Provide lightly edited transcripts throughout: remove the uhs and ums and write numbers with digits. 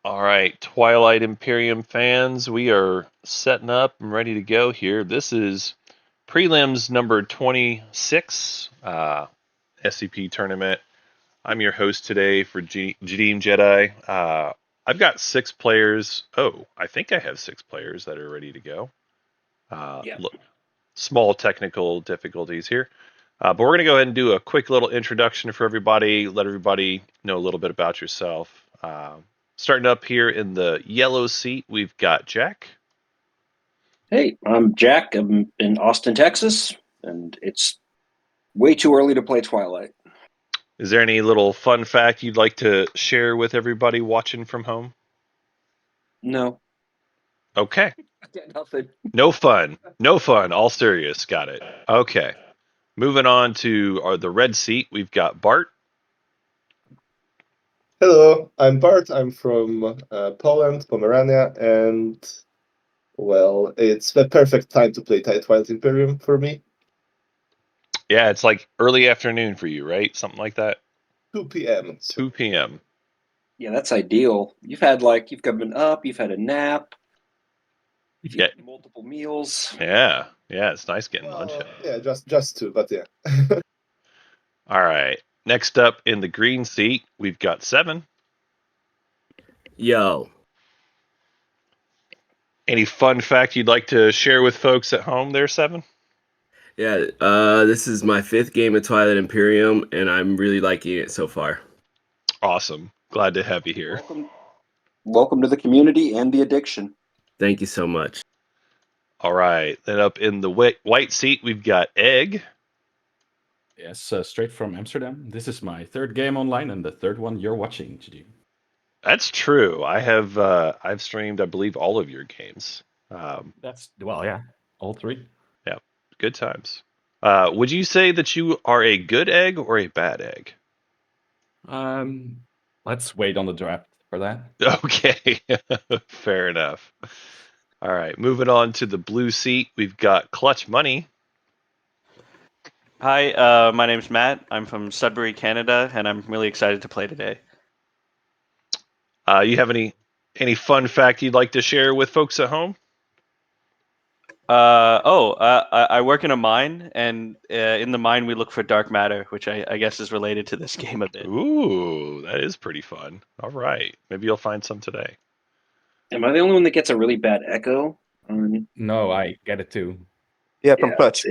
All right, Twilight Imperium fans, we are setting up and ready to go here. This is Prelims number 26, SCP tournament. I'm your host today for Jadeem Jedi. I've got 6 players. Oh, I think I have 6 players that are ready to go. Yeah. Look, small technical difficulties here. But we're going to go ahead and do a quick little introduction for everybody, let everybody know a little bit about yourself. Starting up here in the yellow seat, we've got Jack. Hey, I'm Jack. I'm in Austin, Texas, and it's way too early to play Twilight. Is there any little fun fact you'd like to share with everybody watching from home? No. Okay. Yeah, nothing. No fun. No fun. All serious. Got it. Okay. Moving on to the red seat, we've got Bart. Hello, I'm Bart. I'm from Poland, Pomerania, and well, it's the perfect time to play Twilight Imperium for me. Yeah, it's like early afternoon for you, right? Something like that. 2 p.m. 2 p.m. Yeah, that's ideal. You've been up, you've had a nap, you've Yeah, eaten multiple meals. yeah. It's nice getting lunch Well, in. yeah, just 2, but yeah. All right. Next up in the green seat, we've got 7. Yo, Any fun fact you'd like to share with folks at home there, 7? yeah, this is my 5th game of Twilight Imperium, and I'm really liking it so far. Awesome. Glad to have you here. Welcome to the community and the addiction. Thank you so much. All right. Then up in the white seat, we've got Egg. Yes, straight from Amsterdam. This is my 3rd game online and the 3rd one you're watching, GD. That's true. I've streamed, I believe, all of your games. Yeah, all 3. Yeah, good times. Would you say that you are a good egg or a bad egg? Let's wait on the draft for that. Okay, fair enough. All right, moving on to the blue seat, we've got Clutch Money. Hi, my name's Matt. I'm from Sudbury, Canada, and I'm really excited to play today. You have any fun fact you'd like to share with folks at home? I work in a mine, and in the mine we look for dark matter, which I guess is related to this game a bit. Ooh, that is pretty fun. All right, maybe you'll find some today. Am I the only one that gets a really bad echo? No, I get it too. Yeah, from Clutch.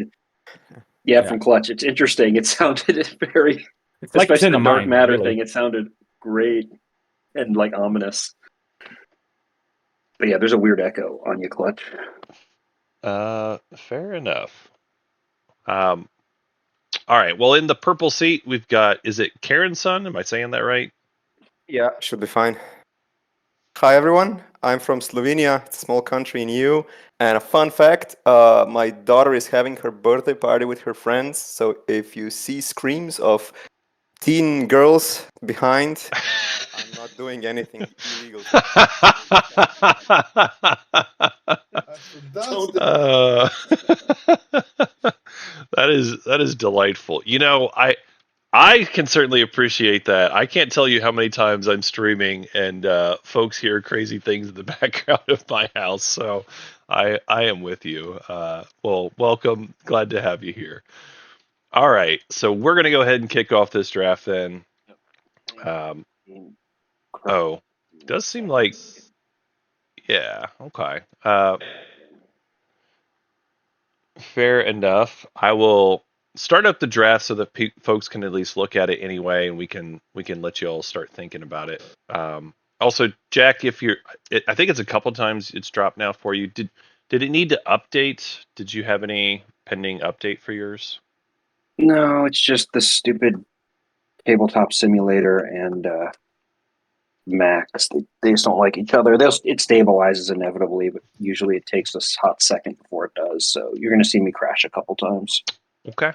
From Clutch. It's interesting. It sounded very, It's like it's especially in the a dark mine, matter really. thing. It sounded great and like ominous. But yeah, there's a weird echo on you, Clutch. Fair enough. All right. Well, in the purple seat, we've got, is it Karen's son? Am I saying that right? Yeah, should be fine. Hi everyone, I'm from Slovenia, it's a small country in EU. And a fun fact, my daughter is having her birthday party with her friends, so if you see screams of teen girls behind, I'm not doing anything illegal. Uh, that is delightful. You know, I can certainly appreciate that. I can't tell you how many times I'm streaming and folks hear crazy things in the background of my house. So I am with you. Well, welcome. Glad to have you here. All right, so we're gonna go ahead and kick off this draft then. Oh, does seem like, yeah, okay. Fair enough. I will start up the draft so that folks can at least look at it anyway, and we can let you all start thinking about it. Also, Jack, if I think it's a couple times it's dropped now for you. Did it need to update? Did you have any pending update for yours? No, it's just the stupid tabletop simulator and Max. They just don't like each other. It stabilizes inevitably, but usually it takes a hot second before it does. So you're going to see me crash a couple times. Okay.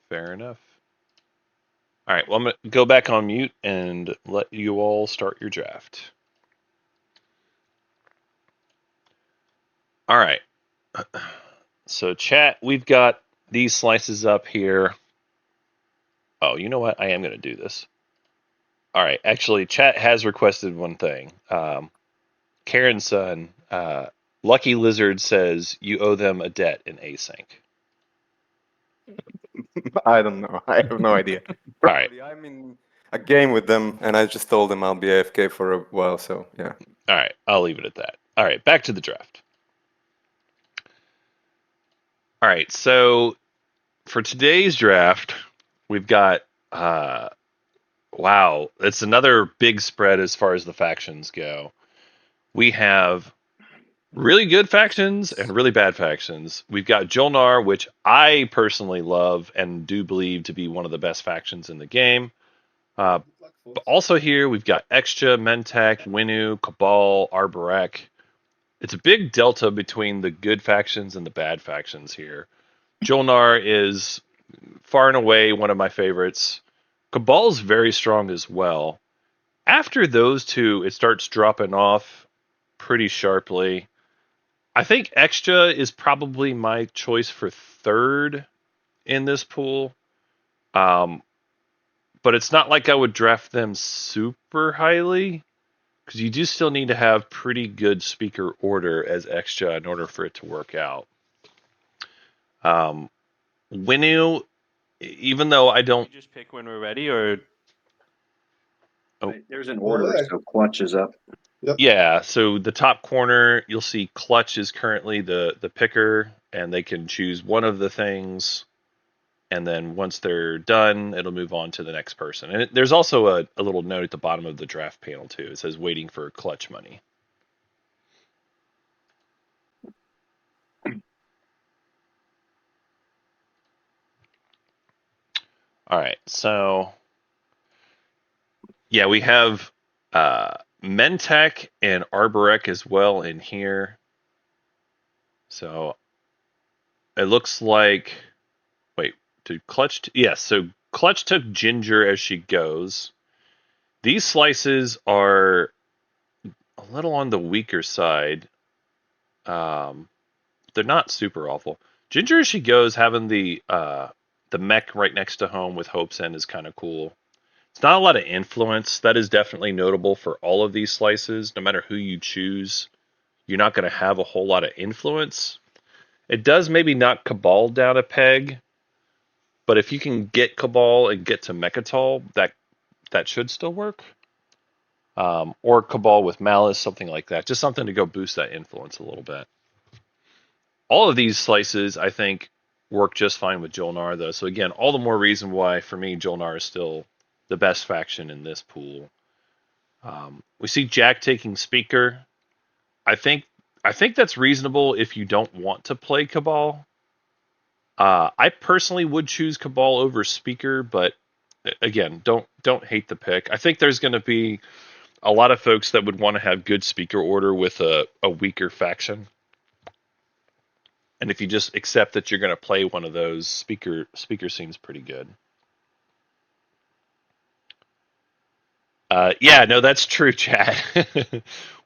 Fair enough. All right. Well, I'm gonna go back on mute and let you all start your draft. All right. So, chat, we've got these slices up here. Oh, you know what? I am going to do this. All right. Actually, chat has requested one thing. Karen's son, Lucky Lizard says you owe them a debt in async. I don't know. I have no idea. All right. Probably I'm in a game with them, and I just told them I'll be AFK for a while. So yeah. All right. I'll leave it at that. All right. Back to the draft. All right. So for today's draft, we've got, wow, it's another big spread as far as the factions go. We have really good factions and really bad factions. We've got Jolnar, which I personally love and do believe to be one of the best factions in the game. But also here we've got Extra, Mentek, Winu, Cabal, Arborek. It's a big delta between the good factions and the bad factions here. Jolnar is far and away one of my favorites. Cabal's very strong as well. After those two, it starts dropping off pretty sharply. I think Extra is probably my choice for third in this pool. But it's not like I would draft them super highly because you do still need to have pretty good speaker order as Extra in order for it to work out. Winu, even though I don't. You just pick when we're ready, or Oh. There's an order, yeah. so clutch is up. Yeah, so the top corner, you'll see Clutch is currently the picker, and they can choose one of the things, and then once they're done, it'll move on to the next person. And there's also a little note at the bottom of the draft panel, too. It says waiting for Clutch money. All right, so yeah, we have Mentek and Arborek as well in here. So it looks like, wait, did Clutch? Yes, so Clutch took Ginger as she goes. These slices are a little on the weaker side. They're not super awful. Ginger as she goes, having the mech right next to home with Hope's End is kind of cool. It's not a lot of influence. That is definitely notable for all of these slices. No matter who you choose, you're not going to have a whole lot of influence. It does maybe knock Cabal down a peg, but if you can get Cabal and get to Mechatol, that should still work. Or Cabal with Malice, something like that. Just something to go boost that influence a little bit. All of these slices, I think, work just fine with Jolnar, though. So again, all the more reason why, for me, Jolnar is still the best faction in this pool. We see Jack taking Speaker. I think that's reasonable if you don't want to play Cabal. I personally would choose Cabal over Speaker, but again, don't hate the pick. I think there's going to be a lot of folks that would want to have good speaker order with a weaker faction. And if you just accept that you're going to play one of those, speaker seems pretty good. Yeah, no, that's true, Chad.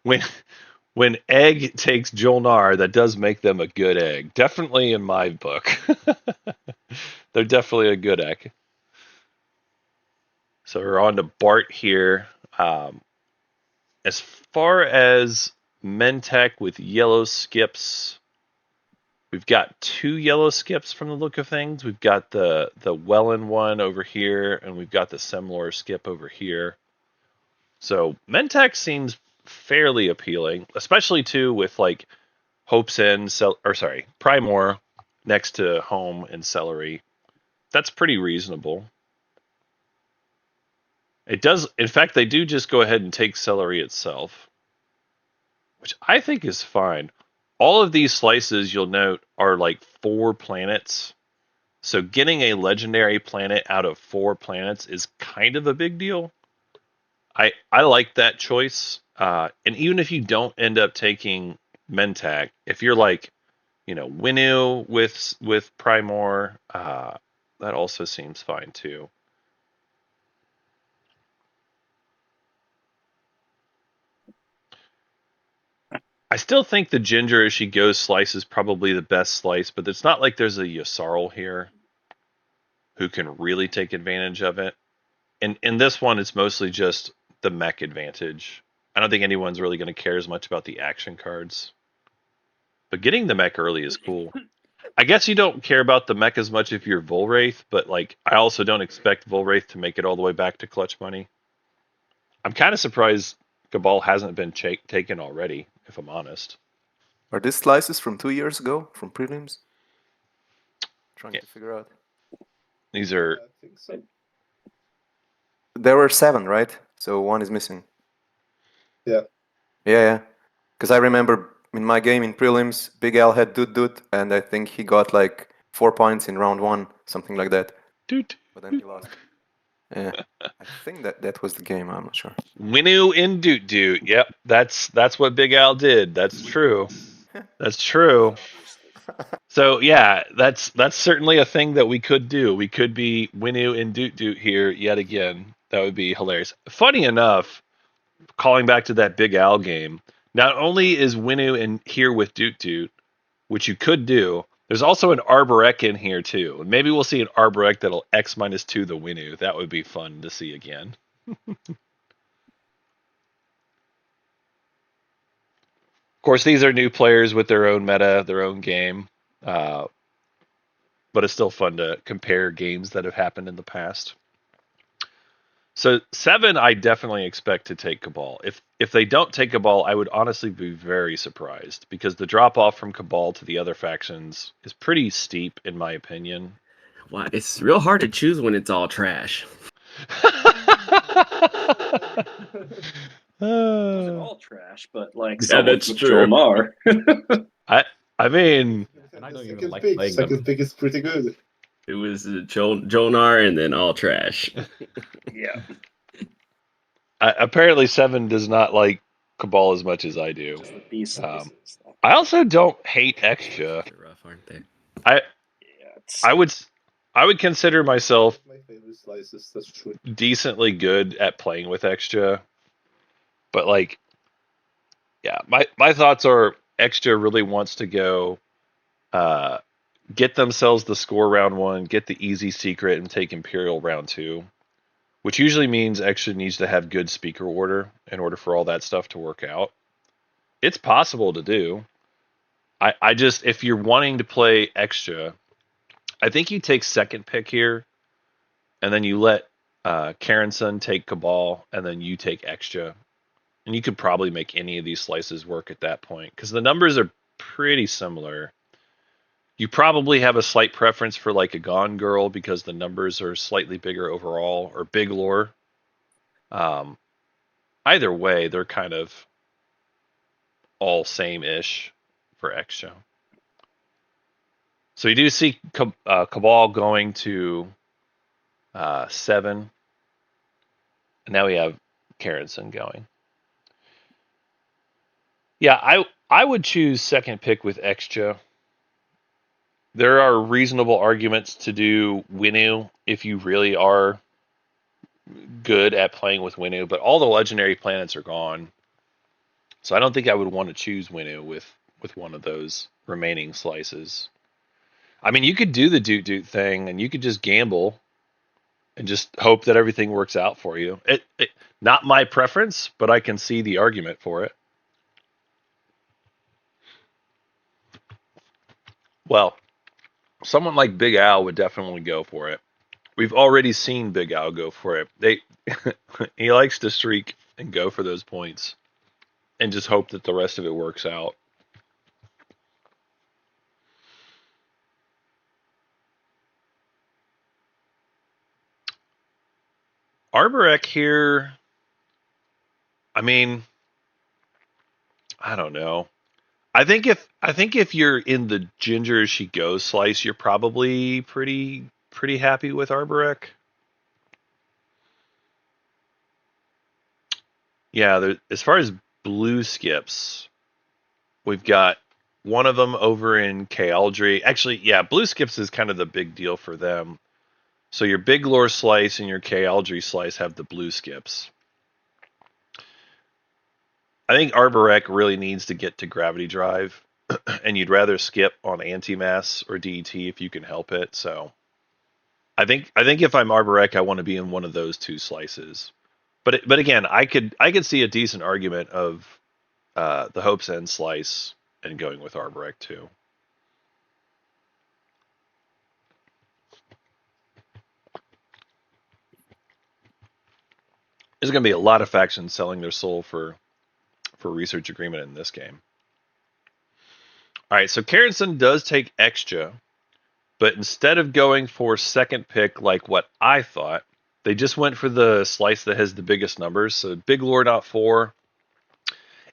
when Egg takes Jolnar, that does make them a good egg. Definitely in my book. They're definitely a good egg. So we're on to Bart here. As far as Mentek with yellow skips, we've got 2 yellow skips from the look of things. We've got the Wellen one over here, and we've got the Semlor skip over here. So Mentek seems fairly appealing, especially too with like Hope's End, Primor next to Home and Celery. That's pretty reasonable. It does, in fact, they do just go ahead and take Celery itself, which I think is fine. All of these slices, you'll note, are like 4 planets. So getting a legendary planet out of 4 planets is kind of a big deal. I like that choice. And even if you don't end up taking Mentak, if you're like, Winu with Primor, that also seems fine too. I still think the Ginger as she goes slice is probably the best slice, but it's not like there's a Yasarl here who can really take advantage of it. in this one, it's mostly just the mech advantage. I don't think anyone's really going to care as much about the action cards. But getting the mech early is cool. I guess you don't care about the mech as much if you're Volwraith, but like I also don't expect Volwraith to make it all the way back to clutch money. I'm kind of surprised Cabal hasn't been taken already, if I'm honest. Are these slices from 2 years ago from prelims? Trying Yeah. to figure out. These are I think so. There were 7, right? So 1 is missing. Yeah. Yeah. Because I remember in my game in prelims, Big Al had Doot, and I think he got like 4 points in round 1, something like that. doot. But then he lost. Yeah. I think that was the game. I'm not sure. Winu in Doot Doot. Yep, that's what Big Al did. That's true. That's true. So yeah, that's certainly a thing that we could do. We could be Winu in Doot Doot here yet again. That would be hilarious. Funny enough, calling back to that Big Al game, not only is Winu in here with Doot Doot, which you could do, there's also an Arborek in here too. And maybe we'll see an Arborek that'll X-2 the Winu. That would be fun to see again. Of course, these are new players with their own meta, their own game. But it's still fun to compare games that have happened in the past. So 7, I definitely expect to take Cabal. If they don't take Cabal, I would honestly be very surprised because the drop off from Cabal to the other factions is pretty steep, in my opinion. Wow, it's real hard to choose when it's all trash. Wasn't all trash, but like Yeah, someone that's took true. Joel Mar. I mean, And I don't The even second like pick. playing Second them. pick is pretty good. It was Jonar and then all trash. Yeah. apparently 7 does not like Cabal as much as I do. Just the B slices. I also don't hate Extra. They're rough, aren't they? I It's, I would consider myself My favorite slices. That's true. decently good at playing with Extra, but like, yeah, my thoughts are Extra really wants to go get themselves the score round 1, get the easy secret, and take Imperial round 2, which usually means Extra needs to have good speaker order in order for all that stuff to work out. It's possible to do. I just, if you're wanting to play Extra, I think you take second pick here, and then you let Karenson take Cabal, and then you take Extra. And you could probably make any of these slices work at that point, because the numbers are pretty similar. You probably have a slight preference for like a Gone Girl because the numbers are slightly bigger overall, or Big Lore. Either way, they're kind of all same-ish for Extra. So you do see Cabal going to 7. And now we have Karenson going. Yeah, I would choose second pick with Extra. There are reasonable arguments to do Winu if you really are good at playing with Winu, but all the legendary planets are gone. So I don't think I would want to choose Winu with one of those remaining slices. I mean, you could do the Doot Doot thing, and you could just gamble and just hope that everything works out for you. It not my preference, but I can see the argument for it. Well, someone like Big Al would definitely go for it. We've already seen Big Al go for it. He likes to streak and go for those points and just hope that the rest of it works out. Arborek here, I mean, I don't know. I think if you're in the ginger as she goes slice, you're probably pretty happy with Arborek. Yeah, as far as blue skips, we've got one of them over in Kaldry. Actually, yeah, blue skips is kind of the big deal for them. So your big lore slice and your Kaldry slice have the blue skips. I think Arborek really needs to get to Gravity Drive, and you'd rather skip on Antimass or DET if you can help it. So I think if I'm Arborek, I want to be in one of those two slices. But again, I could see a decent argument of the Hope's End slice and going with Arborek too. There's going to be a lot of factions selling their soul for research agreement in this game. All right, so Karenson does take extra, but instead of going for second pick like what I thought, they just went for the slice that has the biggest numbers. So Big Lord out 4.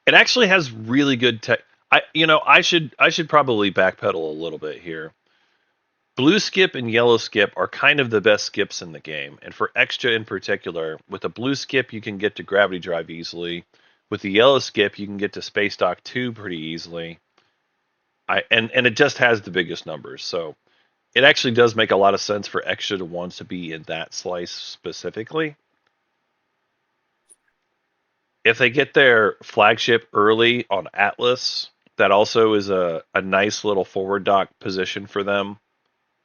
It actually has really good tech. I should probably backpedal a little bit here. Blue skip and yellow skip are kind of the best skips in the game, and for extra in particular, with a blue skip you can get to gravity drive easily. With the yellow skip you can get to space dock 2 pretty easily. And it just has the biggest numbers, so it actually does make a lot of sense for extra to want to be in that slice specifically. If they get their flagship early on Atlas, that also is a nice little forward dock position for them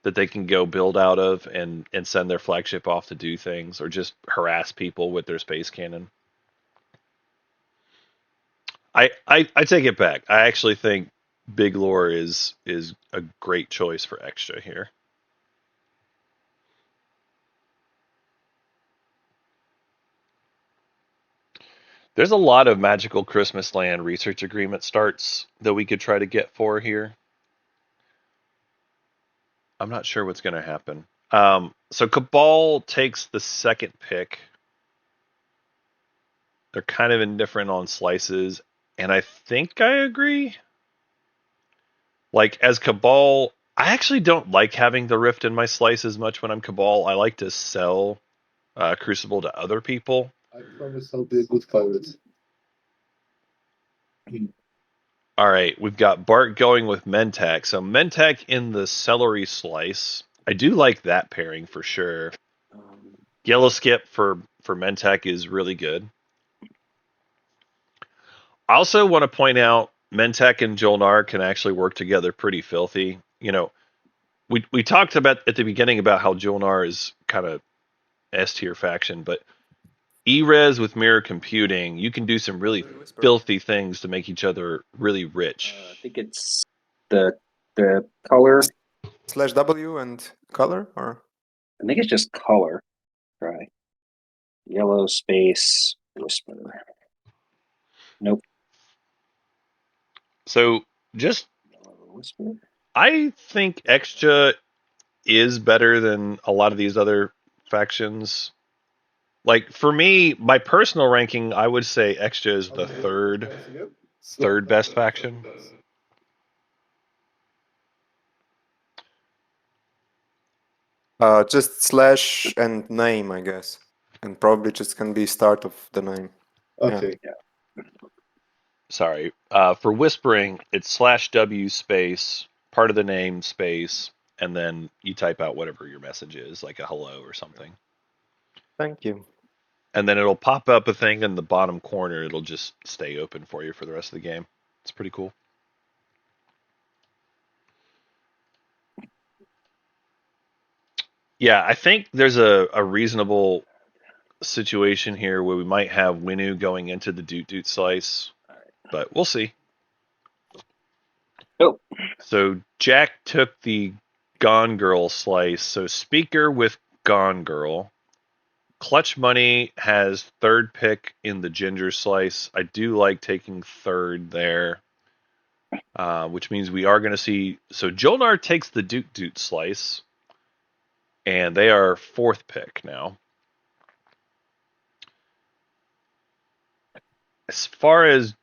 that they can go build out of and send their flagship off to do things or just harass people with their space cannon. I take it back. I actually think Big Lore is a great choice for extra here. There's a lot of magical Christmas land research agreement starts that we could try to get for here. I'm not sure what's going to happen. So Cabal takes the second pick. They're kind of indifferent on slices, and I think I agree. Like, as Cabal, I actually don't like having the Rift in my slice as much when I'm Cabal. I like to sell Crucible to other people. I promise I'll be a good pirate. All right, we've got Bart going with Mentak. So Mentak in the celery slice. I do like that pairing for sure. Yellow skip for Mentak is really good. I also want to point out Mentak and Jolnar can actually work together pretty filthy. You know, we talked about at the beginning about how Jolnar is kind of S tier faction, but Erez with mirror computing, you can do some really filthy things to make each other really rich. I think it's the color. /W and color, or I think it's just color. Try yellow space whisper. Nope. So just Yellow whisper. I think Extra is better than a lot of these other factions. Like for me, my personal ranking, I would say Extra is the third best faction. just slash and name, I guess, and probably just can be start of the name. Okay. Yeah. Sorry. For whispering, it's /W space, part of the name space, and then you type out whatever your message is, like a hello or something. Thank you. And then it'll pop up a thing in the bottom corner. It'll just stay open for you for the rest of the game. It's pretty cool. Yeah, I think there's a reasonable situation here where we might have Winu going into the Doot Doot slice, but we'll see. Oh. So Jack took the Gone Girl slice. So Speaker with Gone Girl. Clutch Money has third pick in the Ginger slice. I do like taking third there, which means we are going to see. So Jolnar takes the Doot Doot slice, and they are fourth pick now. As far as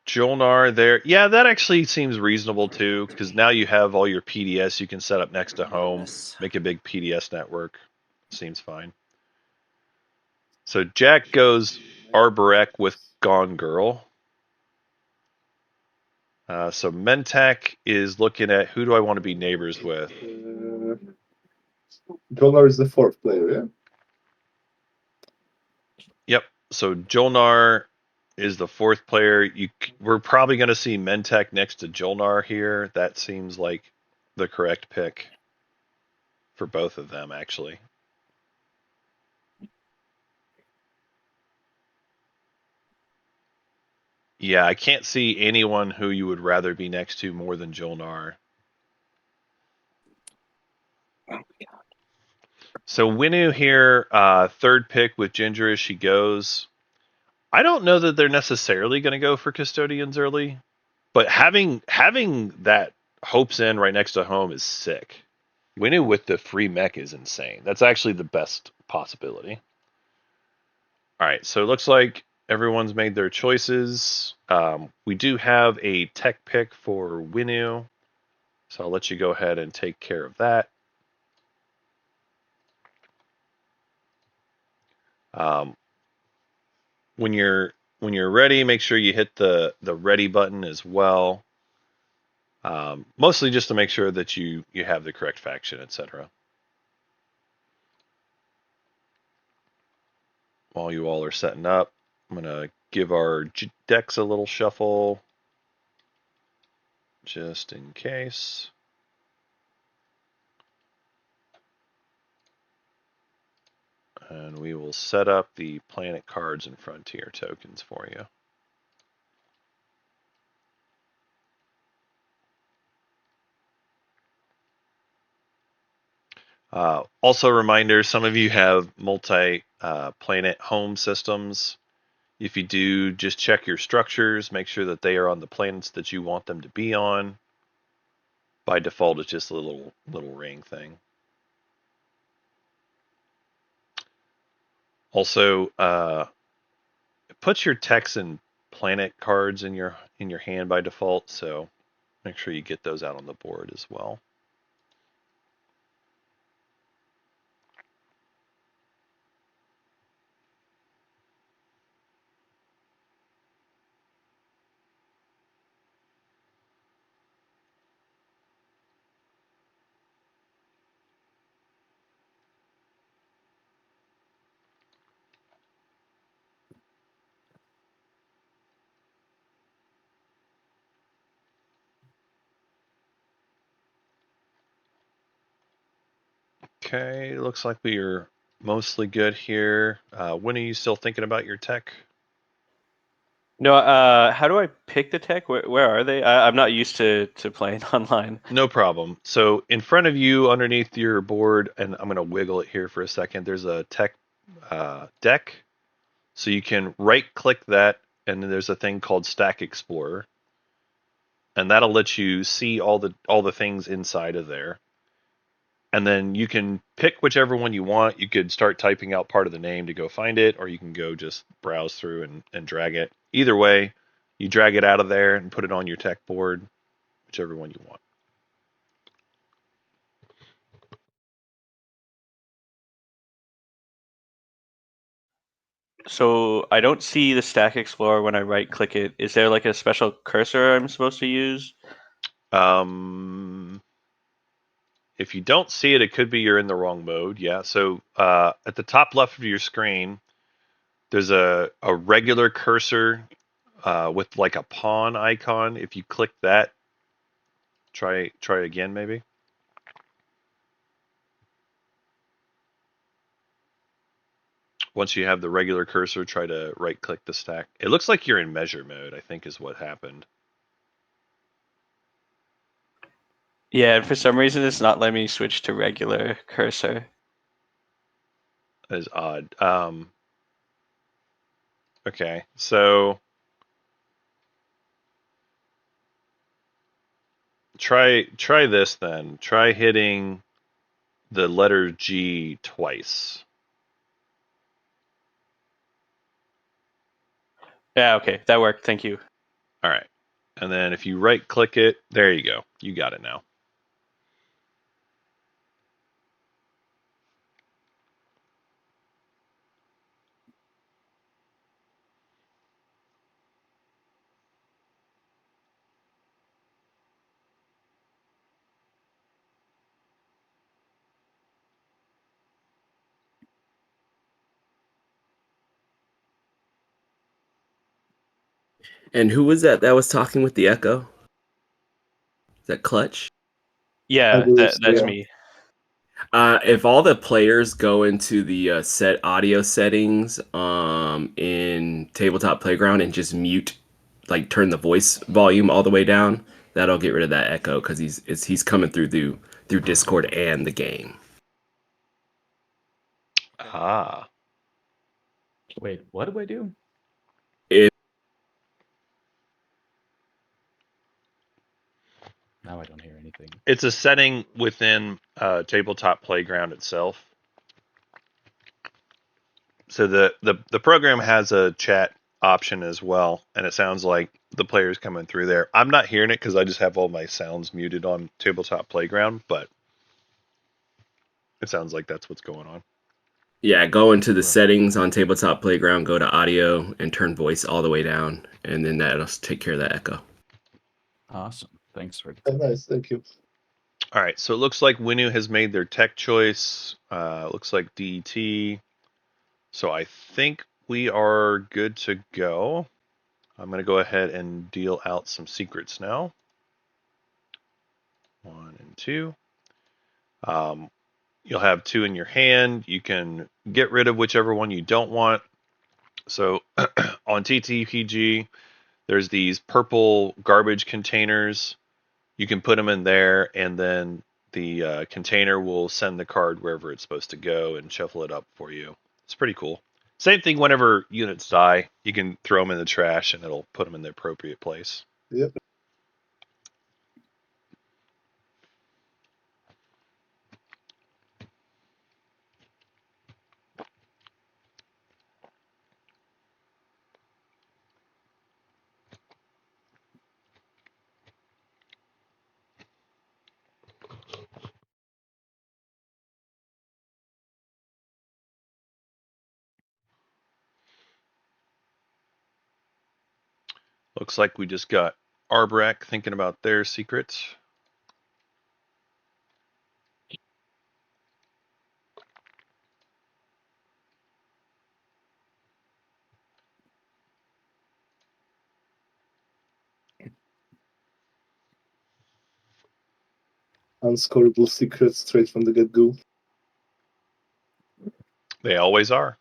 Jolnar there, yeah, that actually seems reasonable too, because now you have all your PDS you can set up next to home, make a big PDS network. Seems fine. So Jack goes Arborek with Gone Girl. So Mentak is looking at who do I want to be neighbors with? Jolnar is the fourth player, yeah? Yep. So Jolnar is the fourth player. We're probably going to see Mentak next to Jolnar here. That seems like the correct pick. for both of them, actually. Yeah, I can't see anyone who you would rather be next to more than Jolnar. Oh my god. So Winu here, third pick with Ginger as she goes. I don't know that they're necessarily going to go for custodians early, but having that Hope's End right next to home is sick. Winu with the free mech is insane. That's actually the best possibility. All right, so it looks like everyone's made their choices. We do have a tech pick for Winu, so I'll let you go ahead and take care of that. When you're ready, make sure you hit the ready button as well. Mostly just to make sure that you have the correct faction, etc. While you all are setting up, I'm gonna give our decks a little shuffle, just in case. And we will set up the planet cards and frontier tokens for you. Also, a reminder, some of you have multi-planet home systems. If you do, just check your structures, make sure that they are on the planets that you want them to be on. By default, it's just a little ring thing. Also, put your text and planet cards in your hand by default, so make sure you get those out on the board as well. Okay, looks like we are mostly good here. When are you still thinking about your tech? No, how do I pick the tech? Where are they? I'm not used to playing online. No problem. So in front of you, underneath your board, and I'm going to wiggle it here for a second, there's a tech deck. So you can right-click that, and then there's a thing called Stack Explorer, and that'll let you see all the things inside of there. And then you can pick whichever one you want. You could start typing out part of the name to go find it, or you can go just browse through and drag it. Either way, you drag it out of there and put it on your tech board, whichever one you want. So I don't see the Stack Explorer when I right click it. Is there like a special cursor I'm supposed to use? If you don't see it, it could be you're in the wrong mode. Yeah. So at the top left of your screen, there's a regular cursor with like a pawn icon. If you click that, try again maybe. Once you have the regular cursor, try to right click the stack. It looks like you're in measure mode, I think is what happened. Yeah, and for some reason it's not letting me switch to regular cursor. That is odd. Okay, so try this then. Try hitting the letter G twice. Yeah, okay, that worked. Thank you. All right. And then if you right click it, there you go. You got it now. And who was that was talking with the echo? Is that Clutch? I Yeah, believe so, that's yeah. me. If all the players go into the set audio settings in Tabletop Playground and just mute, like turn the voice volume all the way down, that'll get rid of that echo because he's coming through Discord and the game. Ah. Wait, what do I do? It, Now I don't hear anything. It's a setting within Tabletop Playground itself. So the program has a chat option as well, and it sounds like the players coming through there. I'm not hearing it because I just have all my sounds muted on Tabletop Playground, but it sounds like that's what's going on. yeah, go into the Right. settings on Tabletop Playground, go to audio, and turn voice all the way down, and then that'll take care of that echo. Awesome. Thanks for the Oh, tip. nice, thank you. All right, so it looks like Winu has made their tech choice. Looks like DT. So I think we are good to go. I'm going to go ahead and deal out some secrets now. 1 and 2. You'll have 2 in your hand. You can get rid of whichever one you don't want. So on TTPG, there's these purple garbage containers. You can put them in there, and then the container will send the card wherever it's supposed to go and shuffle it up for you. It's pretty cool. Same thing whenever units die, you can throw them in the trash and it'll put them in the appropriate place. Yep. Looks like we just got Arbrek thinking about their secrets. Unscorable secrets straight from the get-go. They always are.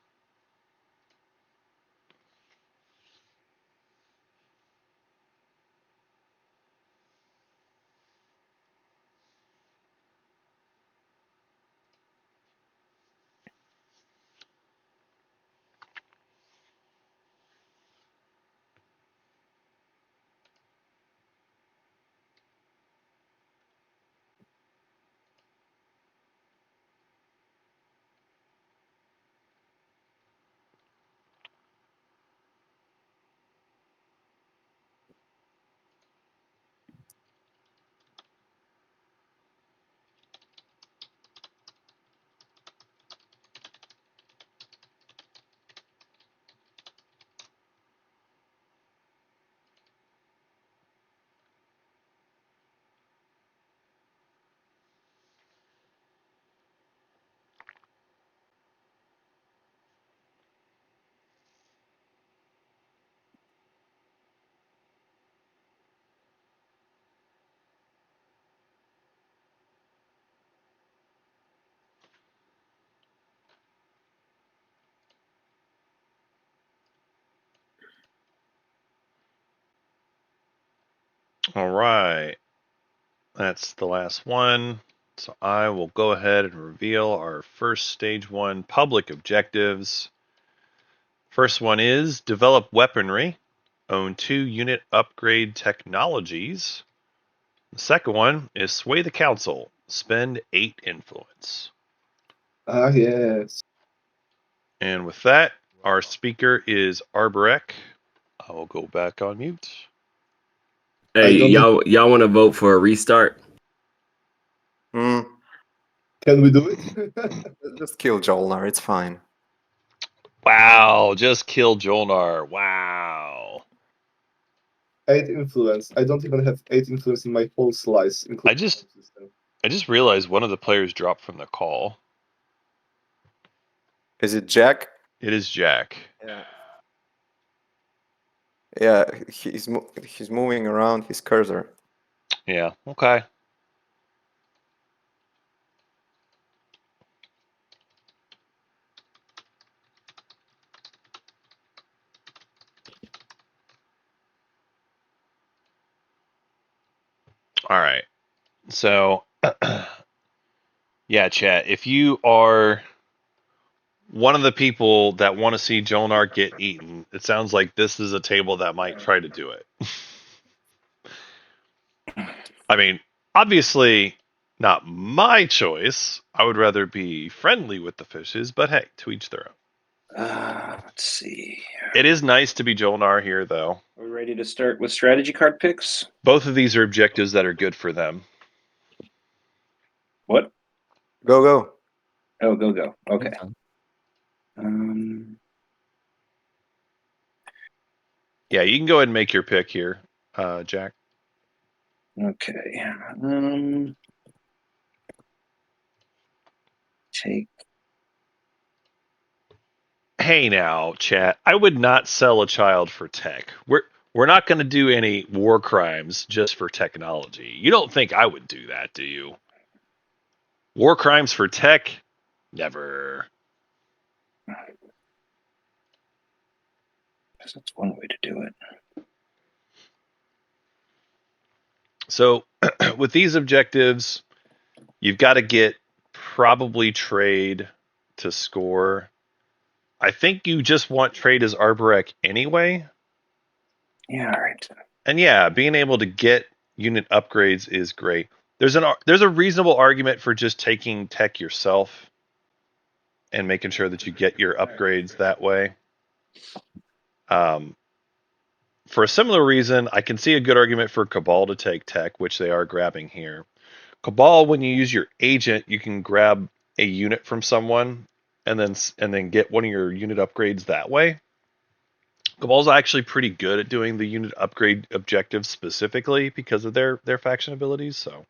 All right. That's the last one. So I will go ahead and reveal our first stage 1 public objectives. First one is develop weaponry, own 2 unit upgrade technologies. The second one is sway the council, spend 8 influence. Ah, yes. And with that, our speaker is Arborek. I will go back on mute. Hey, don't y'all want to vote for a restart? Mm, Can we do it? just kill Jolnar, it's fine. Wow, just killed Jolnar. Wow. 8 influence. I don't even have 8 influence in my whole slice, including I just my system. I just realized one of the players dropped from the call. Is it Jack? It is Jack. Yeah. Yeah, he's moving around his cursor. Yeah, okay. All right. So, yeah, chat. If you are one of the people that want to see Jolnar get eaten, it sounds like this is a table that might try to do it. I mean, obviously, not my choice. I would rather be friendly with the fishes, but hey, to each their own. Let's see. It is nice to be Jolnar here, though. Are we ready to start with strategy card picks? Both of these are objectives that are good for them. What? Go, go. Oh, go. Okay. That's fine. Yeah, you can go ahead and make your pick here, Jack. Okay. Take. Hey now, chat. I would not sell a child for tech. We're not going to do any war crimes just for technology. You don't think I would do that, do you? War crimes for tech? Never. That's one way to do it. So, with these objectives, you've got to get probably trade to score. I think you just want trade as Arborek anyway. Yeah, all right. And yeah, being able to get unit upgrades is great. There's a reasonable argument for just taking tech yourself and making sure that you get your upgrades that way. For a similar reason, I can see a good argument for Cabal to take tech, which they are grabbing here. Cabal, when you use your agent, you can grab a unit from someone and then get one of your unit upgrades that way. Cabal's actually pretty good at doing the unit upgrade objectives specifically because of their faction abilities. So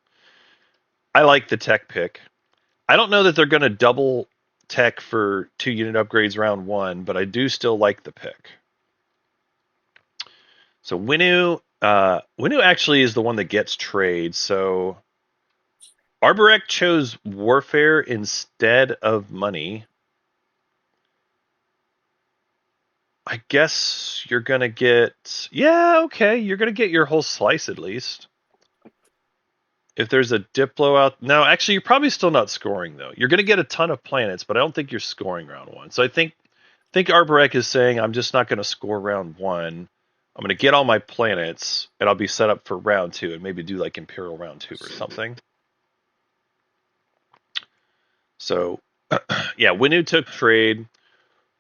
I like the tech pick. I don't know that they're going to double tech for 2 unit upgrades round 1, but I do still like the pick. So Winu actually is the one that gets trade. So Arborek chose warfare instead of money. I guess you're gonna get you're gonna get your whole slice at least. If there's a Diplo out, no, actually you're probably still not scoring though. You're gonna get a ton of planets, but I don't think you're scoring round 1. So I think Arborek is saying I'm just not gonna score round 1. I'm gonna get all my planets and I'll be set up for round 2 and maybe do like Imperial round 2 or something. So yeah, Winu took trade.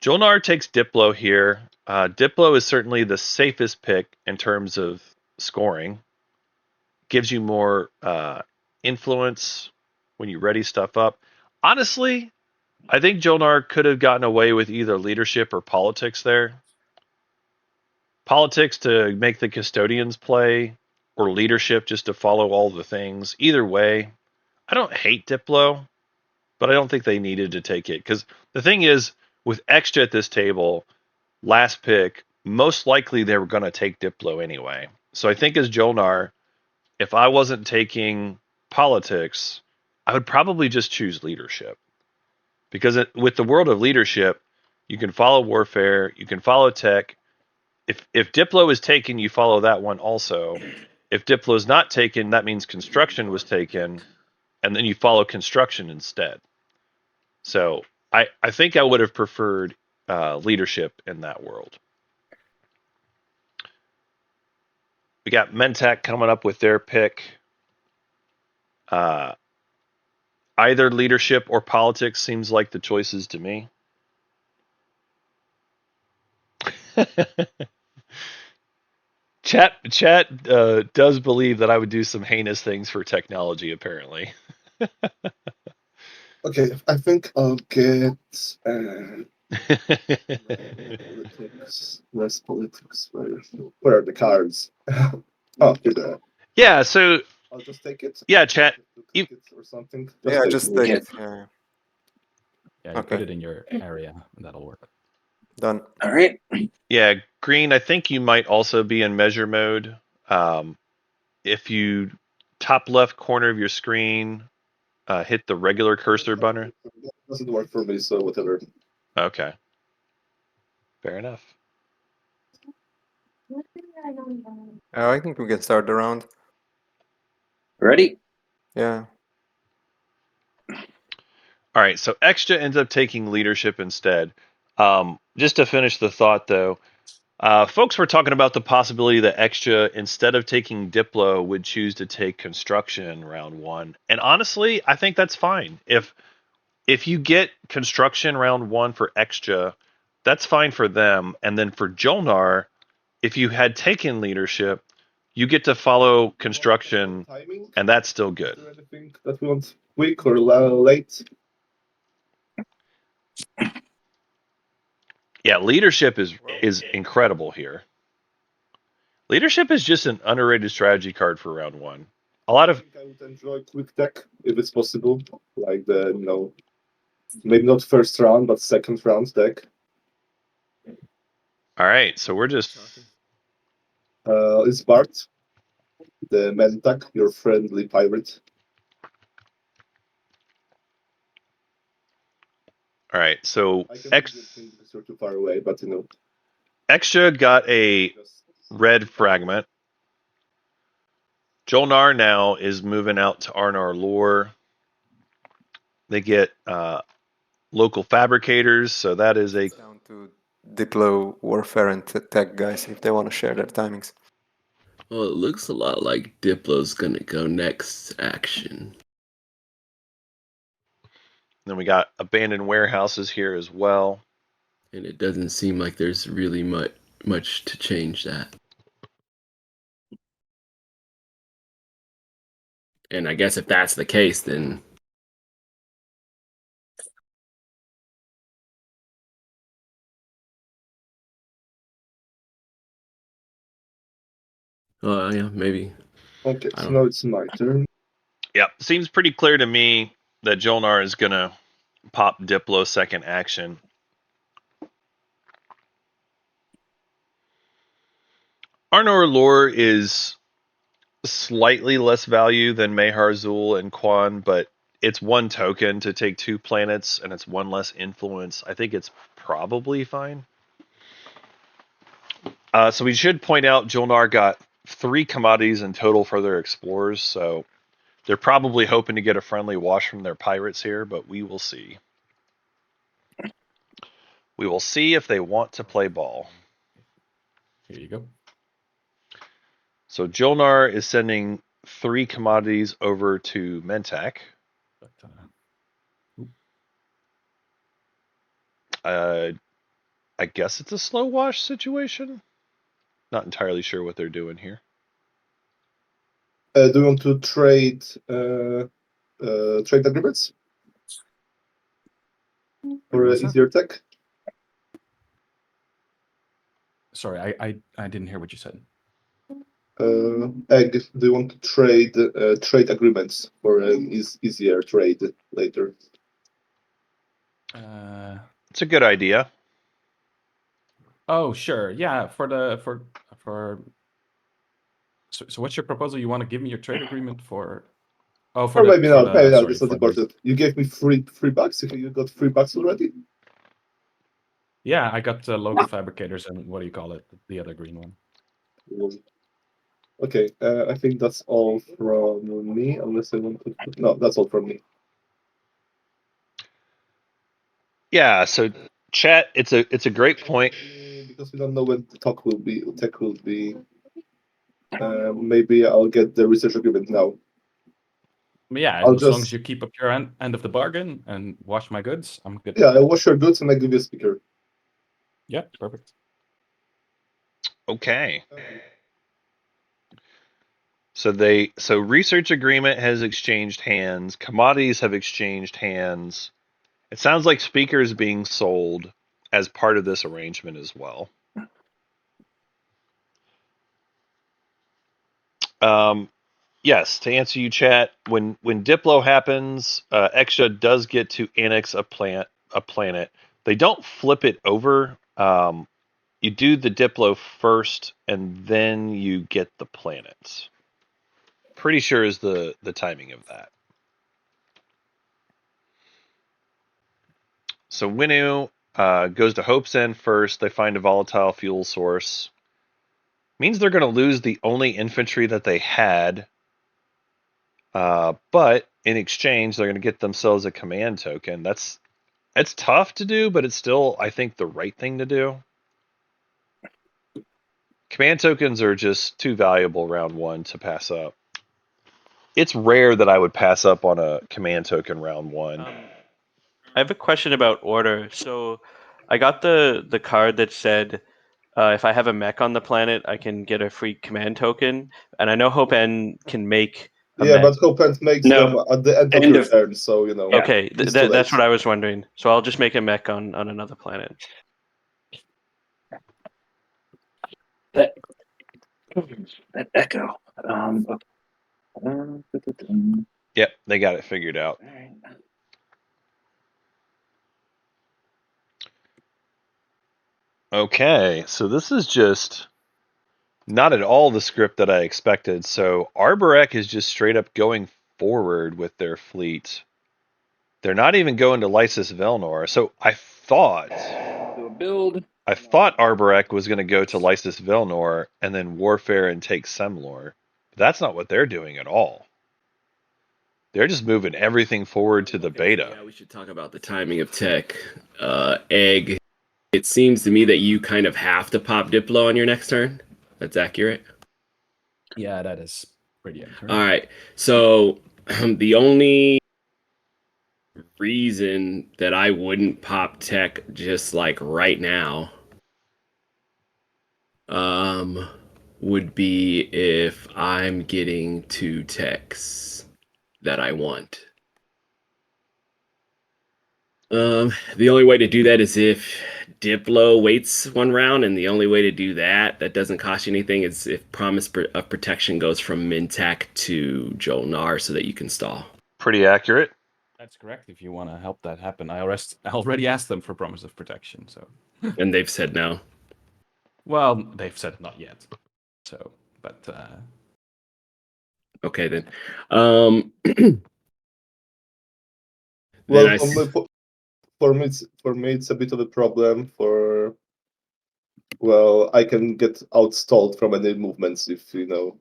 Jolnar takes Diplo here. Diplo is certainly the safest pick in terms of scoring. Gives you more influence when you ready stuff up. Honestly, I think Jolnar could have gotten away with either leadership or politics there. Politics to make the custodians play, or leadership just to follow all the things. Either way, I don't hate Diplo, but I don't think they needed to take it. Because the thing is, with extra at this table, last pick, most likely they were going to take Diplo anyway. So I think as Jolnar, if I wasn't taking politics, I would probably just choose leadership. Because with the world of leadership, you can follow warfare, you can follow tech. If Diplo is taken, you follow that one also. If Diplo is not taken, that means construction was taken, and then you follow construction instead. So I think I would have preferred leadership in that world. We got Mentak coming up with their pick. Either leadership or politics seems like the choices to me. Chat does believe that I would do some heinous things for technology, apparently. Okay, I think I'll get less politics. Where are the cards? Oh, here they are. Yeah, so I'll just take it. yeah, chat. Take it or something. Yeah, just take Yeah. it. Yeah, Yeah, you Okay. put it in your area, and that'll work. done. All right. Yeah, Green, I think you might also be in measure mode. If you top left corner of your screen, hit the regular cursor button. That doesn't work for me, so whatever. Okay. Fair enough. I think we can start the round. Ready? Yeah. All right, so Extra ends up taking leadership instead. Just to finish the thought, though, folks were talking about the possibility that Extra, instead of taking Diplo, would choose to take Construction in round one. And honestly, I think that's fine. If you get Construction round one for Extra, that's fine for them. And then for Jolnar, if you had taken leadership, you get to follow Construction, Timing? and that's still Is good. there anything that we want quick or late? Yeah, leadership is incredible here. Leadership is just an underrated strategy card for round one. A lot I of think I would enjoy quick deck if it's possible, like the maybe not first round but second round deck. all right, so we're just It's Bart, the Mentak, your friendly pirate. all right. So I can give you a hint because you're too far away, but Extra got a just red fragment. Jolnar now is moving out to Arnar Lore. They get local fabricators, so that is a It's down to Diplo, Warfare, and Tech guys if they want to share their timings. Well, it looks a lot like Diplo's gonna go next action. then we got abandoned warehouses here as well. And it doesn't seem like there's really much to change that. And I guess if that's the case, then yeah, maybe. okay. I So don't now it's my turn. Yep, seems pretty clear to me that Jolnar is gonna pop Diplo second action. Arnor Lore is slightly less value than Mehar Zul and Quan, but it's one token to take two planets and it's one less influence. I think it's probably fine. So we should point out Jolnar got 3 commodities in total for their explorers, so they're probably hoping to get a friendly wash from their pirates here, but we will see. We will see if they want to play ball. Here you go. So Jolnar is sending 3 commodities over to Mentak. But, I guess it's a slow wash situation. Not entirely sure what they're doing here. Do you want to trade trade agreements for What's that? easier tech? Sorry, I didn't hear what you said. Egg, do you want to trade trade agreements for an easier trade later? It's a good idea. Oh, sure. Yeah, for. So what's your proposal? You want to give me your trade agreement for? Oh, Or maybe not. Maybe not. sorry, It's not for the. important. You gave me free bucks. You got $3 already. Yeah, I got local fabricators and what do you call it? The other green one. Okay, I think that's all from me. Unless I want to. No, that's all from me. Yeah, so chat, it's a great point. Because we don't know when the talk will be. Tech will be. Maybe I'll get the research agreement now. But yeah, I'll as long just- as you keep up your end of the bargain and wash my goods, I'm good. Yeah, I wash your goods and I give you a speaker. Yeah, perfect. Okay. So research agreement has exchanged hands, commodities have exchanged hands. It sounds like speaker is being sold as part of this arrangement as well. Yes, to answer you, chat. When Diplo happens, Extra does get to annex a planet. They don't flip it over. You do the Diplo first, and then you get the planets. Pretty sure is the timing of that. So Winu goes to Hope's End first. They find a volatile fuel source. Means they're going to lose the only infantry that they had. But in exchange, they're going to get themselves a command token. It's tough to do, but it's still, I think, the right thing to do. Command tokens are just too valuable round one to pass up. It's rare that I would pass up on a command token round one. I have a question about order. So I got the card that said if I have a mech on the planet, I can get a free command token, and I know Hope N can make a Yeah, mech. but Hopent makes No. them at the end of End your of- turn, so you know. Yeah. Okay, it's too that's late. what I was wondering. So I'll just make a mech on another planet. That echo. Yep, they got it figured out. All right. Okay, so this is just not at all the script that I expected. So Arborek is just straight up going forward with their fleet. They're not even going to Lysis Velnor. So I thought Do a build. Arborek was going to go to Lysis Velnor and then warfare and take Semlor. But that's not what they're doing at all. They're just moving everything forward to the beta. Yeah, we should talk about the timing of tech. Egg. It seems to me that you kind of have to pop Diplo on your next turn. That's accurate. Yeah, that is pretty accurate. All right. So the only reason that I wouldn't pop tech just like right now would be if I'm getting 2 techs that I want. The only way to do that is if Diplo waits 1 round, and the only way to do that doesn't cost you anything is if Promise of Protection goes from Mintak to Jolnar so that you can stall. Pretty accurate. That's correct. If you want to help that happen, I already asked them for Promise of Protection. So, And they've said no. well, they've said not yet. So, but Okay then. Well, then for me, it's a bit of a problem. Well, I can get outstalled from any movements if you know,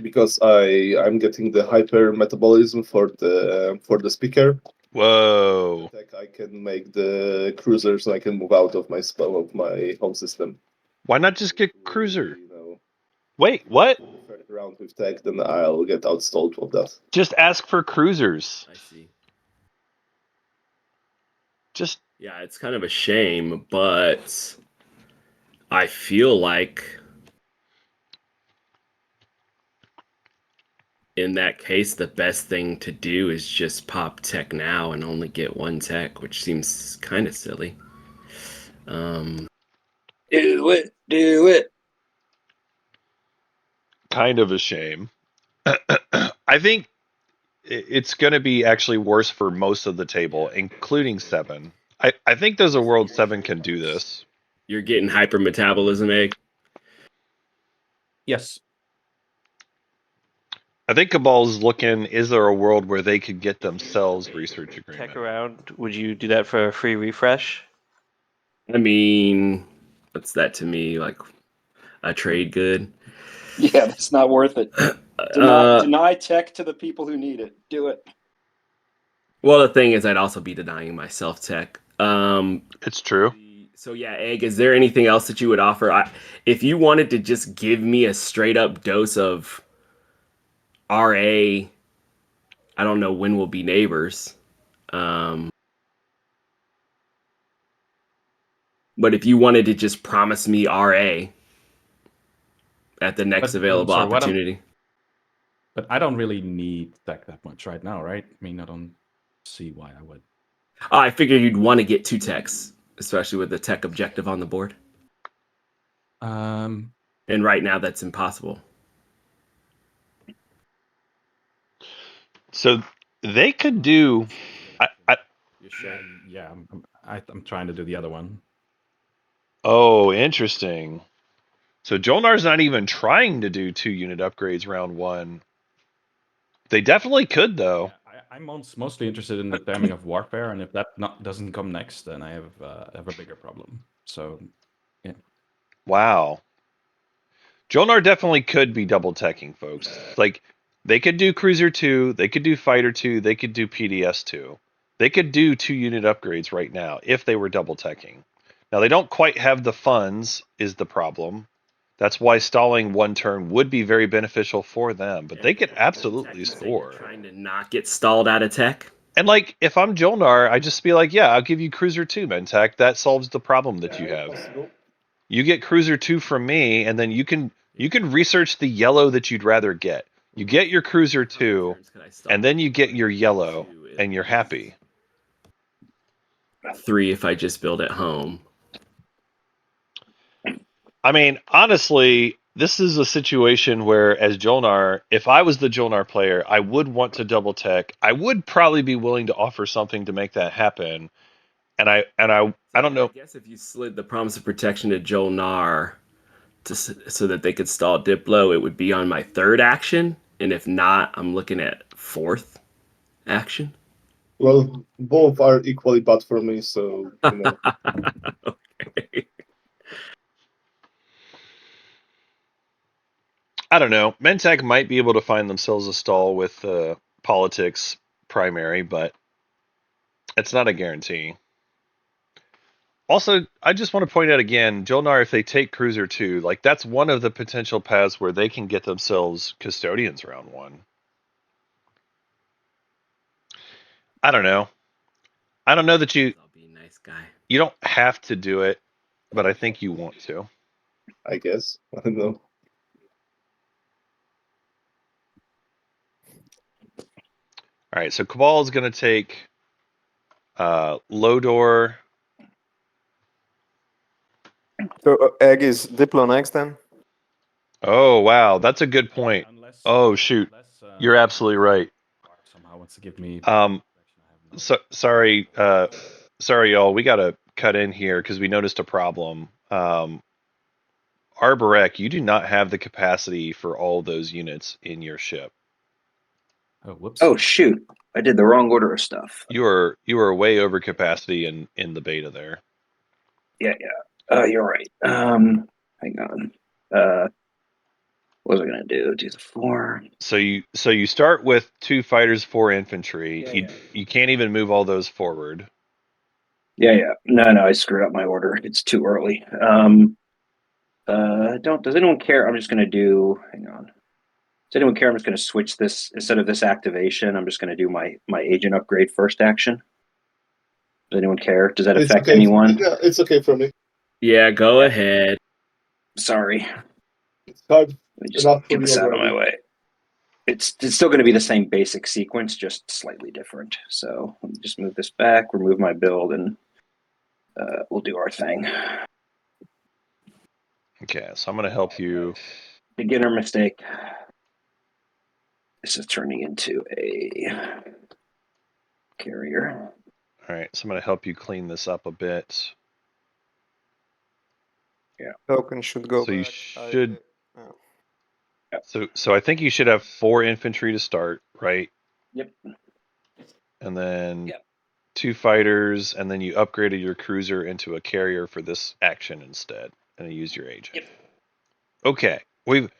because I'm getting the hyper metabolism for the speaker. Whoa. I can make the cruisers, and I can move out of my home system. Why not just get Cruiser? You know, Wait, what? the third round with tech, then I'll get outstalled of that. Just ask for Cruisers. I see. Just Yeah, it's kind of a shame, but I feel like in that case, the best thing to do is just pop tech now and only get 1 tech, which seems kind of silly. Do it. kind of a shame. I think it's going to be actually worse for most of the table, including 7. I think there's a world 7 can do this. You're getting hypermetabolism, Egg? yes, I think Cabal's looking, is there a world where they could get themselves research Tech agreement? around. Would you do that for a free refresh? I mean, what's that to me? Like a trade good? Yeah, that's not worth it. Deny tech to the people who need it. Do it. Well, the thing is, I'd also be denying myself tech. It's true. So yeah, Egg, is there anything else that you would offer? If you wanted to just give me a straight up dose of RA, I don't know when we'll be neighbors. But if you wanted to just promise me RA at the next available sorry, opportunity. but I don't really need tech that much right now, right? I mean, I don't see why I would. Oh, I figured you'd want to get 2 techs, especially with the tech objective on the board. Um, And right now, that's impossible. So they could do. yeah, I'm trying to do the other one. Oh, interesting. So Jolnar's not even trying to do 2 unit upgrades round 1. They definitely could, though. I'm mostly interested in the timing of warfare, and if that doesn't come next, then I have a bigger problem. So, yeah. Wow. Jolnar definitely could be double teching, folks. Like, They could do Cruiser 2, they could do Fighter 2, they could do PDS 2. They could do 2-unit upgrades right now if they were double teching. Now, they don't quite have the funds, is the problem. That's why stalling one turn would be very beneficial for them, but they could absolutely score. Trying to not get stalled out of tech. And like, if I'm Jolnar, I just be like, yeah, I'll give you Cruiser 2, Mentech. That solves the problem that you have. Possible. You get Cruiser 2 from me, and then you can research the yellow that you'd rather get. You get your Cruiser 2, and then you get your yellow, and you're happy. 3 if I just build at home. I mean, honestly, this is a situation where, as Jolnar, if I was the Jolnar player, I would want to double tech. I would probably be willing to offer something to make that happen. And I don't know. I guess if you slid the Promise of Protection to Jolnar so that they could stall Diplo, it would be on my 3rd action. And if not, I'm looking at 4th action. Well, both are equally bad for me, so you know. Okay. I don't know. Mentech might be able to find themselves a stall with politics primary, but it's not a guarantee. Also, I just want to point out again, Jolnar, if they take Cruiser 2, like that's one of the potential paths where they can get themselves Custodians round 1. I don't know. I don't know that I'll be a nice guy. you don't have to do it, but I think you want to. I guess. I don't know. All right, so Cabal is going to take Lodor. So egg is Diplo next then? Oh, wow, that's a good point. Unless, Oh, shoot. unless, You're absolutely right. somehow wants to give me. Sorry, y'all. We got to cut in here because we noticed a problem. Arborek, you do not have the capacity for all those units in your ship. Oh, whoops. Oh shoot! I did the wrong order of stuff. You are way over capacity in the beta there. Yeah. You're right. Hang on. What was I gonna do? Do the 4. So you start with 2 fighters, 4 infantry. You can't even move all those forward. Yeah. No, I screwed up my order. It's too early. Does anyone care? I'm just gonna do. Hang on. Does anyone care? I'm just gonna switch this instead of this activation. I'm just gonna do my agent upgrade first action. Does anyone care? Does that affect anyone? Yeah, it's okay for me. Yeah, go ahead. Sorry. It's hard Let me just enough for get this you out of my already. way. It's still going to be the same basic sequence, just slightly different. So let me just move this back, remove my build, and we'll do our thing. Okay, so I'm going to help you. Beginner mistake. This is turning into a carrier. All right, so I'm going to help you clean this up a bit. Token should go So you back. should. So I think you should have 4 infantry to start, right? Yep. And then Yep. 2 fighters, and then you upgraded your cruiser into a carrier for this action instead, and you use your agent. Yep. Okay, we've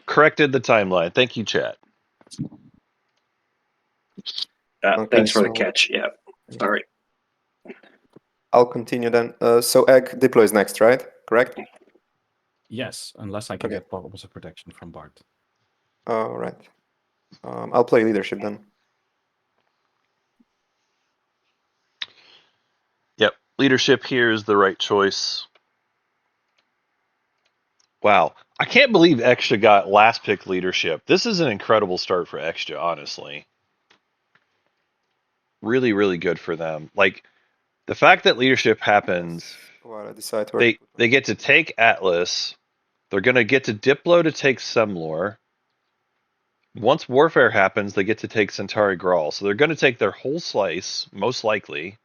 corrected the timeline. Thank you, chat. Okay, Thanks for the so- catch. Yeah. All right. I'll continue then. So egg Diplo is next, right? Correct? Yes, unless I can Okay. get Promise of Protection from Bart. All right. I'll play leadership then. Yep, leadership here is the right choice. Wow, I can't believe Extra got last pick leadership. This is an incredible start for Extra, honestly. Really, really good for them. Like, the fact that leadership happens, While I decide where to put they get to take Atlas. They're going to get to Diplo to take Semlor. Once Warfare happens, they get to take Centauri Grawl. So they're going to take their whole slice, most likely.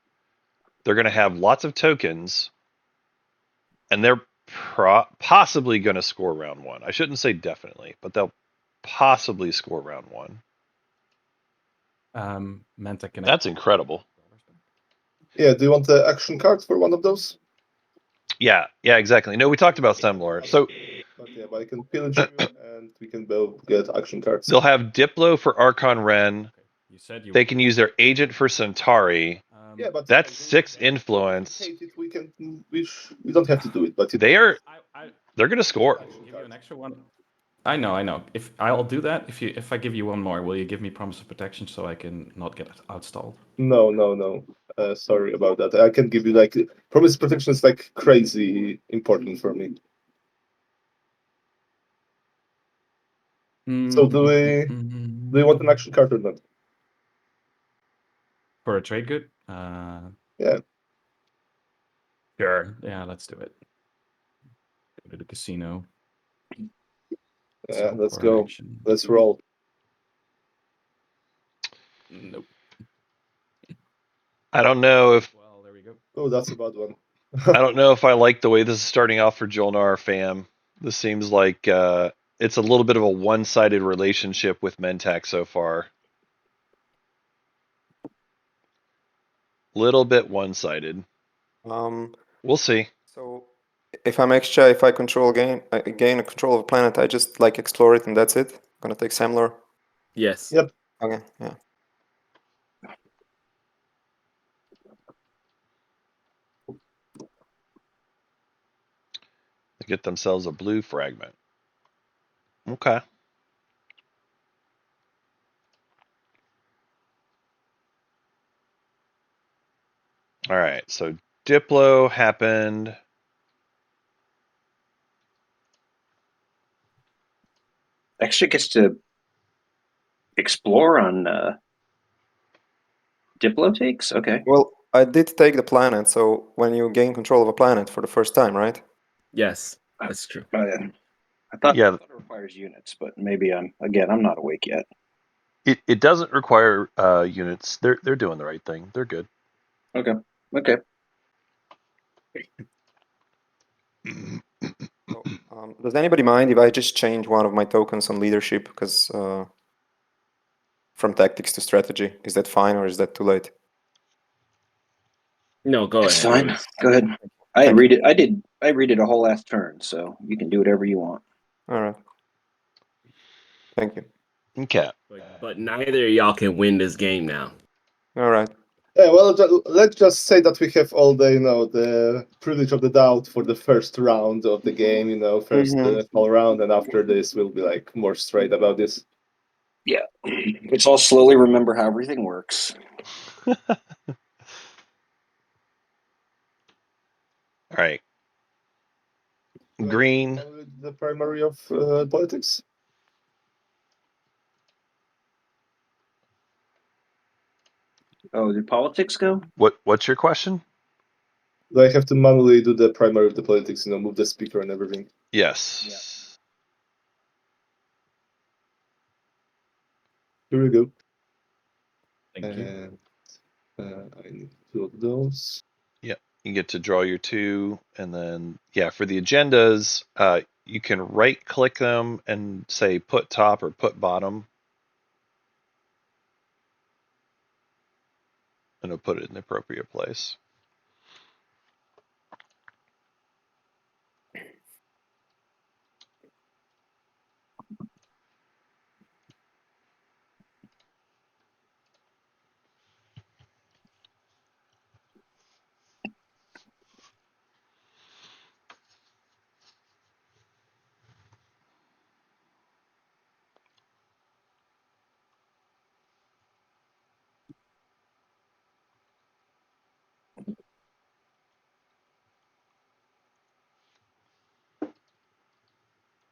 They're going to have lots of tokens. And they're possibly going to score round 1. I shouldn't say definitely, but they'll possibly score round 1. Manta, can That's incredible. Yeah, do you want the action card for one of those? Yeah, exactly. No, we talked about Semlor. But I can pillage you, and we can both get action cards. They'll have Diplo for Archon Ren. Okay. You said you. They can use their agent for Centauri. Yeah, but That's I 6 don't influence. hate it. We don't have to do it, but They're gonna score. Give you an extra one. I know. If I'll do that, if I give you one more, will you give me promise of protection so I can not get outstalled? no. Sorry about that. I can give you like promise protection is like crazy important for me. So do we want an action card or not? For a trade good? Yeah. Sure. Yeah, let's do it. Go to the casino. Yeah, let's For go. action. Let's roll. Nope. I don't know if Well, there we go. Oh, that's a bad one. I don't know if I like the way this is starting off for Jolnar fam. This seems like it's a little bit of a one-sided relationship with Mentak so far. Little bit one-sided. We'll see. So if I'm extra, if I gain a control of a planet, I just like explore it and that's it. Gonna take Samler. Yes. Yep. Okay, yeah. They get themselves a blue fragment. Okay. All right. So Diplo happened. Extra gets to explore on Diplo takes? Okay. Well, I did take the planet, so when you gain control of a planet for the first time, right? Yes, that's true. I thought Yeah. it requires units, but maybe I'm not awake yet. It doesn't require units. They're doing the right thing. They're good. Okay. So, does anybody mind if I just change one of my tokens on leadership? Because from tactics to strategy, is that fine or is that too late? No, go It's ahead. fine. Go ahead. I Thank read it. I read it a whole last turn, so you can do whatever you want. All right. Thank you. Okay. But neither of y'all can win this game now. All right. Yeah, well, let's just say that we have all the privilege of the doubt for the first round of the game, first all round, and after this, we'll be like more straight about this. Yeah. Let's all slowly remember how everything works. All right. Green. The primary of politics. Oh, did politics go? What's your question? Do I have to manually do the primary of the politics, move the speaker and everything? Yes. Here we go. Thank you. I need 2 of those. Yep. You get to draw your 2, and then for the agendas, you can right-click them and say put top or put bottom, and it'll put it in the appropriate place.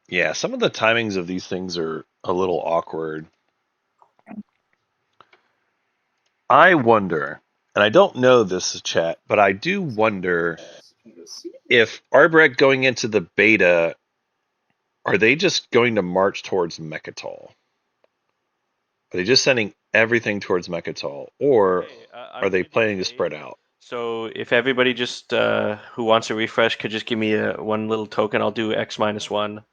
Yeah, some of the timings of these things are a little awkward. I wonder, and I don't know this chat, but I do wonder if Arbrecht going into the beta, are they just going to march towards Mechatol? Are they just sending everything towards Mechatol, or are they planning to spread out? So if everybody just who wants a refresh could just give me one little token, I'll do X-1.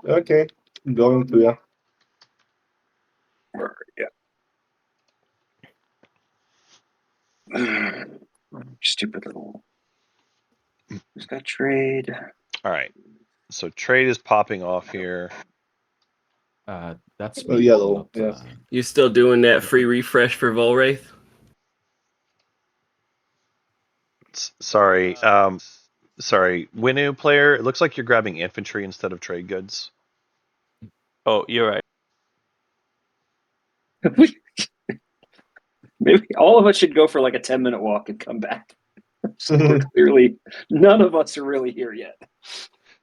Okay, going to yeah. Yeah. Stupid little. Who's got trade? All right. So trade is popping off here. That's Oh, me. yellow, Not, yeah. You still doing that free refresh for Volwraith? Sorry. Sorry. Winu player, it looks like you're grabbing infantry instead of trade goods. Oh, you're right. Maybe all of us should go for like a 10-minute walk and come back. So we're clearly, none of us are really here yet.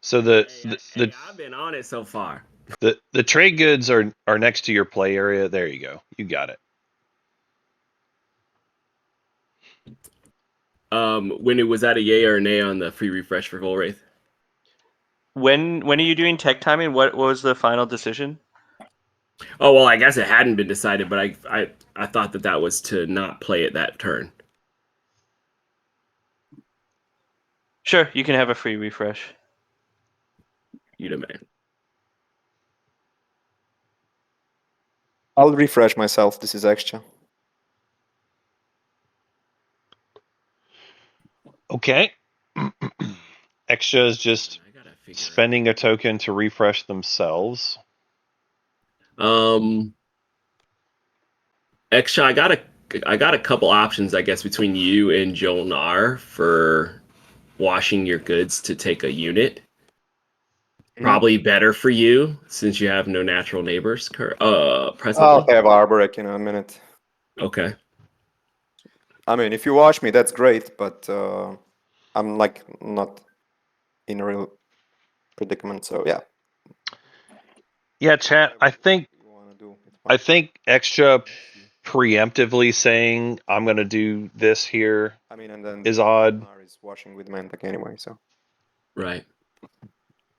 So I've been on it so far. the trade goods are next to your play area. There you go. You got it. When it was at a yay or a nay on the free refresh for Volwraith? When are you doing tech timing? What was the final decision? Oh well, I guess it hadn't been decided, but I thought that was to not play it that turn. Sure, you can have a free refresh. You demand. I'll refresh myself. This is extra. Okay. Extra is just spending a token to refresh themselves. Extra, I got a couple options, I guess, between you and Jolnar for washing your goods to take a unit. Probably better for you since you have no natural neighbors I'll presently. have Arborec in a minute. Okay. I mean, if you watch me, that's great, but I'm like not in a real predicament. So yeah. Yeah, chat. I think extra preemptively saying I'm gonna do this here I mean, and then is odd. Is watching with Mantic anyway, so Right.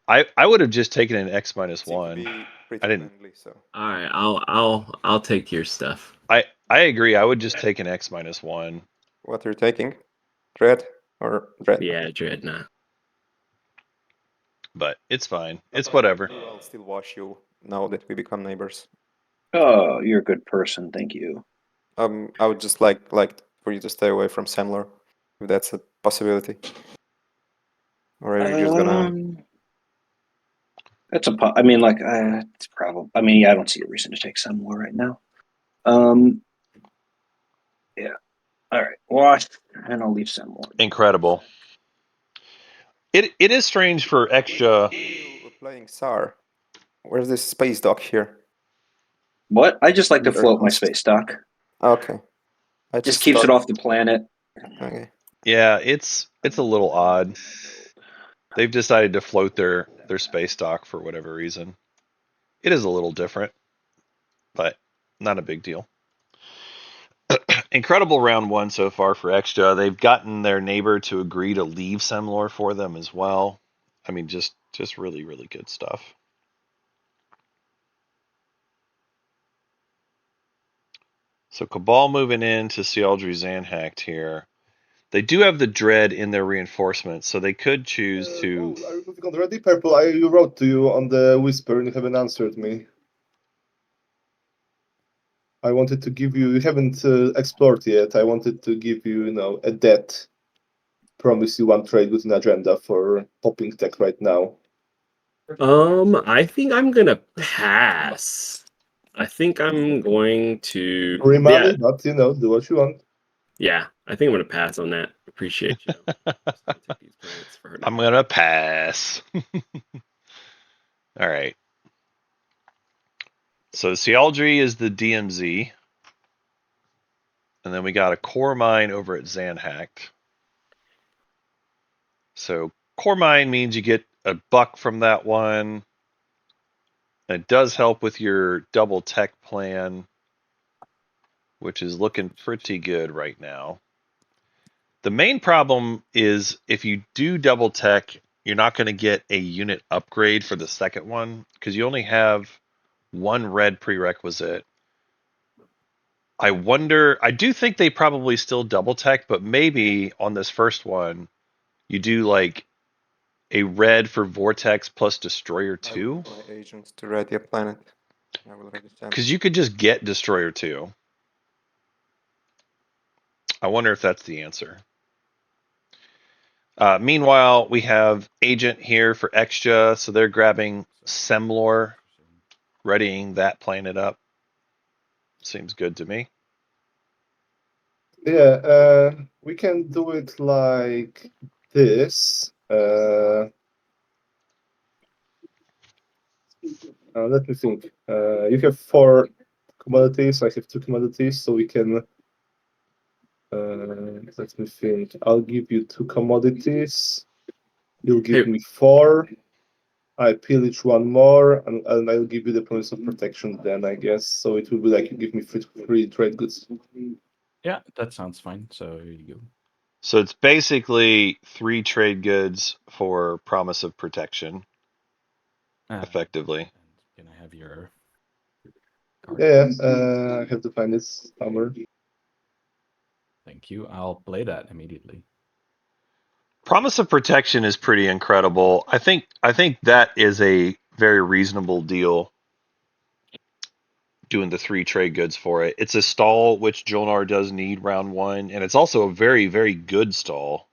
I would have just taken an X minus seemed to one. be pretty I didn't. friendly, so All right. I'll take your stuff. I agree. I would just take an X minus one. what you're taking, Dread or Dread? Yeah, Dreadnought. But it's fine. It's whatever. I'll still watch you now that we become neighbors. Oh, you're a good person. Thank you. I would just like for you to stay away from Semler, if that's a possibility. Or are you just gonna? That's I mean, like, it's probably. I mean, I don't see a reason to take some more right now. Yeah. All right. Wash, and I'll leave some more. Incredible. It is strange for extra. We're playing SAR. Where's this space dock here? What? I just like to float my space dock. Okay. I Just keeps it thought- off the planet. Okay. Yeah, it's a little odd. They've decided to float their space dock for whatever reason. It is a little different, but not a big deal. Incredible round one so far for extra. They've gotten their neighbor to agree to leave Semlor for them as well. I mean, just really, really good stuff. So Cabal moving in to see Aldry Zanhacked here. They do have the Dread in their reinforcements, so they could choose to. Are you moving on already? Purple, I wrote to you on the Whisper and you haven't answered me. I wanted to give you haven't explored yet. I wanted to give you, a debt. Promise you one trade with an agenda for popping tech right now. I think I'm gonna pass. I think I'm going to. Free money, Yeah, but do what you want. yeah. I think I'm gonna pass on that. Appreciate you. Just gonna take these planets for now. I'm gonna pass. All right. So Cialdry is the DMZ. And then we got a core mine over at Zanhacked. So core mine means you get a buck from that one. It does help with your double tech plan, which is looking pretty good right now. The main problem is if you do double tech, you're not going to get a unit upgrade for the second one because you only have one red prerequisite. I do think they probably still double tech, but maybe on this first one, you do like a red for Vortex plus Destroyer 2. My agents to ready a planet. I will ready them. Because you could just get Destroyer 2. I wonder if that's the answer. Meanwhile, we have Agent here for extra, so they're grabbing Semlor, readying that planet up. Seems good to me. Yeah, we can do it like this. Let me think. You have 4 commodities. I have 2 commodities, so we can. Let me think. I'll give you 2 commodities. You'll give Hey. me 4. I pillage 1 more, and I'll give you the promise of protection. Then I guess so. It will be like you give me 3 trade goods. Yeah, that sounds fine. So here you go. So it's basically 3 trade goods for promise of protection, effectively. And can I have your card? Yeah, I have to find this somewhere. Thank you. I'll play that immediately. Promise of protection is pretty incredible. I think that is a very reasonable deal. Doing the 3 trade goods for it. It's a stall which Jolnar does need round 1, and it's also a very, very good stall.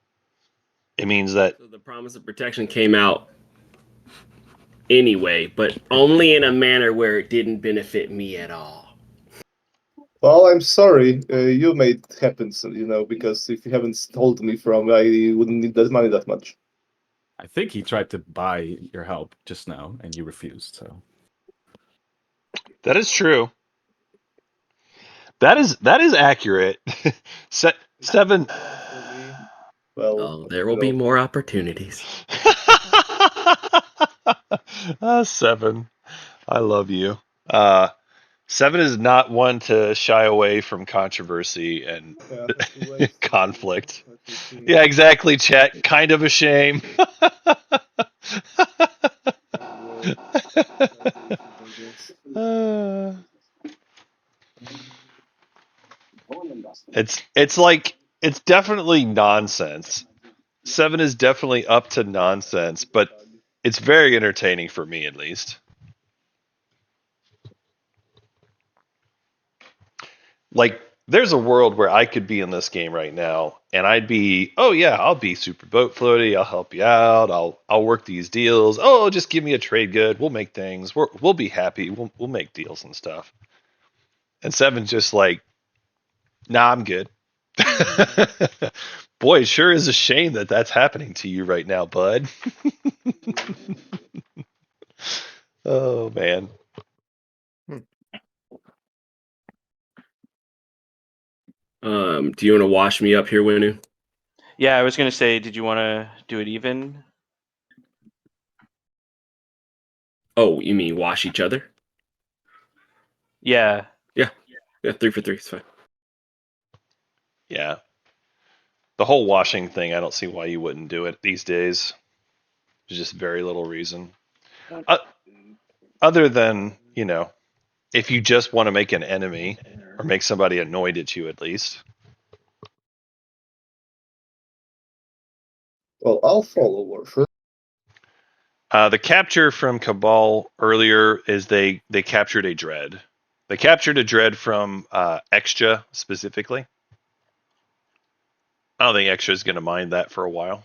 It means that So the promise of protection came out anyway, but only in a manner where it didn't benefit me at all. Well, I'm sorry. You made it happen, so, because if you haven't told me from, I wouldn't need that money that much. I think he tried to buy your help just now, and you refused. So that is true. That is accurate. 7. Well, Oh, there will be more opportunities. 7. I love you. 7 is not one to shy away from controversy and conflict. Yeah, exactly, Chet. Kind of a shame. It's definitely nonsense. 7 is definitely up to nonsense, but it's very entertaining for me at least. Like, there's a world where I could be in this game right now, and I'd be, oh yeah, I'll be super boat floaty. I'll help you out. I'll work these deals. Oh, just give me a trade good. We'll make things. We'll be happy. We'll make deals and stuff. And 7's just like, nah, I'm good. Boy, it sure is a shame that that's happening to you right now, bud. Oh man. Do you want to wash me up here, Winu? Yeah, I was gonna say, did you want to do it even? Oh, you mean wash each other? Yeah. Yeah, 3 for 3. It's fine. Yeah. The whole washing thing, I don't see why you wouldn't do it these days. There's just very little reason. Other than, if you just want to make an enemy or make somebody annoyed at you at least. Well, I'll follow Warfare. The capture from Cabal earlier is they captured a dread. They captured a dread from Extra specifically. I don't think Extra is going to mind that for a while.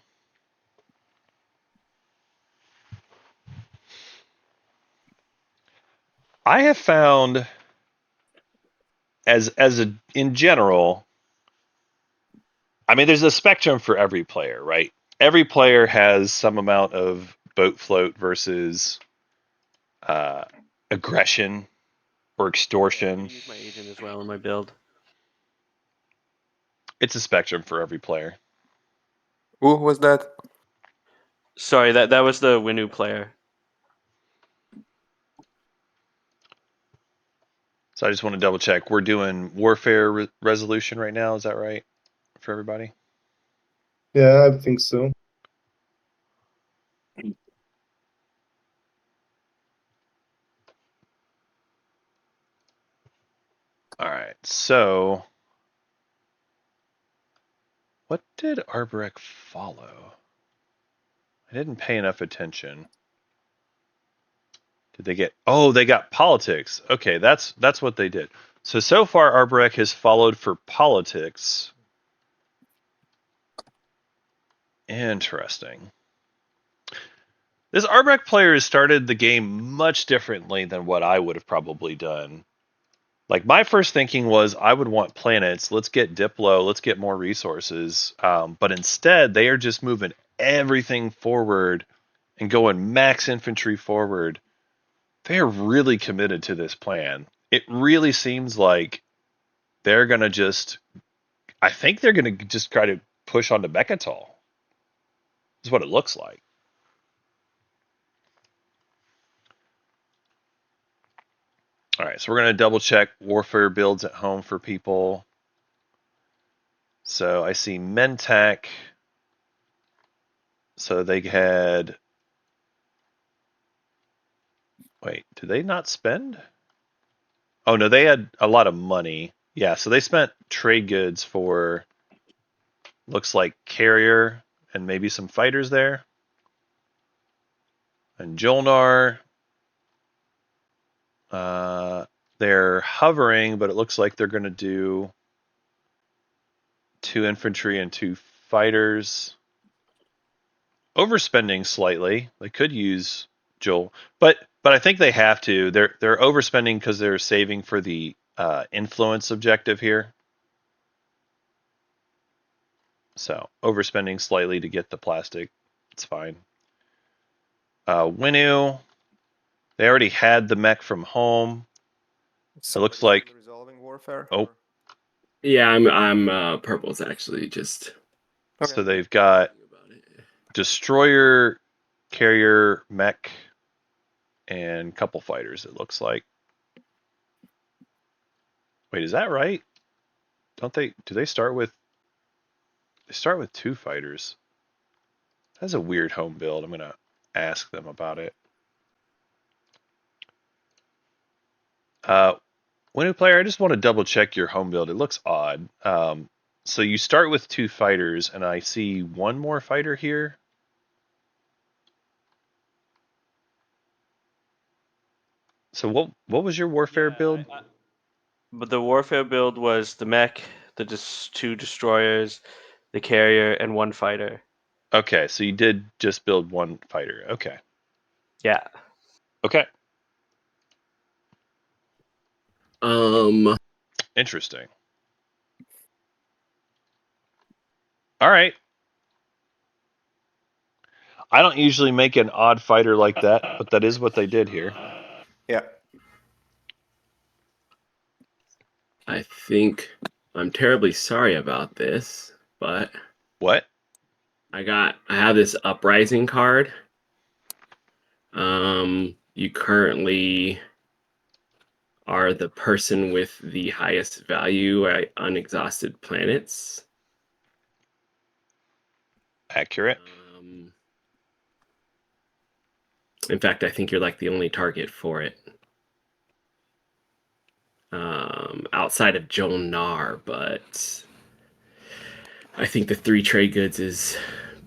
I have found in general, I mean, there's a spectrum for every player, right? Every player has some amount of boat float versus aggression or extortion. Use my agent as well in my build. It's a spectrum for every player. Who was that? Sorry, that was the Winu player. So I just want to double check. We're doing warfare resolution right now. Is that right for everybody? Yeah, I think so. All right. So what did Arborek follow? I didn't pay enough attention. Did they get? Oh, they got politics. Okay, that's what they did. So far, Arborek has followed for politics, Interesting. This Arbek player has started the game much differently than what I would have probably done. Like, my first thinking was I would want planets. Let's get Diplo. Let's get more resources. But instead, they are just moving everything forward and going max infantry forward. They are really committed to this plan. It really seems like they're going to just, I think they're going to just try to push onto Mechatol. Is what it looks like. All right, so we're going to double check warfare builds at home for people. So I see Mentech. So they had. Wait, did they not spend? Oh, no, they had a lot of money. Yeah, so they spent trade goods for. Looks like carrier and maybe some fighters there. And Jolnar. They're hovering, but it looks like they're going to do 2 infantry and 2 fighters. Overspending slightly. They could use Joel, but I think they have to. They're overspending because they're saving for the influence objective here. So overspending slightly to get the plastic. It's fine. Winu, they already had the mech from home. It looks like. Resolving warfare. Oh. Yeah, I'm purples actually. Just Okay. So they've got destroyer, carrier, mech, and couple fighters. It looks like. Wait, is that right? Don't they? Do they start with? They start with 2 fighters. That's a weird home build. I'm gonna ask them about it. Winnow player, I just want to double check your home build. It looks odd. So you start with 2 fighters, and I see 1 more fighter here. So what was your warfare build? But the warfare build was the mech, the 2 destroyers, the carrier, and 1 fighter. Okay, so you did just build 1 fighter. Okay. Yeah. Okay. Interesting. All right. I don't usually make an odd fighter like that, but that is what they did here. Yeah. I think I'm terribly sorry about this, but What? I have this uprising card. You currently are the person with the highest value at unexhausted planets. Accurate. In fact, I think you're like the only target for it. Outside of Jonar, but I think the 3 trade goods is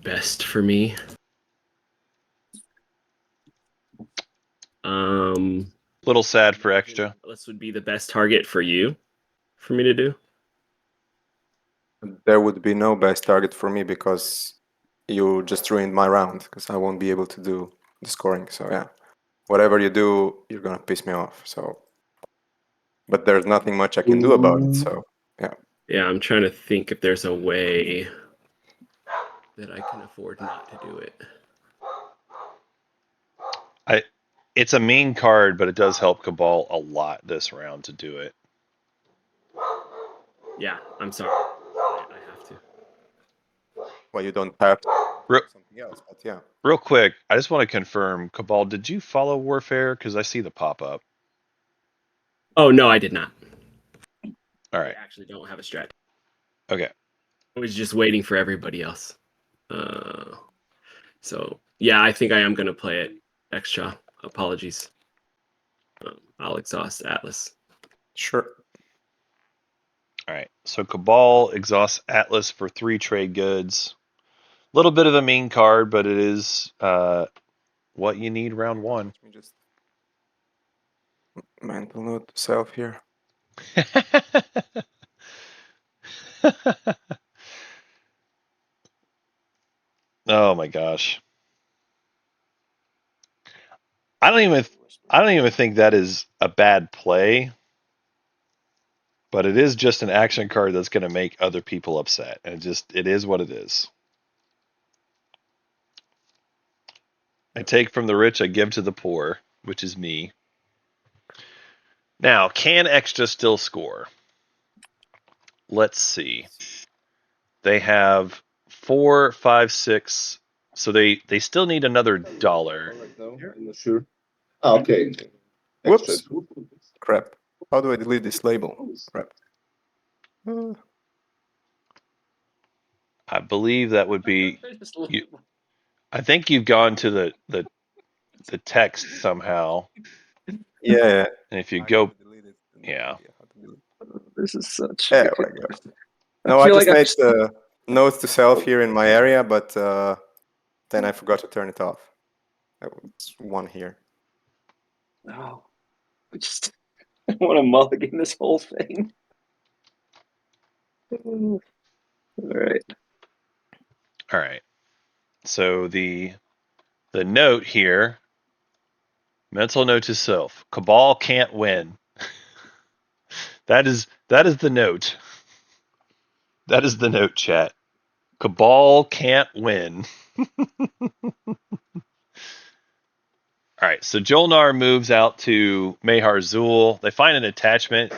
best for me. Little sad for extra. This would be the best target for you, for me to do. There would be no best target for me because you just ruined my round because I won't be able to do the scoring. So yeah, whatever you do, you're gonna piss me off. So, but there's nothing much I can do about it. So yeah. Yeah, I'm trying to think if there's a way that I can afford not to do it. It's a mean card, but it does help Cabal a lot this round to do it. Yeah, I'm sorry. I have to. Well, you don't have to do Re- something else, but yeah. Real quick, I just want to confirm, Cabal, did you follow Warfare? Because I see the pop up. Oh no, I did not. All right. I actually don't have a strat. Okay. I was just waiting for everybody else. So yeah, I think I am gonna play it extra. Apologies. I'll exhaust Atlas. Sure. All right. So Cabal exhausts Atlas for 3 trade goods. A little bit of a mean card, but it is what you need round 1. Let me just mental note to self here. Oh my gosh. I don't even think that is a bad play, but it is just an action card that's going to make other people upset, and it is what it is. I take from the rich, I give to the poor, which is me. Now, can Extra still score? Let's see. They have 4, 5, 6. So they still need another dollar. Right now, I'm not sure. Ah, okay. Whoops. Crap. How do I delete this label? Crap. I believe that would be. I think you've gone to the text somehow, Yeah. and if you I go, have to delete it. yeah. This is such. There we go. No, I just made the notes to self here in my area, but then I forgot to turn it off. It's one here. No, I just I want to mulligan this whole thing. All right. All right. So the note here, mental note to self: Cabal can't win. That is the note. That is the note, chat. Cabal can't win. All right, so Jolnar moves out to Mehar Zul. They find an attachment,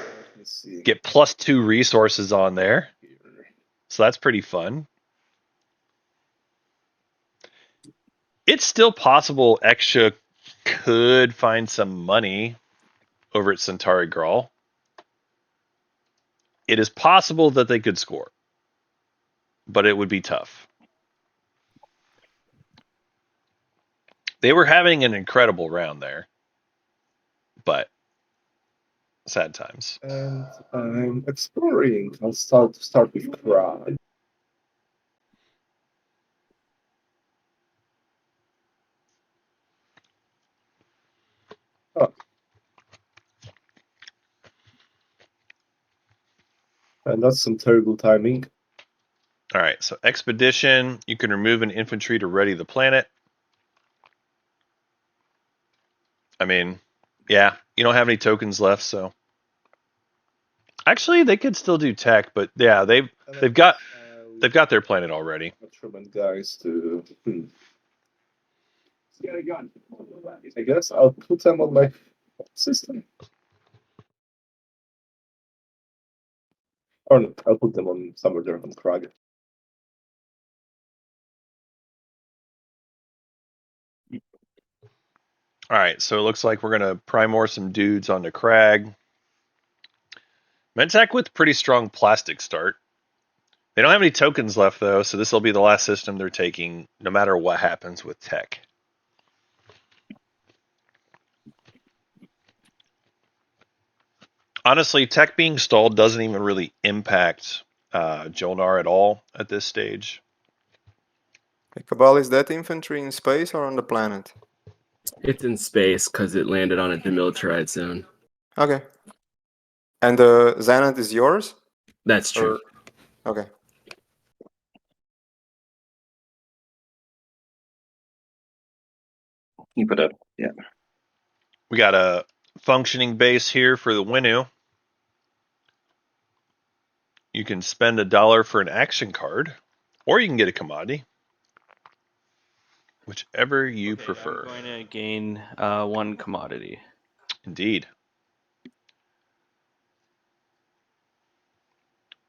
get +2 resources on there. So that's pretty fun. It's still possible Extra could find some money over at Centauri Grawl. It is possible that they could score, but it would be tough. They were having an incredible round there, but sad times. And I'm exploring. I'll start with Crab. Oh. And that's some terrible timing. All right, so Expedition, you can remove an infantry to ready the planet. I mean, yeah, you don't have any tokens left, so actually they could still do tech, but yeah, they've got their planet already. Guys to I guess I'll put them on my system. Or no, I'll put them on somewhere there on Krag. All right, so it looks like we're gonna primor some dudes onto Crag. Mentak with pretty strong plastic start. They don't have any tokens left though, so this will be the last system they're taking, no matter what happens with tech. Honestly, tech being stalled doesn't even really impact Jolnar at all at this stage. Cabal, is that infantry in space or on the planet? It's in space because it landed on a demilitarized zone. Okay. And the Xanath is yours? That's true. Okay. Keep it up. Yeah. We got a functioning base here for the Winu. You can spend $1 for an action card, or you can get a commodity. Whichever you prefer. I'm going to gain 1 commodity. Indeed.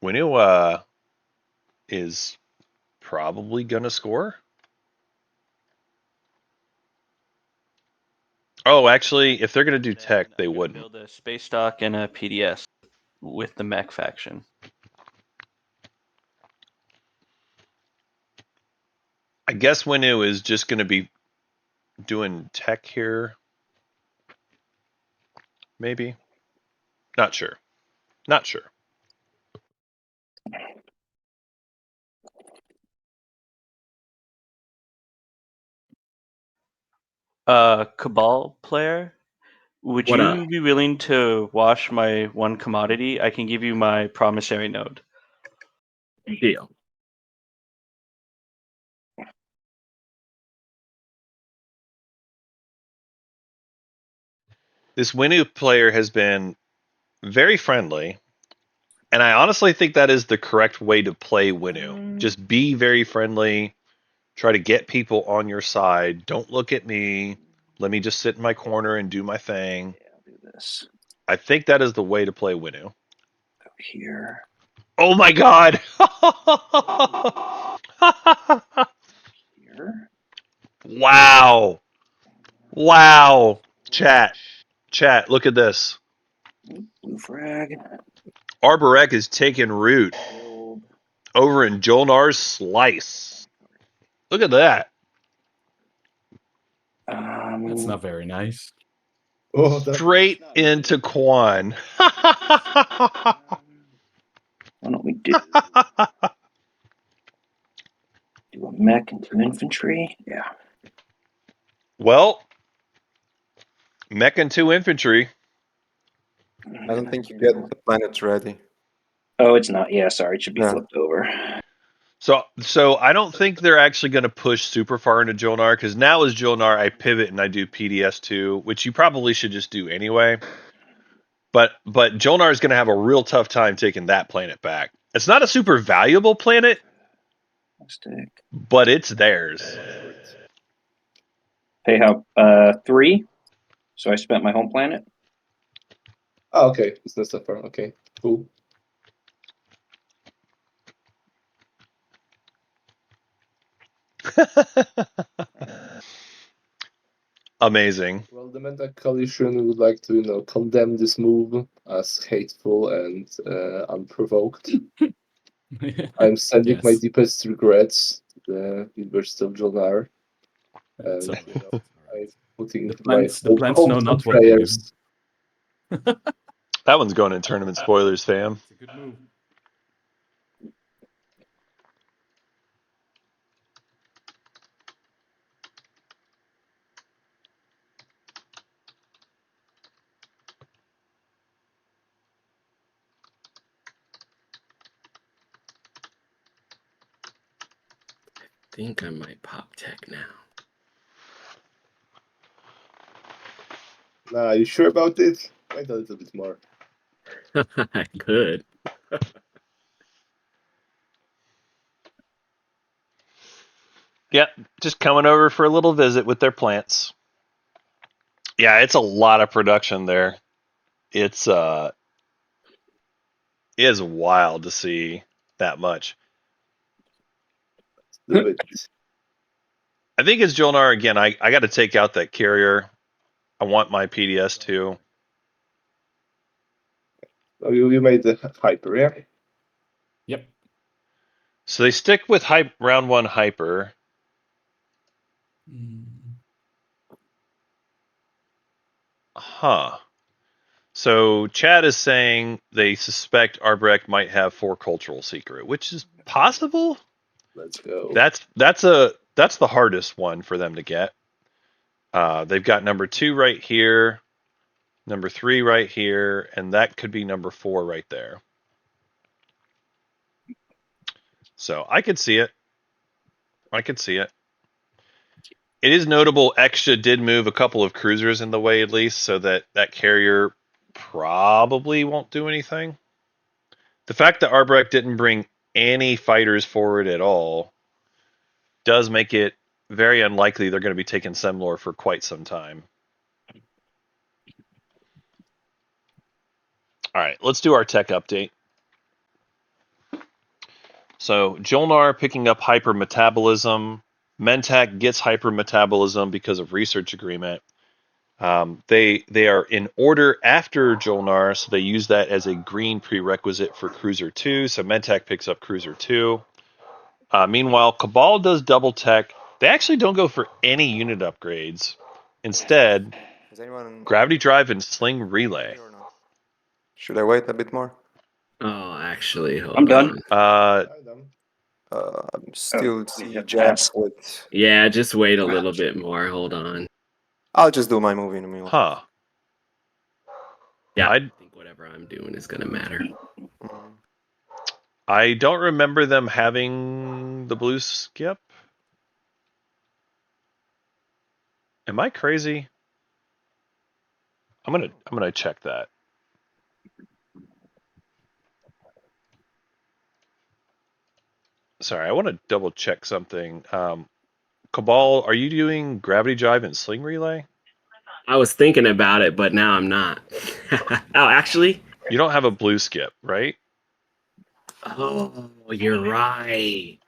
Winu is probably going to score. Oh, actually, if they're going to do tech, they wouldn't. Build a space stock and a PDS with the mech faction. I guess Winu is just going to be doing tech here. Maybe. Not sure. Not sure. Cabal player, would What you up? be willing to wash my 1 commodity? I can give you my promissory note. Deal. this Winu player has been very friendly, and I honestly think that is the correct way to play Winu. Just be very friendly. Try to get people on your side. Don't look at me. Let me just sit in my corner and do my thing. Yeah, I'll do this. I think that is the way to play Winu. Go here. Oh my god! Here. Wow. Wow. Chat, look at this. Blue frag. Arborek is taking root Build. over in Jolnar's slice. Look at that. That's not very nice. Oh, that, Straight into Quan. Why don't we do a mech and 2 infantry? Yeah. Well, mech and 2 infantry. I don't think you get the planet ready. Oh, it's not. Yeah, sorry. It should be Yeah. flipped over. So I don't think they're actually going to push super far into Jolnar, because now as Jolnar, I pivot and I do PDS2, which you probably should just do anyway. But Jolnar is going to have a real tough time taking that planet back. It's not a super valuable planet, Stick. but it's theirs. Pay how? 3. So I spent my home planet. oh, okay. It's not so far. Okay, cool. Amazing. Well, the Meta Coalition would like to, condemn this move as hateful and unprovoked. I'm sending my Yes. deepest regrets to the University of Jonar. It's And okay. I'm putting The my plants know hopes not and what they do. prayers. That one's going in tournament spoilers, fam. It's a good move. I think I might pop tech now. Nah, you sure about it? Wait a little bit more. I could. Yep, just coming over for a little visit with their plants. Yeah, it's a lot of production there. It is wild to see that much. Do it. I think as Jolnar again, I got to take out that carrier. I want my PDS too. Oh, you made the hyper, yeah? Yep. So they stick with round 1 hyper. Huh. So Chad is saying they suspect Arbrecht might have 4 cultural secret, which is possible. Let's go. That's the hardest one for them to get. They've got number 2 right here, number 3 right here, and that could be number 4 right there. So I could see it. It is notable Extra did move a couple of cruisers in the way at least, so that carrier probably won't do anything. The fact that Arbrecht didn't bring any fighters forward at all does make it very unlikely they're going to be taking Semlor for quite some time. All right, let's do our tech update. So Jolnar picking up hypermetabolism. Mentak gets hypermetabolism because of research agreement. They are in order after Jolnar, so they use that as a green prerequisite for Cruiser 2. So Mentak picks up Cruiser 2. Meanwhile, Cabal does double tech. They actually don't go for any unit upgrades. Instead, Is anyone Gravity Drive and Sling Relay. or not? Should I wait a bit more? Oh, actually, hold I'm done. on. I'm still you see have Jax pass. with. Yeah, just wait a little bit more. Hold on. I'll just do my movie in a minute. Huh. Yeah, I think whatever I'm doing is gonna matter. Mm. I don't remember them having the blue skip. Am I crazy? I'm gonna check that. Sorry, I want to double check something. Cabal, are you doing gravity drive and sling relay? I was thinking about it, but now I'm not. Oh, actually, You don't have a blue skip, right? oh, you're right.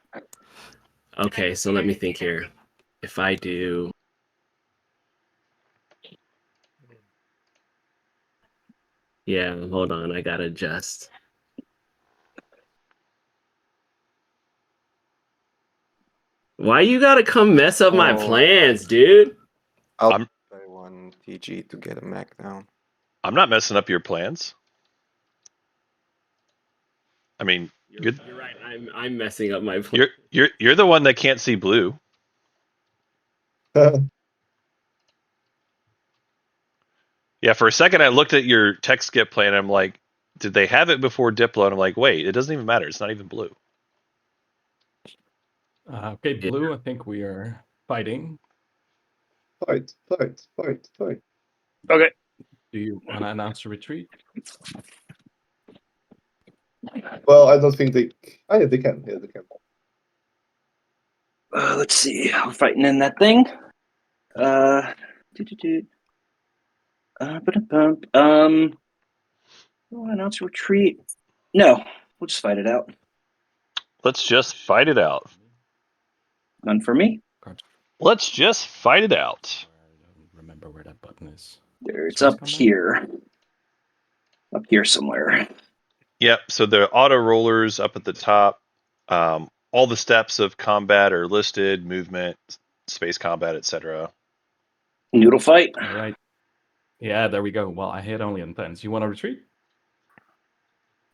Okay, so let me think here. If I do, yeah, hold on, I gotta adjust. Why you gotta come mess up my Oh. plans, dude? I'll I'm- play one PG to get a Mac down. I'm not messing up your plans. I mean, You're right. I'm messing up my plans. you're the one that can't see blue. Yeah, for a second I looked at your tech skip plan and I'm like, did they have it before Diplo? And I'm like, wait, it doesn't even matter. It's not even blue. Okay, blue. I think we are fighting. Fight. Okay. Do you want to announce a retreat? Well, I don't think they. Oh, yeah, they can. Yeah, they can. Let's see. I'm fighting in that thing. Doo-doo-doo. Ba-da-bum. Announce retreat. No, we'll just fight it out. Let's just fight it out. None for me. Let's just fight it out. I don't remember where that button is. There, it's Space up combat? here. Up here somewhere. Yep. So the auto rollers up at the top. All the steps of combat are listed: movement, space combat, etc. Noodle fight. All right. Yeah, there we go. Well, I hit only on 10s. You want to retreat?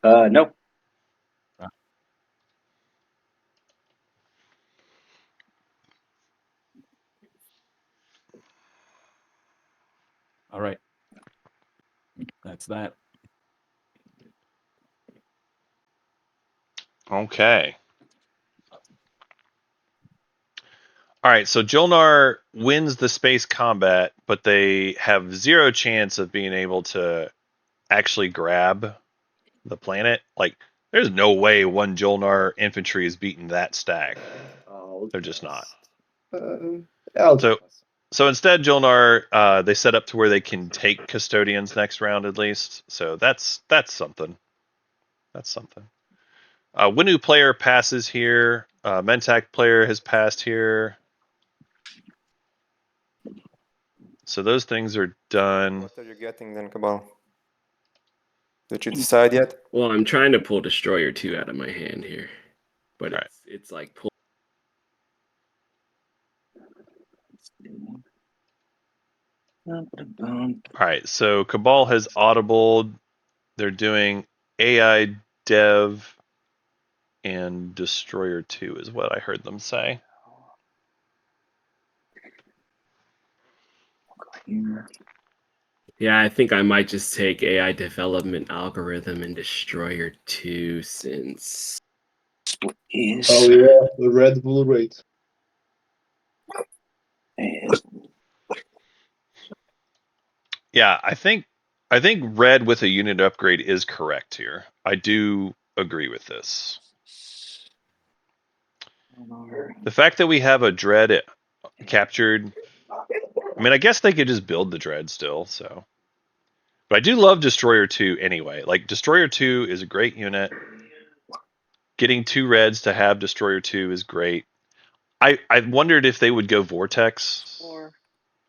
No. All right. That's that. Okay. All right. So Jolnar wins the space combat, but they have zero chance of being able to actually grab the planet. Like, there's no way one Jolnar infantry is beating that stack. They're just not. I'll So- pass. So instead, Jolnar, they set up to where they can take custodians next round at least. So that's something. That's something. Winu player passes here. Mentak player has passed here. So those things are done. What are you getting then, Cabal? Did you decide yet? Well, I'm trying to pull Destroyer 2 out of my hand here, but All right. it's like pull. All right. So Cabal has audibled. They're doing AI Dev and Destroyer 2 is what I heard them say. Yeah, I think I might just take AI development algorithm and Destroyer 2 since. Is Oh yeah, the Red Bull rate. Yeah, I think red with a unit upgrade is correct here. I do agree with this. The fact that we have a dread captured, I mean, I guess they could just build the dread still, so. But I do love Destroyer 2 anyway. Like, Destroyer 2 is a great unit. Getting 2 reds to have Destroyer 2 is great. I wondered if they would go Vortex,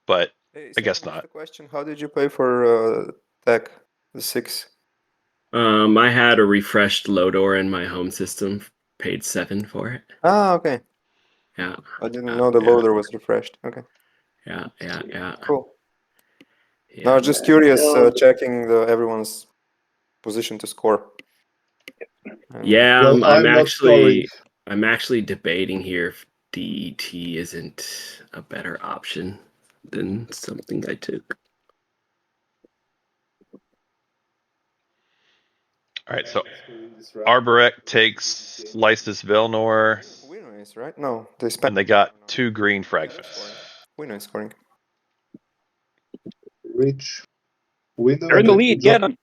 but Hey, I guess Sam, just not. a question. How did you pay for tech, the 6? I had a refreshed Lodor in my home system. Paid 7 for it. Ah, okay. Yeah. I didn't know the yeah. loader was refreshed. Okay, Yeah. cool. Yeah. No, just curious, checking everyone's position to score. Yeah, Well, I'm not scoring. actually debating here if DET isn't a better option than something I took. All right, so Scoring this round. Arborek takes Lysis Velnor, Winner is right? No, they spent. and they got 2 green Okay, they're fragments. scoring. Winner is scoring. Rich. They're in the lead. Get them.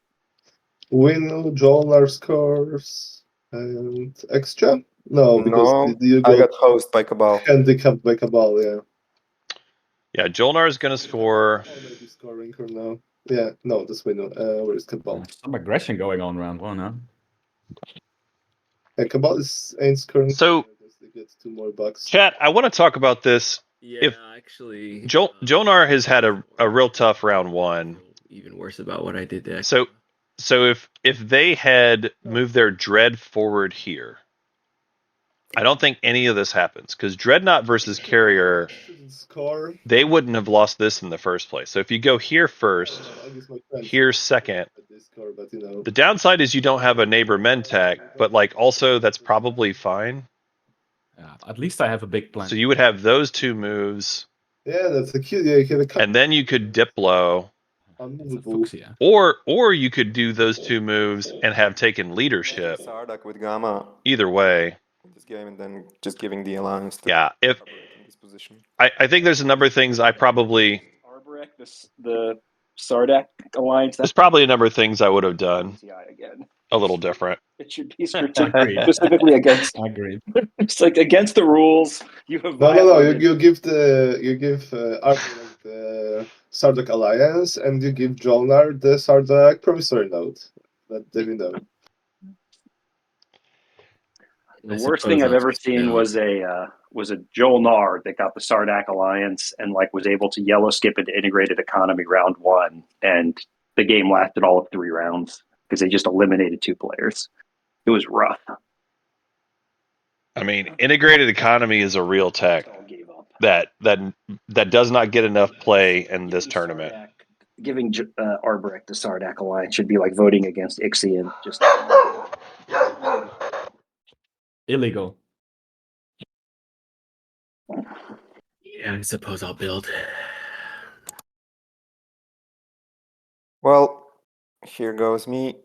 Winu, Jolnar scores, and extra? No, because No, you I got got hosed by Cabal. handicapped by Cabal, yeah. Yeah, Jolnar is going to score. Cabal may be scoring or no. Yeah, no, this Winu. Where is Cabal? Some aggression going on round one, huh? Yeah, Cabal ain't scoring. So- I guess they get 2 more bucks. Chat, I want to talk about this. Yeah, If actually, Jonar has had a real tough round one. Even worse about what I did there. So if they had moved their Dread forward here, I don't think any of this happens because Dreadnought versus Carrier, Shouldn't score. they wouldn't have lost this in the first place. So if you go here first, I'll use my friends here second, that they score, but you know. the downside is you don't have a neighbor Mentech, but like also that's probably fine. Yeah, at least I have a big plan. So you would have those 2 moves, Yeah, that's a cute. Yeah, you can and then you could Diplo, It's a unmovable. fuchsia. or you could do those 2 moves and have taken leadership. Sardak with Gamma Either way, in this game, and then just giving the alliance to yeah. If Arborek in this position. I think there's a number of things I probably Arborek, the Sardak alliance. there's probably a number of things I would have done PTI again. a little different. It should be Agreed. specifically against. Agreed. It's like against the rules. You have No. violated. You give Arborek the Sardak Alliance, and you give Jolnar the Sardak Promissory Note. That they know. The worst thing I've ever seen was a Joel Nard that got the Sardak Alliance and like was able to yellow skip into integrated economy round 1, and the game lasted all of 3 rounds because they just eliminated 2 players. It was rough. I mean, integrated economy is a real tech All gave up. that does not get enough play in this tournament. Giving Arborek the Sardak Alliance should be like voting against Ixion. Just Illegal. Yeah, I suppose I'll build. Well, here goes me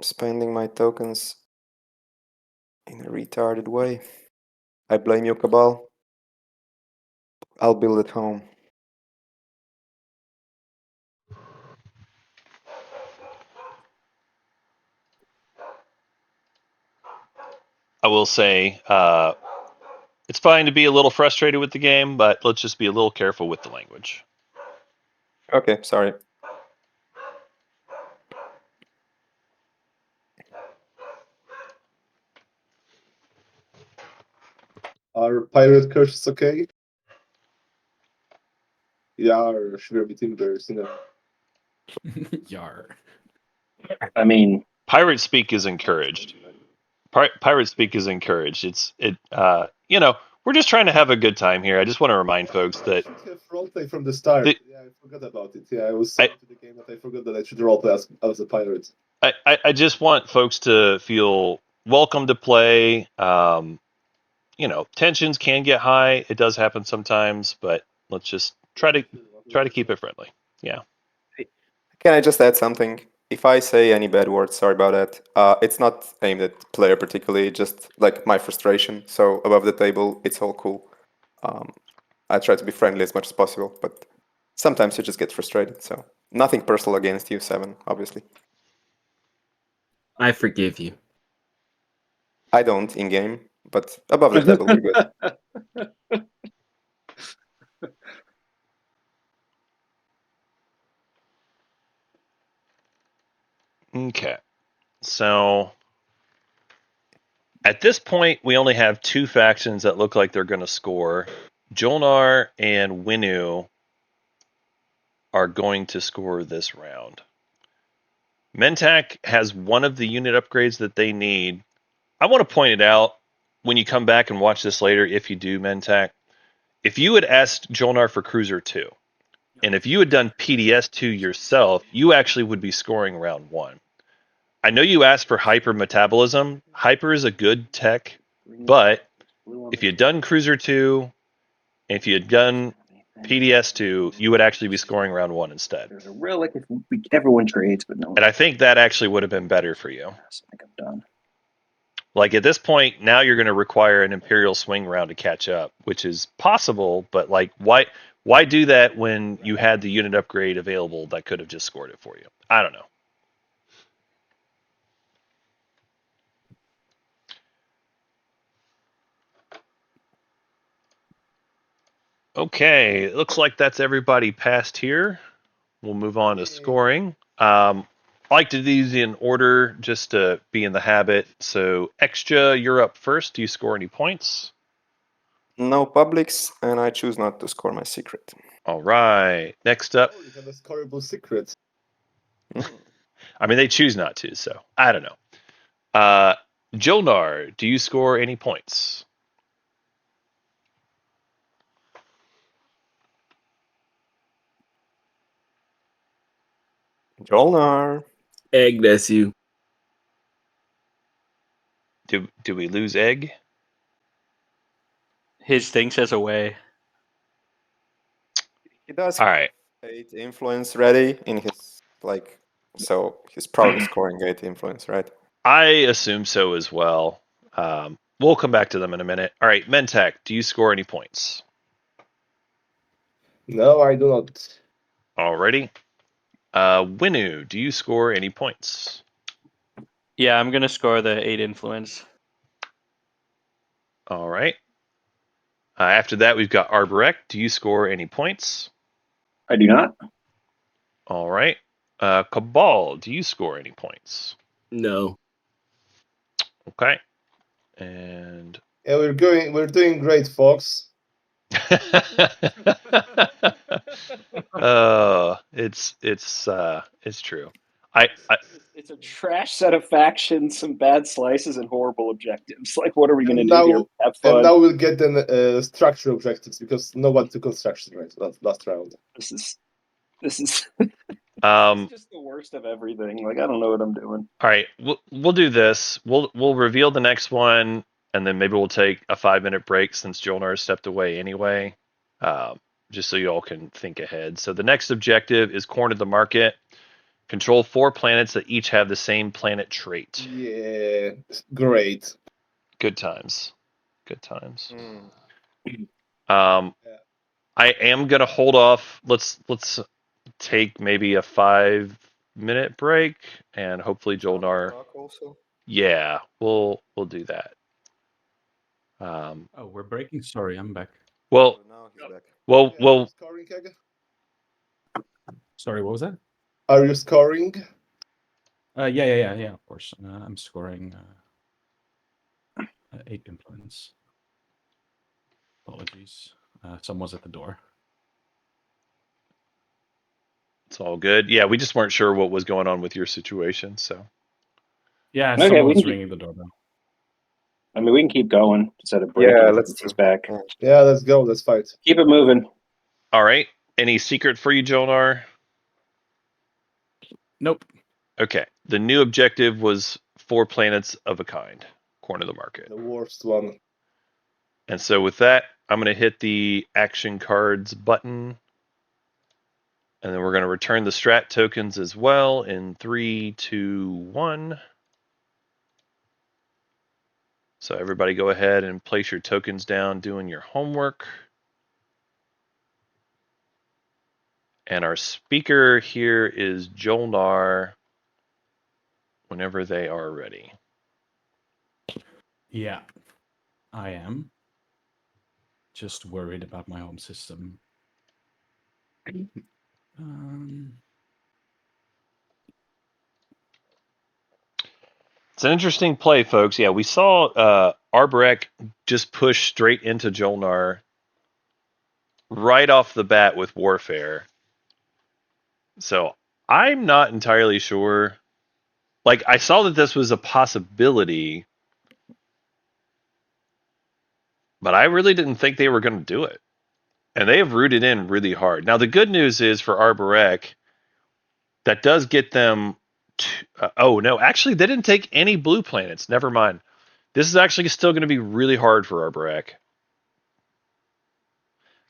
spending my tokens in a retarded way. I blame you, Cabal. I'll build at home. I will say it's fine to be a little frustrated with the game, but let's just be a little careful with the language. Okay, sorry. Are pirate curses okay? Yeah, or should there be timbers? You know. Yar. I mean, Pirate speak is encouraged. Pirate speak is encouraged. We're just trying to have a good time here. I just want to remind folks that I should have roleplay from the start. Yeah, I forgot about it. Yeah, I was so into the game that I forgot that I should roleplay as a pirate. I just want folks to feel welcome to play. Tensions can get high. It does happen sometimes, but let's just try to keep it friendly. Yeah. Can I just add something? If I say any bad words, sorry about that. It's not aimed at player particularly, just like my frustration. So above the table, it's all cool. I try to be friendly as much as possible, but sometimes you just get frustrated. So nothing personal against you, Seven, obviously. I forgive you. I don't in game, but above the table, we're good. Okay. So at this point, we only have 2 factions that look like they're going to score. Jolnar and Winu are going to score this round. Mentak has one of the unit upgrades that they need. I want to point it out when you come back and watch this later, if you do Mentak. If you had asked Jolnar for Cruiser 2, and if you had done PDS 2 yourself, you actually would be scoring round 1. I know you asked for hyper metabolism. Hyper is a good tech, but if you had done Cruiser 2, and if you had done PDS 2, you would actually be scoring round 1 instead. there's a relic if everyone trades, but no. And I think that actually would have been better for you. I think I'm done. Like at this point, now you're going to require an Imperial swing round to catch up, which is possible, but like, why Why do that when you had the unit upgrade available that could have just scored it for you? I don't know. Okay, it looks like that's everybody past here. We'll move on to scoring. I like to do these in order just to be in the habit. So, Extra, you're up first. Do you score any points? No publics, and I choose not to score my secret. All right. Next up, Oh, you have a scoreable secret. I mean, they choose not to, so I don't know. Jolnar, do you score any points? Jolnar. Egg, that's you. Do we lose Egg? His thing says away. He does All right. 8 influence ready in his so he's probably scoring 8 influence, right? I assume so as well. We'll come back to them in a minute. All right, Mentak, do you score any points? No, I do not. Alrighty. Winu, do you score any points? Yeah, I'm gonna score the 8 influence. All right. After that, we've got Arborek. Do you score any points? I do not. All right. Cabal, do you score any points? No. Okay. And Yeah, we're doing great, folks. it's true. I It's a trash set of factions, some bad slices, and horrible objectives. Like, what are we going to And do now, here? Have and fun. now we'll get the structure objectives because no one took construction right last round. This is this is um just the worst of everything. Like, I don't know what I'm doing. all right, we'll do this. We'll reveal the next one, and then maybe we'll take a 5-minute break since Jolnar stepped away anyway. Just so you all can think ahead. So the next objective is corner the market. Control 4 planets that each have the same planet trait. Yeah, great. Good times. Good times. Mm. I am gonna hold off. Let's take maybe a 5-minute break, and hopefully Jolnar. Talk also. Yeah, we'll do that. Oh, we're breaking. Sorry, I'm back. Well, So now he's back. well, Yeah, are you well. scoring, Egg? Sorry, what was that? Are you scoring? Yeah. Of course, I'm scoring 8 influence. Apologies. Someone's at the door. It's all good. Yeah, we just weren't sure what was going on with your situation, so. Yeah, Okay, someone we was can- ringing the doorbell. I mean, we can keep going instead of breaking. Yeah, if let's he's back. Yeah, let's go. Let's fight. Keep it moving. All right. Any secret for you, Jolnar? Nope. Okay. The new objective was 4 planets of a kind. Corner the market. The worst one. And so with that, I'm going to hit the action cards button. And then we're going to return the strat tokens as well in 3, 2, 1. So everybody go ahead and place your tokens down doing your homework. And our speaker here is Jolnar whenever they are ready. Yeah, I am. Just worried about my home system. It's an interesting play, folks. Yeah, we saw Arborek just push straight into Jolnar right off the bat with Warfare. So I'm not entirely sure. Like, I saw that this was a possibility, but I really didn't think they were going to do it. And they have rooted in really hard. Now, the good news is for Arborek, that does get them. Oh, no, actually, they didn't take any blue planets. Never mind. This is actually still going to be really hard for Arborek.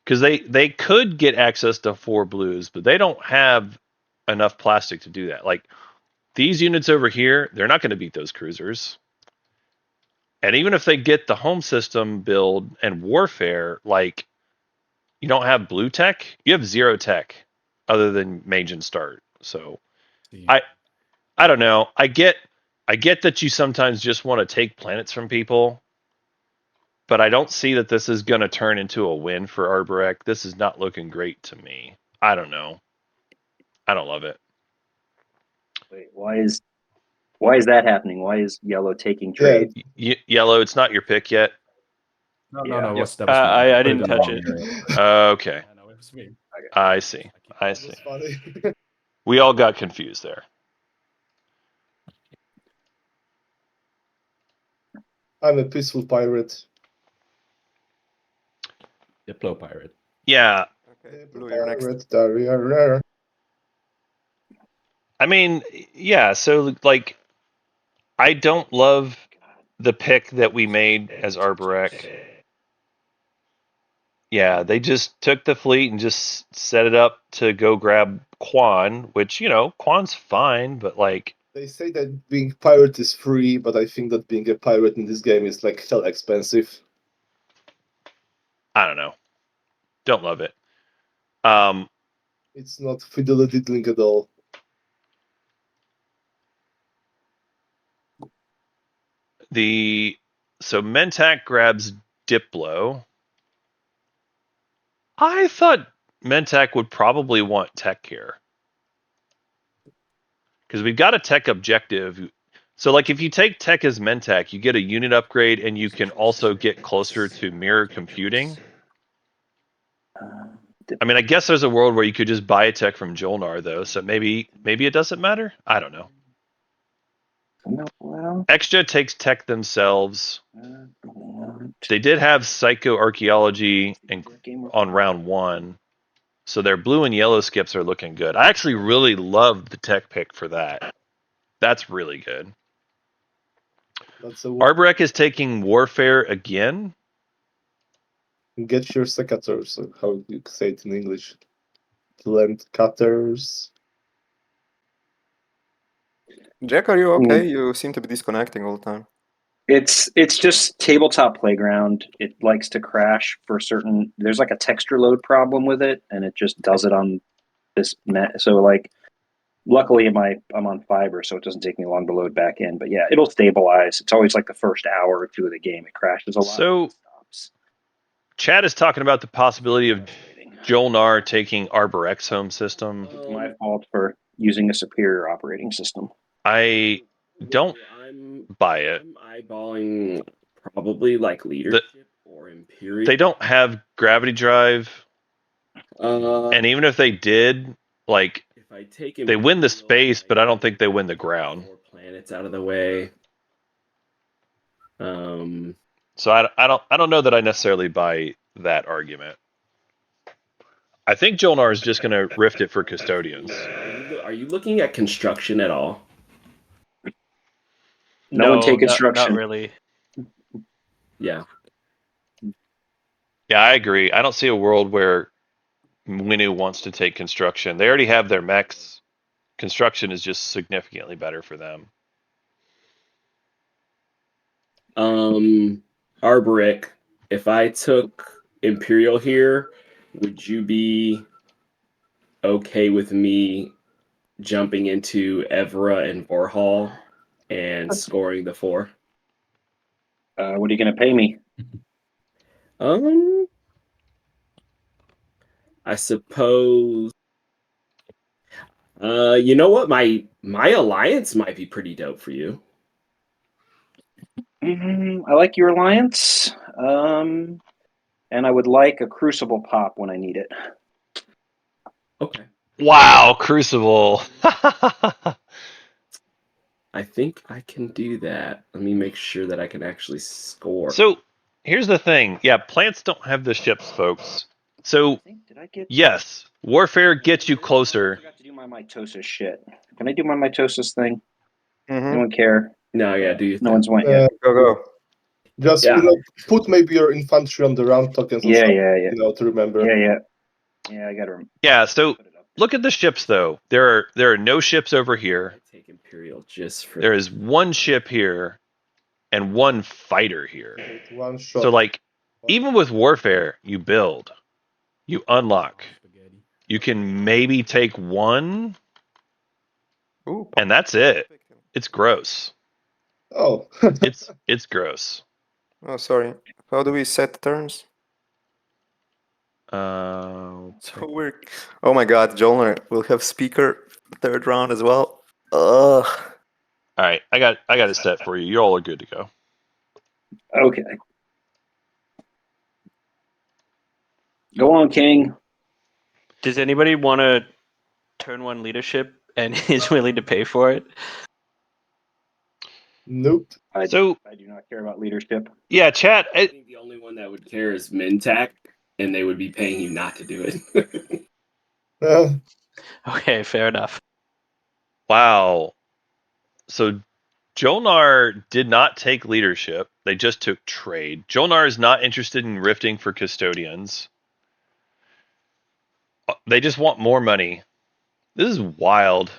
Because they could get access to 4 blues, but they don't have enough plastic to do that. Like, these units over here, they're not going to beat those cruisers. And even if they get the home system build and warfare, like, you don't have blue tech. You have 0 tech other than mage and start. So I don't know. I get that you sometimes just want to take planets from people, but I don't see that this is going to turn into a win for Arborek. This is not looking great to me. I don't know. I don't love it. Wait, why is that happening? Why is yellow taking trade? Yellow, it's not your pick yet. No, Yeah. that was me. I put it didn't in the touch wrong it. area. Okay, Yeah, no, it was me. I see. I That see. was funny. We all got confused there. I'm a peaceful pirate. Diplo pirate. Yeah, Okay, Blue, you're next. Pirate. I mean, yeah. So like, I don't love the pick that we made as Arborek. Yeah, they just took the fleet and just set it up to go grab Quan, which, Quan's fine, but like, They say that being pirate is free, but I think that being a pirate in this game is like hell expensive. I don't know. Don't love it. It's not fiddle diddling at all. So Mentak grabs Diplo. I thought Mentak would probably want tech here. Because we've got a tech objective. So like if you take tech as Mentak, you get a unit upgrade and you can also get closer to mirror computing. I mean, I guess there's a world where you could just buy a tech from Jolnar though, so maybe it doesn't matter. I don't know. No, well, Extra takes tech themselves. They did have psychoarchaeology on round 1, so their blue and yellow skips are looking good. I actually really love the tech pick for that. That's really good. That's a Arborek is taking warfare again. get your secateurs, how you say it in English. Blend cutters. Jack, are you okay? You seem to be disconnecting all the time. It's just tabletop playground. It likes to crash for certain. There's like a texture load problem with it, and it just does it on this net. So like, luckily I'm on fiber, so it doesn't take me long to load back in. But yeah, it'll stabilize. It's always like the first hour or two of the game it crashes a lot. So stops. Chad is talking about the possibility of Jolnar taking Arborek's home system. It's my fault for using a superior operating system. I don't buy it. I'm eyeballing probably like leadership or imperial. They don't have gravity drive, and even if they did, like, if I take they win the space, but I don't think they win the ground. 4 planets out of the way. So I don't know that I necessarily buy that argument. I think Jolnar is just going to rift it for custodians. Are you looking at construction at all? No one take construction. Not really. Yeah. Yeah, I agree. I don't see a world where Winu wants to take construction. They already have their mechs. Construction is just significantly better for them. Arborek, if I took Imperial here, would you be okay with me jumping into Evra and Vorhal and scoring the 4? What are you going to pay me? I suppose. You know what? My alliance might be pretty dope for you. I like your alliance, and I would like a crucible pop when I need it. Okay. Wow, Crucible. I think I can do that. Let me make sure that I can actually score. So here's the thing. Yeah, plants don't have the ships, folks. So yes, warfare gets you closer. I forgot to do my mitosis shit. Can I do my mitosis thing? Mm-hmm. Anyone care? No, yeah, do you? No one's went yet. Go. Just put maybe your infantry on the round tokens. Yeah. To remember. Yeah, I got to remember. Yeah, so look at the ships though. There are no ships over here. I take Imperial just for. There is one ship here, and one fighter here. One shot. So like, even with warfare, you build. You unlock. Spaghetti. You can maybe take one, Ooh, and that's it. It's gross. Oh, It's gross. Oh, sorry. How do we set the terms? So we're. Oh my God, Jolner will have speaker third round as well. Ugh. All right, I got it set for you. You all are good to go. Okay. Go on, King. Does anybody want to turn one leadership and is willing to pay for it? nope. So I do not care about leadership. yeah, chat. I think the only one that would care is Mintac, and they would be paying you not to do it. Okay, fair enough. Wow. So Jolnar did not take leadership. They just took trade. Jolnar is not interested in rifting for custodians. They just want more money. This is wild.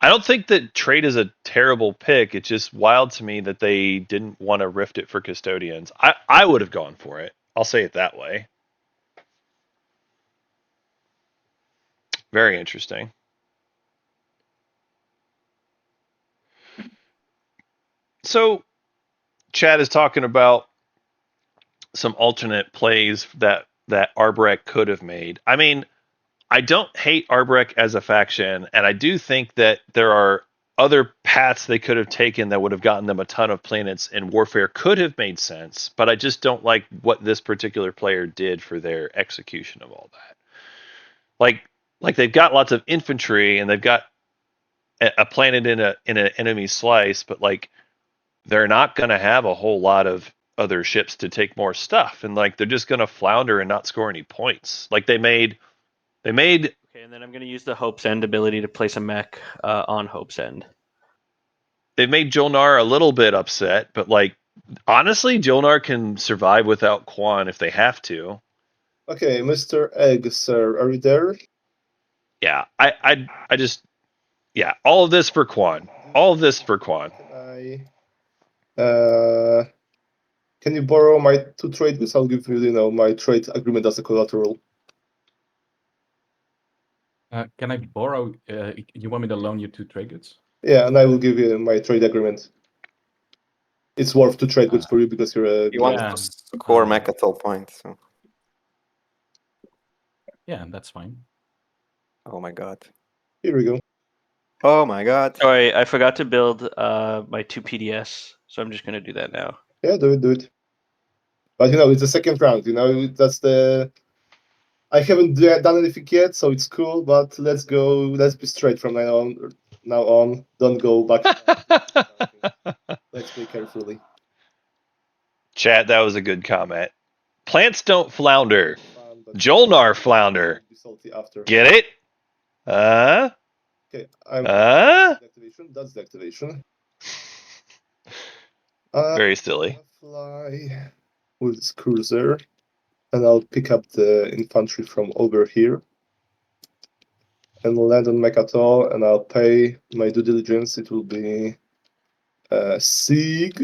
I don't think that trade is a terrible pick. It's just wild to me that they didn't want to rift it for custodians. I would have gone for it. I'll say it that way. Very interesting. So Chad is talking about some alternate plays that Arbrek could have made. I mean, I don't hate Arbrek as a faction, and I do think that there are other paths they could have taken that would have gotten them a ton of planets in Warfare could have made sense, but I just don't like what this particular player did for their execution of all that. Like they've got lots of infantry and they've got a planet in an enemy slice, but like they're not going to have a whole lot of other ships to take more stuff, and like they're just going to flounder and not score any points. Like they made. Okay, and then I'm going to use the Hope's End ability to place a mech on Hope's End. They've made Jolnar a little bit upset, but like honestly, Jolnar can survive without Quan if they have to. Okay, Mr. Egg, sir, are you there? Yeah, I just yeah, all of this for Quan. All of this for Quan. Can you borrow my 2 trade goods? I'll give you, my trade agreement as a collateral. Can I borrow? You want me to loan you 2 trade goods? Yeah, and I will give you my trade agreement. It's worth 2 trade goods for you because you're a. He wants Yeah. to score Mechatol point. So. Yeah, that's fine. Oh my God. Here we go. Oh my God. Sorry, I forgot to build my 2 PDS, so I'm just going to do that now. Yeah, do it. But it's the second round. That's the. I haven't done anything yet, so it's cool. But let's go. Let's be straight from now on. Don't go back. Let's play carefully. Chat, that was a good comment. Plants don't flounder. Jolnar flounder. Get it? Okay, activation. That's the activation. Very silly. Fly with this cruiser, and I'll pick up the infantry from over here and land on Mechatol, and I'll pay my due diligence. It will be Sieg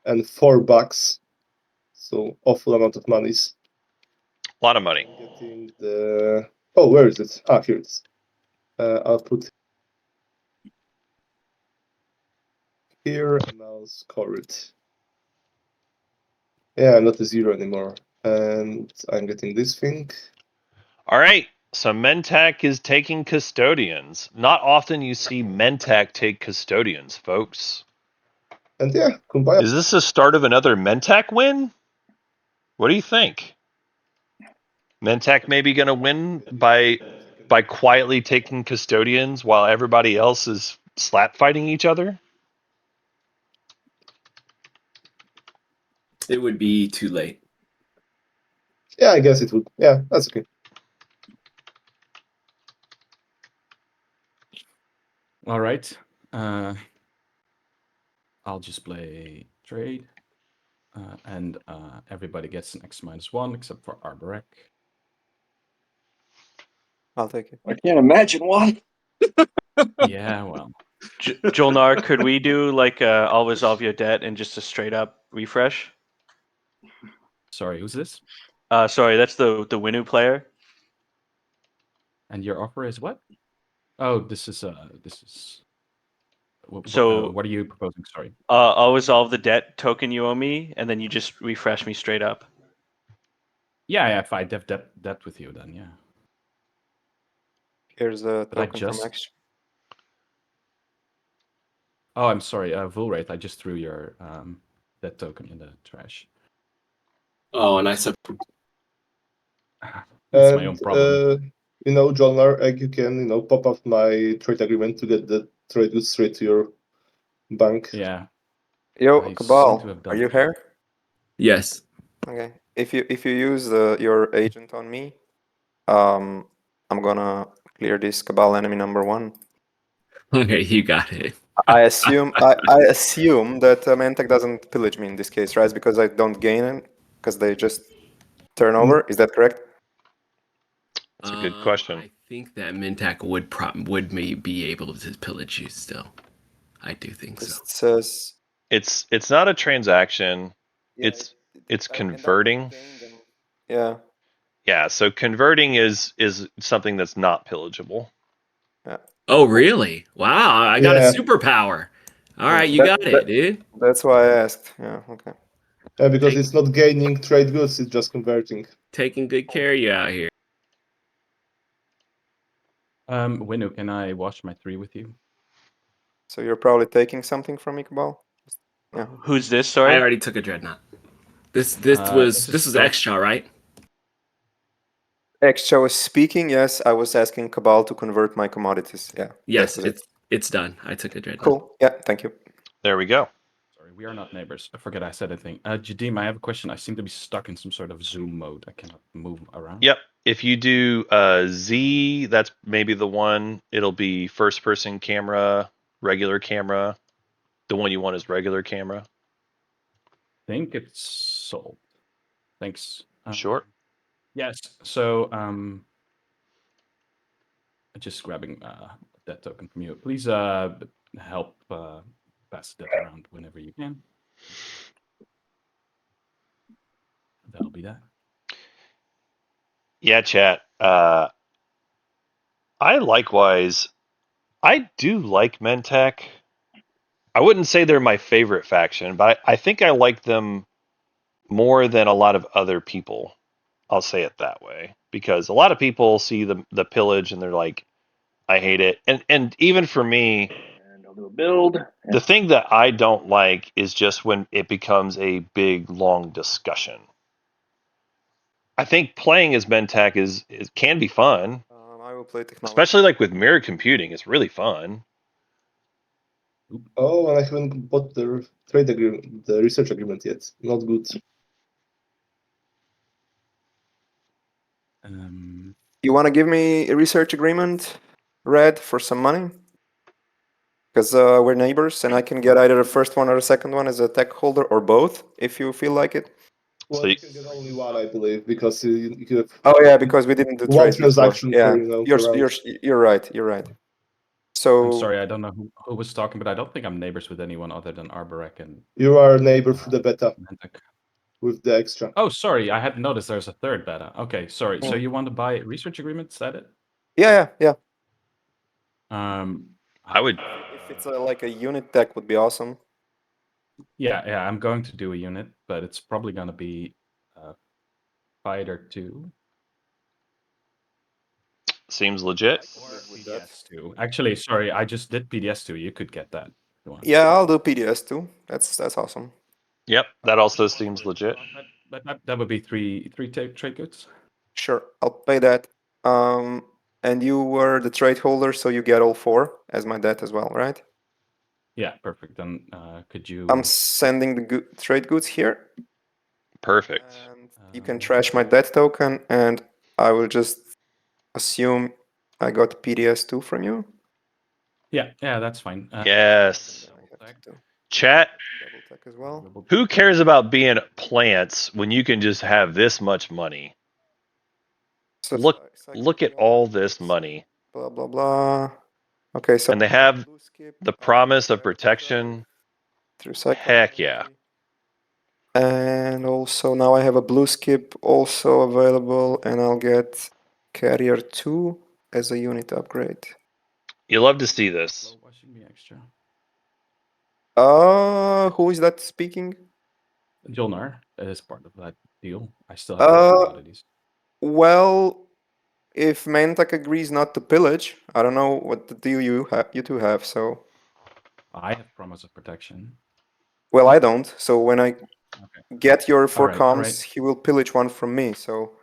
and $4. So awful amount of monies. A lot of money. Getting the where is it? Here it is. I'll put here and I'll score it. Yeah, I'm not a 0 anymore. And I'm getting this thing. All right. So Mentak is taking custodians. Not often you see Mentak take custodians, folks. And yeah, Kumbaya. Is this the start of another Mentak win? What do you think? Mentak maybe going to win by quietly taking custodians while everybody else is slap fighting each other? It would be too late. Yeah, I guess it would. Yeah, that's okay. All right. I'll just play trade. And everybody gets an X-1 except for Arborek. I'll take it. I can't imagine why. Yeah, well. Jolnar, could we do like I'll resolve your debt and just a straight up refresh? Sorry, who's this? Sorry, that's the Winu player. And your offer is what? Oh, this is. So what are you proposing? Sorry. I'll resolve the debt token you owe me, and then you just refresh me straight up. Yeah, if I have debt with you, then yeah. Here's a But I token from just. X. Oh, I'm sorry, Vulwraith. I just threw your debt token in the trash. Oh, and I said, That's my own problem. Jolnar, you can, pop up my trade agreement to get the trade goods straight to your bank. Yeah. Yo, I seem to Cabal, have are done you that. here? yes. Okay. If you use your agent on me, I'm gonna clear this Cabal enemy number 1. Okay, you got it. I assume I assume that Mantech doesn't pillage me in this case, right? Because I don't gain it, because they just turn over. Is that correct? That's a good question. I think that Mintak would maybe be able to pillage you still. I do think so. It says It's not a transaction. yeah, it's and I don't converting. gain them. Yeah. Yeah, so converting is something that's not pillageable. Yeah. Oh, really? Wow, I got a Yeah. superpower. All right, you got it, dude. That's why I asked. Yeah. Okay. Because it's not gaining trade goods, it's just converting. Taking good care of you out here. Winu, can I wash my 3 with you? So you're probably taking something from me, Cabal? Yeah. Who's this? I Sorry. already took a dreadnought. This this was is extra, right? Extra was speaking. Yes, I was asking Cabal to convert my commodities. Yeah. Yes, that was it. it's done. I took a dreadnought. Cool. Yeah. Thank you. There we go. Sorry, we are not neighbors. I forget I said anything. Jadim, I have a question. I seem to be stuck in some sort of zoom mode. I cannot move around. Yep. If you do Z, that's maybe the one. It'll be first person camera, regular camera. The one you want is regular camera. I think it's sold. Thanks. Sure. Yes. So just grabbing that token from you. Please help pass that around whenever you can. That'll be that. Yeah, chat. I do like Mentech. I wouldn't say they're my favorite faction, but I think I like them more than a lot of other people. I'll say it that way, because a lot of people see the pillage and they're like, I hate it. And even for me, And I'll do a build. the thing that I don't like is just when it becomes a big long discussion. I think playing as Mentech can be fun, I will play technology. especially like with mirror computing. It's really fun. Oh, and I haven't bought the trade agreement, the research agreement yet. Not good. You want to give me a research agreement, Red, for some money? Because we're neighbors, and I can get either the first one or the second one as a tech holder, or both, if you feel like it. Well, So you can get only one, I believe, because you have Oh yeah, because we didn't do one trades before. transaction Yeah, per, per round. you're right. You're right. So I'm sorry, I don't know who was talking, but I don't think I'm neighbors with anyone other than Arborek and. You are a neighbor through the beta Mantic. with the extra. Oh, sorry, I hadn't noticed there's a third beta. Okay, sorry. So you want to buy research agreements? Is that it? yeah. I would. If it's like a unit tech, would be awesome. Yeah, I'm going to do a unit, but it's probably going to be Fighter 2. Seems legit. Or PDS 2. Actually, sorry, I just did PDS 2. You could get that. If you want. Yeah, I'll do PDS too. That's awesome. Yep, that also seems legit. But that would be three trade goods. Sure, I'll pay that. And you were the trade holder, so you get all 4 as my debt as well, right? Yeah, perfect. Then could you? I'm sending the trade goods here. Perfect. And you can trash my debt token, and I will just assume I got PDS2 from you. Yeah, that's fine. Yes. Chat. Double tech as well. Who cares about being plants when you can just have this much money? So Look at all this money. Blah blah blah. Okay, so and they have the promise of protection. through cycle. Heck yeah. And also now I have a blue skip also available, and I'll get carrier 2 as a unit upgrade. You love to see this. Slow washing me extra. Who is that speaking? Jolnar is part of that deal. I still have more commodities. Well, if Mantak agrees not to pillage, I don't know what the deal you two have. So, I have promise of protection. well, I don't. So when I Okay. get your 4 Alright, comms, alright. he will pillage one from me. So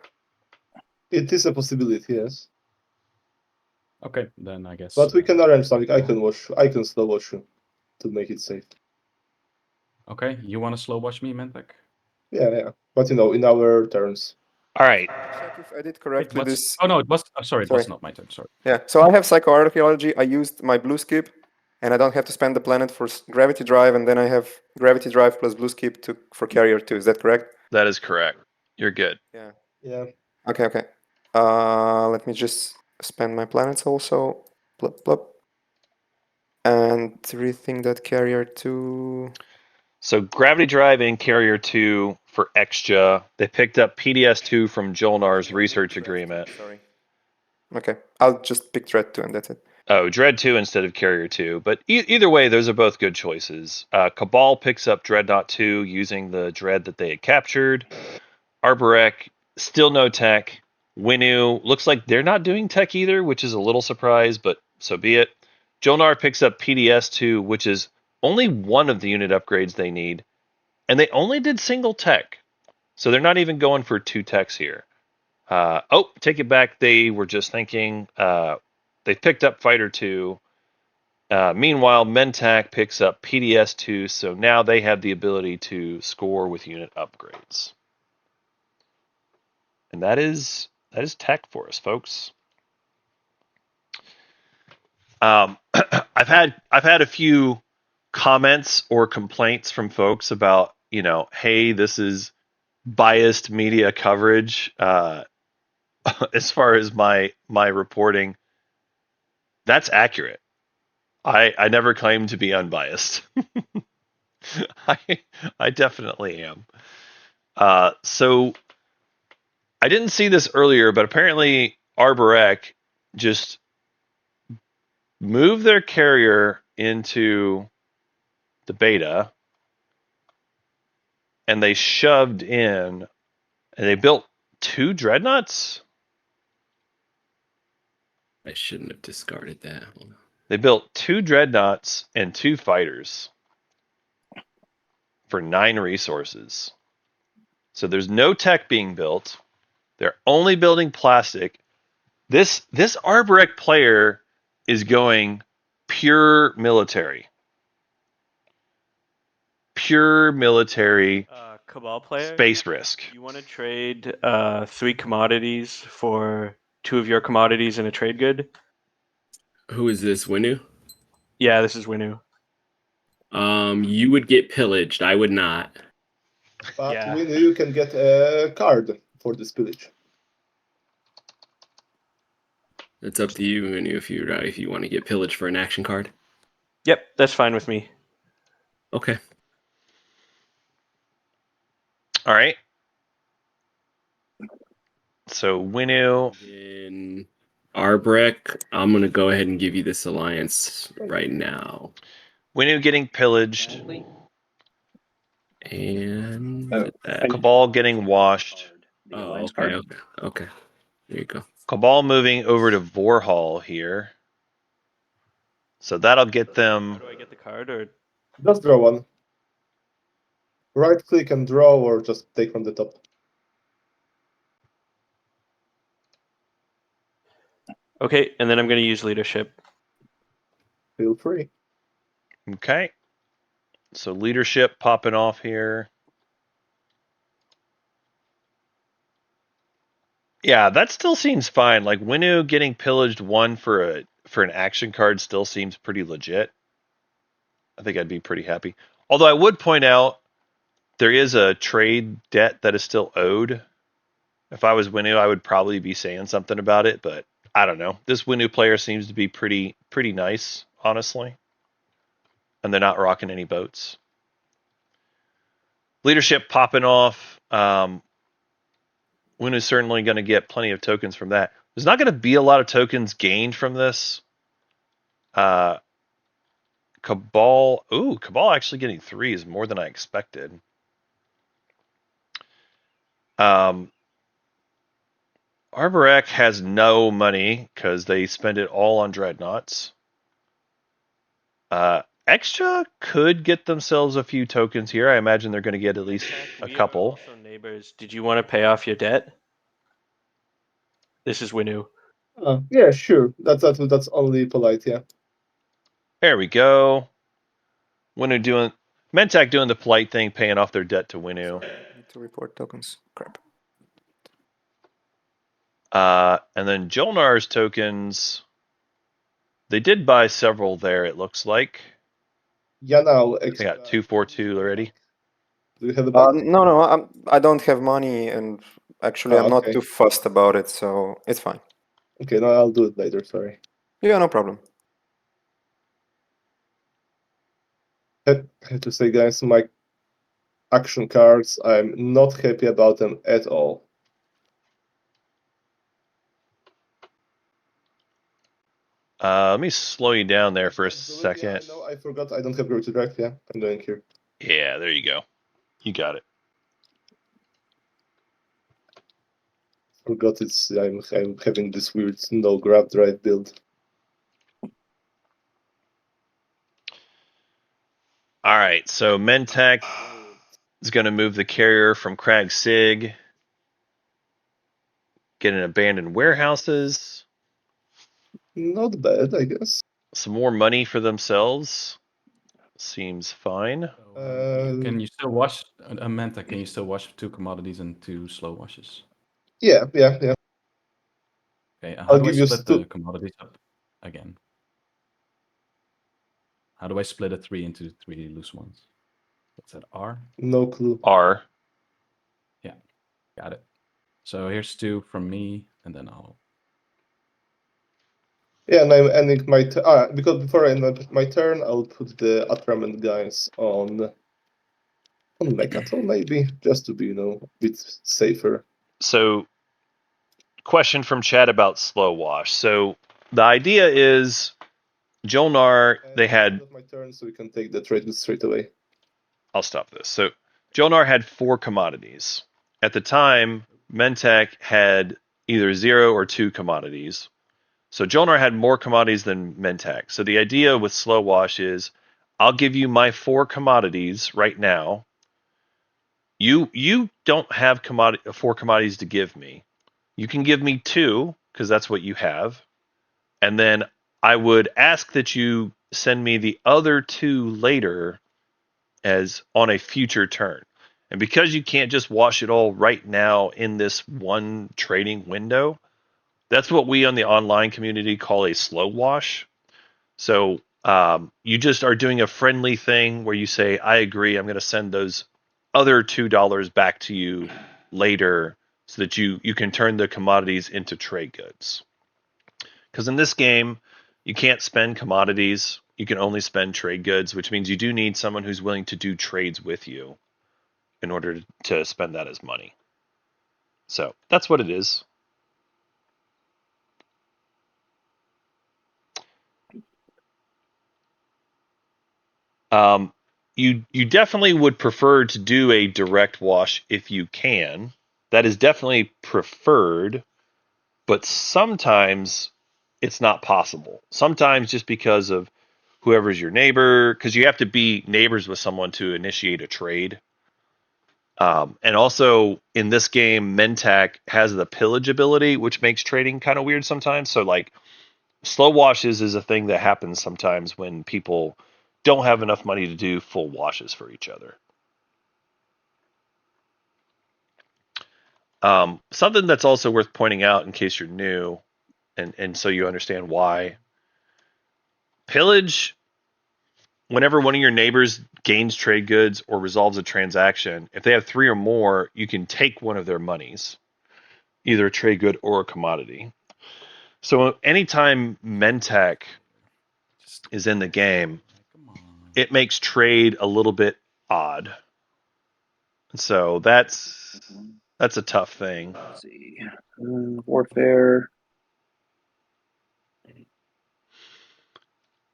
It is a possibility, yes. Okay, then I guess. But we can arrange something. I can slow watch you to make it safe. Okay, you want to slow watch me, Mentek? Yeah. But in our turns. All right. check if I did Wait, correctly. what's... This Oh no, it was... Oh, sorry, it was Sorry. not my turn. Sorry. Yeah. So I have psychoarchaeology. I used my blue skip, and I don't have to spend the planet for gravity drive, and then I have gravity drive plus blue skip for carrier 2. Is that correct? That is correct. You're good. Yeah. Okay. Let me just spend my planets also. Plop plop. And rethink that carrier 2. So Gravity Drive and Carrier 2 for extra. They picked up PDS2 from Jolnar's research agreement. Sorry. Okay, I'll just pick Dread 2 and that's it. Oh, Dread 2 instead of Carrier 2. But either way, those are both good choices. Cabal picks up Dreadnought 2 using the Dread that they had captured. Arborek, still no tech. Winu, looks like they're not doing tech either, which is a little surprise, but so be it. Jolnar picks up PDS2, which is only one of the unit upgrades they need. And they only did single tech. So they're not even going for 2 techs here. Take it back. They were just thinking. They picked up Fighter 2. Meanwhile, Mentak picks up PDS 2, so now they have the ability to score with unit upgrades. And that is tech for us, folks. I've had a few comments or complaints from folks about, hey, this is biased media coverage. As far as my reporting, that's accurate. I never claimed to be unbiased. I definitely am. So I didn't see this earlier, but apparently Arborek just moved their carrier into the beta, and they shoved in, and they built 2 dreadnoughts. I shouldn't have discarded that. They built 2 dreadnoughts and 2 fighters for 9 resources. So there's no tech being built. They're only building plastic. This Arborek player is going pure military. Pure military Cabal player, space risk. you want to trade 3 commodities for 2 of your commodities in a trade good? Who is this, Winu? Yeah, this is Winu. You would get pillaged. I would not. But Yeah. you can get a card for this pillage. It's up to you, Winu, if you want to get pillaged for an action card. Yep, that's fine with me. Okay. All right. So Winu. In Arborek, I'm gonna go ahead and give you this alliance right now. Winu getting pillaged. And Cabal getting washed. oh, okay. There you go. Cabal moving over to Vorhal here. So that'll get them. How do I get the card? Or Just draw one. Right click and draw, or just take from the top. okay, and then I'm going to use leadership. Feel free. Okay. So leadership popping off here. Yeah, that still seems fine. Like Winu getting pillaged 1 for an action card still seems pretty legit. I think I'd be pretty happy. Although I would point out there is a trade debt that is still owed. If I was Winu, I would probably be saying something about it, but I don't know. This Winu player seems to be pretty nice, honestly. And they're not rocking any boats. Leadership popping off. Win is certainly going to get plenty of tokens from that. There's not going to be a lot of tokens gained from this. Cabal. Ooh, Cabal actually getting 3 is more than I expected. Arborek has no money because they spend it all on dreadnoughts. Extra could get themselves a few tokens here. I imagine they're going to get at least a We are couple. also neighbors. Did you want to pay off your debt? This is Winu. Yeah, sure. That's only polite. Yeah. There we go. Winu doing Mentak doing the polite thing, paying off their debt to Winu. Need to report tokens. Crap. And then Jolnar's tokens. They did buy several there. It looks like Yeah. Now they got 242 already. Do you have a bike? No, I don't have money, and actually, I'm not Okay. too fussed about it, so it's fine. Okay, no, I'll do it later. Sorry. Yeah, no problem. I have to say, guys, my action cards, I'm not happy about them at all. Let me slow you down there for a Absolutely, second. No, I forgot I don't have Road to Direct. Yeah, I'm doing here. Yeah, there you go. You got it. Forgot I'm having this weird no grab drive build. All right, so Mentek is going to move the carrier from Crag Sig, get in abandoned warehouses, Not bad, I guess. some more money for themselves. Seems fine. Can you still wash Manta? Can you still wash 2 commodities and 2 slow washes? Yeah. Okay, how I'll do I give you split the commodities up again? How do I split a 3 into 3 loose ones? What's that, R? No clue. R. Yeah, got it. So here's 2 from me, and then I'll... Yeah, and I'm ending my because before I end my turn, I'll put the Atrament guys on Mechatol maybe, just to be a bit safer. So, question from chat about slow wash. So, the idea is Jolnar, they had. My turn, so we can take the trade straight away. I'll stop this. So, Jolnar had 4 commodities. At the time, Mentek had either 0 or 2 commodities. So Jolnar had more commodities than Mentek. So the idea with slow wash is I'll give you my 4 commodities right now. You don't have 4 commodities to give me. You can give me 2 because that's what you have. And then I would ask that you send me the other 2 later as on a future turn. And because you can't just wash it all right now in this one trading window, that's what we on the online community call a slow wash. So you just are doing a friendly thing where you say, I agree, I'm going to send those other $2 back to you later so that you can turn the commodities into trade goods. Because in this game, you can't spend commodities. You can only spend trade goods, which means you do need someone who's willing to do trades with you in order to spend that as money. So that's what it is. You definitely would prefer to do a direct wash if you can. That is definitely preferred, but sometimes it's not possible. Sometimes just because of whoever's your neighbor, because you have to be neighbors with someone to initiate a trade. And also in this game, Mentak has the pillage ability, which makes trading kind of weird sometimes. So like slow washes is a thing that happens sometimes when people don't have enough money to do full washes for each other. Something that's also worth pointing out in case you're new, and so you understand why. Pillage, whenever one of your neighbors gains trade goods or resolves a transaction, if they have 3 or more, you can take one of their monies, either a trade good or a commodity. So anytime Mentek is in the game, it makes trade a little bit odd. So that's a tough thing. Let's see. Warfare.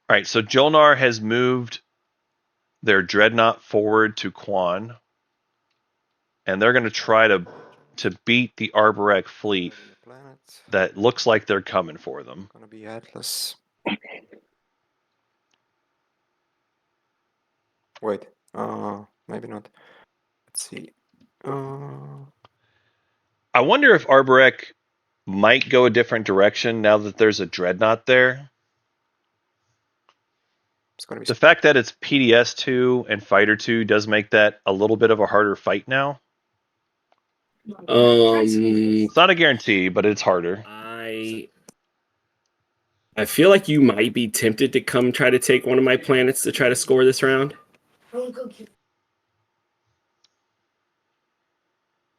All right, so Jolnar has moved their dreadnought forward to Quan, and they're going to try to beat the Arborec fleet The planet. that looks like they're coming for them. Gonna be Atlas. Wait. Maybe not. Let's see. I wonder if Arborec might go a different direction now that there's a dreadnought there. It's gonna be The fact that it's PDS 2 and Fighter 2 does make that a little bit of a harder fight now. It's not a guarantee, but it's harder. I feel like you might be tempted to come try to take one of my planets to try to score this round.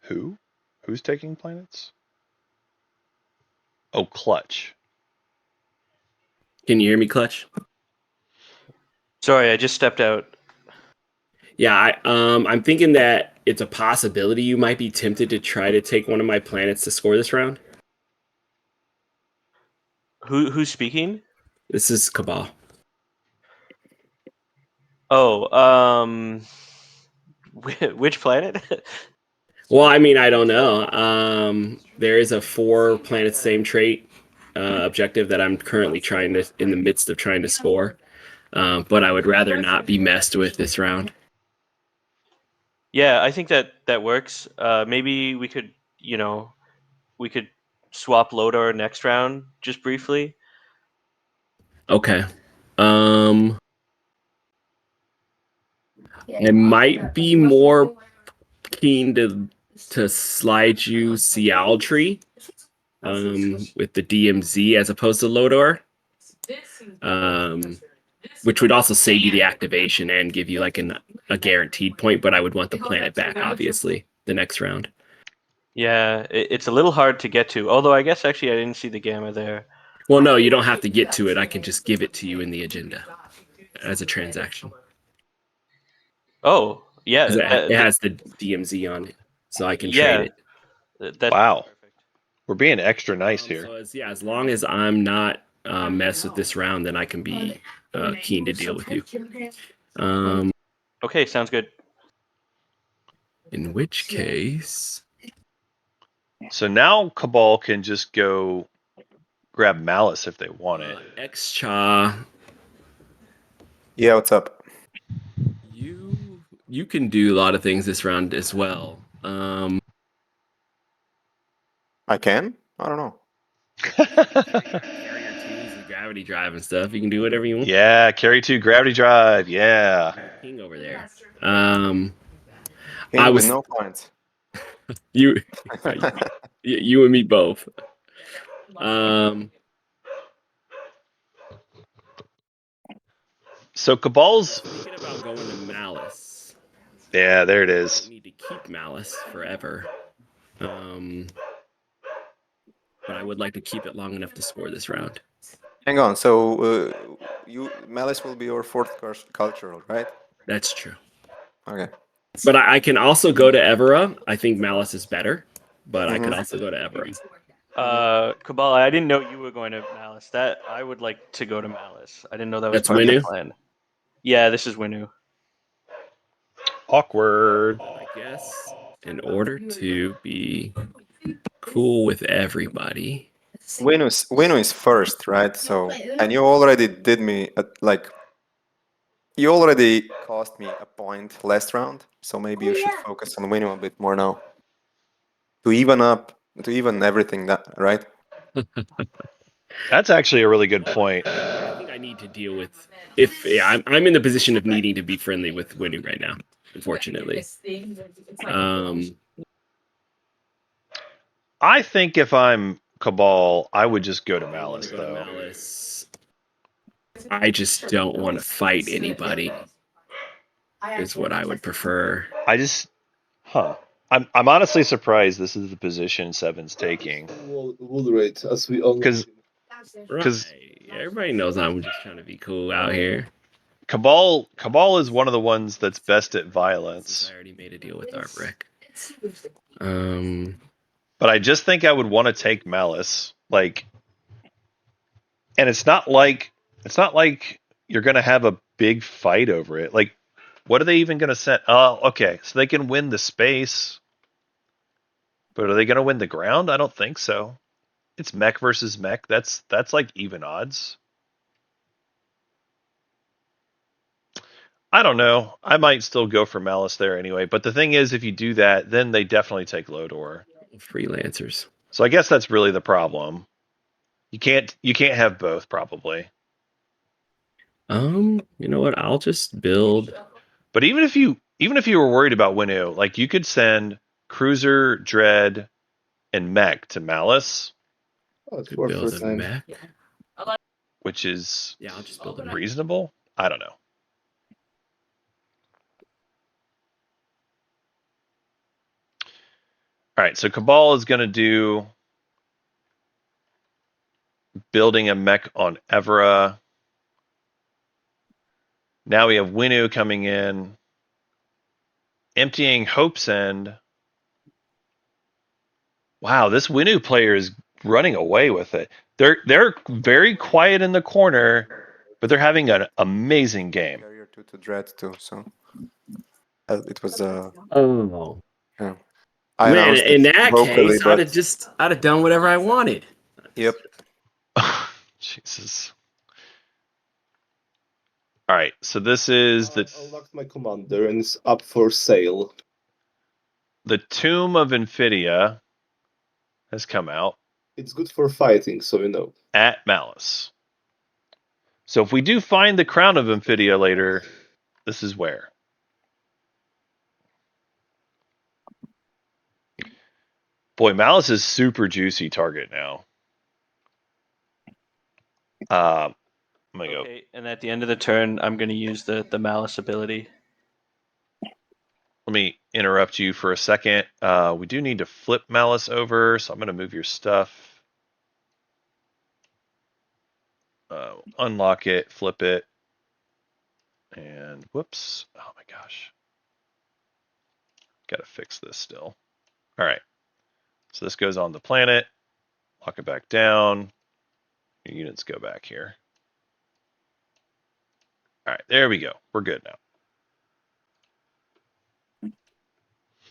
Who? Who's taking planets? Oh, Clutch. Can you hear me, Clutch? Sorry, I just stepped out. Yeah, I'm thinking that it's a possibility you might be tempted to try to take one of my planets to score this round. Who's speaking? This is Cabal. Oh, which planet? Well, I mean, I don't know. There is a 4 planet same trait objective that I'm currently in the midst of trying to score. But I would rather not be messed with this round. Yeah, I think that works. Maybe we could, we could swap Lodar next round just briefly. Okay. I might be more keen to slide you Cialtree with the DMZ as opposed to Lodar. Which would also save you the activation and give you like a guaranteed point, but I would want the planet back, obviously, the next round. Yeah, it's a little hard to get to. Although I guess actually I didn't see the gamma there. Well, no, you don't have to get to it. I can just give it to you in the agenda as a transaction. Oh, yeah. It has the DMZ on it, so I can trade it. That's Wow. perfect. We're being extra nice here. So as long as I'm not messed with this round, then I can be keen to deal with you. Okay, sounds good. In which case... So now Cabal can just go grab Malice if they want it. X-Cha... Yeah, what's up? You can do a lot of things this round as well. I can? I don't know. Carrier 2s and gravity drive and stuff. You can do whatever you want. Yeah, carry 2 gravity drive. Yeah. King over there. King I was with no points. you and me both. So Cabal's thinking about going to Malice. Yeah, there it I is. don't need to keep Malice forever. But I would like to keep it long enough to score this round. Hang on. So Malice will be your 4th cultural, right? That's true. Okay. But I can also go to Evera. I think Malice is better, but I could also go to Evera. Cabal, I didn't know you were going to Malice. That I would like to go to Malice. I didn't know that was That's part of the Winu? plan. Yeah, this is Winu. Awkward. I guess in order to be cool with everybody. Winu is first, right? So, and you already did me you already cost me a point last round. So maybe you should focus on Winu a bit more now to even everything right? That's actually a really good point. I think I need to deal with I'm in the position of needing to be friendly with Winu right now, unfortunately. I think if I'm Cabal, I would just go to Malice, though. I just don't want to fight anybody. Is what I would prefer. I'm honestly surprised this is the position Seven's taking. Wood rate, as we all know. Because Everybody knows I'm just trying to be cool out here. Cabal is one of the ones that's best at violence. I already made a deal with Arbrek. But I just think I would want to take Malice. Like, and it's not like you're gonna have a big fight over it. Like, what are they even gonna set? Oh, okay, so they can win the space, but are they gonna win the ground? I don't think so. It's mech versus mech. That's like even odds. I don't know. I might still go for Malice there anyway. But the thing is, if you do that, then they definitely take Lodor. Freelancers. So I guess that's really the problem. You can't have both probably. You know what? I'll just build. But even if you were worried about Winnu, like you could send Cruiser, Dread, and Mech to Malice, Oh, it's Could worth build your a time. mech. which is Yeah, I'll just build a mech. reasonable. I don't know. All right, so Cabal is going to do building a mech on Evra. Now we have Winnu coming in, emptying Hope's End. Wow, this Winnu player is running away with it. They're very quiet in the corner, but they're having an amazing game. Carrier to Dread too, so it was Oh yeah. I man! announced In it that vocally, case, but I'd have done whatever I wanted. yep. Jesus. All right, so this is I unlocked my commander and it's up for sale. the Tomb of Infidia has come out It's good for fighting, so you know. at Malice. So if we do find the Crown of Infidia later, this is where. Boy, Malice is super juicy target now. I'm gonna go. Okay, and at the end of the turn, I'm going to use the Malice ability. Let me interrupt you for a second. We do need to flip Malice over, so I'm gonna move your stuff. Unlock it, flip it, and whoops. Oh my gosh. Gotta fix this still. All right. So this goes on the planet. Lock it back down. Your units go back here. All right, there we go. We're good now.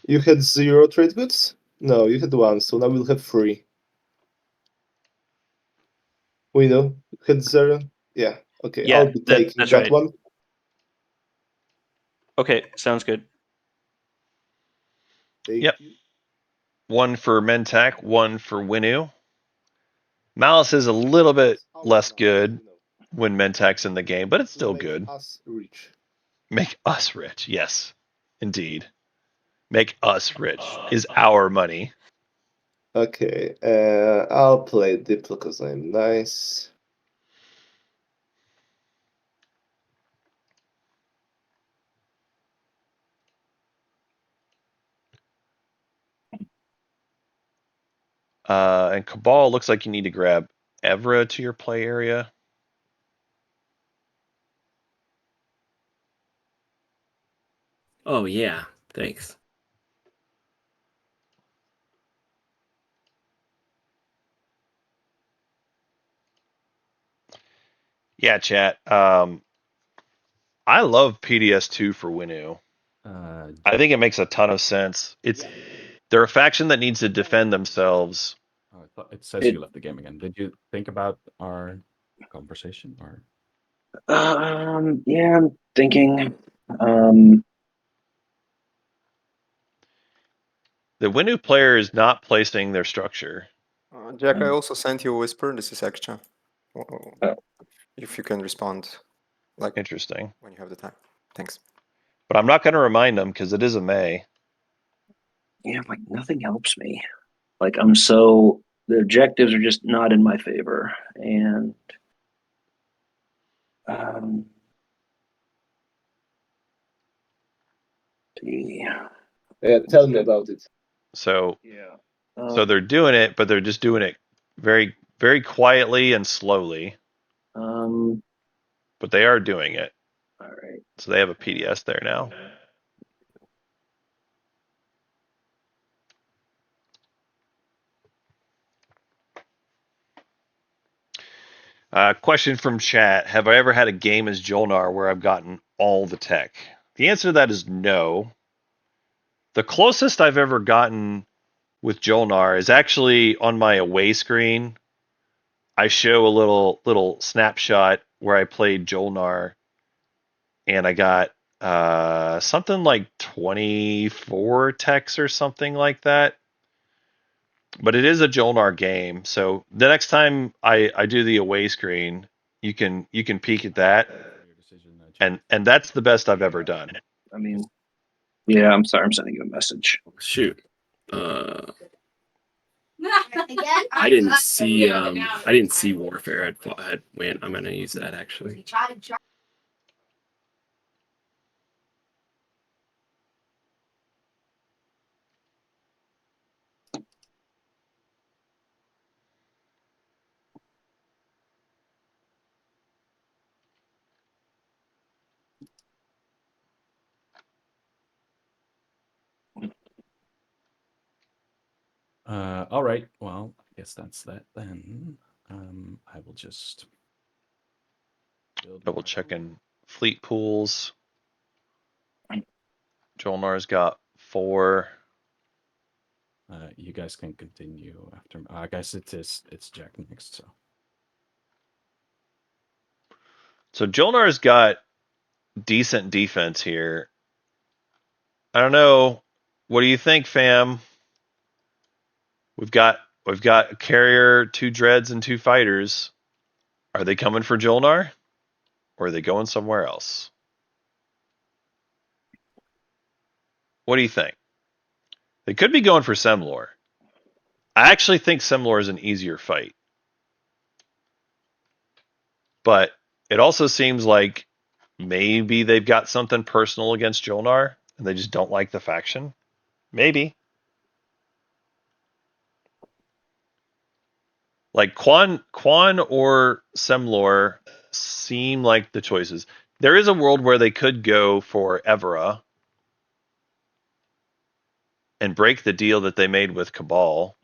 You had 0 trade goods? No, you had 1, so now we'll have 3. We know. You had 0? Yeah, okay. Yeah, I'll be taking that's that right. one. Okay, sounds good. Thank Yep. you. One for Mentak, one for Winnu. Malice is a little bit less good when Mentak's in the game, but it's still Make good. us rich. Make us rich. Yes, indeed. Make us rich is our money. Okay, I'll play Diplo because I'm nice. And Cabal looks like you need to grab Evra to your play area. Oh yeah, thanks. Yeah, chat. I love PDS2 for Winnu. I think it makes a ton of sense. They're a faction that needs to defend themselves. Oh, it says you left the game again. Did you think about our conversation or? Yeah, I'm thinking. The Winnu player is not placing their structure. Jack, I also sent you a whisper. This is extra. If you can respond, like Interesting. when you have the time. Thanks. But I'm not going to remind them because it is a May. Yeah, like nothing helps me. Like the objectives are just not in my favor, and yeah, Tell me about it. So yeah. So they're doing it, but they're just doing it very, very quietly and slowly. Um, But they are doing it. All right. So they have a PDS there now. Question from chat. Have I ever had a game as Jolnar where I've gotten all the tech? The answer to that is no. The closest I've ever gotten with Jolnar is actually on my away screen. I show a little snapshot where I played Jolnar, and I got something like 24 techs or something like that. But it is a Jolnar game, so the next time I do the away screen, you can peek at that, Your decision, Jack. and that's the best I've ever done. I mean, yeah. I'm sorry. I'm sending you a message. Shoot. I didn't see Warfare. I'd win. I'm gonna use that actually. All right. Well, I guess that's that then. I will just build Double my checking fleet pools. Jolnar's got 4. You guys can continue after. I guess it's Jack next. So Jolnar's got decent defense here. I don't know. What do you think, fam? We've got a carrier, 2 dreads, and 2 fighters. Are they coming for Jolnar, or are they going somewhere else? What do you think? They could be going for Semlor. I actually think Semlor is an easier fight, but it also seems like maybe they've got something personal against Jolnar, and they just don't like the faction. Maybe. Like Quan or Semlor seem like the choices. There is a world where they could go for Evera and break the deal that they made with Cabal,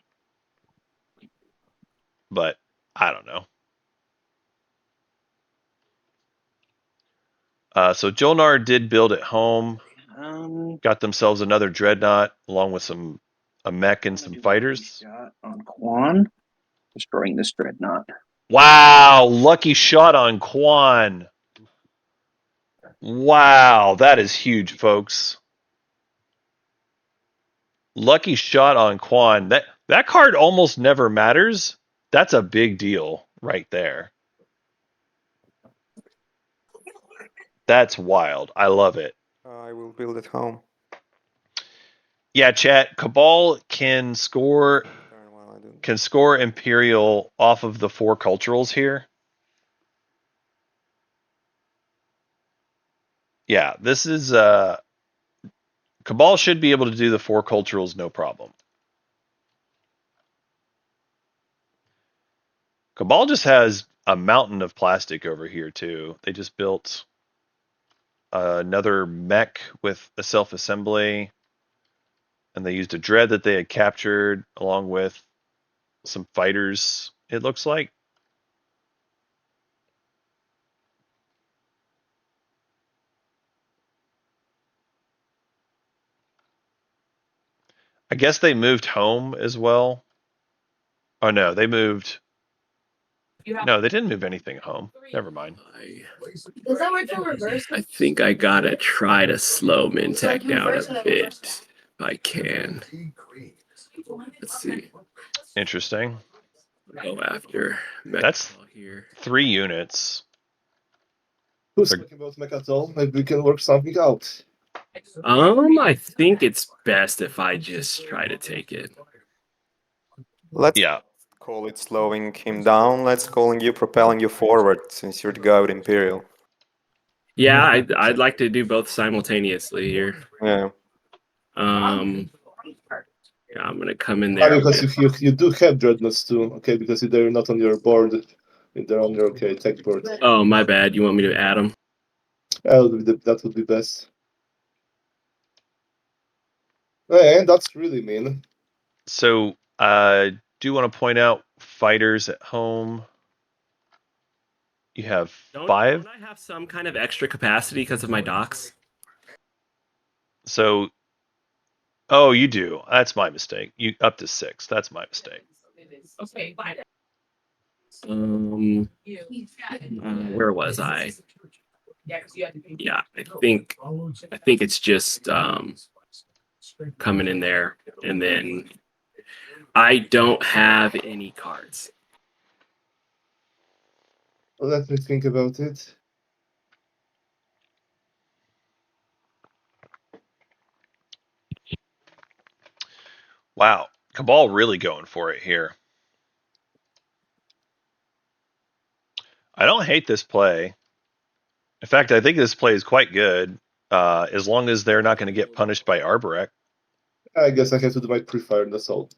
but I don't know. So Jolnar did build at home, got themselves another dreadnought along with a mech and some fighters. Shot on Quan, destroying this dreadnought. Wow, lucky shot on Quan. Wow, that is huge, folks. Lucky shot on Quan. That card almost never matters. That's a big deal right there. That's wild. I love it. I will build at home. Yeah, chat. Cabal can score Imperial off of the 4 culturals here. Yeah, this is Cabal should be able to do the 4 culturals no problem. Cabal just has a mountain of plastic over here too. They just built another mech with a self-assembly, and they used a dread that they had captured along with some fighters, it looks like. I guess they moved home as well. Oh no, they moved. No, they didn't move anything home. Never mind. I think I gotta try to slow Mintac down a bit if I can. Let's see. Interesting. Go after That's here. 3 units. Who's talking about Mechatol? Maybe we can work something out. I think it's best if I just try to take it. Let's Yeah. call it slowing him down. Let's calling you propelling you forward since you're the guy with Imperial. Yeah, I'd like to do both simultaneously here. Yeah. Yeah, I'm gonna come in there. Because you do have dreadnoughts too, okay? Because they're not on your board, they're on your tech board. Oh, my bad. You want me to add them? That would be best. And that's really mean. So, do want to point out fighters at home. You have Don't 5. I have some kind of extra capacity because of my docks? So, oh, you do. That's my mistake. You up to 6. That's my mistake. Where was I? Yeah, I think it's just coming in there, and then I don't have any cards. Let me think about it. Wow, Cabal really going for it here. I don't hate this play. In fact, I think this play is quite good, as long as they're not going to get punished by Arborec. I guess I have to do my pre-fire, that's all.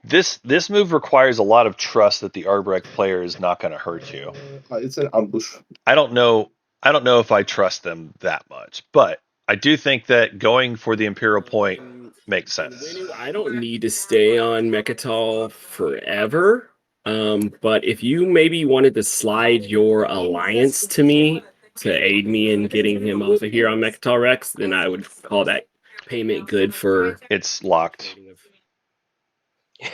This move requires a lot of trust that the Arborec player is not going to hurt you. It's an ambush. I don't know if I trust them that much, but I do think that going for the Imperial point makes sense. I don't need to stay on Mechatol forever. But if you maybe wanted to slide your alliance to me to aid me in getting him off of here on Mechatol Rex, then I would call that payment good for. It's locked.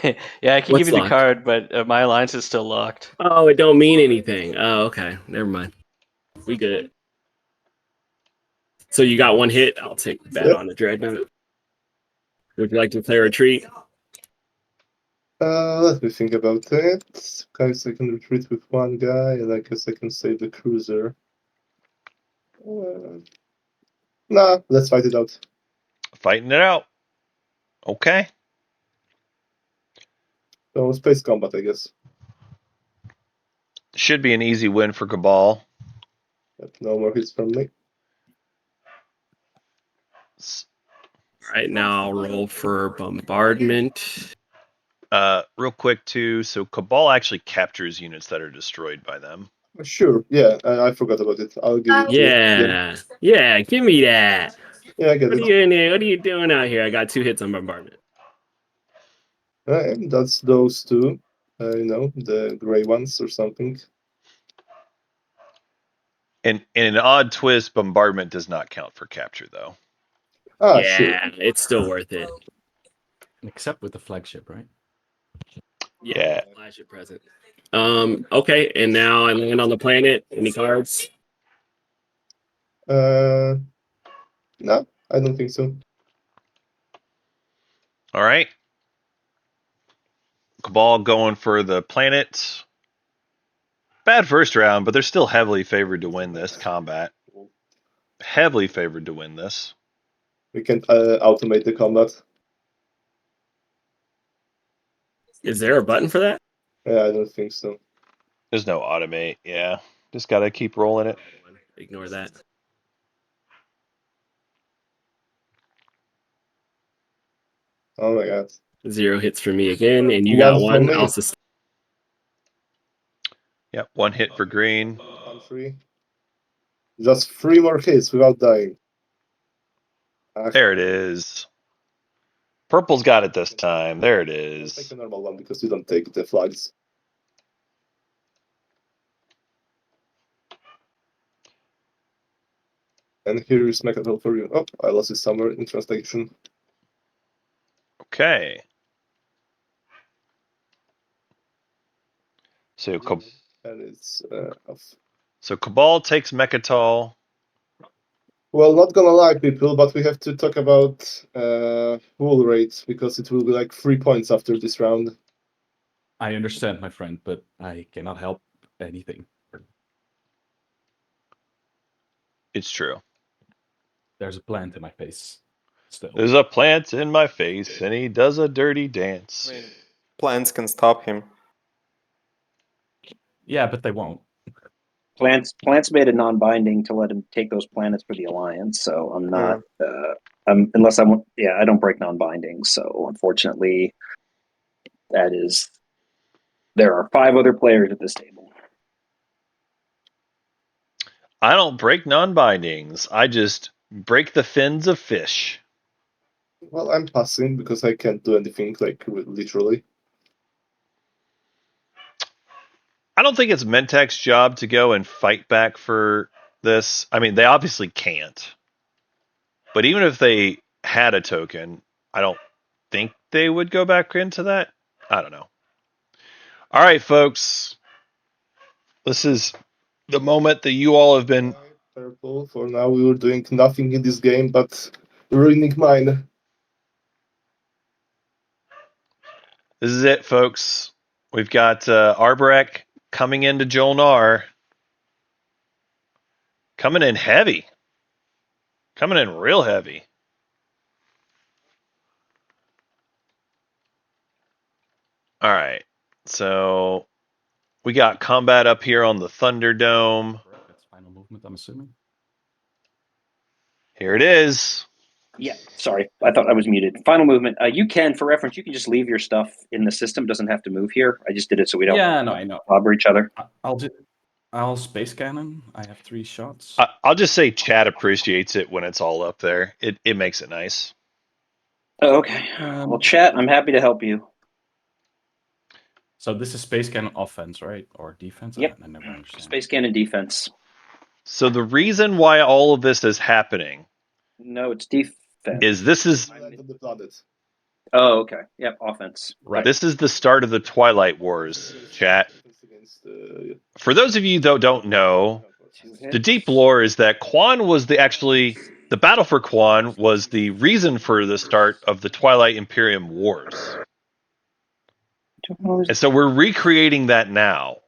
Yeah, I can What's give you the locked? card, but my alliance is still locked. Oh, it don't mean anything. Oh, okay. Never mind. We good. So you got 1 hit. I'll take the bet Yep. on the Dreadnought. Would you like to play retreat? Let me think about it. Guys, I can retreat with 1 guy, and I guess I can save the cruiser. Nah, let's fight it out. Fighting it out. Okay. So, space combat, I guess. Should be an easy win for Cabal. Yep, no more hits from me. All right, now I'll roll for bombardment. Real quick too. So Cabal actually captures units that are destroyed by them. Sure, yeah, I forgot about it. I'll give it to you. Yeah, give me that. Yeah, I get What it. are you in there? What are you doing out here? I got 2 hits on bombardment. And that's those 2. The gray ones or something. And in an odd twist, bombardment does not count for capture though. Ah, Yeah, sure. it's still worth it. Except with the flagship, right? Yeah. Flagship present. Okay, and now I land on the planet. Any cards? No, I don't think so. All right. Cabal going for the planet. Bad first round, but they're still heavily favored to win this combat. Heavily favored to win this. We can automate the combat. Is there a button for that? Yeah, I don't think so. There's no automate. Yeah. Just got to keep rolling it. Ignore that. Oh my god. 0 hits for me again, and you One got from 1. me. I'll sustain. Yep. 1 hit for green. Country. Just 3 more hits without dying. There it is. Purple's got it this time. There it I'll take is. a normal one because you don't take the flags. And here is Mechatol for you. Oh, I lost it somewhere in translation. Okay. So, And it's off. so Cabal takes Mechatol. Well, not gonna lie, people, but we have to talk about wool rate because it will be like 3 points after this round. I understand, my friend, but I cannot help anything. It's true. There's a plant in my face. Still. There's a plant in my face, and he does a dirty dance. I mean, plants can stop him. Yeah, but they won't. Plants made it non-binding to let him take those planets for the alliance. So I'm not. Unless I want. Yeah, I don't break non-binding. So unfortunately, that is. There are 5 other players at this table. I don't break non-bindings. I just break the fins of fish. Well, I'm passing because I can't do anything, like, literally. I don't think it's Mentec's job to go and fight back for this. I mean, they obviously can't. But even if they had a token, I don't think they would go back into that. I don't know. All right, folks. This is the moment that you all have been. Purple, for now we were doing nothing in this game but ruining mine. This is it, folks. We've got Arborek coming into Jolnar. Coming in heavy. Coming in real heavy. All right. So we got combat up here on the Thunderdome. That's final movement, I'm assuming. Here it is. Yeah, sorry. I thought I was muted. Final movement. You can, for reference, you can just leave your stuff in the system. It doesn't have to move here. I just did it so we don't Yeah, no, I know. clobber each other. I'll space cannon. I have 3 shots. I'll just say Chad appreciates it when it's all up there. It makes it nice. Oh, okay. Well, chat, I'm happy to help you. So this is space cannon offense, right? Or defense? Yep. I never understand. Space cannon defense. So the reason why all of this is happening No, it's defense. is this is Land on the planet. Oh, okay. Yep, offense. Right. this is the start of the Twilight Wars, chat. For those of you that don't know, the deep lore is that Quan was the battle for Quan was the reason for the start of the Twilight Imperium Wars. And so we're recreating that now.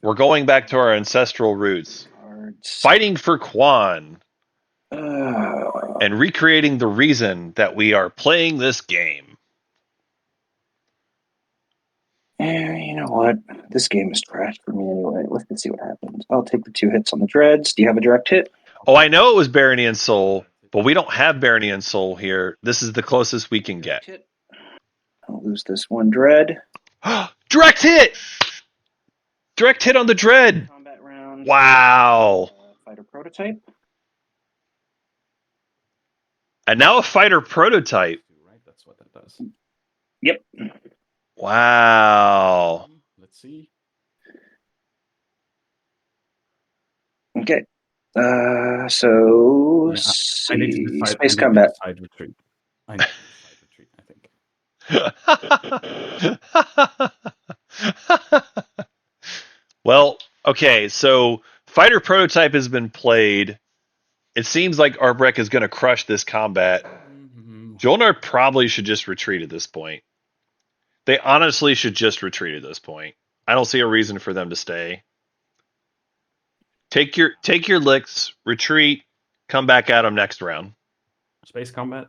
We're going back to our ancestral roots, fighting for Quan, and recreating the reason that we are playing this game. You know what? This game is trash for me anyway. Let's see what happens. I'll take the 2 hits on the dreads. Do you have a direct hit? Oh, I know it was Baronian Soul, but we don't have Baronian Soul here. This is the closest we can get. Hit. I'll lose this 1 dread. Direct hit! Direct hit on the dread! Combat round. Wow! Fighter prototype. And now a fighter prototype. Right, that's what that does. Yep. Wow. Let's see. Okay. So Yeah, I need to see. decide. Space combat. Side retreat. I need to side retreat, I think. Well, okay, so fighter prototype has been played. It seems like Arbrek is going to crush this combat. Jolnar probably should just retreat at this point. They honestly should just retreat at this point. I don't see a reason for them to stay. Take your licks, retreat, come back at them next round. Space combat.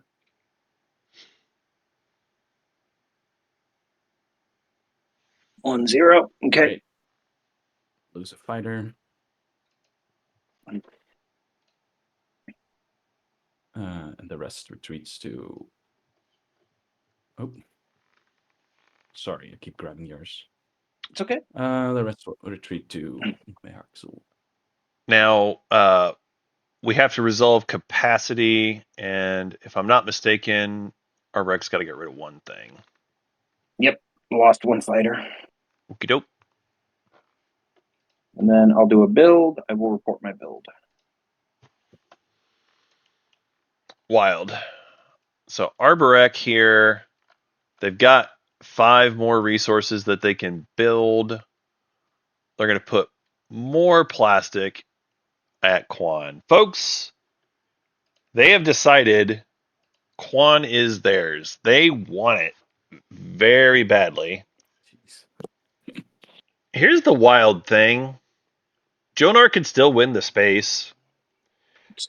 $1-0. Okay. Right. Lose a fighter. And the rest retreats to. Oh. Sorry, I keep grabbing yours. It's okay. The rest will retreat to Mehaxel. Now, we have to resolve capacity, and if I'm not mistaken, our Reg's got to get rid of one thing. Yep. Lost 1 fighter. Okie doke. And then I'll do a build. I will report my build. Wild. So Arborek here, they've got 5 more resources that they can build. They're going to put more plastic at Quan. Folks, they have decided Quan is theirs. They want it very badly. Jeez. Here's the wild thing. Jolnar can still win the space.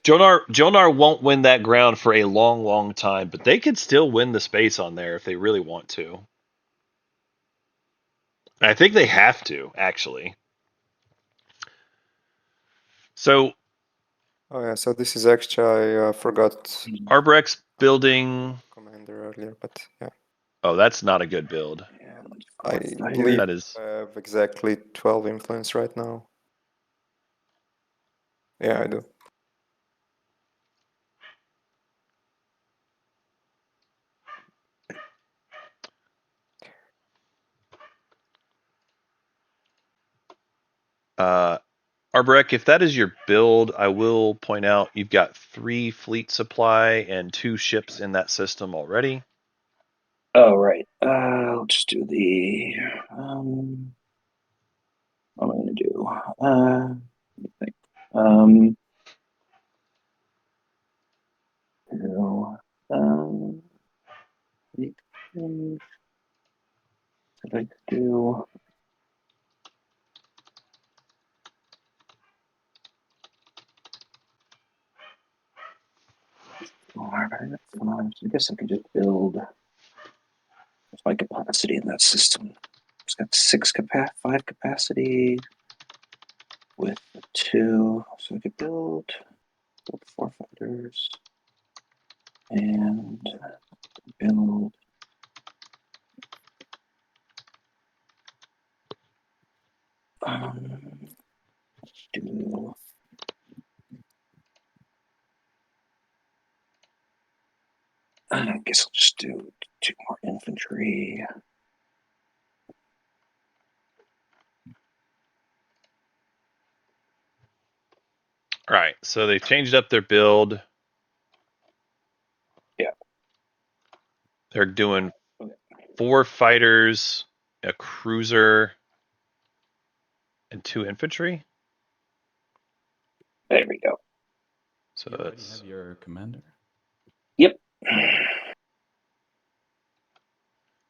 Jolnar won't win that ground for a long, long time, but they could still win the space on there if they really want to. And I think they have to, actually. So, Oh yeah, so this is actually I forgot Arbrek's building. commander earlier, but yeah, Oh, that's not a good build. I believe That is. I have exactly 12 influence right now. Yeah, I do. Arborek, if that is your build, I will point out you've got 3 fleet supply and 2 ships in that system already. Oh, right. I'll just do the. What am I going to do? Let me think. So, fleet things. I'd like to do. I guess I could just build. What's my capacity in that system? It's got 5 capacity with 2, so I could build 4 fighters and build. Do. I guess I'll just do 2 more infantry. All right, so they've changed up their build. Yeah. They're doing 4 fighters, a cruiser, and 2 infantry. There we go. So You already it's have your commander. Yep.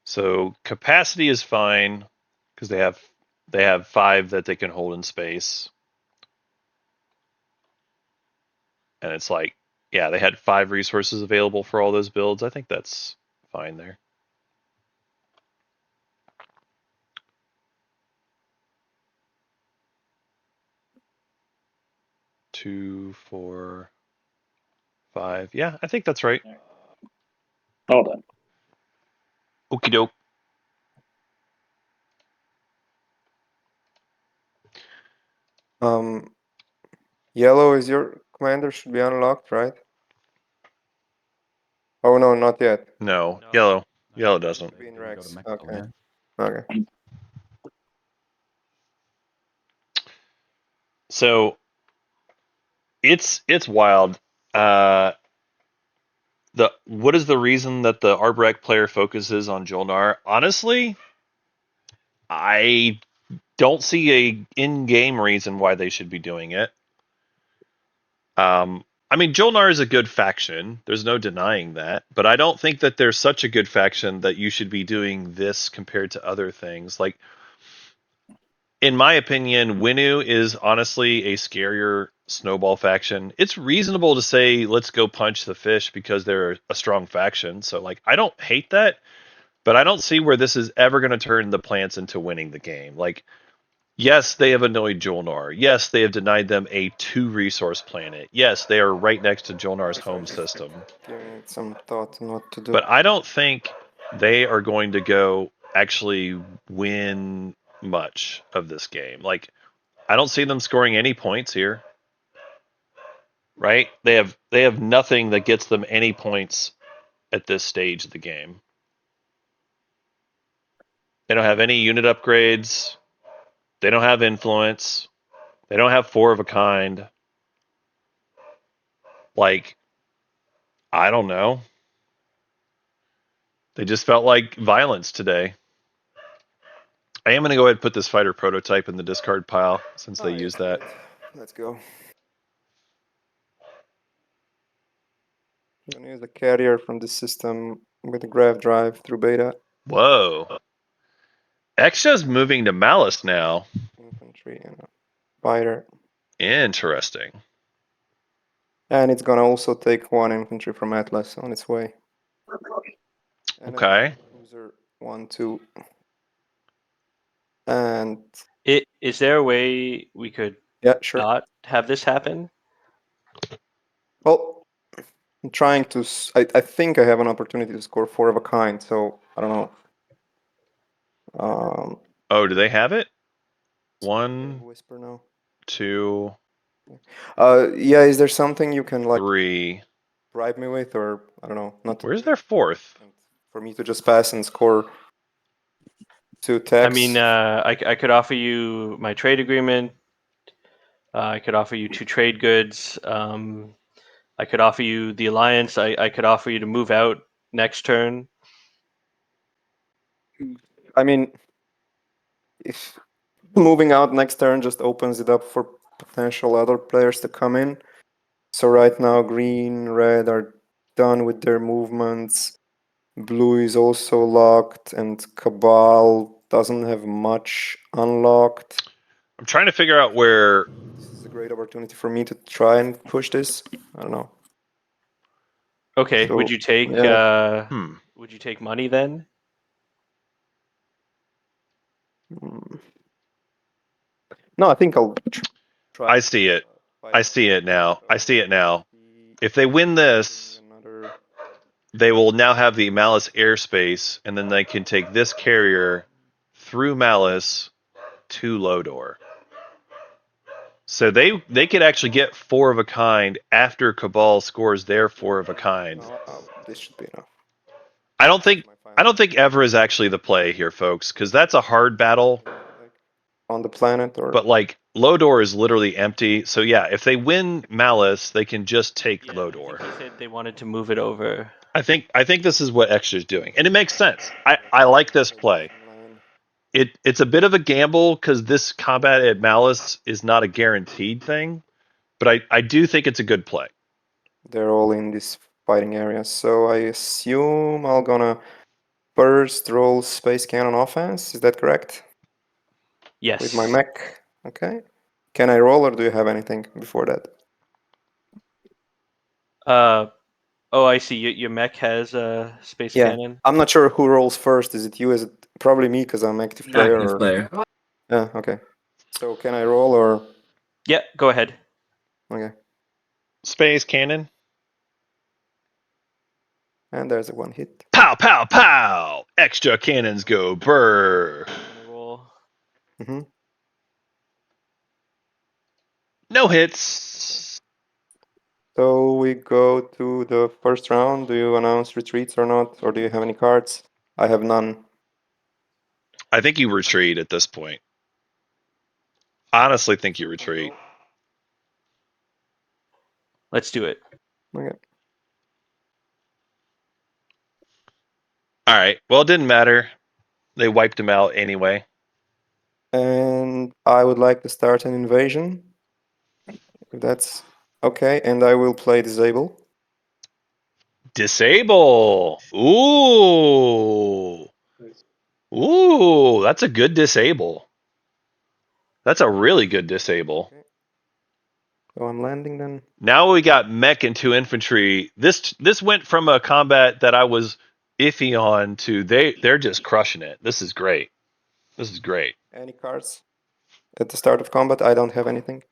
so capacity is fine because they have 5 that they can hold in space. And it's like, yeah, they had 5 resources available for all those builds. I think that's fine there. Two, 4, 5. Yeah, I think that's right. All done. Okie doke. Yellow is your commander, should be unlocked, right? Oh no, not yet. No, No. yellow. No, Yellow you can doesn't. say, Green can we go to Rex, Mechatel okay. now? Okay. So it's wild. What is the reason that the Arbrek player focuses on Jolnar? Honestly, I don't see a in-game reason why they should be doing it. I mean, Jolnar is a good faction. There's no denying that. But I don't think that they're such a good faction that you should be doing this compared to other things. Like, in my opinion, Winu is honestly a scarier snowball faction. It's reasonable to say, let's go punch the fish because they're a strong faction. So, like, I don't hate that. But I don't see where this is ever going to turn the plants into winning the game. Like, yes, they have annoyed Jolnar. Yes, they have denied them a 2-resource planet. Yes, they are right next to Jolnar's home system. Giving it some thought on what to do. But I don't think they are going to go actually win much of this game. Like, I don't see them scoring any points here. Right? They have nothing that gets them any points at this stage of the game. They don't have any unit upgrades. They don't have influence. They don't have 4 of a kind. Like, I don't know. They just felt like violence today. I am going to go ahead and put this fighter prototype in the discard pile since they use that. Let's go. I'm gonna use a carrier from the system with a grav drive through beta. Whoa. Extra's moving to Malice now. Infantry and a fighter. Interesting. And it's gonna also take 1 infantry from Atlas on its way. And Okay. Cruiser 1, 2. And Is there a way we could yeah, sure. not have this happen? Well, I'm trying to. I think I have an opportunity to score 4 of a kind, so I don't know. Oh, do they have it? Big 1, whisper now. 2. Yeah, is there something you can like 3. bribe me with, or I don't know, not to Where's take, their 4th? and for me to just pass and score 2 attacks? I mean, I could offer you my trade agreement. I could offer you 2 trade goods. I could offer you the alliance. I could offer you to move out next turn. I mean, if moving out next turn just opens it up for potential other players to come in. So right now, green, red are done with their movements. Blue is also locked, and Cabal doesn't have much unlocked. I'm trying to figure out where. This is a great opportunity for me to try and push this. I don't know. Okay. So, would you take yeah. Would you take money then? Mm. No, I think I'll try. I see it. I see it now. I see it now. If they win this, Another. they will now have the Malice airspace, and then they can take this carrier through Malice to Lodor. So they could actually get 4 of a kind after Cabal scores their 4 of a kind. No, this should be enough. I don't think Evra is actually the play here, folks, because that's a hard battle. Like, on the planet, or But like Lodor is literally empty. So yeah, if they win Malice, they can just take Yeah, Lodor. I think he said they wanted to move it over. I think this is what Extra's doing, and it makes sense. I like this play. It's a bit of a gamble because this combat at Malice is not a guaranteed thing, but I do think it's a good play. They're all in this fighting area, so I assume I'm gonna first roll Space Cannon offense. Is that correct? Yes. With my mech. Okay. Can I roll, or do you have anything before that? Oh, I see. Your mech has a space Yeah. cannon. I'm not sure who rolls first. Is it you? Is it probably me because I'm active player? Active Or... player. Yeah. Okay. So can I roll, or Yeah, go ahead. okay? Space cannon. And there's a 1 hit. Pow pow pow! Extra cannons go brr. Gonna roll. Mm-hmm. No hits. So we go to the first round. Do you announce retreats or not, or do you have any cards? I have none. I think you retreat at this point. Honestly, think you retreat. Let's do it. Okay. All right. Well, it didn't matter. They wiped him out anyway. And I would like to start an invasion. If that's okay, and I will play disable. Disable. Ooh. Ooh, that's a good disable. That's a really good disable. Okay. So I'm landing then. Now we got mech and 2 infantry. This went from a combat that I was iffy on to they're just crushing it. This is great. This is great. Any cards at the start of combat? I don't have anything.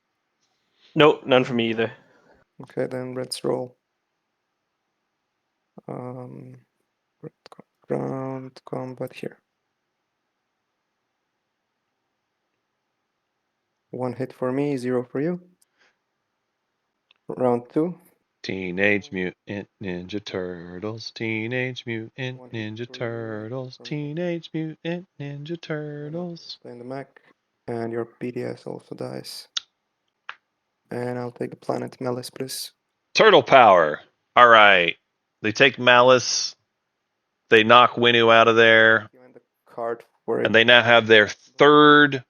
Nope, none for me either. Okay, then let's roll. Ground combat here. 1 hit for me, 0 for you. Round 2. Teenage Mutant Ninja Turtles. Teenage Mutant One hit Ninja for me, Turtles. for me. Teenage Mutant Ninja Turtles. Play in the mech, and your PDS also dies. And I'll take the planet Malice, please. Turtle power. All right. They take Malice. They knock Winu out of there. And the card for it. And they now have their 3rd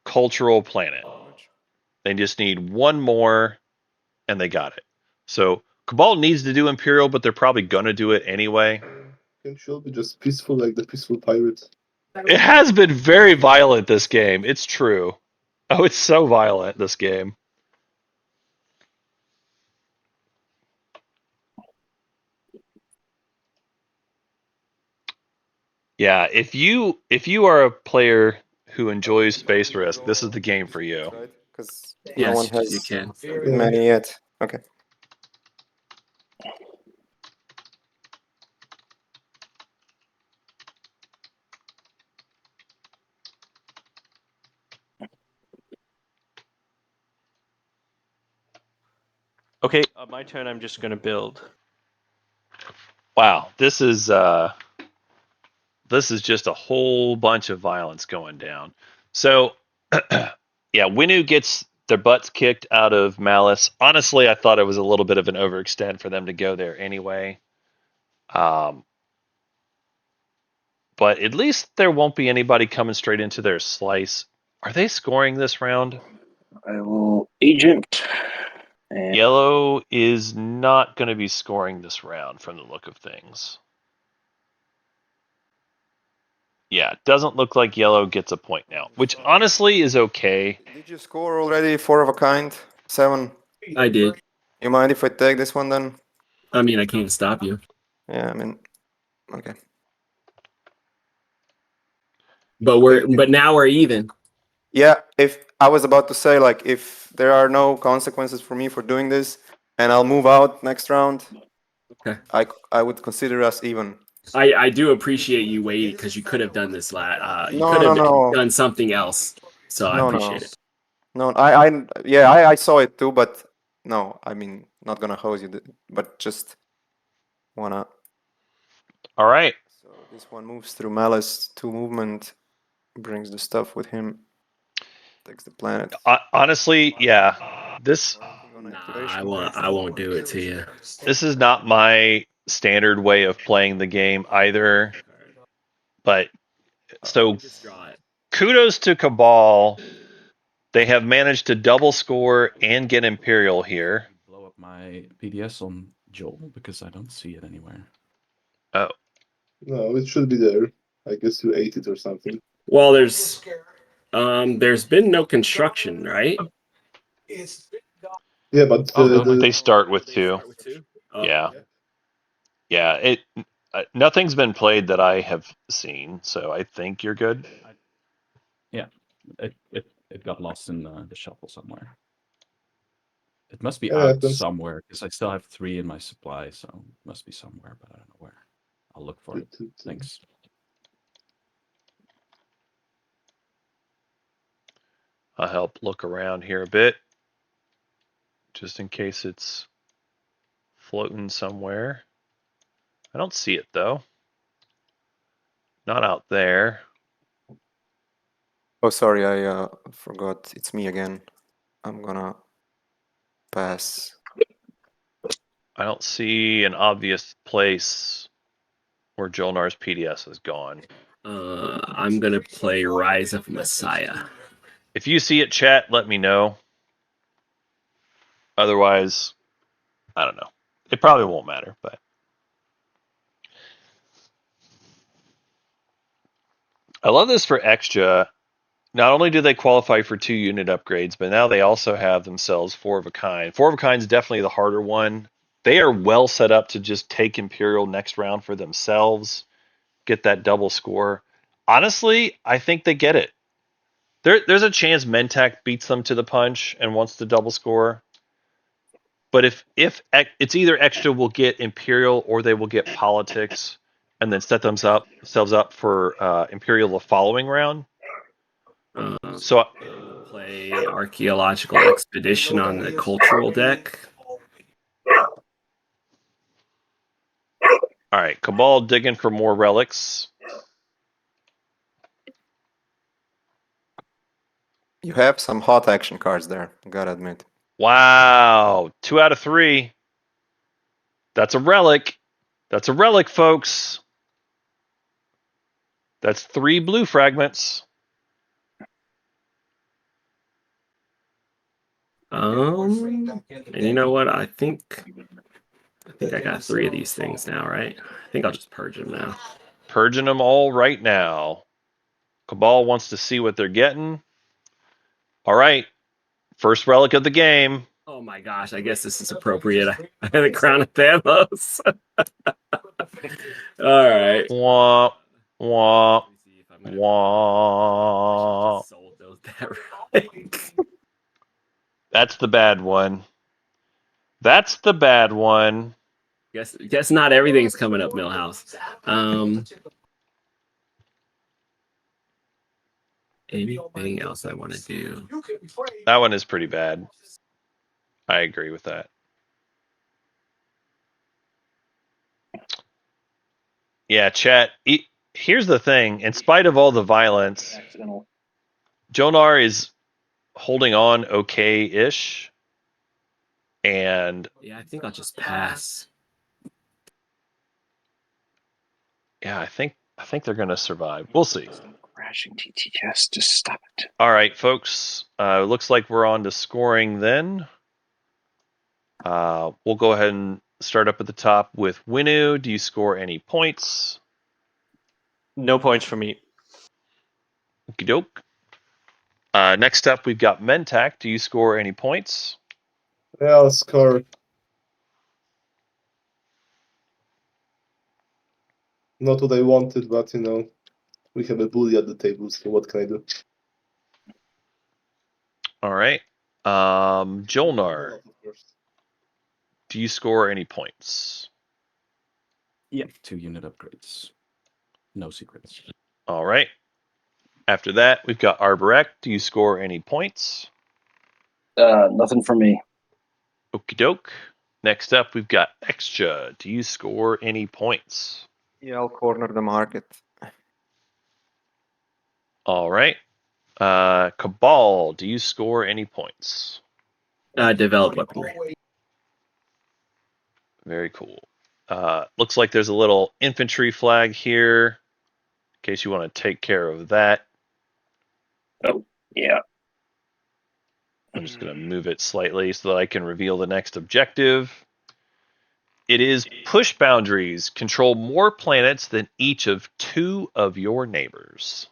cultural planet. They just need 1 more, and they got it. So Cabal needs to do Imperial, but they're probably going to do it anyway. Can she'll be just peaceful like the peaceful pirate? It has been very violent, this game. It's true. Oh, it's so violent, this game. Yeah, if you are a player who enjoys Space Risk, this is the game for you. Right? Because no Yes, one you has can. many yet. Okay. Okay, my turn. I'm just gonna build. Wow, this is just a whole bunch of violence going down. So, yeah, Winu gets their butts kicked out of Malice. Honestly, I thought it was a little bit of an overextend for them to go there anyway. But at least there won't be anybody coming straight into their slice. Are they scoring this round? I will agent. And Yellow is not going to be scoring this round from the look of things. Yeah, it doesn't look like yellow gets a point now, which honestly is okay. Did you score already 4 of a kind? 7. I did. You mind if I take this one then? I mean, I can't stop you. Yeah, I mean, okay. But now we're even. Yeah, if I was about to say, like, if there are no consequences for me for doing this, and I'll move out next round, Okay. I would consider us even. I do appreciate you waiting because you could have done this you No, could have no. done something else. So I No, appreciate it. No, I saw it too, but no, I mean, not gonna hose you, but just wanna. All right. So this one moves through Malice, 2 movement, brings the stuff with him, takes the planet. Honestly, yeah. This I won't do it to you. this is not my standard way of playing the game either. But so Just draw it. kudos to Cabal. They have managed to double score and get Imperial here. Blow up my PDS on Joel because I don't see it anywhere. Oh, No, it should be there. I guess you ate it or something. Well, there's been no construction, right? Yeah, but they start with 2. Oh, Yeah. Yeah, nothing's been played that I have seen, so I think you're good. Yeah, it got lost in the shuffle somewhere. It must be Yeah, out happens. somewhere because I still have 3 in my supply, so it must be somewhere, but I don't know where. I'll look for it. Thanks. I'll help look around here a bit, just in case it's floating somewhere. I don't see it though. Not out there. Oh, sorry, I forgot. It's me again. I'm gonna pass. I don't see an obvious place where Jolnar's PDS is gone. I'm gonna play Rise of Messiah. If you see it, chat, let me know. Otherwise, I don't know. It probably won't matter, but I love this for extra. Not only do they qualify for 2 unit upgrades, but now they also have themselves 4 of a kind. 4 of a kind is definitely the harder one. They are well set up to just take Imperial next round for themselves, get that double score. Honestly, I think they get it. There's a chance Mentak beats them to the punch and wants the double score. But if it's either extra will get Imperial or they will get politics and then set themselves up for Imperial the following round. So Play Archaeological Expedition on the cultural deck. all right, Cabal digging for more relics. You have some hot action cards there, gotta admit. Wow, 2 out of 3. That's a relic. That's a relic, folks. That's 3 blue fragments. And you know what? I think I got 3 of these things now, right? I think I'll just purge them now. Purging them all right now. Cabal wants to see what they're getting. All right, first relic of the game. Oh my gosh, I guess this is appropriate. I had a Crown of Thamos. All right. Womp, womp, Let me see if I'm gonna womp. just sold those that relic. That's the bad one. That's the bad one. Guess not everything's coming up, Millhouse. Anything else I want to do? That one is pretty bad. I agree with that. Yeah, chat. Here's the thing. In spite of all the violence, Accidental. Jonar is holding on okay-ish. And Yeah, I think I'll just pass. yeah, I think they're gonna survive. We'll see. Crashing TTS. Just stop it. All right, folks. Looks like we're on to scoring then. We'll go ahead and start up at the top with Winu. Do you score any points? No points for me. Okie doke. Next up, we've got Mentak. Do you score any points? Yeah, I'll score. Not what I wanted, but you know, we have a bully at the table, so what can I do? All right. Jolnar, do you score any points? Yeah, 2 unit upgrades. No secrets. All right. After that, we've got Arborek. Do you score any points? Nothing for me. Okie doke. Next up, we've got Extra. Do you score any points? Yeah, I'll corner the market. All right. Cabal, do you score any points? Develop weaponry. Very cool. Looks like there's a little infantry flag here, in case you want to take care of that. Oh, yeah. I'm just going to move it slightly so that I can reveal the next objective. It is push boundaries. Control more planets than each of 2 of your neighbors.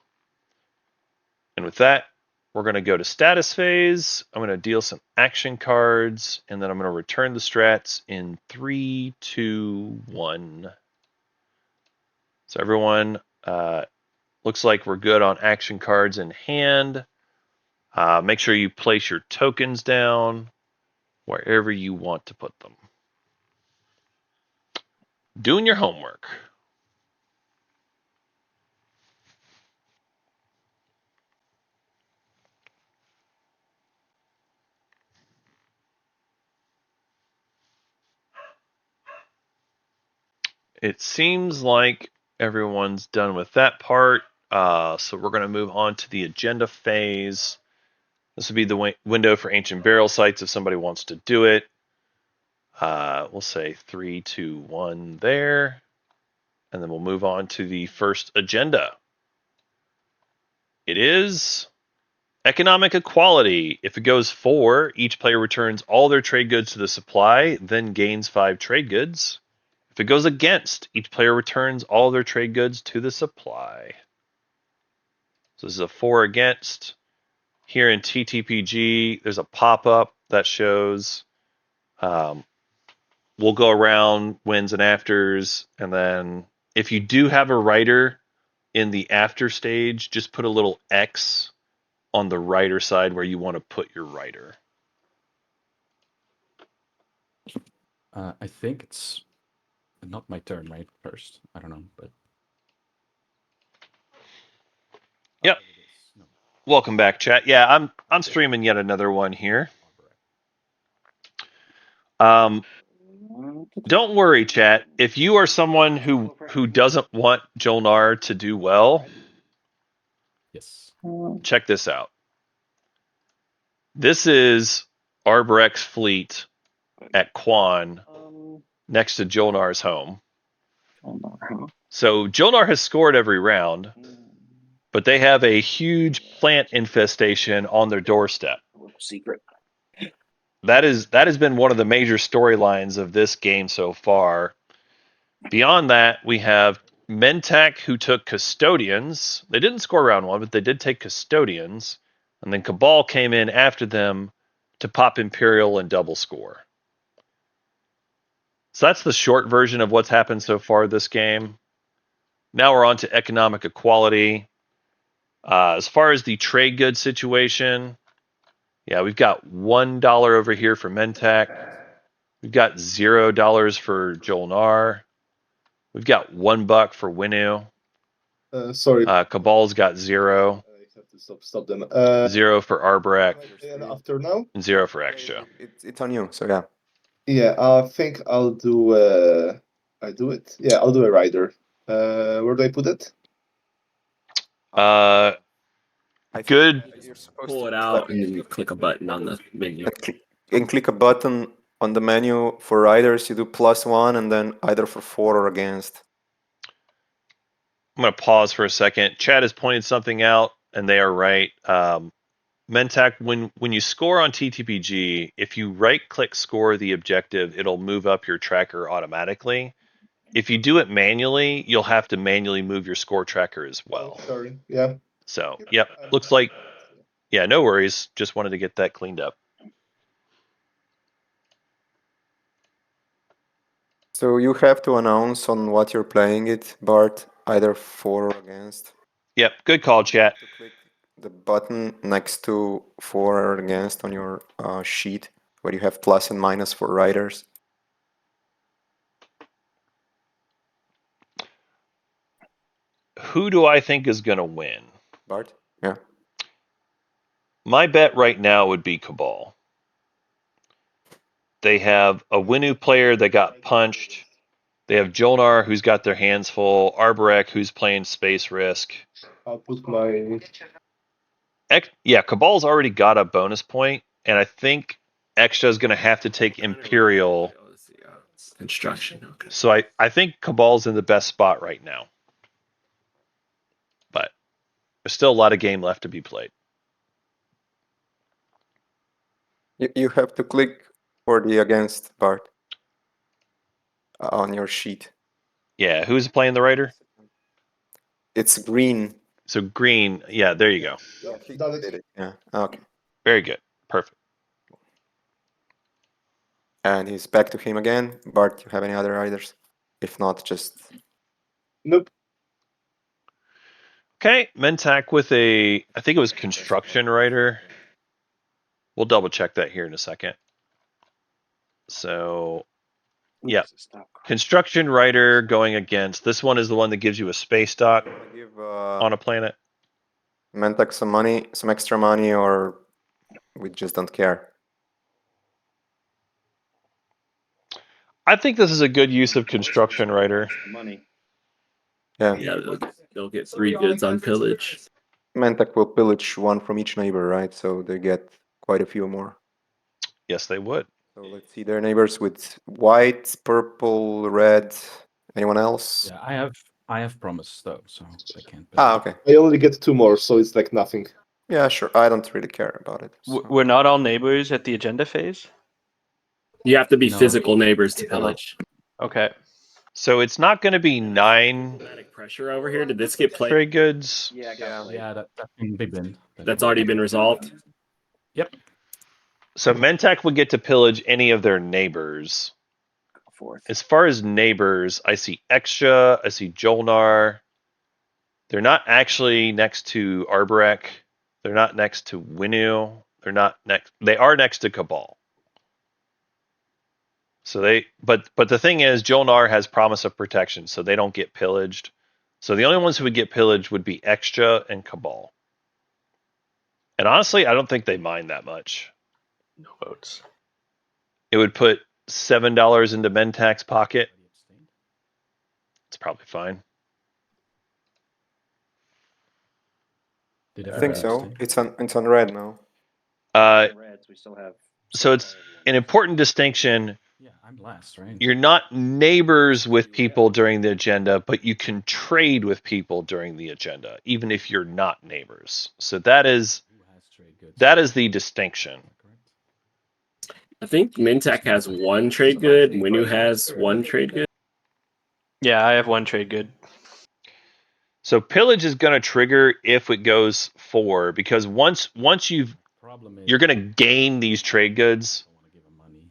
And with that, we're going to go to status phase. I'm going to deal some action cards, and then I'm going to return the strats in 3, 2, 1. So everyone, looks like we're good on action cards in hand. Make sure you place your tokens down wherever you want to put them. Doing your homework. It seems like everyone's done with that part. So we're going to move on to the agenda phase. This would be the window for ancient burial sites if somebody wants to do it. We'll say 3, 2, 1 there. And then we'll move on to the first agenda. It is economic equality. If it goes 4, each player returns all their trade goods to the supply, then gains 5 trade goods. If it goes against, each player returns all their trade goods to the supply. So this is a 4 against. Here in TTPG, there's a pop-up that shows we'll go around wins and afters, and then if you do have a writer in the after stage, just put a little X on the writer side where you want to put your writer. I think it's not my turn, right? First. I don't know, but. Yep. Oh, it is. No. Welcome back, chat. Yeah, I'm streaming yet another one here. Don't worry, chat. If you are someone who doesn't want Jolnar to do well, Yes. check this out. This is Arborek's fleet at Quan next to Jolnar's home. So Jolnar has scored every round, but they have a huge plant infestation on their doorstep. Secret. That has been one of the major storylines of this game so far. Beyond that, we have Mentak, who took Custodians. They didn't score round 1, but they did take Custodians. And then Cabal came in after them to pop Imperial and double score. So that's the short version of what's happened so far this game. Now we're on to economic equality. As far as the trade goods situation, yeah, we've got $1 over here for Mentak. We've got $0 for Jolnar. We've got $1 for Winu. Sorry. Cabal's got 0. I have to stop them. 0 for Arborek. And after now? And 0 for Extra. It's on you, so yeah. Yeah, I think I'll do. I do it. Yeah, I'll do a rider. Where do I put it? Uh, I think good. you're supposed Pull to it out and then you click a button on the menu. and click a button on the menu for riders. You do +1 and then either for for or against. I'm going to pause for a second. Chad has pointed something out, and they are right. Mentac, when you score on TTPG, if you right-click score the objective, it'll move up your tracker automatically. If you do it manually, you'll have to manually move your score tracker as well. Oh, sorry. Yeah. So, yep, looks like, yeah, no worries. Just wanted to get that cleaned up. So you have to announce on what you're playing it, Bart, either for or against. Yep, good call, chat. To click the button next to for or against on your sheet, where you have plus and minus for riders. Who do I think is going to win? Bart? Yeah. My bet right now would be Cabal. They have a Winu player that got punched. They have Jolnar, who's got their hands full. Arborek, who's playing Space Risk. I'll put my. Yeah, Cabal's already got a bonus point, and I think Extra is going to have to take Imperial. Construction. Okay. So I think Cabal's in the best spot right now. But there's still a lot of game left to be played. You have to click for the against, Bart, on your sheet. Yeah, who's playing the Rider? It's green. So green. Yeah, there you go. Yeah, he Done it. did it. Yeah. Okay. Very good. Perfect. And he's back to him again. Bart, you have any other riders? If not, just Nope. Okay, Mentac with a, I think it was Construction Rider. We'll double check that here in a second. So, yeah, Construction Rider going against, this one is the one that gives you a space dock give on a planet. Mentac some money, some extra money, or we just don't care. I think this is a good use of Construction Rider. Money. Yeah. Yeah, they'll get 3 goods on pillage. Mentac will pillage one from each neighbor, right? So they get quite a few more. Yes, they would. So let's see their neighbors with white, purple, red. Anyone else? Yeah, I have promise though, so they can't. Ah, okay. I only get 2 more, so it's like nothing. Yeah, sure. I don't really care about it. so. We're not all neighbors at the agenda phase. You have to be No. physical neighbors to pillage. Okay. So it's not going to be 9 Automatic pressure over here. Did this get played? trade goods. Yeah, I got Yeah. played. Yeah, that can be been. That's already been resolved. Yep. So Mentac would get to pillage any of their neighbors. Fourth. As far as neighbors, I see Extra, I see Jolnar. They're not actually next to Arborek. They're not next to Winu. They're not next. They are next to Cabal. So but the thing is, Jolnar has promise of protection, so they don't get pillaged. So the only ones who would get pillaged would be Extra and Cabal. And honestly, I don't think they mind that much. No votes. It would put $7 into Mentac's pocket. It's probably fine. Did I think so. everybody It's on red now. Reds, we still have. So it's an important distinction. Yeah, I'm last, right? You're not neighbors with people during the agenda, but you can trade with people during the agenda, even if you're not neighbors. So that is the distinction. I think Mintac has 1 trade good. Winu has 1 trade good. Yeah, I have 1 trade good. So pillage is going to trigger if it goes 4, because once you're going to gain these trade goods.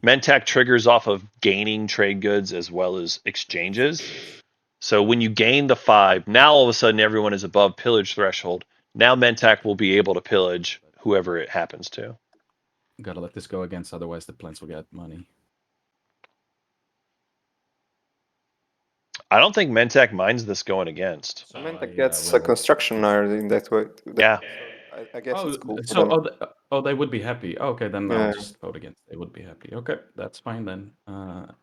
Mentac triggers off of gaining trade goods as well as exchanges. So when you gain the 5, now all of a sudden everyone is above pillage threshold. Now Mentac will be able to pillage whoever it happens to. Gotta let this go against, otherwise the plants will get money. I don't think Mentac minds this going against. So Mentac I, gets a will- construction iron in that way. Yeah. I guess Oh, it's cool for so them. they would be happy. Okay, then Yeah. I'll just vote against. They would be happy. Okay, that's fine then.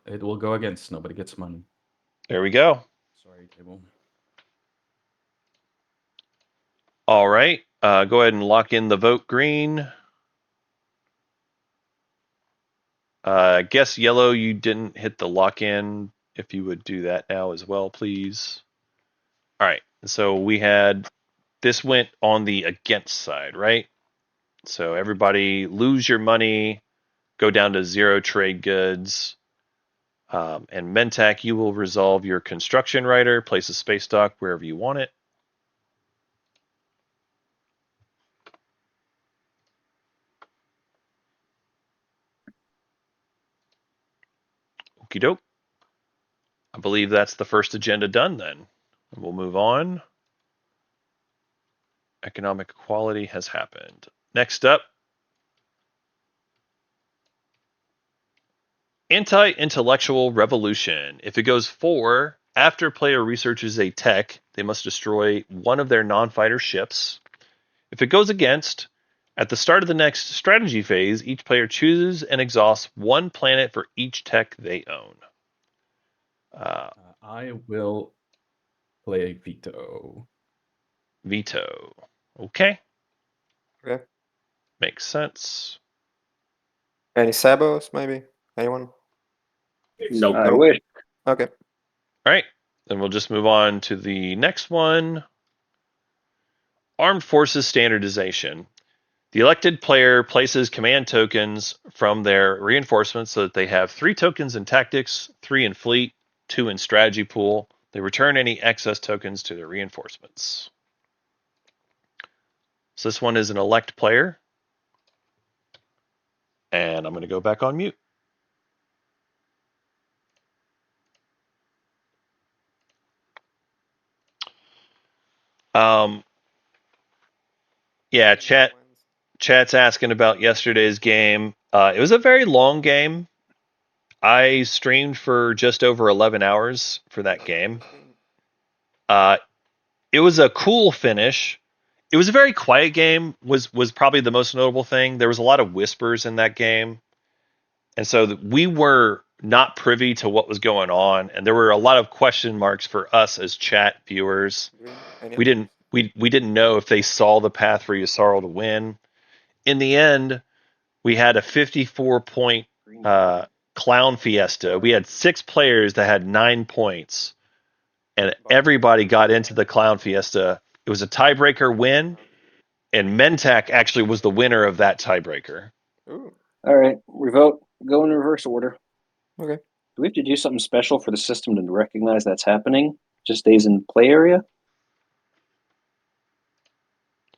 It will go against. Nobody gets money. There we go. Sorry, Secondary table. All right. Go ahead and lock in the vote green. I guess yellow, you didn't hit the lock in. If you would do that now as well, please. All right. So we had this went on the against side, right? So everybody lose your money, go down to 0 trade goods. And Mentac, you will resolve your construction writer, place a space dock wherever you want it. Okie doke. I believe that's the first agenda done then. We'll move on. Economic equality has happened. Next up, anti-intellectual revolution. If it goes 4, after a player researches a tech, they must destroy one of their non-fighter ships. If it goes against, at the start of the next strategy phase, each player chooses and exhausts one planet for each tech they own. I will play veto. Veto. Okay. Okay. Makes sense. Any sabos, maybe? Anyone? Nope. I wish. Okay. All right. Then we'll just move on to the next one. Armed Forces Standardization. The elected player places command tokens from their reinforcements so that they have 3 tokens in tactics, 3 in fleet, 2 in strategy pool. They return any excess tokens to their reinforcements. So this one is an elect player. And I'm going to go back on mute. Yeah, chat's asking about yesterday's game. It was a very long game. I streamed for just over 11 hours for that game. It was a cool finish. It was a very quiet game. Was probably the most notable thing. There was a lot of whispers in that game, and so we were not privy to what was going on, and there were a lot of question marks for us as chat viewers. We didn't know if they saw the path for Yasarl to win. In the end, we had a 54-point clown fiesta. We had 6 players that had 9 points, and everybody got into the clown fiesta. It was a tiebreaker win, and Mentac actually was the winner of that tiebreaker. Ooh. All right, revote. Go in reverse order. Okay. Do we have to do something special for the system to recognize that's happening? Just stays in play area?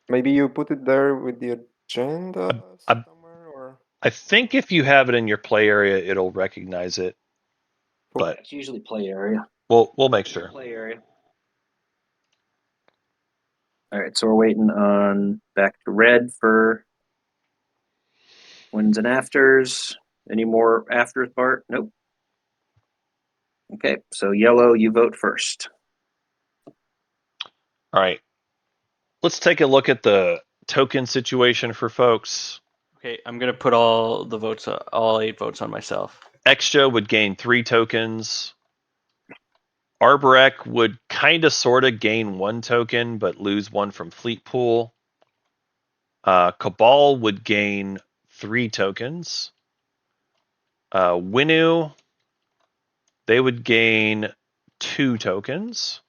Maybe you put it there with the agenda somewhere, or I think if you have it in your play area, it'll recognize it. But It's usually play area. we'll make sure. Play area. All right, so we're waiting on back to red for wins and afters. Any more afters, Bart? Nope. Okay, so yellow, you vote first. All right. Let's take a look at the token situation for folks. Okay, I'm gonna put all 8 votes on myself. Extra would gain 3 tokens. Arborek would kind of sort of gain 1 token, but lose 1 from Fleet Pool. Cabal would gain 3 tokens. Winu, they would gain 2 tokens.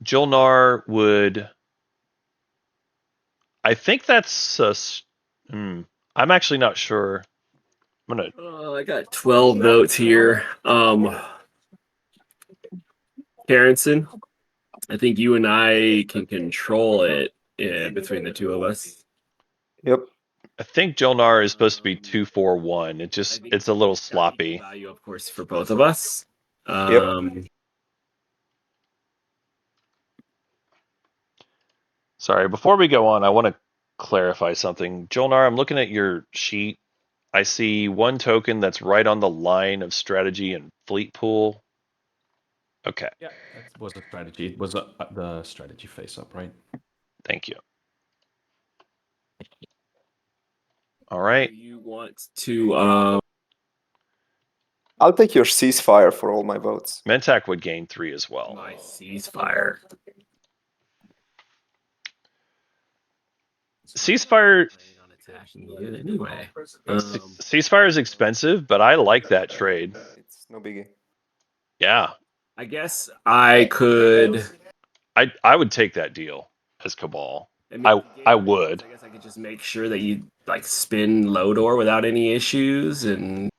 Jolnar would. I think that's I'm actually not sure. I'm gonna. I got 12 votes here. Carrington, I think you and I can control it between the two of us. yep. I think Jolnar is supposed to be 2-4-1. It's a little sloppy. Value, of course, for both of us. Sorry, before we go on, I want to clarify something. Jolnar, I'm looking at your sheet. I see 1 token that's right on the line of strategy and fleet pool. Okay. Yeah, that was the strategy. It was the strategy face up, right? Thank you. All right. Do you want to I'll take your ceasefire for all my votes. Mentak would gain 3 as well. My ceasefire. Ceasefire Planning on attacking you anyway. Ceasefire is expensive, but I like that trade. It's no biggie. Yeah, I guess I could. I would take that deal as Cabal. mean, I if you gave me would. I guess I could just make sure that you like spin Lodor without any issues, and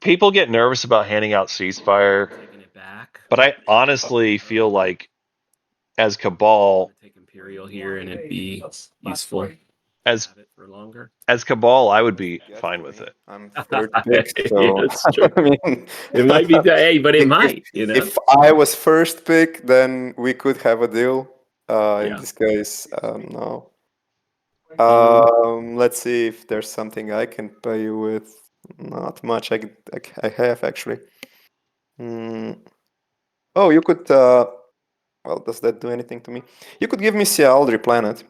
People get nervous about handing out Ceasefire, taking it back. but I honestly feel like as Cabal, Take Imperial here, and it'd be useful. as Have it for longer. as Cabal, I would be fine with it. I'm third pick, so Yeah, it's true. I mean, It might be, hey, but it if- might, you know. if I was first pick, then we could have a deal. In Yeah. this case, no. Mm. Let's see if there's something I can pay you with. Not much. I have actually. Oh, you could. Well, does that do anything to me? You could give me Sialdri Planet.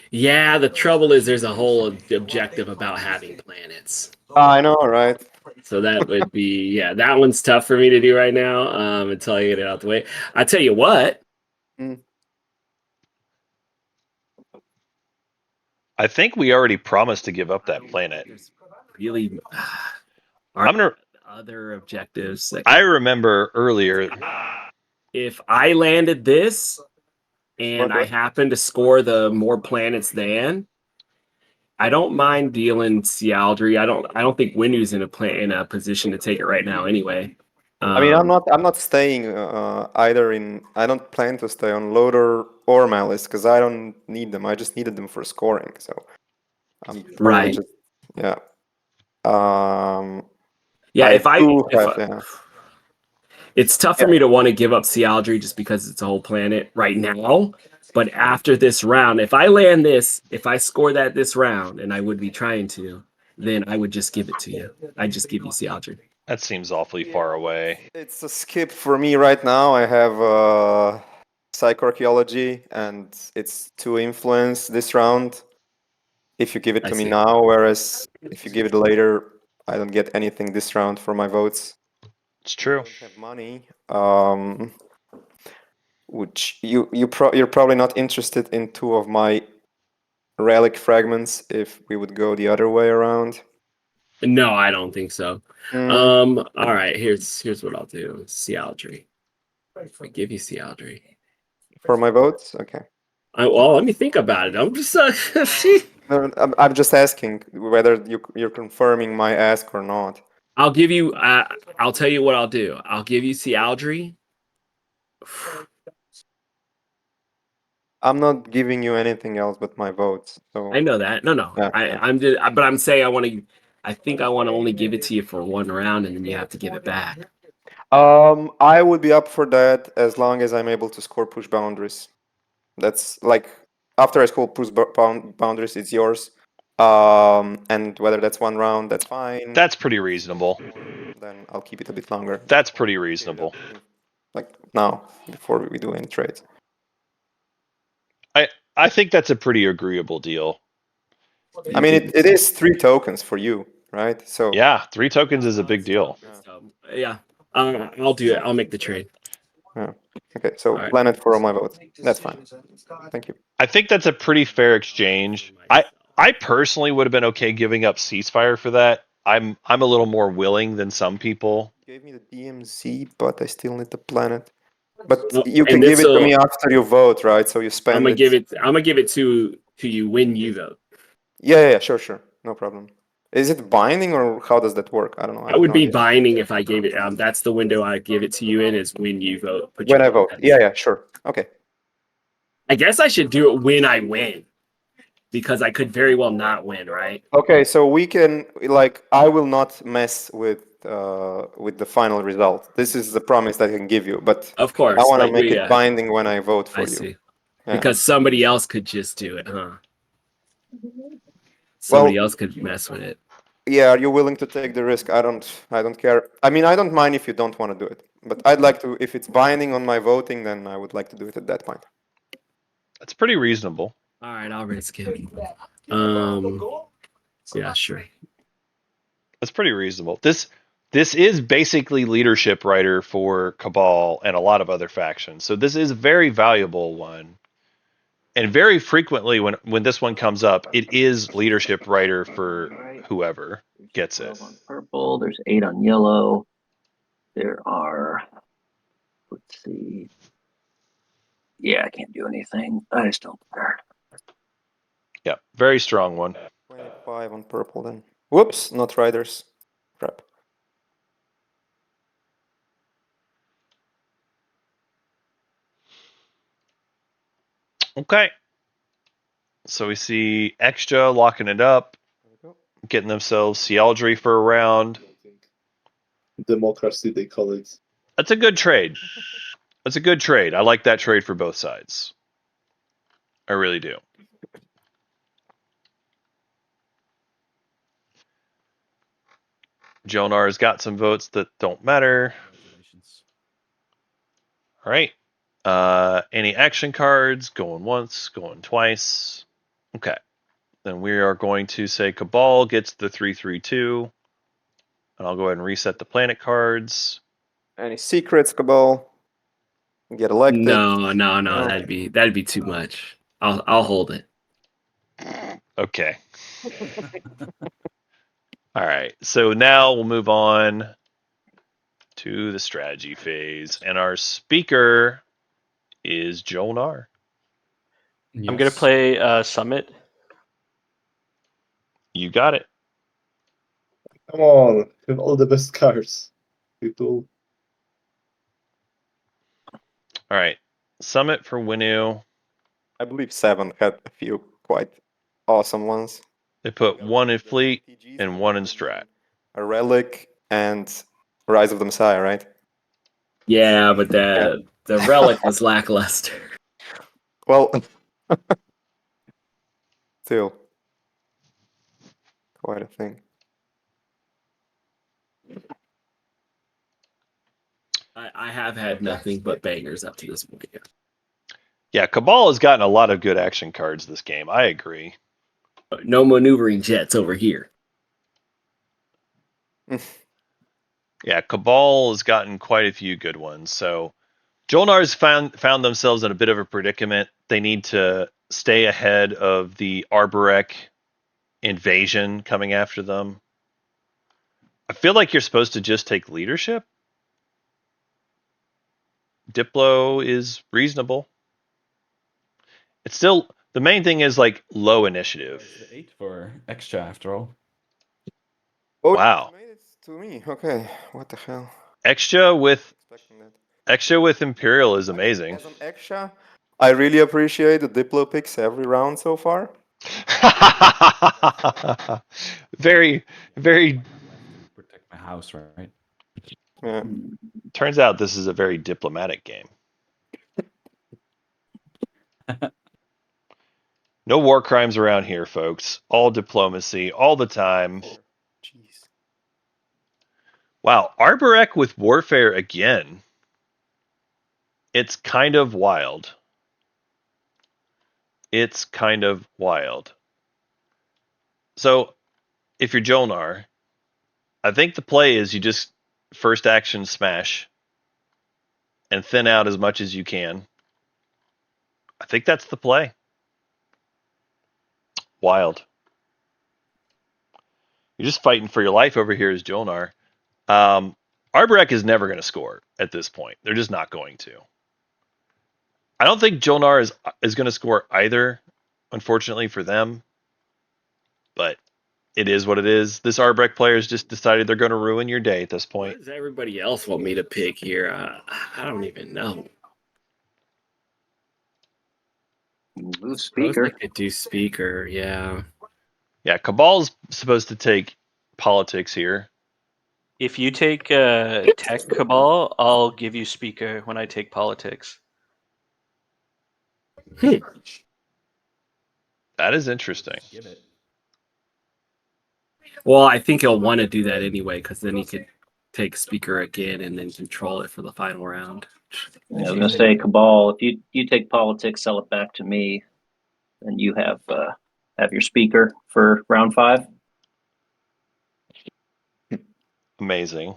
Yeah, the trouble is there's a whole objective about having planets. I know, right? So that would be, yeah, that one's tough for me to do right now until I get it out the way. I tell you what. I think we already promised to give up that planet. There's really I'm gonna. other objectives. That I remember earlier. if I landed this and I happen to score the more planets than, I don't mind dealing Sialdri. I don't think Windu's in a position to take it right now anyway. I mean, I'm not staying either in. I don't plan to stay on Loader or Malice because I don't need them. I just needed them for scoring. So I'm right. just, yeah. Yeah, it's tough for me to want to give up Sialdri just because it's a whole planet right now. But after this round, if I land this, if I score that this round, and I would be trying to, then I would just give it to you. I just give you Sialdri. That seems awfully far away. It's a skip for me right now. I have Psychoarchaeology, and it's 2 influence this round. If you give it to me now, whereas if you give it later, I don't get anything this round for my votes. It's true. I don't have money. Which you're probably not interested in 2 of my relic fragments if we would go the other way around. No, I don't think so. All right, here's what I'll do. Sialdri. I give you Sialdri. For my votes? Okay. Well, let me think about it. I'm just No, I'm just asking whether you're confirming my ask or not. I'll give you I'll tell you what I'll do. I'll give you Sialdri. I'm not giving you anything else but my votes. So I know that. No. Yeah, I'm just, but I'm saying I think I want to only give it to you for one round, and then you have to give it back. I would be up for that as long as I'm able to score push boundaries. That's like after I score push boundaries, it's yours. And whether that's one round, that's fine. That's pretty reasonable. Then I'll keep it a bit longer. That's pretty reasonable. Like now, before we do any trades. I think that's a pretty agreeable deal. I mean, it is 3 tokens for you, right? So yeah, 3 tokens is a big deal. Yeah, I'll do it. I'll make the trade. Yeah. Okay, so planet for all my votes. That's fine. Thank you. I think that's a pretty fair exchange. I personally would have been okay giving up Ceasefire for that. I'm a little more willing than some people. You gave me the DMZ, but I still need the planet. But you can give it to me after you vote, right? So you spend. I'm gonna give it to you when you vote. Yeah, sure, no problem. Is it binding or how does that work? I don't know. I would be binding if I gave it. That's the window I give it to you in is when you vote. When I vote. Yeah, sure. Okay. I guess I should do it when I win, because I could very well not win, right? Okay, so we can I will not mess with the final result. This is the promise that I can give you, but of course I want to make it binding when I vote for you. See. Yeah. Because somebody else could just do it, huh? Somebody else could mess with it. Yeah, are you willing to take the risk? I don't care. I mean, I don't mind if you don't want to do it, but I'd like to. If it's binding on my voting, then I would like to do it at that point. That's pretty reasonable. All right, I'll risk it. Yeah, sure. That's pretty reasonable. This is basically leadership writer for Cabal and a lot of other factions. So this is a very valuable one. And very frequently when this one comes up, it is leadership writer for whoever gets it. 12 on purple. There's 8 on yellow. There are, let's see. Yeah, I can't do anything. I just don't care. Yeah, very strong one. 25 on purple then. Whoops, not riders. Crap. Okay. So we see Extra locking it up, There we go. getting themselves Cialdry for a round. Democracy, they call it. That's a good trade. That's a good trade. I like that trade for both sides. I really do. Jonar's got some votes that don't matter. Congratulations. All right. Any action cards? Going once, going twice. Okay. Then we are going to say Cabal gets the 3/3/2. And I'll go ahead and reset the planet cards. Any secrets, Cabal? Get elected? No, No. that'd be too much. I'll hold it. Okay. All right. So now we'll move on to the strategy phase. And our speaker is Jonar. I'm gonna play Summit. You got it. Come on, you have all the best cards, people. All right. Summit for Winu. I believe 7 had a few quite awesome ones. They put one in fleet and one in strat. A relic and Rise of the Messiah, right? Yeah, but the relic was lackluster. Well, still quite a thing. I have had nothing but bangers up to this point. Yeah, Cabal has gotten a lot of good action cards this game. I agree. No maneuvering jets over here. Yeah, Cabal has gotten quite a few good ones. So Jolnar's found themselves in a bit of a predicament. They need to stay ahead of the Arborek invasion coming after them. I feel like you're supposed to just take leadership. Diplo is reasonable. It's still the main thing is like low initiative. It's the 8 for extra after all. Oh, Wow. you made it to me. Okay, what the hell? Extra with Expecting that. Imperial is I mean, amazing. as an extra, I really appreciate the Diplo picks every round so far. very, very. Protect my house, right? Yeah. Turns out this is a very diplomatic game. No war crimes around here, folks. All diplomacy, all the time. Jeez. Wow, Arborek with warfare again. It's kind of wild. It's kind of wild. So, if you're Jolnar, I think the play is you just first action smash and thin out as much as you can. I think that's the play. Wild. You're just fighting for your life over here as Jolnar. Arborek is never going to score at this point. They're just not going to. I don't think Jolnar is going to score either, unfortunately for them. But it is what it is. This Arborek players just decided they're going to ruin your day at this What point. does everybody else want me to pick here? I don't even know. Move Suppose speaker. I could do speaker, yeah. Yeah, Cabal's supposed to take politics here. If you take Tech Cabal, I'll give you Speaker when I take Politics. That is interesting. Give it. Well, I think he'll want to do that anyway, because then he could take speaker again and then control it for the final round. I was gonna say Cabal. If you take politics, sell it back to me. and you have your speaker for round 5. Amazing.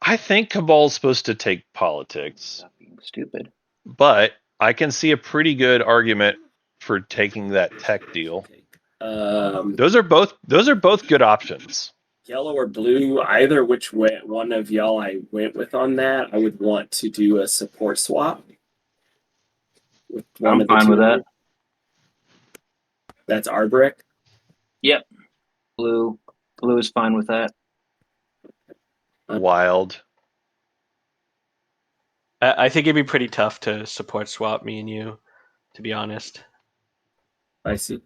I think Cabal's supposed to take politics, Stop being stupid. but I can see a pretty good argument for taking that tech deal. Those are both good options. Yellow or blue, either which way one of y'all I went with on that, I would want to do a support swap. With one I'm of the fine two with of that. you. That's Arboric. Yep. Blue is fine with that. Wild. I think it'd be pretty tough to support swap me and you, to be honest. I see.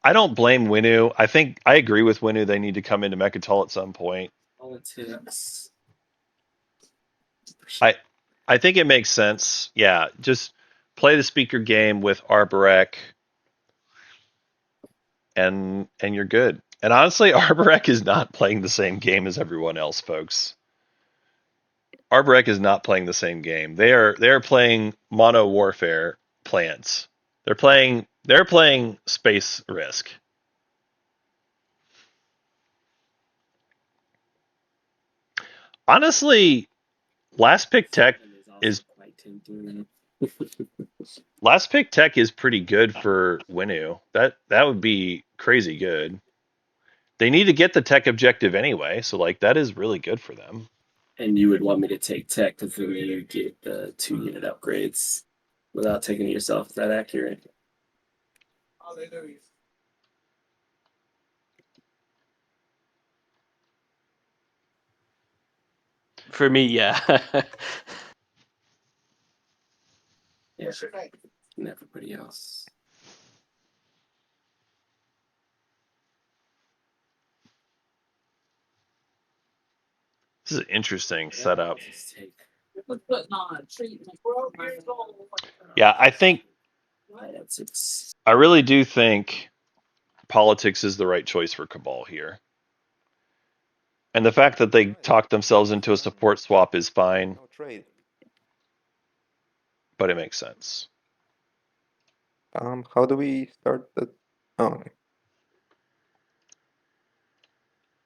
I don't blame Winu. I think I agree with Winu. They need to come into Mechatol at some point. Politics. I think it makes sense. Yeah, just play the speaker game with Arborek, and you're good. And honestly, Arborek is not playing the same game as everyone else, folks. Arborek is not playing the same game. They are playing mono warfare plants. They're playing space risk. Honestly, last pick tech is pretty good for Winu. That would be crazy good. They need to get the tech objective anyway, so like that is really good for them. And you would want me to take tech because then you get the 2-unit upgrades without taking it yourself. Is that accurate? For me, yeah. Yeah. And everybody else. This is an interesting setup. Yeah, I really do think politics is the right choice for Cabal here. And the fact that they talked themselves into a support swap is fine, No trade. but it makes sense. How do we start the? Oh, okay.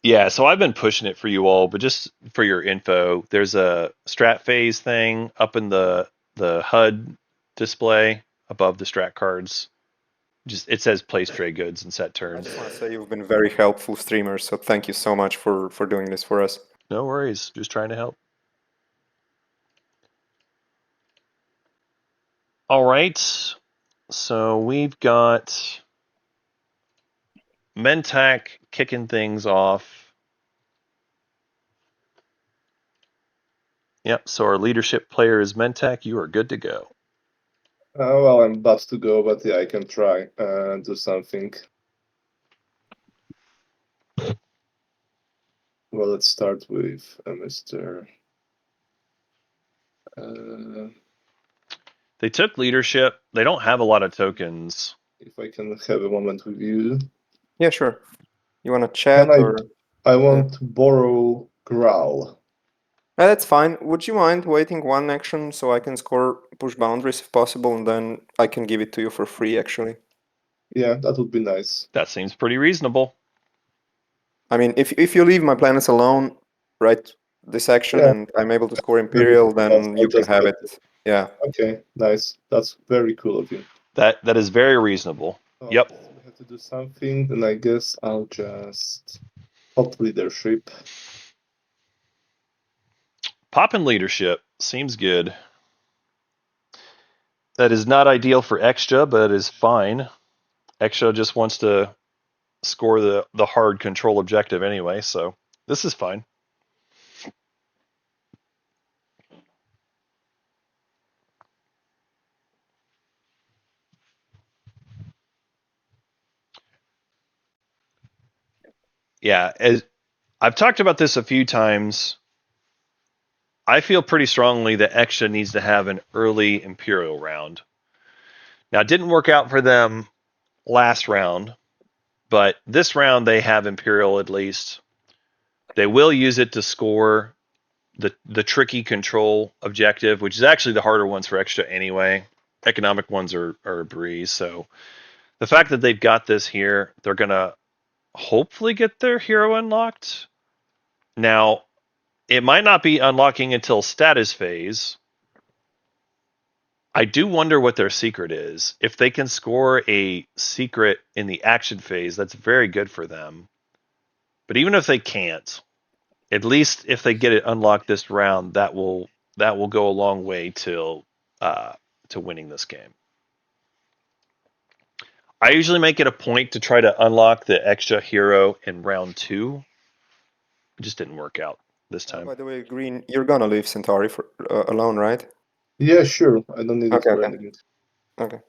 Yeah, so I've been pushing it for you all, but just for your info, there's a strat phase thing up in the HUD display above the strat cards. Just it says place trade goods and set I turns. just want to say you've been very helpful streamer, so thank you so much for doing this for us. No worries, just trying to help. All right, so we've got Mentak kicking things off. Yep, so our leadership player is Mentak. You are good to go. Well, I'm about to go, but yeah, I can try and do something. Well, let's start with Mr. They took leadership. They don't have a lot of tokens. If I can have a moment with you. Yeah, sure. You want to chat Can or? I want to borrow Growl. That's fine. Would you mind waiting one action so I can score push boundaries if possible, and then I can give it to you for free, actually? Yeah, that would be nice. That seems pretty reasonable. I mean, if you leave my planets alone, right, this action, Yeah. and I'm able to score Imperial, then you can have it. Yeah. Okay, nice. That's very cool of you. That is very reasonable. Oh, Yep. We have to do something, and I guess I'll just pop leadership. Poppin' leadership seems good. That is not ideal for Extra, but is fine. Extra just wants to score the hard control objective anyway, so this is fine. Yeah, as I've talked about this a few times, I feel pretty strongly that Extra needs to have an early Imperial round. Now, it didn't work out for them last round, but this round they have Imperial at least. They will use it to score the tricky control objective, which is actually the harder ones for extra anyway. Economic ones are a breeze. So the fact that they've got this here, they're gonna hopefully get their hero unlocked. Now, it might not be unlocking until status phase. I do wonder what their secret is. If they can score a secret in the action phase, that's very good for them. But even if they can't, at least if they get it unlocked this round, that will go a long way to winning this game. I usually make it a point to try to unlock the extra hero in round 2. It just didn't work out this time. By the way, Green, you're gonna leave Centauri for, alone, right? Yeah, sure. I don't need it Okay, for okay. anything. Okay.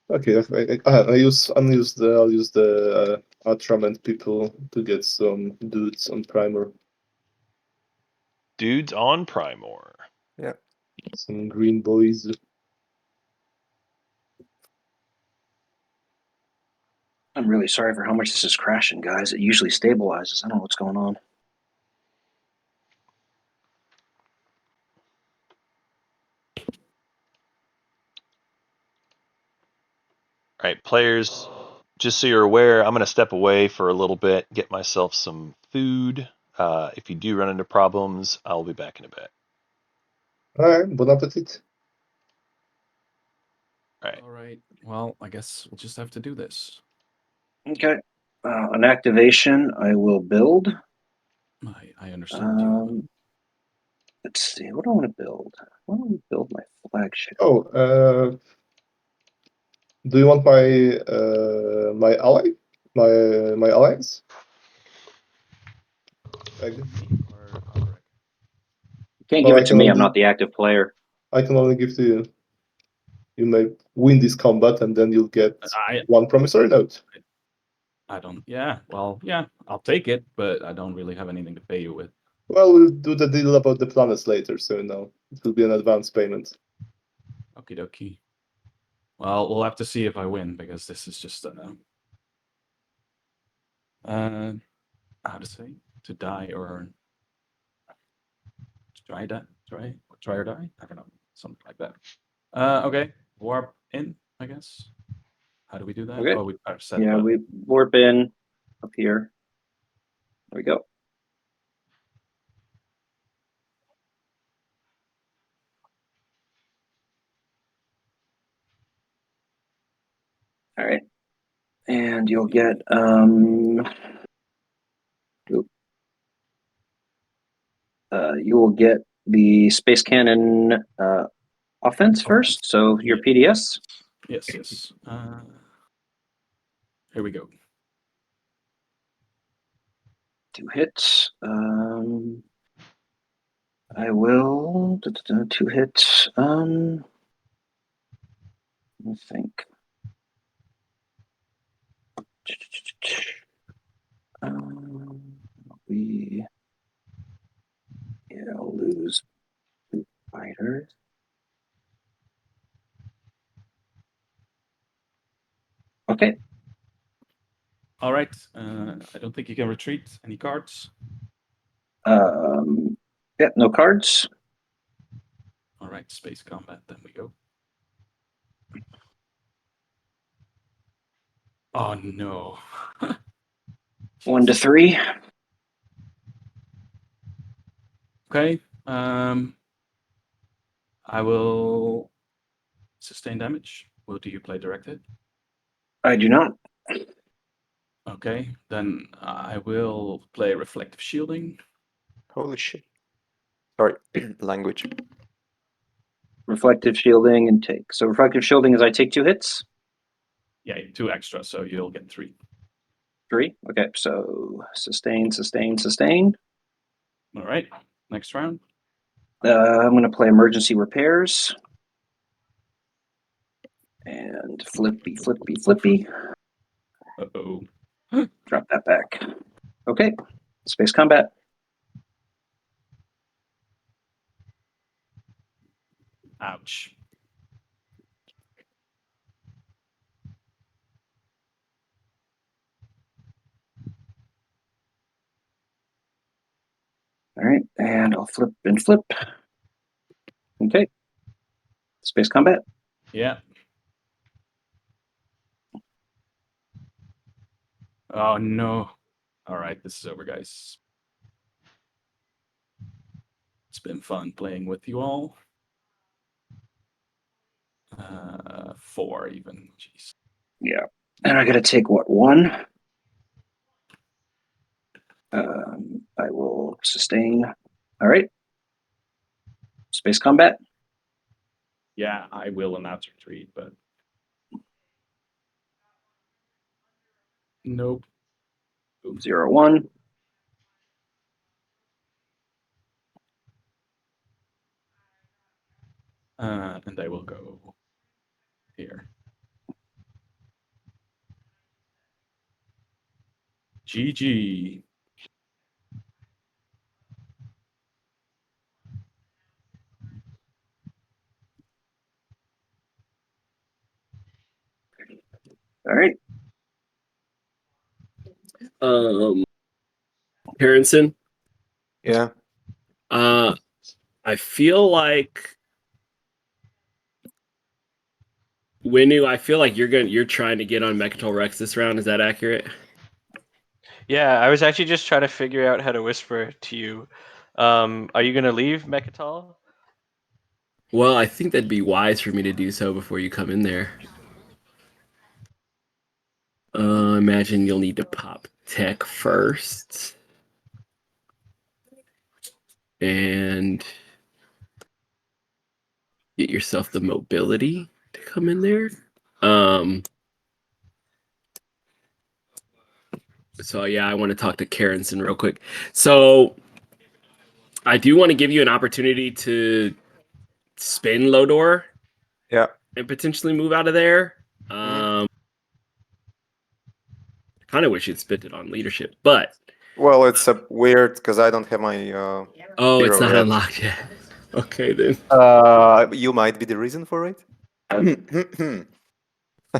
Okay, I'll use the Ultraman people to get some dudes on Primer, Dudes on Primor. Yeah. some green boys. I'm really sorry for how much this is crashing, guys. It usually stabilizes. I don't know what's going on. All right, players, just so you're aware, I'm going to step away for a little bit, get myself some food. If you do run into problems, I'll be back in a bit. Alright, bon appetit. All right. Well, I guess we'll just have to do this. Okay. An activation, I will build. I understand you. Let's see. What do I want to build? Why don't we build my flagship? Oh, do you want my ally? My alliance? Me or Alaric? You can't Well, give I it to can me. I'm only not the active player. I can only give to you. You may win this combat and then you'll get I one promissory note. I don't. Yeah. Well, yeah. I'll take it, but I don't really have anything to pay you with. Well, we'll do the deal about the planets later, so no, it will be an advance payment. Okie dokie. Well, we'll have to see if I win because this is just how to say, to die or try or die. I don't know, something like that. Okay, warp in, I guess. How do we do that? Okay. Oh, we set Yeah, button. we warp in up here. There we go. All right. And you'll get you will get the space cannon offense first. So your PDS. Yes. Here we go. 2 hits. I will 2 hits. Let me think. We I'll lose 2 fighters. Okay. All right. I don't think you can retreat. Any cards? Yeah, no cards. All right, space combat. Then we go. Oh no. 1 to 3. Okay. I will sustain damage. Will do you play directed? I do not. Okay, then I will play reflective shielding. Holy shit. Sorry, language. Reflective shielding and take. So reflective shielding is I take 2 hits. Yeah, 2 extra, so you'll get 3. 3. Okay, so sustain, sustain, sustain. All right, next round. I'm going to play emergency repairs. And flippy, flippy, flippy. Uh-oh. Drop that back. Okay, space combat. Ouch. All right, and I'll flip and flip. Okay. Space combat. Yeah. Oh no. All right, this is over, guys. It's been fun playing with you all. 4 even. Jeez. Yeah. And I gotta take what, 1? I will sustain. All right. Space combat. Yeah, I will announce retreat, but nope. 0-1. And I will go here. GG. All right. Harrison, Yeah. I feel like Winu, I feel like you're trying to get on Mechatol Rex this round. Is that accurate? Yeah, I was actually just trying to figure out how to whisper to you. Are you gonna leave Mechatol? Well, I think that'd be wise for me to do so before you come in there. Imagine you'll need to pop tech first. And get yourself the mobility to come in there. So yeah, I want to talk to Karenson real quick. So I do want to give you an opportunity to spin Lodor. Yeah. And potentially move out of there. Mhm. Kind of wish you'd spent it on leadership, but Well, it's a weird because I don't have my. oh, it's hero not yet. unlocked yet. Okay then. You might be the reason for it.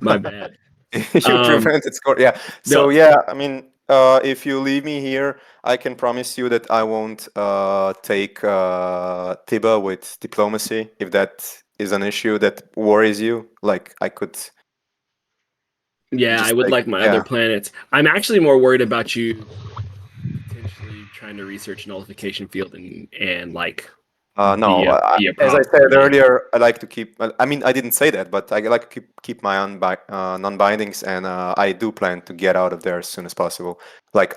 My bad. You prevented score. Yeah. So No. yeah, I mean, if you leave me here, I can promise you that I won't take Tiba with diplomacy if that is an issue that worries you. Like I could. Yeah, Just I would like, like my yeah. other planets. I'm actually more worried about you potentially trying to research nullification field and like No, be a as I problem said for me. earlier, I like to keep. I mean, I didn't say that, but I like to keep my non-bindings, and I do plan to get out of there as soon as possible. Like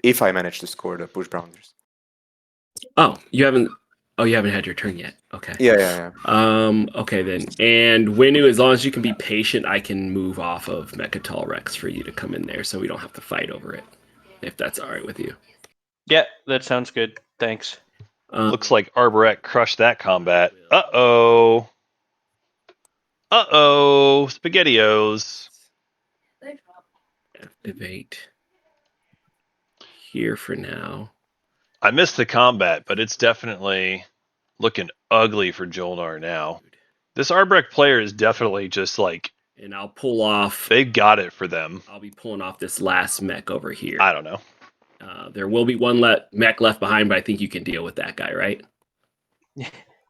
if I manage to score the push boundaries. Oh, you haven't had your turn yet. Okay. Yeah. Okay then. And Winu, as long as you can be patient, I can move off of Mechatol Rex for you to come in there so we don't have to fight over it. If that's all right with you. Yeah, that sounds good. Thanks. Looks like Arboret crushed that combat. Uh-oh. Uh-oh. SpaghettiOs. Activate here for now. I missed the combat, but it's definitely looking ugly for Jolnar now. This Arbrecht player is definitely just like... And I'll pull off... They got it for them. I'll be pulling off this last mech over here. I don't know. There will be one mech left behind, but I think you can deal with that guy, right?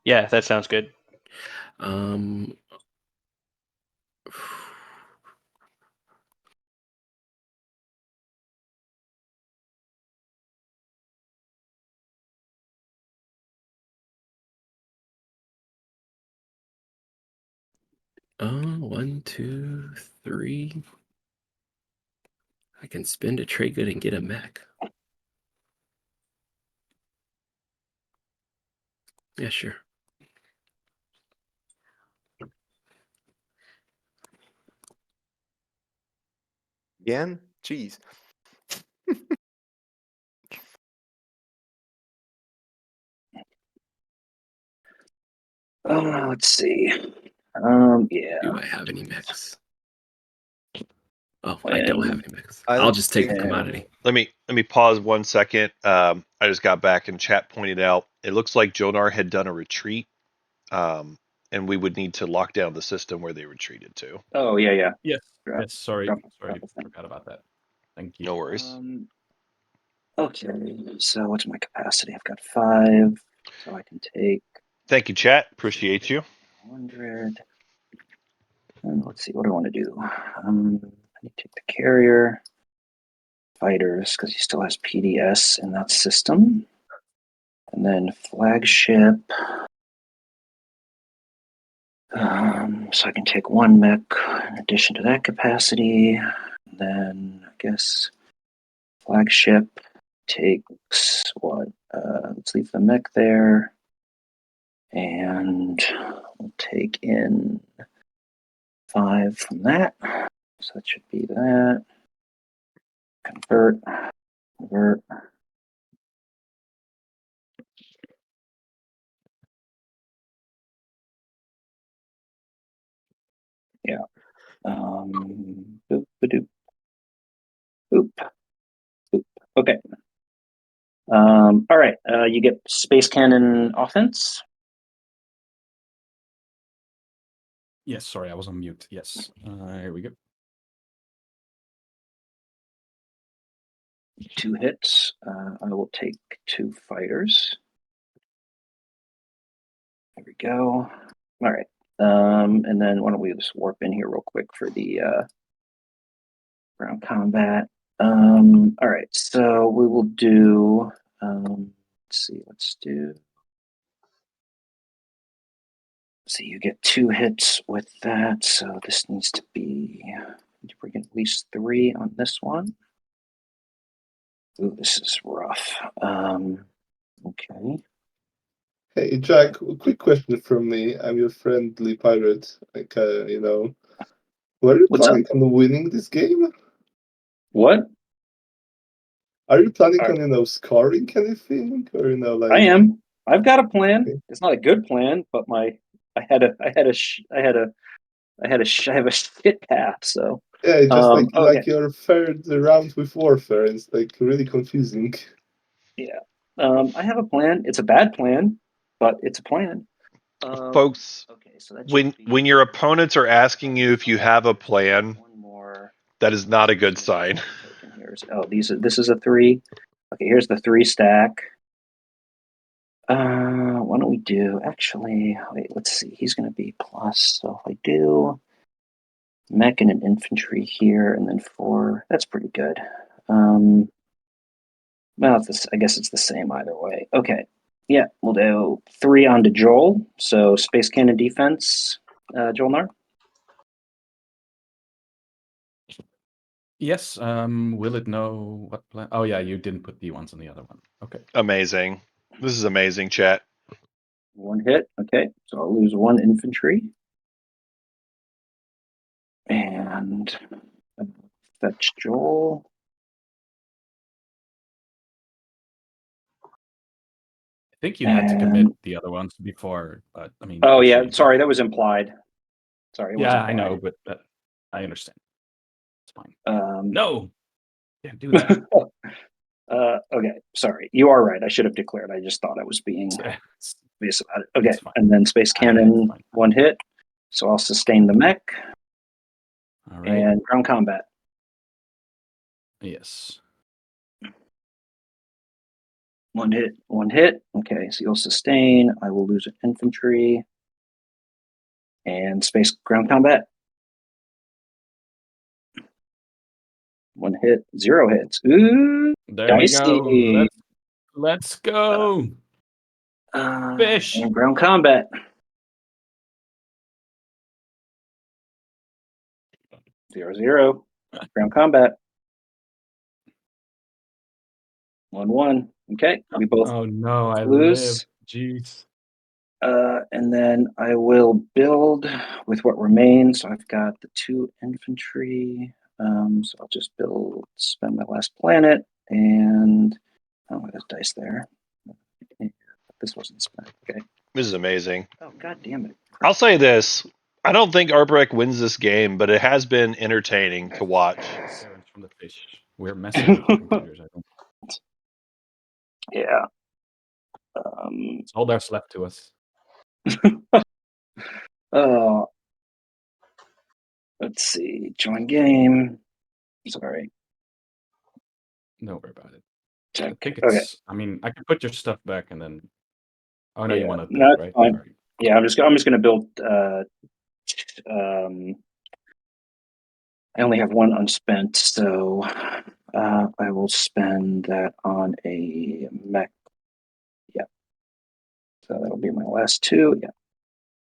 Yeah, that sounds good. 1, 2, 3. I can spend a trade good and get a mech. Yeah, sure. Again? Jeez. Let's see. Yeah. Do I have any mechs? Oh, I don't have any mechs. I I'll don't just take the think- commodity. Let me pause 1 second. I just got back and chat pointed out it looks like Jonar had done a retreat, and we would need to lock down the system where they retreated to. Oh, yeah. Yes. Drop- Yes. Sorry. drop- Sorry. drop the thing. Forgot about that. Thank you. No worries. Okay, so what's my capacity? I've got 5, so I can take Thank you, chat. Appreciate you. 100. And let's see, what do I want to do? I need to take the carrier, fighters, because he still has PDS in that system. And then flagship. So I can take 1 mech in addition to that capacity. And then I guess flagship takes what? Let's leave the mech there. And we'll take in 5 from that. So that should be that. Convert. Yeah. Boop, ba-doop. Boop. Boop. Okay. All right. You get Space Cannon offense. Yes, sorry, I was on mute. Yes. Here we go. 2 hits. I will take 2 fighters. There we go. All right. And then why don't we just warp in here real quick for the ground combat. All right. So we will do. Let's see. Let's do. So you get 2 hits with that. So this needs to be. We're getting at least 3 on this one. Ooh, this is rough. Okay. Hey Jack, a quick question from me. I'm your friendly pirate. Like, were you What's up? planning on winning this game? What? Are you planning Are- on, scoring anything, or like? I am. I've got a plan. Okay. It's not a good plan, but I have a shit path. So, Yeah, it's just like okay. your third round with warfare. It's like really confusing. Yeah. I have a plan. It's a bad plan, but it's a plan. Folks, Okay, so that when should be when your opponents are asking you if you have a plan, one more. that is not a good sign. Token here. This is a 3. Okay, here's the 3 stack. Why don't we do actually? Wait, let's see. He's going to be plus. So if I do mech and an infantry here, and then 4, that's pretty good. Well, I guess it's the same either way. Okay. Yeah, we'll do 3 onto Joel. So Space Cannon defense, Joel Nar. Yes. Will it know what plan? Oh yeah, you didn't put D1s on the other one. Okay. Amazing. This is amazing, chat. 1 hit. Okay, so I'll lose 1 infantry. And fetch Joel. I think you had to commit the other ones before, but I mean. Oh yeah, she- sorry, that was implied. Sorry, it was Yeah, I implied. know, but I understand. It's fine. Um, No, can't do that. Okay, sorry. You are right. I should have declared. I just thought I was being Yeah, it's- obvious about it. Okay, it's fine. and then Space It's Cannon, fine. 1 hit. So I'll sustain the mech All right. and ground combat. Yes. 1 hit, 1 hit. Okay, so you'll sustain. I will lose an infantry and space ground combat. 1 hit, 0 hits. Ooh, There we go. dicey. Let's go. Fish. And ground combat. 0-0. Ground combat. 1-1. Okay, we both Oh no, I lose. live. Jeez. And then I will build with what remains. So I've got the 2 infantry. So I'll just spend my last planet, and there's dice there. This wasn't spent. Okay. This is amazing. Oh god damn it! I'll say this. I don't think Arbrek wins this game, but it has been entertaining to watch. Parents from the fish. We're messing with the computers. I think. Yeah. It's all there's left to us. Let's see. Join game. Sorry. Don't worry about it. I think Okay. it's. I mean, I can put your stuff back and then. Oh no, you Yeah, want to no, build, it's right? fine. Sorry. Yeah, I'm just gonna build. I only have one unspent, so I will spend that on a mech. Yeah, so that'll be my last two. Yeah,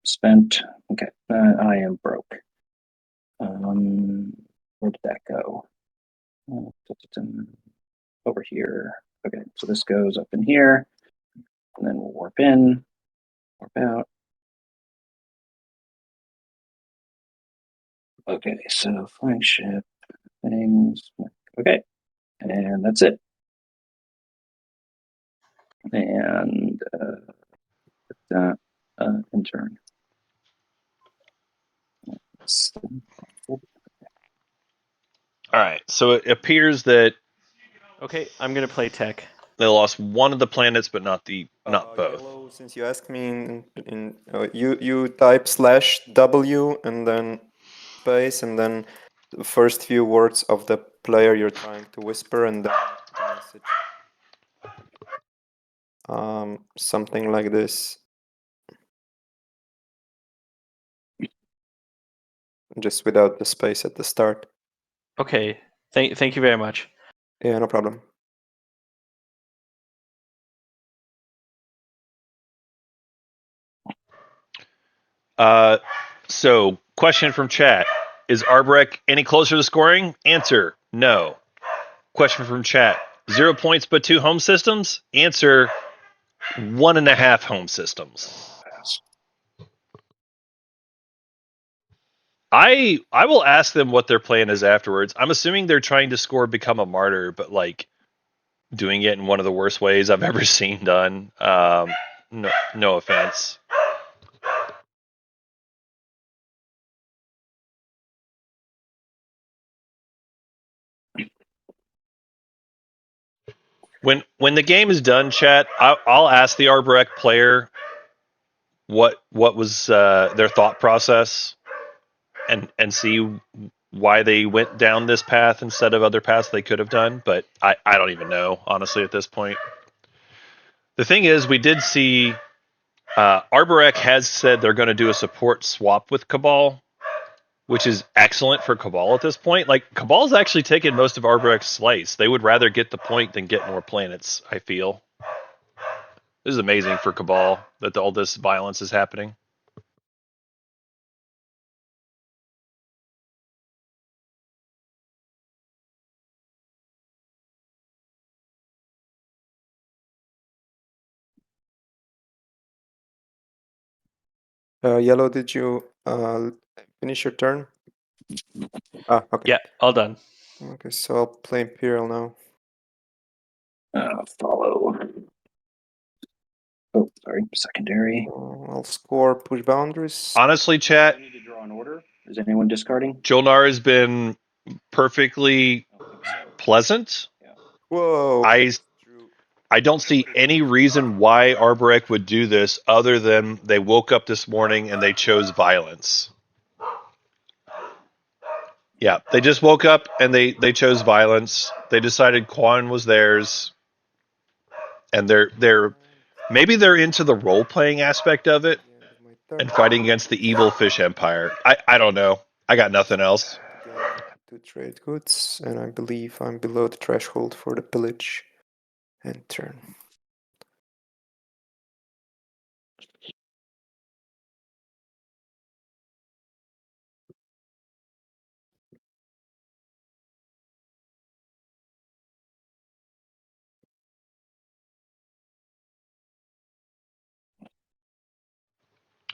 spent. Okay, I am broke. Where did that go? Over here. Okay, so this goes up in here, and then we'll warp in, warp out. Okay, so flagship things. Okay, and that's it. And intern. All right. So it appears that Okay, I'm gonna play tech. they lost one of the planets, but not both. Yellow, since you asked me you type /W and then space and then the first few words of the player you're trying to whisper and then the message. Something like this. Just without the space at the start. Okay, thank you very much. Yeah, no problem. So question from chat: Is Arbrek any closer to scoring? Answer: No. Question from chat: 0 points but 2 home systems? Answer: 1.5 home systems. I will ask them what their plan is afterwards. I'm assuming they're trying to score become a martyr, but like doing it in one of the worst ways I've ever seen done. No offense. When the game is done, chat, I'll ask the Arborek player what was their thought process, and see why they went down this path instead of other paths they could have done. But I don't even know, honestly, at this point. The thing is, we did see Arborek has said they're going to do a support swap with Cabal, which is excellent for Cabal at this point. Like, Cabal's actually taken most of Arborek's slice. They would rather get the point than get more planets, I feel. This is amazing for Cabal that all this violence is happening. Yellow, did you finish your turn? Ah, okay. Yeah, all done. Okay, so I'll play Imperial now. Follow. Oh, sorry, secondary. I'll score push boundaries. Honestly, chat, I need to draw an order. Is anyone discarding? Jolnar has been perfectly pleasant. Whoa! I don't see any reason why Arborek would do this other than they woke up this morning and they chose violence. Yeah, they just woke up and they chose violence. They decided Quan was theirs, and they're maybe they're into the role playing aspect of it and fighting against the evil fish empire. I don't know. I got nothing else. To trade goods, and I believe I'm below the threshold for the pillage. And turn.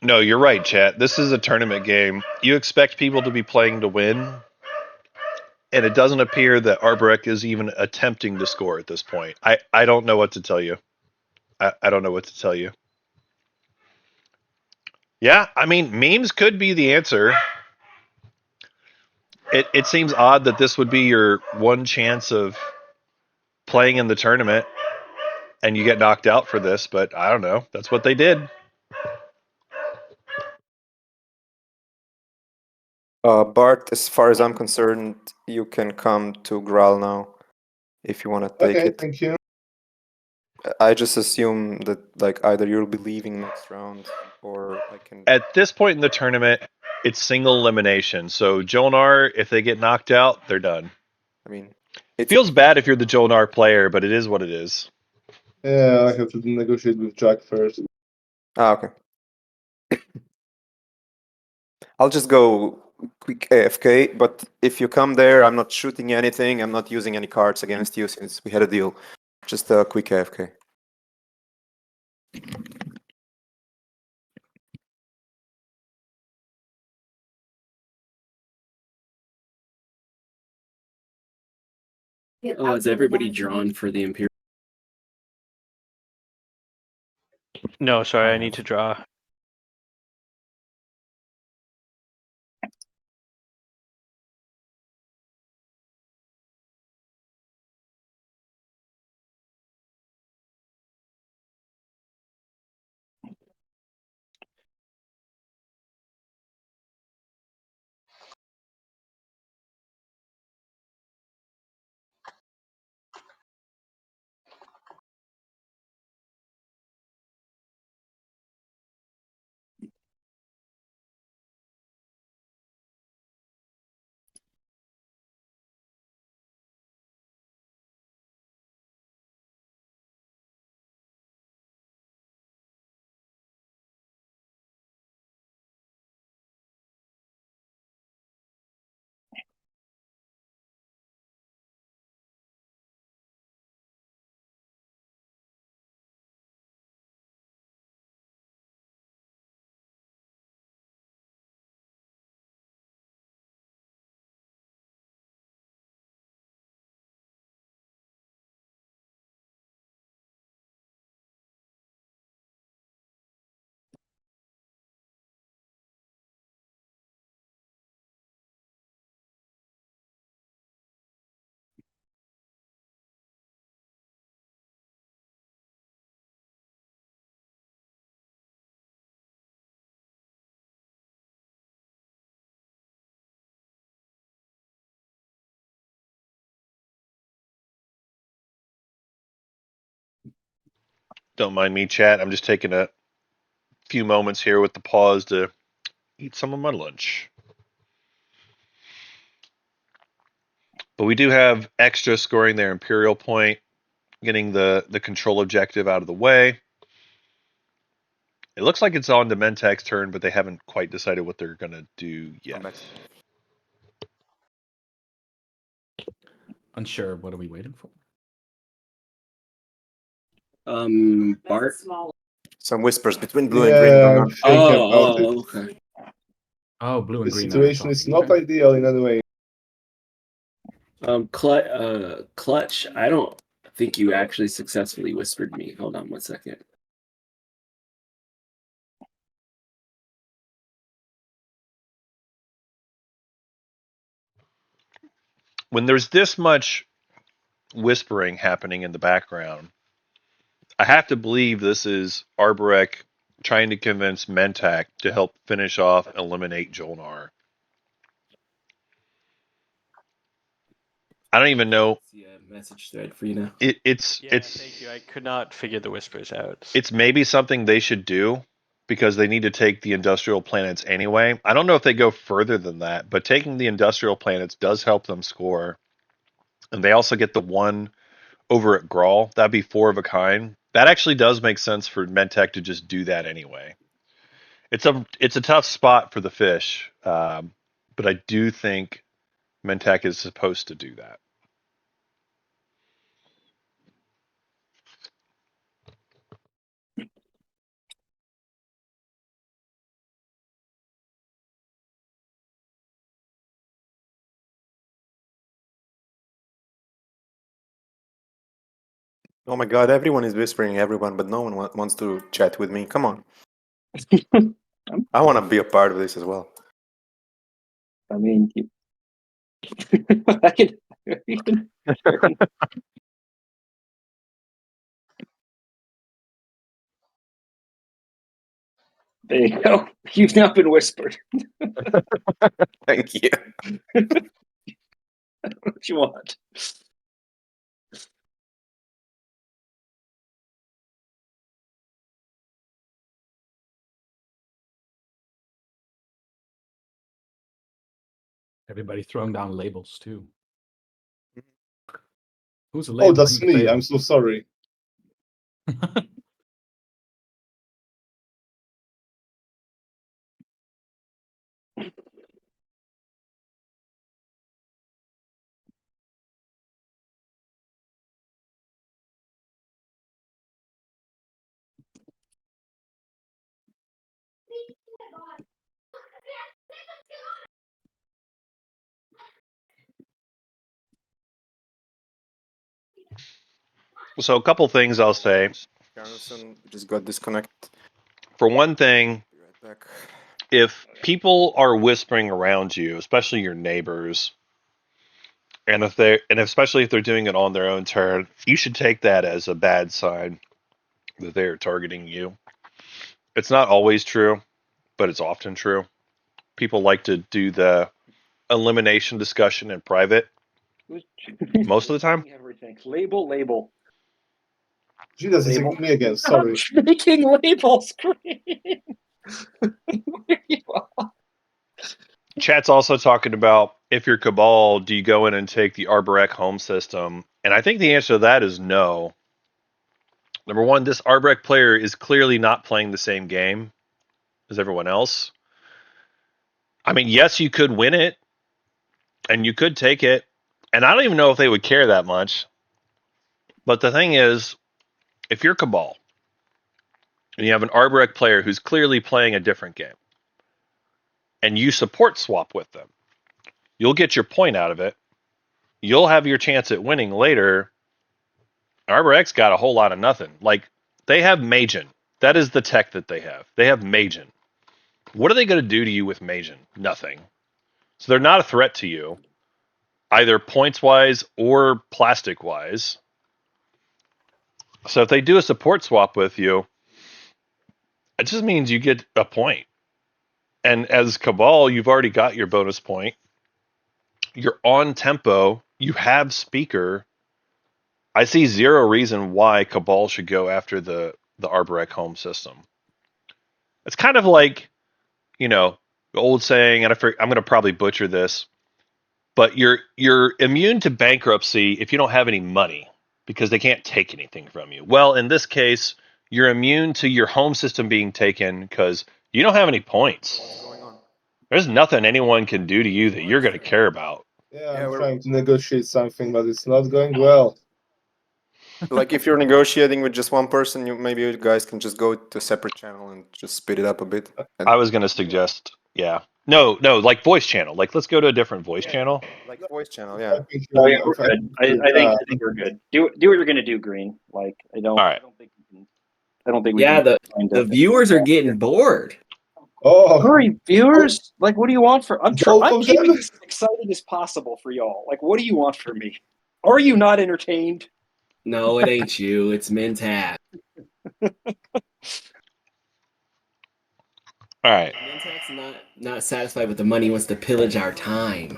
No, you're right, chat. This is a tournament game. You expect people to be playing to win, and it doesn't appear that Arborek is even attempting to score at this point. I don't know what to tell you. I don't know what to tell you. Yeah, I mean, memes could be the answer. It seems odd that this would be your one chance of playing in the tournament and you get knocked out for this, but I don't know. That's what they did. Bart, as far as I'm concerned, you can come to Graal now if you want to take Okay, it. thank you. I just assume that like either you'll be leaving next round or I can. At this point in the tournament, it's single elimination. So Jolnar, if they get knocked out, they're done. I mean, It feels bad if you're the Jolnar player, but it is what it is. Yeah, I have to negotiate with Jack first. okay. I'll just go quick AFK, but if you come there, I'm not shooting anything. I'm not using any cards against you since we had a deal. Just a quick AFK. Oh, is everybody drawn for the Imperial? No, sorry, I need to draw. Don't mind me, chat. I'm just taking a few moments here with the pause to eat some of my lunch. But we do have extra scoring their Imperial point, getting the control objective out of the way. It looks like it's on to Mentak's turn, but they haven't quite decided what they're going to do yet. Unsure. What are we waiting for? Bart. Some whispers between blue and green going Yeah, on. think about it. Okay. Oh, blue and The green. situation is not ideal in any way. Clutch. I don't think you actually successfully whispered me. Hold on 1 second. When there's this much whispering happening in the background, I have to believe this is Arborek trying to convince Mentak to help finish off and eliminate Jolnar. I don't even know. See a message thread for you now. It's Thank you. I could not figure the whispers out. It's maybe something they should do because they need to take the industrial planets anyway. I don't know if they go further than that, but taking the industrial planets does help them score. And they also get the one over at Grawl. That'd be 4 of a kind. That actually does make sense for Mentek to just do that anyway. It's a tough spot for the fish, but I do think Mentek is supposed to do that. Oh my god, everyone is whispering everyone, but no one wants to chat with me. Come on. I want to be a part of this as well. I mean, I can. There you go. You've now been whispered. Thank you. What you want? Everybody throwing down labels too. Who's a Oh, label? that's me. I'm so sorry. So a couple things I'll say. Garrison just got disconnected. For one thing, Be right back. if people are whispering around you, especially your neighbors, and especially if they're doing it on their own turn, you should take that as a bad sign that they are targeting you. It's not always true, but it's often true. People like to do the elimination discussion in private most of the time. Everything. Label. Jesus, it's Label. me again. Sorry. I'm making labels. Green. Chat's also talking about if you're Cabal, do you go in and take the Arborec home system? And I think the answer to that is no. Number one, this Arborec player is clearly not playing the same game as everyone else. I mean, yes, you could win it, and you could take it, and I don't even know if they would care that much. But the thing is, if you're Cabal, and you have an Arborec player who's clearly playing a different game, and you support swap with them, you'll get your point out of it. You'll have your chance at winning later. Arborec got a whole lot of nothing. Like, they have Magen. That is the tech that they have. They have Magen. What are they going to do to you with Magen? Nothing. So they're not a threat to you, either points-wise or plastic-wise. So if they do a support swap with you, it just means you get a point. And as Cabal, you've already got your bonus point. You're on tempo. You have speaker. I see zero reason why Cabal should go after the Arborec home system. It's kind of like, the old saying, and I'm going to probably butcher this, but you're immune to bankruptcy if you don't have any money because they can't take anything from you. Well, in this case, you're immune to your home system being taken because you don't have any points. What's going on? There's nothing anyone can do to you that you're going to care about. Yeah, I'm trying to negotiate something, but it's not going well. Like if you're negotiating with just one person, maybe you guys can just go to a separate channel and just speed it up a bit. I was going to suggest, yeah. No, like voice channel. Like, let's go to a different voice channel. Like voice channel, yeah. Oh yeah, we're good. I think we're good. Do what you're gonna do, Green. Like I don't. All right. I don't think we can. I don't think we Yeah, can. the viewers are getting bored. Oh, Sorry, viewers. Like, what do you want for? I'm Both I'm of keeping them? this as exciting as possible for y'all. Like, what do you want from me? Are you not entertained? No, it ain't you. It's Mentat. All right. Mentat's not satisfied with the money. He wants to pillage our time.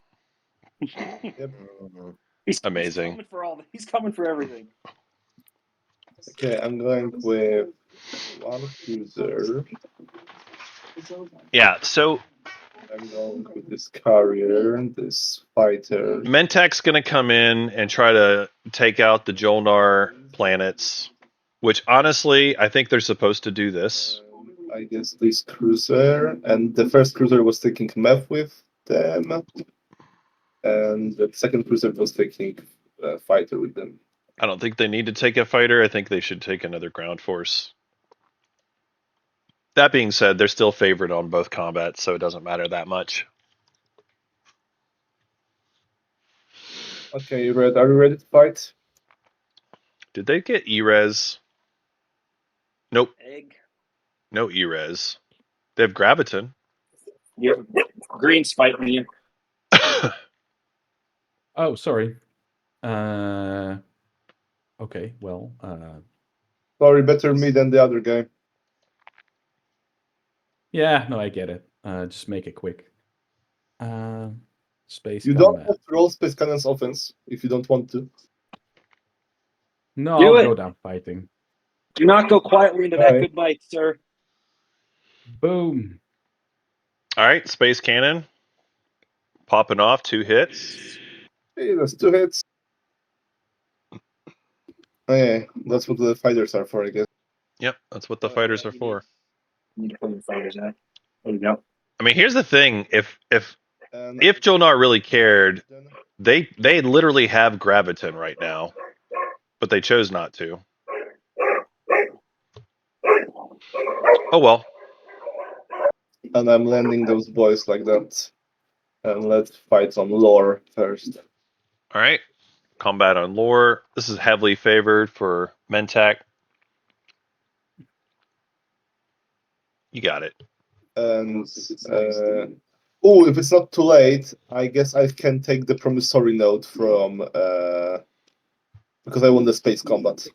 He's Amazing. coming for all. He's coming for everything. Okay, I'm going with one cruiser. Yeah, so I'm going with this carrier, this fighter. Mentek's going to come in and try to take out the Jolnar planets, which honestly, I think they're supposed to do this. I guess this cruiser, and the first cruiser was taking meth with them, and the second cruiser was taking fighter with them. I don't think they need to take a fighter. I think they should take another ground force. That being said, they're still favored on both combats, so it doesn't matter that much. Okay, Red, are you ready to fight? Did they get E-Res? Nope, Egg. no E-Res. They have Graviton. Yep. Green's fighting you. Oh, sorry. Okay, well, Sorry, better me than the other guy. yeah, no, I get it. Just make it quick. Space You don't combat. have to roll Space Cannon's offense if you don't want to. No, Do I'll it. go down fighting. Do not go quietly into that Alright. good night, sir. Boom. All right, Space Cannon. Popping off 2 hits. Hey, that's 2 hits. Okay, that's what the fighters are for, I guess. Yep, that's what the fighters are for. Need to put the fighters out. There you go. I mean, here's the thing: if And Jolnar really cared, they literally have Graviton right now, but they chose not to. Oh well. And I'm landing those boys like that. And let's fight on lore first. All right. Combat on lore. This is heavily favored for Mentak. You got it. And if it's not too late, I guess I can take the promissory note from because I won the space combat.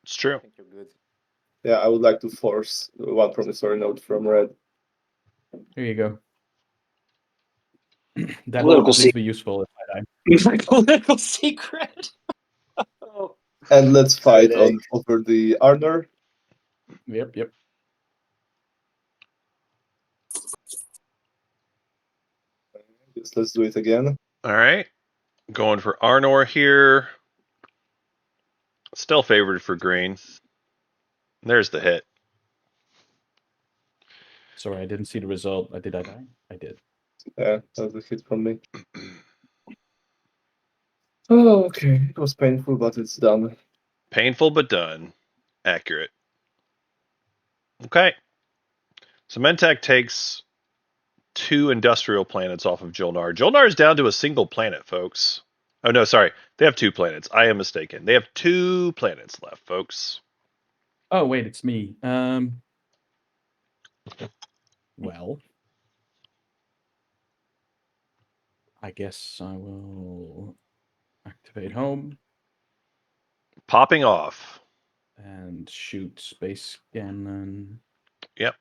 It's true. I think you're good. Yeah, I would like to force one promissory note from red. Here you go. That Political will at least secret. be useful if I die. My political secret. Oh. And let's fight Friday. over the Arnor. Yep. Yes, let's do it again. All right. Going for Arnor here. Still favored for green. There's the hit. Sorry, I didn't see the result. Did I die? I did. Yeah, that's a hit from me. Oh, okay. It was painful, but it's done. Painful but done. Accurate. Okay. So Mentak takes 2 industrial planets off of Jolnar. Jolnar is down to a single planet, folks. Oh, no, sorry. They have 2 planets. I am mistaken. They have 2 planets left, folks. Oh wait, it's me. Well, I guess I will activate home Popping off. and shoot space cannon. Yep.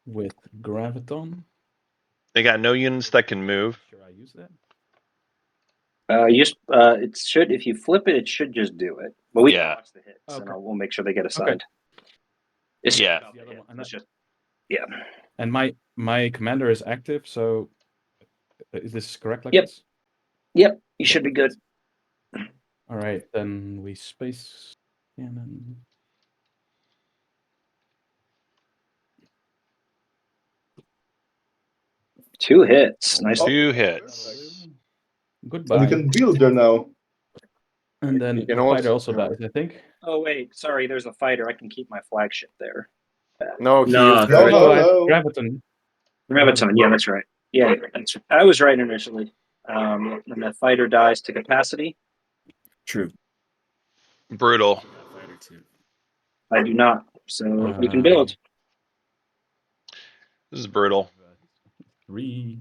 With graviton. They got no units that can move. Should I use that? It should, if you flip it, it should just do it. But we Yeah. can watch the hits, and Okay. we'll make sure they get assigned. It's Yeah. about The the other hit. one, It's just, yeah. And my commander is active, so is this correct like Yep. this? Yep, you should be good. All right, then we space cannon. Two hits. Nice. 2 hits. Goodbye. And you can build there now. And then You can the fighter also also- dies, I think. Oh wait, sorry. There's a fighter. I can keep my flagship there. No, he No, used No, Graviton. no, I have no. Graviton. Graviton. Yeah, that's right. Yeah, that's. I was right initially. And the fighter dies to capacity. True. Brutal. Fighter too. I do not. So you can build. This is brutal. 3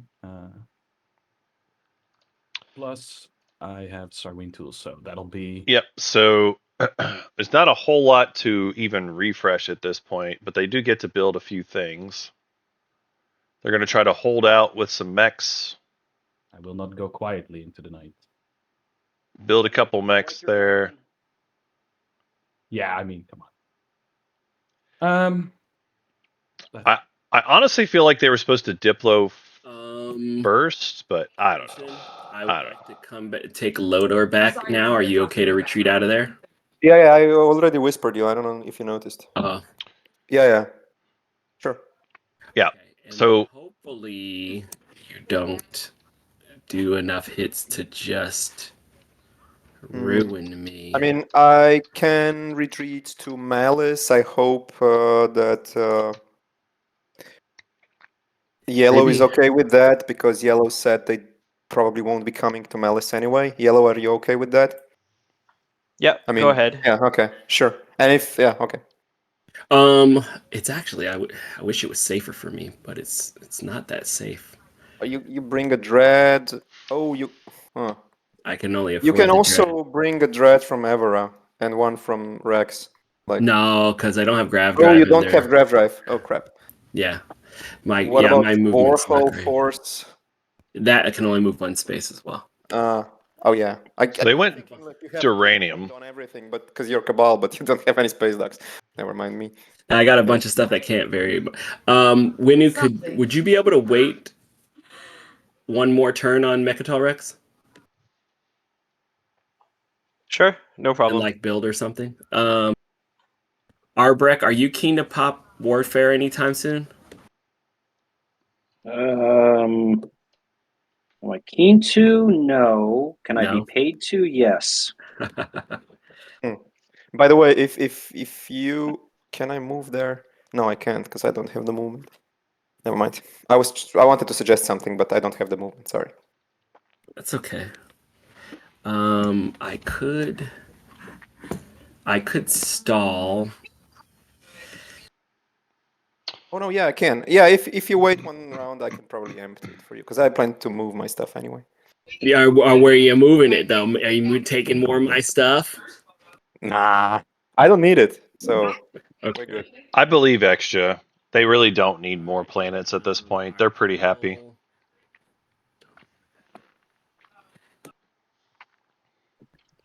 plus I have Sarween tools, so that'll be Yep. So there's not a whole lot to even refresh at this point, but they do get to build a few things. They're going to try to hold out with some mechs, I will not go quietly into the night. build a couple mechs there. Yeah, I mean, come on. I honestly feel like they were supposed to Diplo Um, first, but I don't know. I would I don't like to come back, take Lodor back now. Are you okay to retreat out of there? Yeah, I already whispered you. I don't know if you noticed. Yeah. Sure. Yeah. Okay, and So- hopefully you don't do enough hits to just ruin me. I mean, I can retreat to Malice. I hope that Yellow is Maybe. okay with that because Yellow said they probably won't be coming to Malice anyway. Yellow, are you okay with that? Yeah, I mean, go ahead. Yeah, okay, sure. And if okay. It's actually I wish it was safer for me, but it's not that safe. You bring a dread. Oh, you. Huh. I can only afford You can the also bring a dread from Evera and one from Rex. dread. No, because I don't have grav Oh, drive. you in don't there. have Grav Drive. Oh crap. Yeah, my What about my movement's not Orho great. Force? That I can only move one space as well. Oh yeah. So they went thinking, like, you have Duranium. on everything, but because you're Cabal, but you don't have any space ducks. Never mind me. I got a bunch of stuff that can't vary. Would you be able to wait one more turn on Mechatol Rex Sure, no and problem. like build or something? Arbrek, are you keen to pop Warfare anytime soon? Am I keen to? No. Can I be No. paid to? Yes. By the way, if you can I move there? No, I can't because I don't have the movement. Never mind. I wanted to suggest something, but I don't have the movement. Sorry. That's okay. I could stall. Oh no, yeah, I can. Yeah, if you wait one round, I can probably empty it for you because I plan to move my stuff anyway. Yeah, where are you moving it though? Are you taking more of my stuff? Nah, I don't need it, so Okay. we're good. I believe extra. They really don't need more planets at this point. They're pretty happy.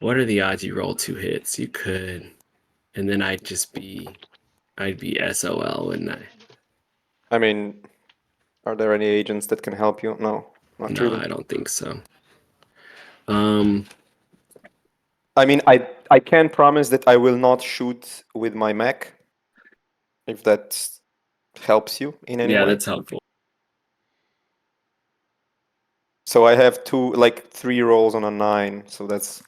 What are the odds you roll 2 hits? You could, and then I'd be SOL, wouldn't I? I mean, are there any agents that can help you? No, not No, really. I don't think so. I mean, I can promise that I will not shoot with my mech, if that helps you in any Yeah, way. that's helpful. So I have three rolls on a 9, so that's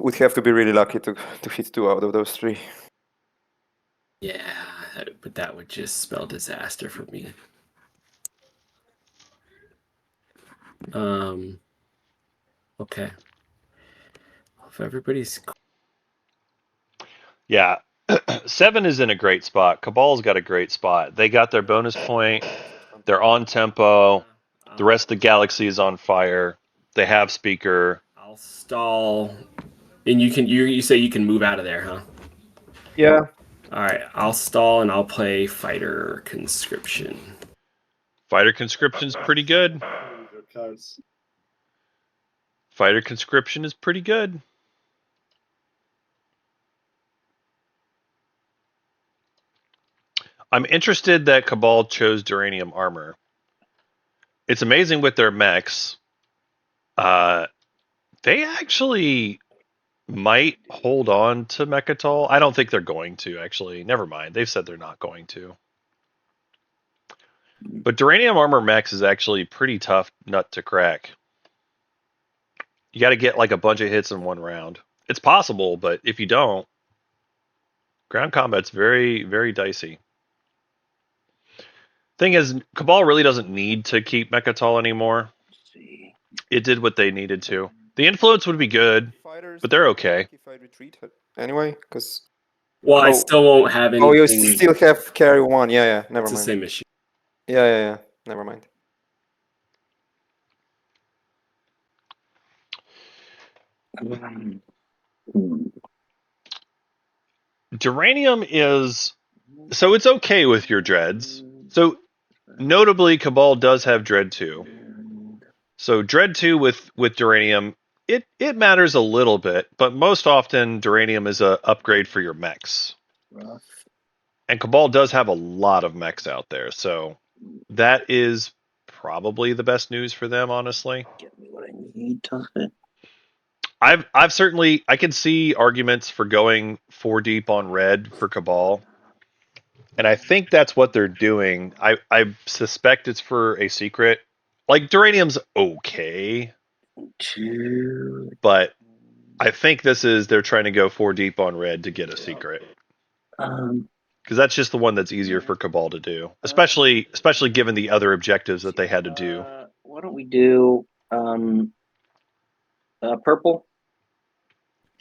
would have to be really lucky to hit 2 out of those 3. Yeah, but that would just spell disaster for me. Okay. If everybody's Yeah. 7 is in a great spot. Cabal's got a great spot. They got their bonus point. They're on tempo. The rest of the galaxy is on fire. They have speaker. I'll stall, and you say you can move out of there, huh? Yeah. All right, I'll stall and I'll play Fighter Conscription. Fighter conscription's pretty good. Your cards. Fighter conscription is pretty good. I'm interested that Cabal chose Duranium armor. It's amazing with their mechs. They actually might hold on to Mechatol. I don't think they're going to, actually. Never mind. They've said they're not going to. But Duranium Armor Max is actually pretty tough nut to crack. You got to get like a bunch of hits in one round. It's possible, but if you don't, ground combat's very, very dicey. Thing is, Cabal really doesn't need to keep Mechatol anymore. Let's see. It did what they needed to. The influence would be good, Fighters, but they're okay. if I retreat anyway, because Well, I Oh. still won't have anything. oh, you still have carry 1. Yeah, never It's the mind. same issue. Yeah, never mind. Duranium is so it's okay with your dreads. So notably, Cabal does have Dread 2. So Dread 2 with Duranium, it matters a little bit, but most often Duranium is a upgrade for your mechs. And Cabal does have a lot of mechs out there, so that is probably the best news for them, honestly. Get me what I need, Tuffet. I've certainly I can see arguments for going 4 deep on red for Cabal. And I think that's what they're doing. I suspect it's for a secret. Like Duranium's okay, Two. but I think they're trying to go 4 deep on red to get a secret. Because that's just the one that's easier for Cabal to do, especially given the other objectives that they had to do. Why don't we do purple?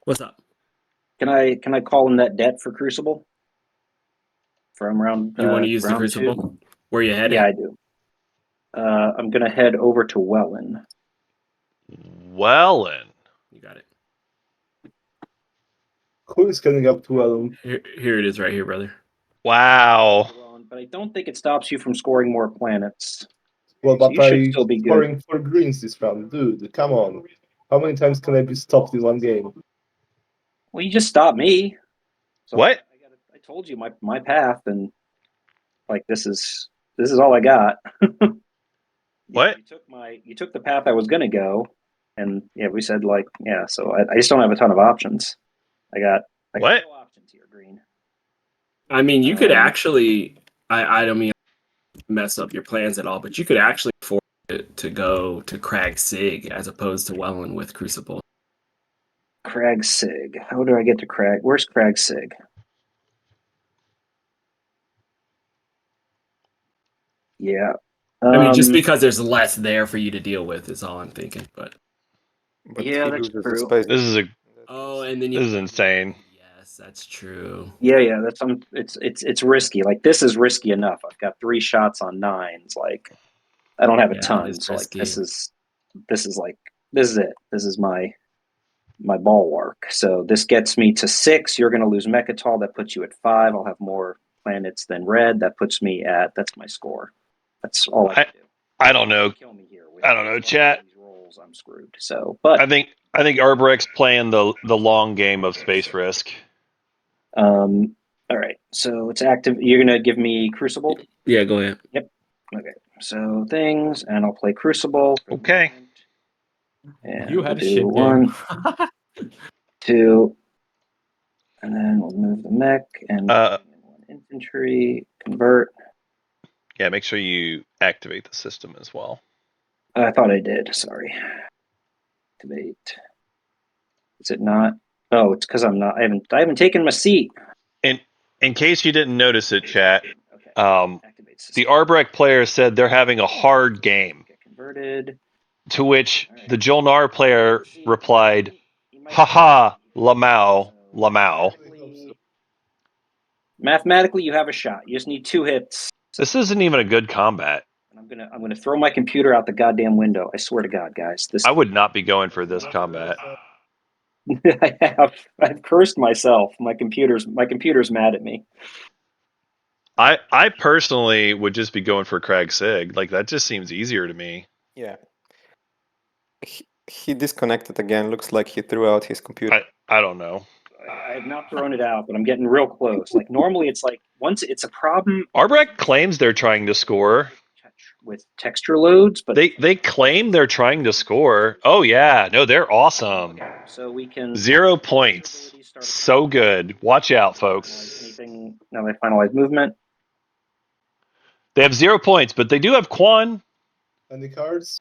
What's up? Can I call in that debt for Crucible? From round. You want to use the round Crucible? 2? Where you heading? Yeah, I do. I'm gonna head over to Wellen. Wellen. You got it. Who is getting up to Ellen? Here it is, right here, brother. Wow. But I don't think it stops you from scoring more planets. Well, So but you should I still be good. scoring for greens this round, dude. Come on. How many times can I be stopped in one game? Well, you just stopped me. So What? I told you my path, and like this is all I got. What? You took the path I was gonna go, and yeah, we said like yeah. So I just don't have a ton of options. I got What? no options here, Green. I mean, you could Um, actually. I don't mean to mess up your plans at all, but you could actually afford it to go to Crag Sig as opposed to Welland with Crucible. Crag Sig. How do I get to Crag? Where's Crag Sig? Yeah. I mean, just because there's less there for you to deal with is all I'm thinking. But But Yeah, he that's loses the true. space. This is a oh, and then you this is insane. Yes, that's true. Yeah, that's it's risky. Like this is risky enough. I've got 3 shots on 9s. Like I don't have a Yeah, it ton, is so like risky. this is like this is it. This is my bulwark. So this gets me to 6. You're going to lose Mechatol. That puts you at 5. I'll have more planets than red. That puts me at that's my score. That's all I can do. I don't know. Kill me here. With I don't know, one of chat. these rolls, I'm screwed. So, but I think Arbrecht's playing the long game of space risk. all right. So it's active. You're going to give me Crucible. Yeah, go ahead. Yep. Okay. So things, and I'll play Crucible. For the Okay. moment. And You we'll had a do shit 1, game. 2, and then we'll move the mech and 1 infantry. Convert. Yeah, make sure you activate the system as well. I thought I did. Sorry. Activate. Is it not? Oh, it's because I'm not. I haven't taken my seat. And in case you didn't notice it, chat, Okay. Activate system. the Arbrecht player said they're having a hard game, Get converted. to which All right. the Jolnar player replied, "Haha, Lamau, Lamau." Mathematically, you have a shot. You just need 2 hits. This isn't even a good combat. And I'm gonna throw my computer out the goddamn window. I swear to God, guys. This I would not be going for this combat. I've cursed myself. My computer's mad at me. I personally would just be going for Crag Sig. Like that just seems easier to me. Yeah. He disconnected again. Looks like he threw out his computer. I don't know. I have not thrown it out, but I'm getting real close. Like normally, it's like once it's a problem. Arbrecht claims they're trying to score. With texture loads, but They claim they're trying to score. Oh yeah, no, they're awesome. So we can 0 points. So good. Watch out, folks. Anything now? They finalize movement. They have 0 points, but they do have Quan. Any cards?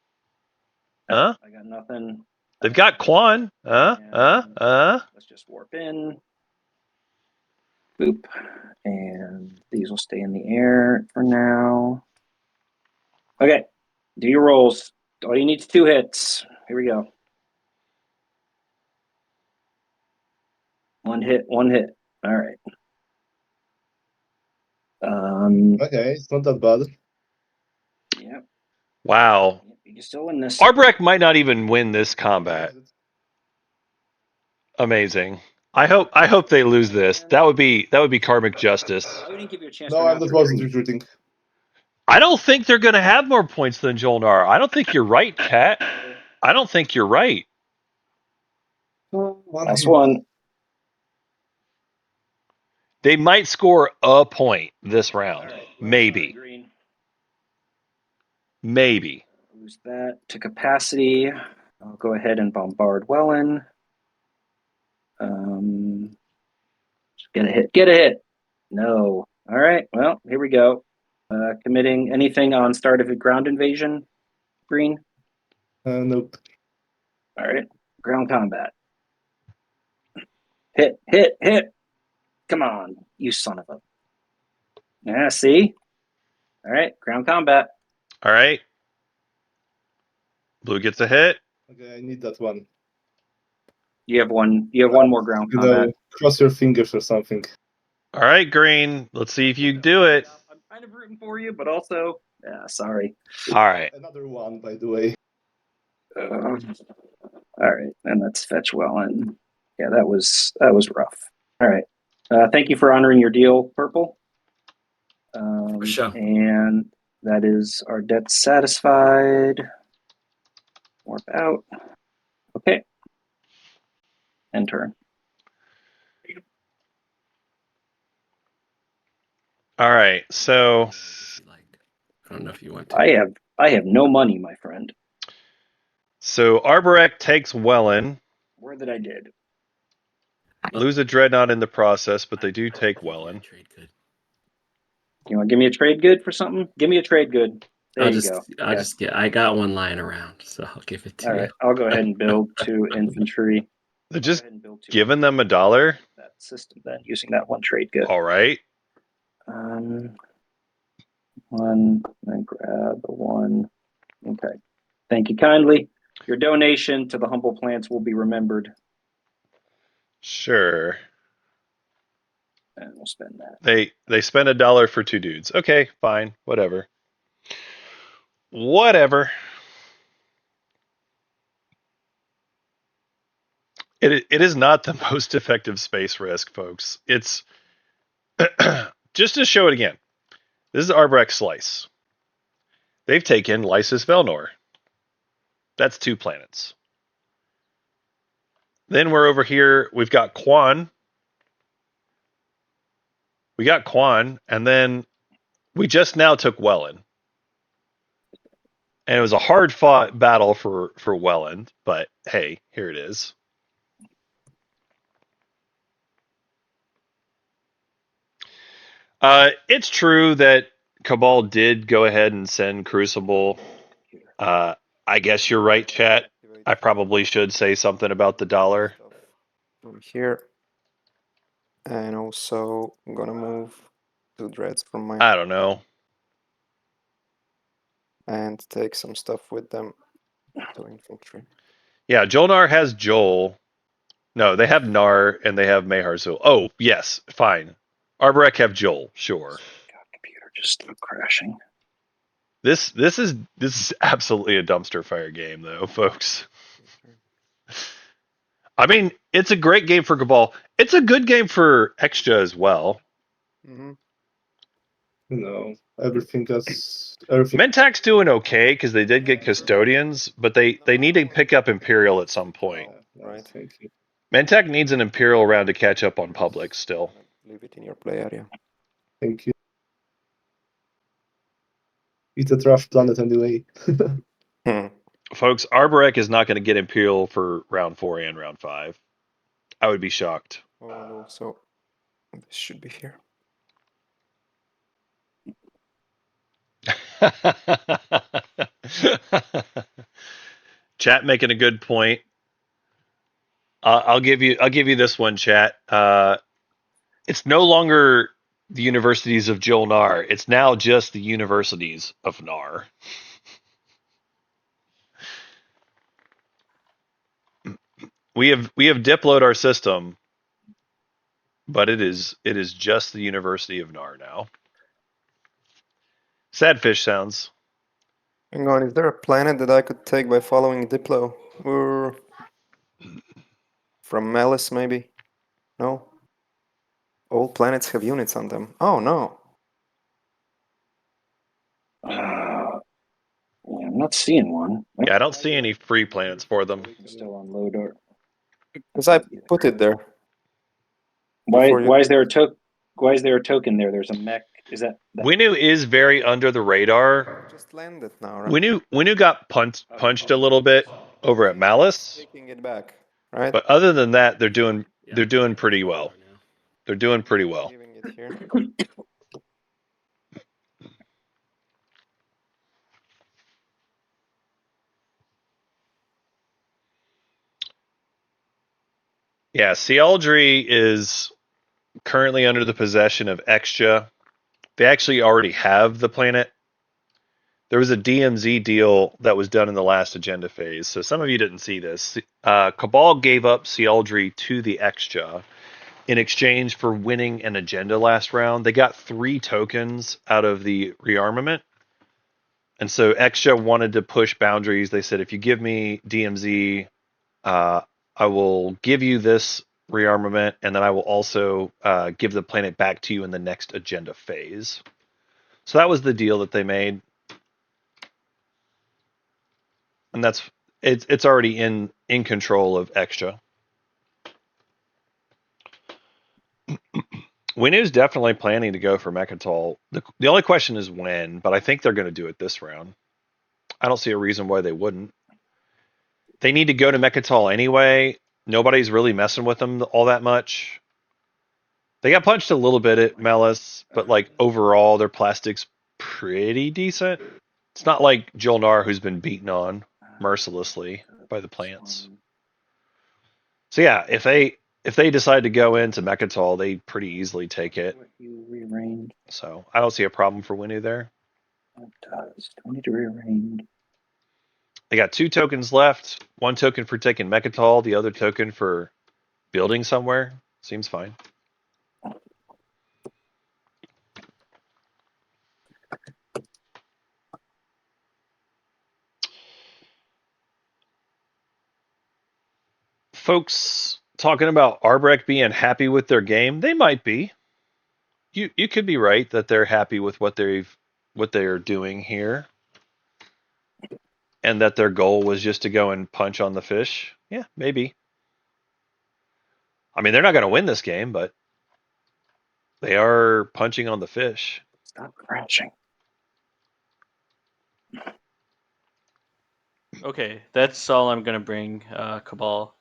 Huh? I got nothing. They've got Quan. Let's just warp in. Boop. And these will stay in the air for now. Okay. Do your rolls. All you need is 2 hits. Here we go. 1 hit, 1 hit. All right. Okay, it's not that bad. Yeah. Wow. You can still win this. Arbrecht might not even win this combat. Amazing. I hope they lose this. That would be karmic justice. We didn't give you a chance. No, I'm not wasn't recruiting. I don't think they're going to have more points than Jolnar. I don't think you're right, Kat. I don't think you're right. Last one. They might score a point this round. Maybe. Maybe. Lose that to capacity. I'll go ahead and bombard Welland. Get a hit. Get a hit. No. All right. Well, here we go. Committing anything on start of a ground invasion, Green? Nope. All right. Ground combat. Hit, hit, hit. Come on, you son of a. Yeah, see? All right. Ground combat. All right. Blue gets a hit. Okay, I need that one. You have one more ground combat. Cross your fingers or something. All right, Green. Let's see if you do it. I'm kind of rooting for you, but also, yeah, sorry. All right. Another one, by the way. All right, and let's fetch Welland. Yeah, that was rough. All right. Thank you for honoring your deal, Purple. For sure. And that is our debt satisfied. Warp out. Okay. End turn. All right. So I don't know if you want to. I have I have no money, my friend. So Arborek takes Welland. Word that I did. Lose a Dreadnought in the process, but they do take Yeah, Welland. trade good. You want to give me a trade good for something? Give me a trade good. There you go. I'll Okay. just get. I got one lying around, so I'll give it to All you. right. I'll go ahead and build 2 infantry. They're I'll just go ahead and build 2 giving them $1. that system then using that one trade good. All right. One, then grab the one. Okay. Thank you kindly. Your donation to the Humble Plants will be remembered, Sure. and we'll spend that. They spend $1 for 2 dudes. Okay, fine, whatever. Whatever. It is not the most effective space risk, folks. It's just to show it again. This is Arbrecht Slice. They've taken Lysis Velnor. That's 2 planets. Then we're over here. We've got Quan. We got Quan, and then we just now took Welland. And it was a hard fought battle for Welland, but hey, here it is. It's true that Cabal did go ahead and send Crucible. I guess you're right, chat. I probably should say something about the dollar. Over here. And also, I'm gonna move 2 dreads from my I don't know. and take some stuff with them to infantry. Yeah, Jolnar has Joel. No, they have Nar and they have Meharzul. Oh, yes, fine. Arborek have Joel, sure. God, computer just stopped crashing. This is absolutely a dumpster fire game, though, folks. I mean, it's a great game for Cabal. It's a good game for Extra as well. Mm-hmm. Everything. Mentac's doing okay because they did get custodians, but they need to pick up Imperial at some point. Right. Thank you. Mentac needs an Imperial round to catch up on public still. Leave it in your play area. Thank you. It's a trash planet anyway. Folks, Arborek is not going to get Imperial for round 4 and round 5. I would be shocked. Oh, and also, this should be here. Chat making a good point. I'll give you this one, chat. It's no longer the universities of Jolnar. It's now just the universities of Nar. We have diploed our system, but it is just the University of Nar now. Sad fish sounds. Hang on, is there a planet that I could take by following Diplo? Or from Malice, maybe? No? All planets have units on them. Oh, no. Yeah, I'm not seeing one. Yeah, I don't see any free planets for them. It's still on load. Or Because I put it there. why? Before you- Why is there a token? Why is there a token there? There's a mech. Is that? Winu is very under the radar. Just landed now, right? Winu got punched a little bit over at Malice, Taking it back, right? but other than that, they're doing pretty well. They're doing pretty well. Leaving it here. Yeah, Sealdry is currently under the possession of Extra. They actually already have the planet. There was a DMZ deal that was done in the last agenda phase, so some of you didn't see this. Cabal gave up Sealdry to the Extra in exchange for winning an agenda last round. They got 3 tokens out of the rearmament. And so Extra wanted to push boundaries. They said, if you give me DMZ, I will give you this rearmament, and then I will also give the planet back to you in the next agenda phase. So that was the deal that they made. And it's already in control of Extra. Winu's definitely planning to go for Mechatol. The only question is when, but I think they're going to do it this round. I don't see a reason why they wouldn't. They need to go to Mechatol anyway. Nobody's really messing with them all that much. They got punched a little bit at Melis, but like overall, their plastic's pretty decent. It's not like Jolnar, who's been beaten on mercilessly by the plants. So yeah, if they decide to go into Mechatol, they pretty easily take it. You rearrange. So I don't see a problem for Winnu there. It does. Do I need to rearrange? They got 2 tokens left. 1 token for taking Mechatol, the other token for building somewhere. Seems fine. Folks talking about Arbrecht being happy with their game, they might be. You could be right that they're happy with what they're doing here, and that their goal was just to go and punch on the fish. Yeah, maybe. I mean, they're not going to win this game, but they are punching on the fish. Stop crashing. Okay, that's all I'm gonna bring, Cabal.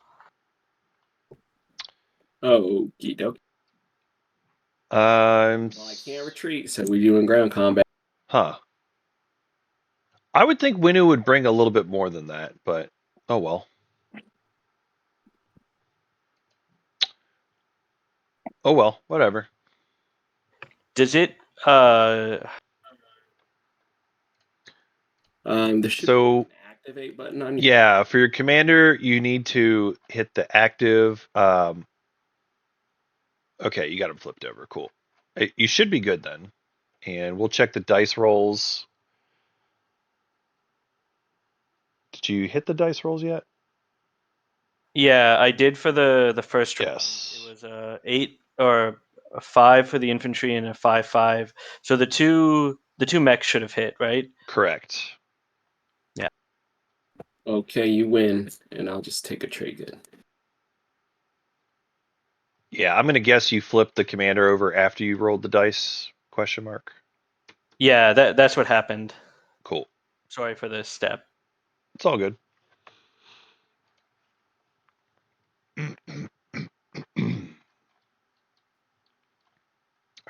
Oh, okie dokie. Um, Well, I can't retreat, so we doing ground combat. Huh. I would think Winnu would bring a little bit more than that, but oh well. Oh well, whatever. Does it? There should So be an activate button on. yeah, for your commander, you need to hit the active. Okay, you got him flipped over. Cool. You should be good then, and we'll check the dice rolls. Did you hit the dice rolls yet? Yeah, I did for the first round. Yes. It was a 8 or a 5 for the infantry and a 5/5. So the two mechs should have hit, right? Correct. Okay, you win, and I'll just take a trade then. Yeah, I'm gonna guess you flipped the commander over after you rolled the dice? Question mark. Yeah, that's what happened. Cool. Sorry for this step. It's all good. All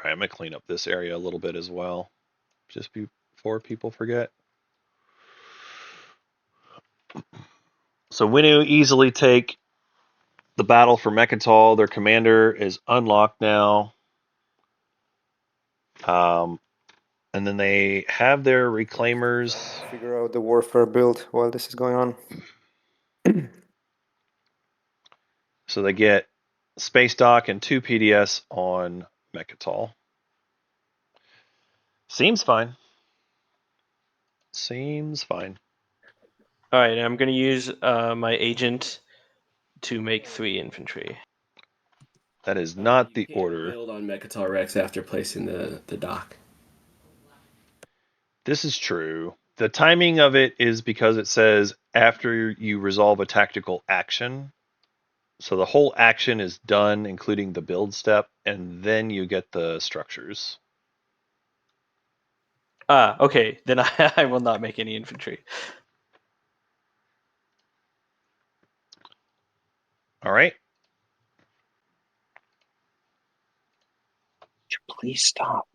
right, I'm gonna clean up this area a little bit as well, just before people forget. So Winnu easily take the battle for Mechatol. Their commander is unlocked now. And then they have their reclaimers. Figure out the warfare build while this is going on. So they get Space Dock and 2 PDS on Mechatol. Seems fine. Seems fine. All right, I'm going to use my agent to make 3 infantry. That is not You the can't order. build on Mechatol Rex after placing the dock. This is true. The timing of it is because it says after you resolve a tactical action. So the whole action is done, including the build step, and then you get the structures. Okay, then I will not make any infantry. All right. Please stop.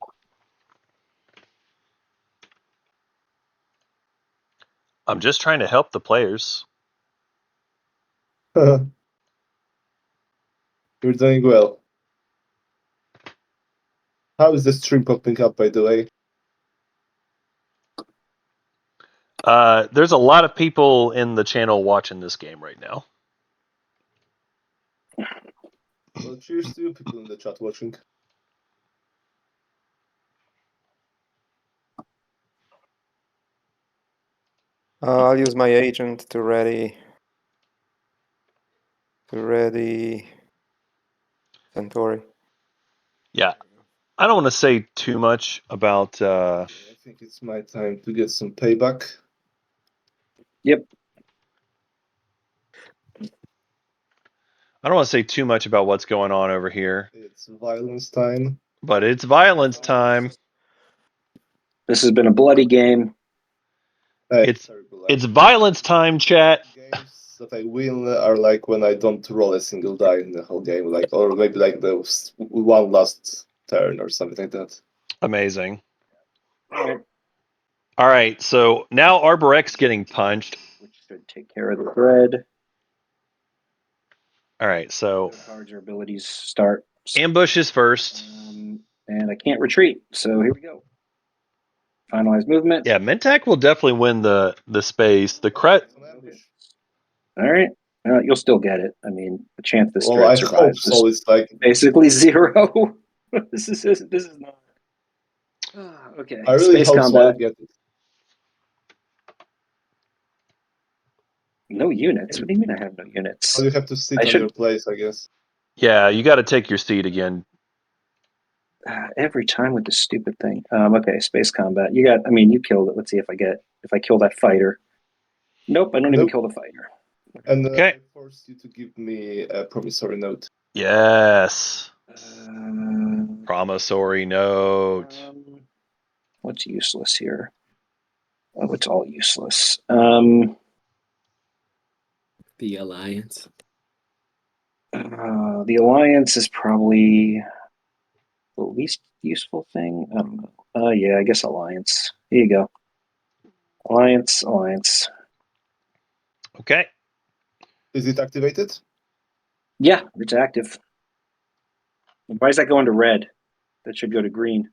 I'm just trying to help the players. You're doing well. How is the stream popping up, by the way? There's a lot of people in the channel watching this game right now. Well, cheers to you people in the chat watching. I'll use my agent to ready Centauri. Yeah. I don't want to say too much about I think it's my time to get some payback. Yep. I don't want to say too much about what's going on over here, It's violence time. but it's violence time. This has been a bloody game. It's violence time, chat. Games that I win are like when I don't roll a single die in the whole game, like, or maybe like the one last turn or something like that. Amazing. Alright, All right, so now Arborex's getting punched. which should take care of the thread. All right, so No cards or abilities start. ambush is first. And I can't retreat, so here we go. Finalize movement. Yeah, Mentak will definitely win the space. The All right. You'll still get it. I mean, the chance this Well, thread I survives hope so. is It's like basically zero. this is not. Okay. I really Space hope so. I combat. get it. No units. What do you mean I have no units? Well, you have to sit I on should- your place, I guess. Yeah, you got to take your seat again. Every time with this stupid thing. Okay, space combat. You got. I mean, you killed it. Let's see if I kill that fighter. Nope, I don't even Nope. kill the fighter. And Okay. I forced you to give me a promissory note. Yes. Promissory note. What's useless here? Oh, it's all useless. The Alliance. The alliance is probably the least useful thing. I don't know. Yeah, I guess alliance. Here you go. Alliance. Okay. Is it activated? Yeah, it's active. Why is that going to red? That should go to green.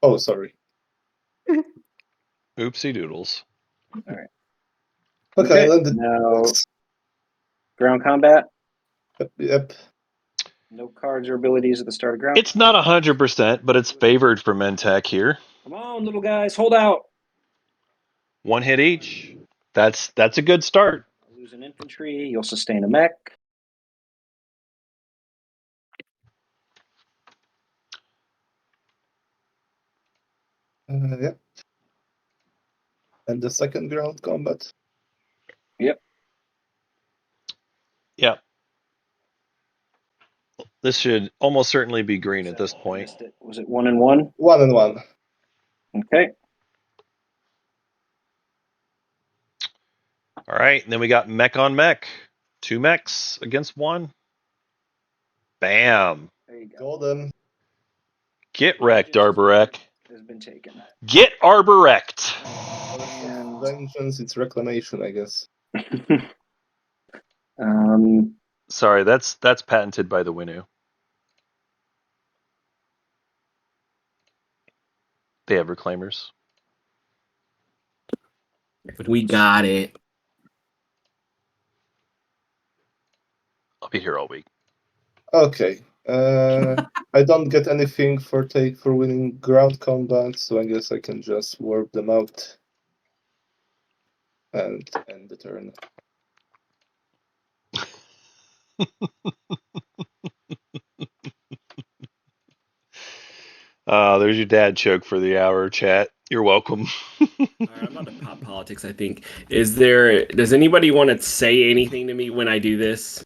Oh, sorry. Oopsie doodles. Okay, then Now, ground combat. Yep. No cards or abilities at the start of ground. It's not 100%, but it's favored for Mentak here. Come on, little guys, hold out. One hit each. That's a good start. Lose an infantry. You'll sustain a mech. Yep. And the second ground combat. Yep. Yep. This should almost certainly be green at this point. Missed it. Was it 1-1? 1-1. Okay. All right, and then we got mech on mech. 2 mechs against 1. Bam. There you go. Golden. Get wrecked, Arborek. Has been taken. Get Arborect. And Vengeance, it's reclamation, I guess. Sorry, that's patented by the Winu. They have reclaimers. We got it. I'll be here all week. Okay. I don't get anything for winning ground combat, so I guess I can just warp them out and end the turn. There's your dad joke for the hour, chat. You're welcome. All right, I'm not to pop politics, I think. Does anybody want to say anything to me when I do this?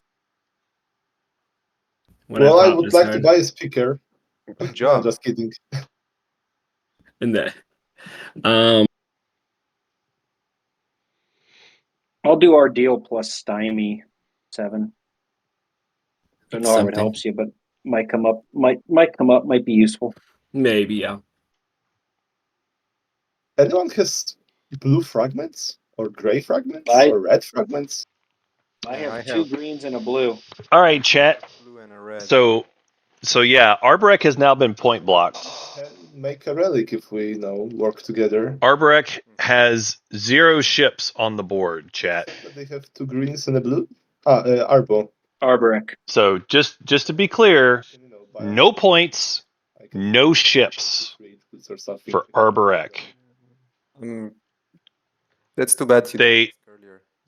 Well, I would like to buy a speaker. Good job. No, just kidding. And that. I'll do our deal plus stymie 7. Don't know how it helps you, but might come up. Might be useful. Maybe, yeah. Anyone has blue fragments or gray fragments or red fragments? I Yeah, have I 2 have. greens and a blue. All right, chat. Blue and a red. So yeah, Arborek has now been point blocked. Make a relic if we work together. Arborek has 0 ships on the board, chat. But they have 2 greens and a blue. Arbo. Arborek. So just to be clear, no points, no ships for Arborek. That's too bad.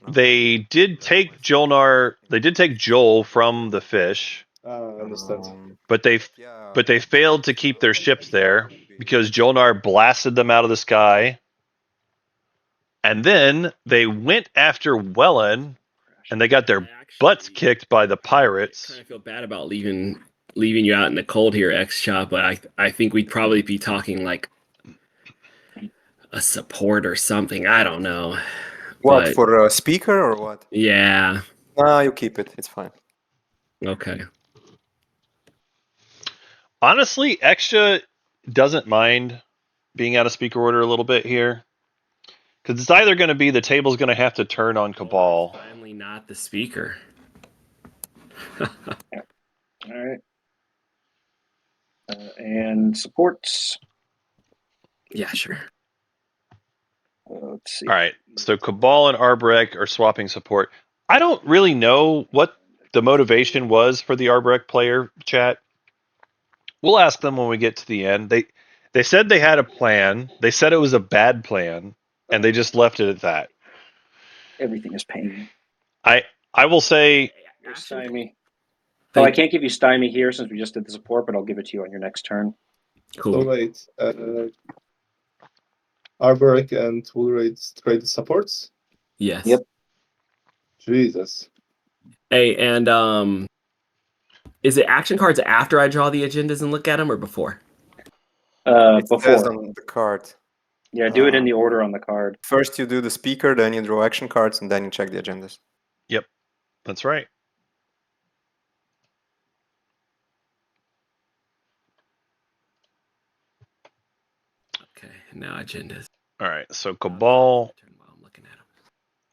They did take Jolnar. They did take Joel from the fish. I understand. But they failed to keep their ships there because Jolnar blasted them out of the sky. And then they went after Wellen, and they got their butts kicked by the pirates. I kind of feel bad about leaving you out in the cold here, X Chop, but I think we'd probably be talking like a support or something. I don't know. What, But for a speaker or what? yeah. Nah, you keep it. It's fine. Okay. Honestly, Extra doesn't mind being out of speaker order a little bit here. Because it's either going to be the table's going to have to turn on Cabal. Finally, not the speaker. All right. And supports. Yeah, sure. Let's see. All right. So Cabal and Arborek are swapping support. I don't really know what the motivation was for the Arborek player chat. We'll ask them when we get to the end. They said they had a plan. They said it was a bad plan, and they just left it at that. Everything is pain. I will say Here's Stymie. Oh, I can't give you Stymie here since we just did the support, but I'll give it to you on your next turn. Cool. So wait, Arboric and Woolraid trade supports? Yes. Yep. Jesus. Hey, and is it action cards after I draw the agendas and look at them, or before? It says Before. on the card. Yeah, do it in the order on the card. First you do the speaker, then you draw action cards, and then you check the agendas. Yep, that's right. Okay, now agendas. All right, so Cabal While I'm looking at them.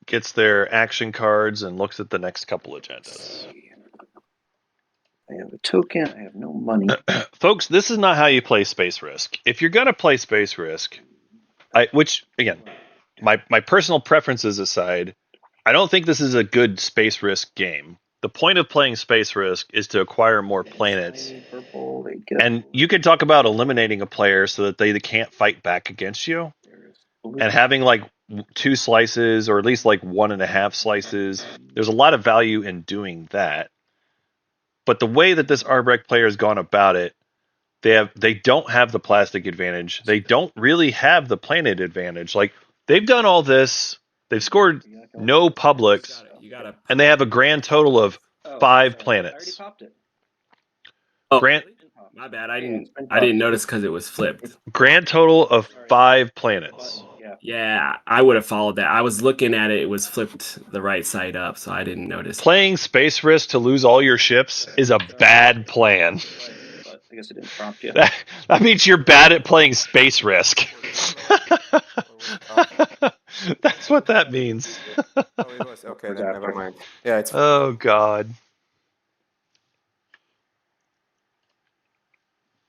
gets their action cards and looks at the next couple agendas. I have a token. I have no money. Folks, this is not how you play Space Risk. If you're going to play Space Risk, which, again, my personal preferences aside, I don't think this is a good Space Risk game. The point of playing Space Risk is to acquire more planets. Purple, And you could talk about eliminating a player so that they can't fight back against you. And having like 2 slices or at least like 1.5 slices, there's a lot of value in doing that. But the way that this Arborek player has gone about it, they don't have the plastic advantage. They don't really have the planet advantage. Like, they've done all this, they've scored no publics, and they have a grand total of 5 planets. I already popped it. Oh, Grant, my bad. I didn't notice because it was flipped. grand total of 5 planets. Yeah, I would have followed that. I was looking at it; it was flipped the right side up, so I didn't notice. Playing Space Risk to lose all your ships is a bad plan. But I guess it didn't prompt you. That means you're bad at playing Space Risk. That's what that means. Oh, it was. Okay, then never mind. Yeah, it's Oh God.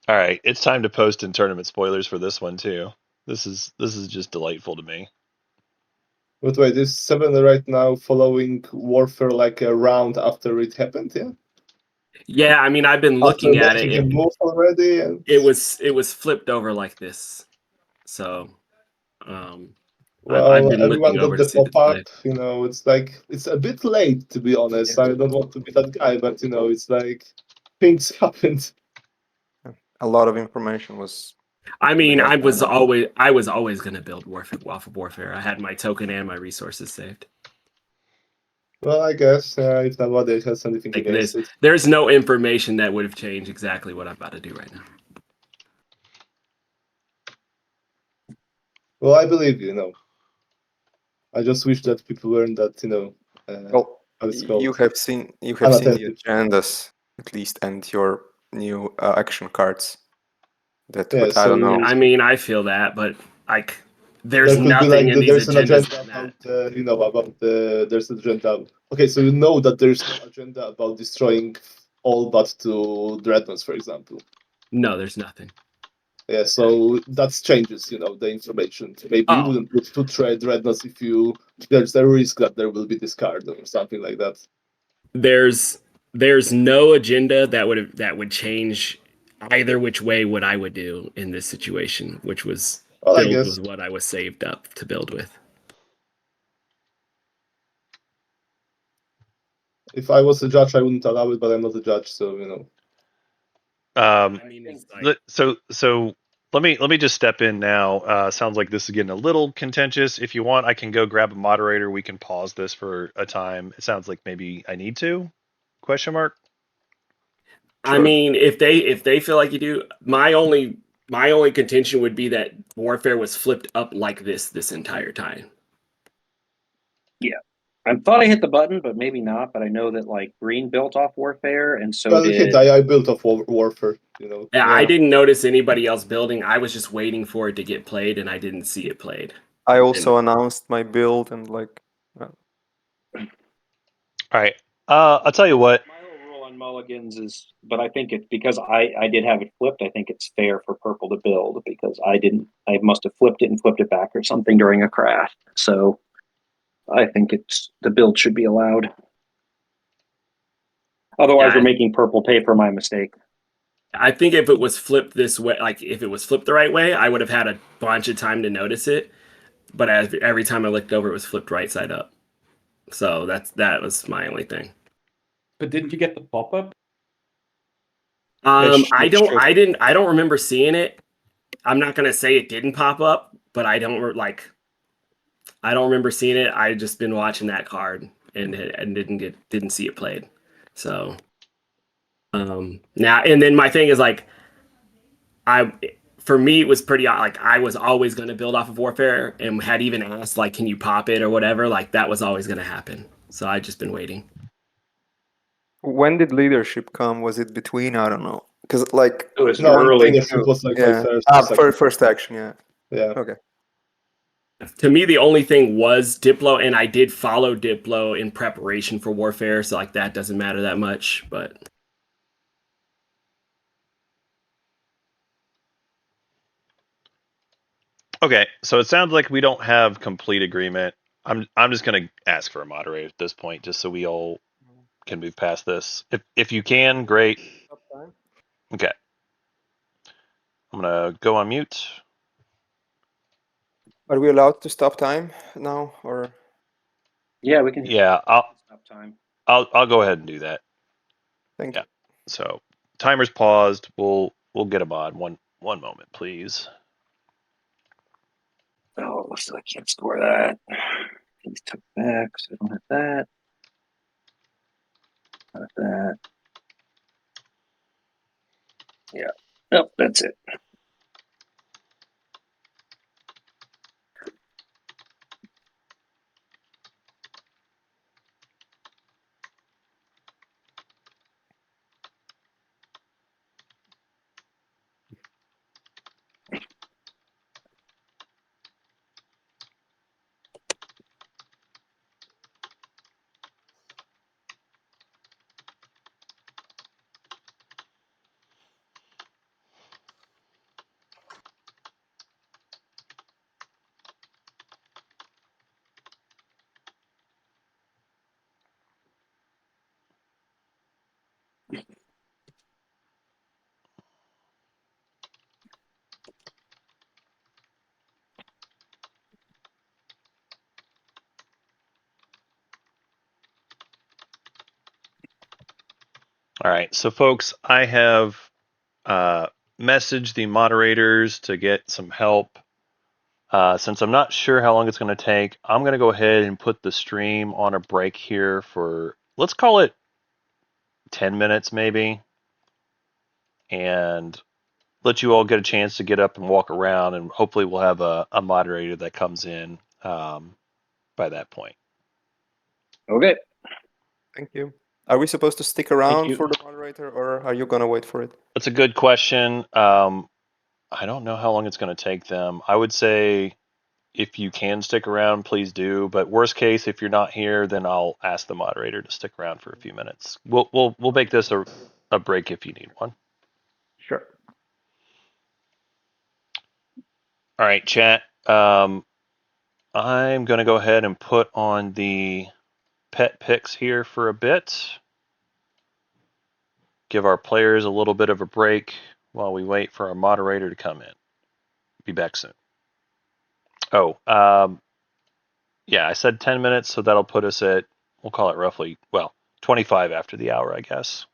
All right, it's time to post in tournament spoilers for this one too. This is just delightful to me. But wait, is 7 right now following Warfare like a round after it happened, yeah? Yeah, I mean, I've been looking at it. It move already, and it was flipped over like this. So, well, I've been everyone looking got over the to see the pop up. play. You know, it's like it's a bit late to be honest. I don't want to be that guy, but you know, it's like things happened. a lot of information was. I mean, Yeah, I was always going to build Warfare off of Warfare. I had my token and my resources saved. Well, I guess if nobody has anything Like against it. there's no information that would have changed exactly what I'm about to do right now. Well, I believe you know. I just wish that people weren't that, you know. Well, how it's called. you have seen the Unattended. agendas at least, and your new action cards. That, Yeah, but I don't know. I mean, I feel that, but like, there's There could be nothing like in these there's an agendas. agenda about you know about there's an agenda. Okay, so you know that there's no agenda about destroying all but 2 dreadnoughts, for example. No, there's nothing. Yeah, so that changes, you know, the information. Maybe you wouldn't put 2 dreadnoughts if there's a risk that there will be discard or something like that. There's no agenda that would change either which way what I would do in this situation, which was build with what I was saved up to build with. If I was a judge, I wouldn't allow it, but I'm not a judge, so you know. So let me just step in now. Sounds like this is getting a little contentious. If you want, I can go grab a moderator. We can pause this for a time. It sounds like maybe I need to? Question mark. Sure. I mean, if they feel like you do, my only My only contention would be that Warfare was flipped up like this entire time. I thought I hit the button, but maybe not. But I know that like Green built off Warfare, and so Well, did. I built off Warfare, you know. Yeah, Yeah. I didn't notice anybody else building. I was just waiting for it to get played, and I didn't see it played. I also announced my build and like. All right. I'll tell you what. My whole rule on mulligans is, but I think it's because I did have it flipped. I think it's fair for purple to build because I didn't. I must have flipped it and flipped it back or something during a crash. So I think it's the build should be allowed. Otherwise, Yeah, we're making purple pay for my mistake. I think if it was flipped this way, like if it was flipped the right way, I would have had a bunch of time to notice it. But every time I looked over, it was flipped right side up. So that was my only thing. But didn't you get the pop-up? I don't remember seeing it. I'm not gonna say it didn't pop up, but I don't remember seeing it. I just been watching that card and didn't see it played. So now and then my thing is like for me it was pretty like I was always going to build off of Warfare and had even asked like can you pop it or whatever, like that was always going to happen. So I just been waiting. When did leadership come? Was it between? I don't know. Because like It was No, early. leadership was like my yeah, first. or second. first action. Yeah. Yeah. Okay. To me the only thing was Diplo, and I did follow Diplo in preparation for Warfare, so like that doesn't matter that much, but Okay, so it sounds like we don't have complete agreement. I'm just gonna ask for a moderator at this point, just so we all can move past this. If you can, great. Okay, I'm gonna go on mute. Are we allowed to stop time now, or? Yeah, we can. Yeah, Stop time. I'll go ahead and do that. Thank Yeah. you. So timer's paused. We'll get a mod. One moment, please. Oh, so I can't score that. These took back, so I don't have that. Not that. Yeah. Nope, that's it. All right, so folks, I have messaged the moderators to get some help. Since I'm not sure how long it's going to take, I'm going to go ahead and put the stream on a break here for, let's call it 10 minutes maybe, and let you all get a chance to get up and walk around, and hopefully we'll have a moderator that comes in by that point. Okay. Thank you. Are we supposed to stick around for the moderator, or are you gonna wait for it? That's a good question. I don't know how long it's going to take them. I would say if you can stick around, please do. But worst case, if you're not here, then I'll ask the moderator to stick around for a few minutes. We'll make this a break if you need one. Sure. All right, chat. I'm going to go ahead and put on the pet picks here for a bit. Give our players a little bit of a break while we wait for our moderator to come in. Be back soon. Oh, yeah, I said 10 minutes, so that'll put us at, we'll call it roughly, 25 after the hour, I guess.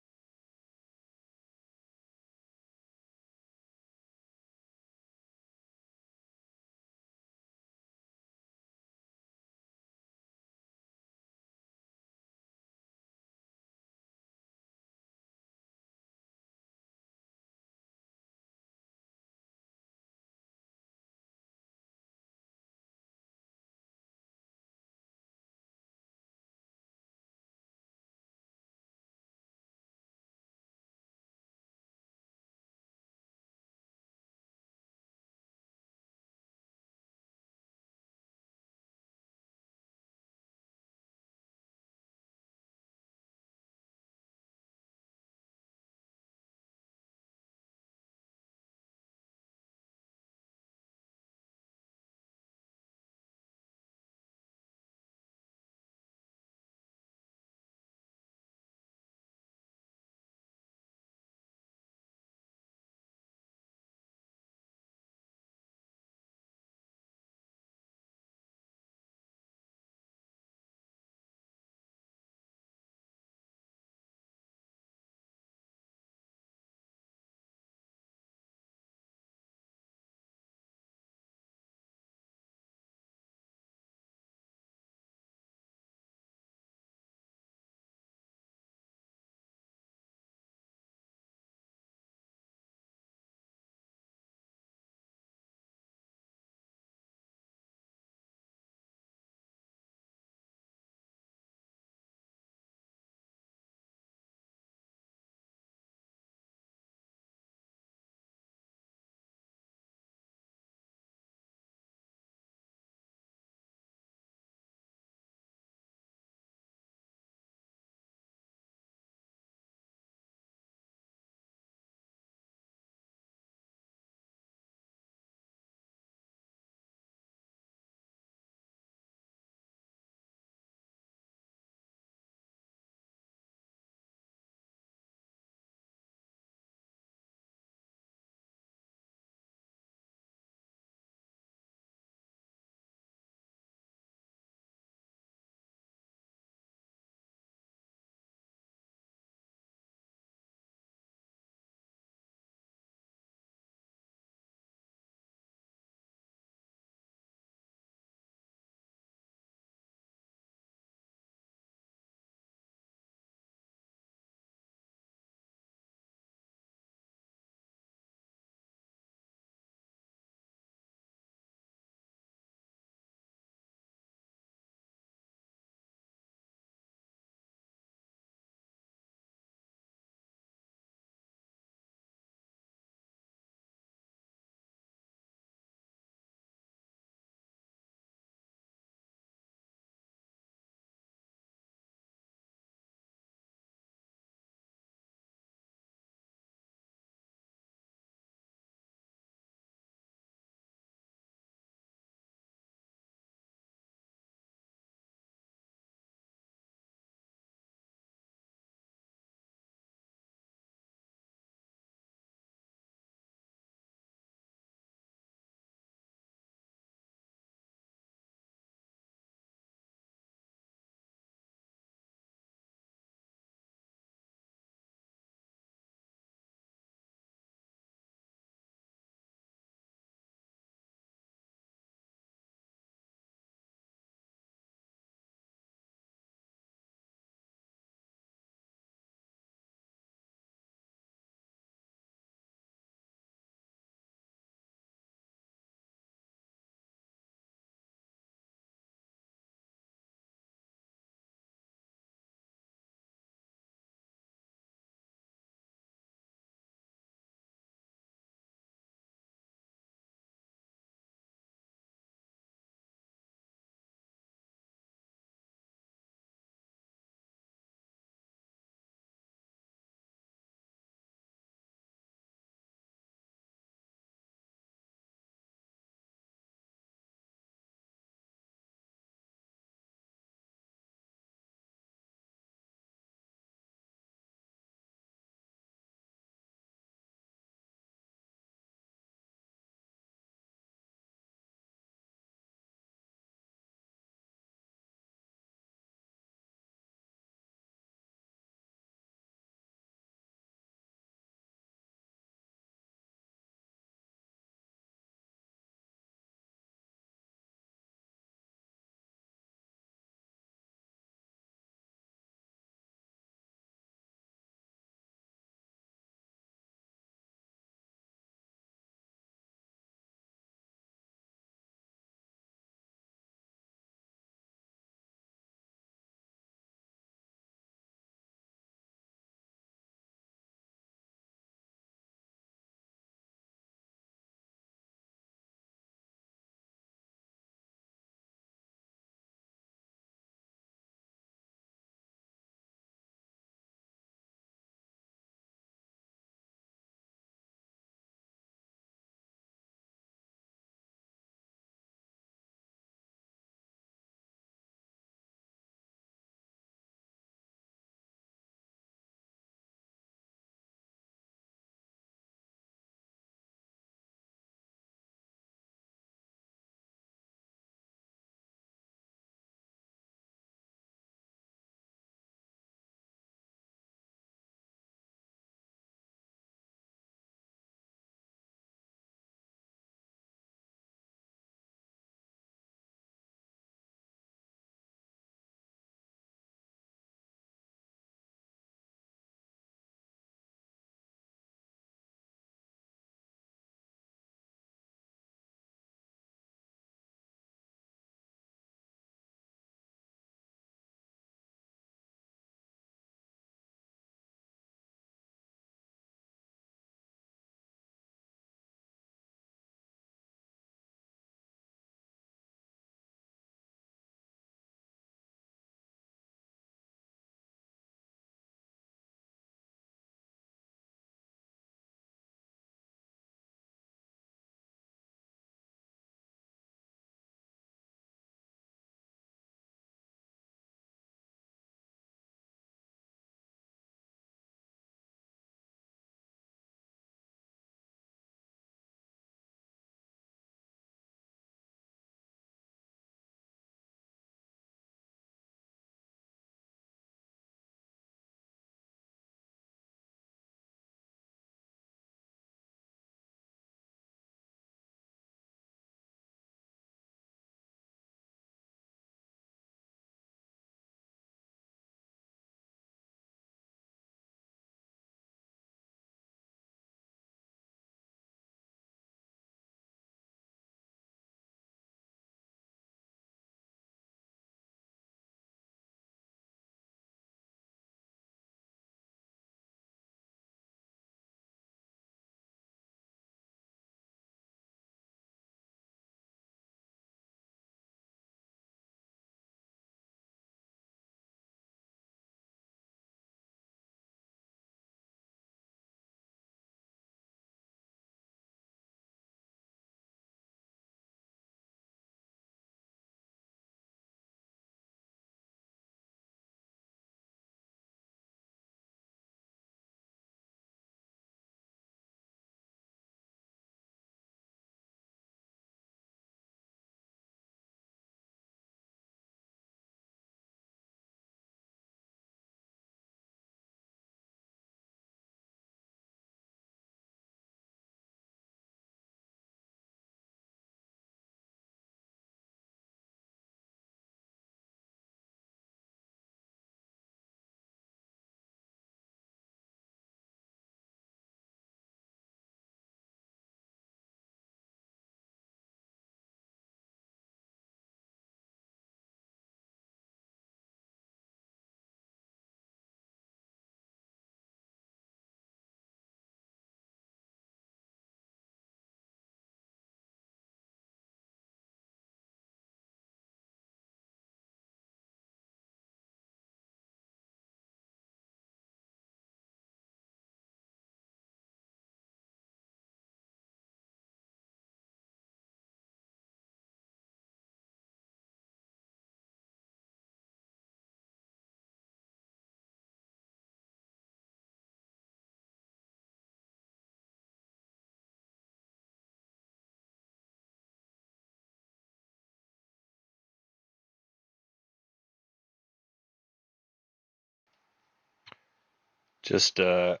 Just a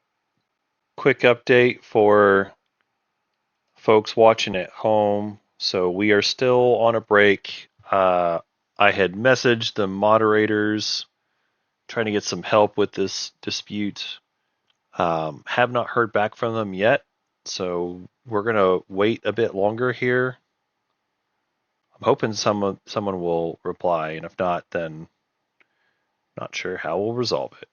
quick update for folks watching at home. So we are still on a break. I had messaged the moderators trying to get some help with this dispute. Have not heard back from them yet, so we're gonna wait a bit longer here. I'm hoping someone will reply, and if not, then not sure how we'll resolve it.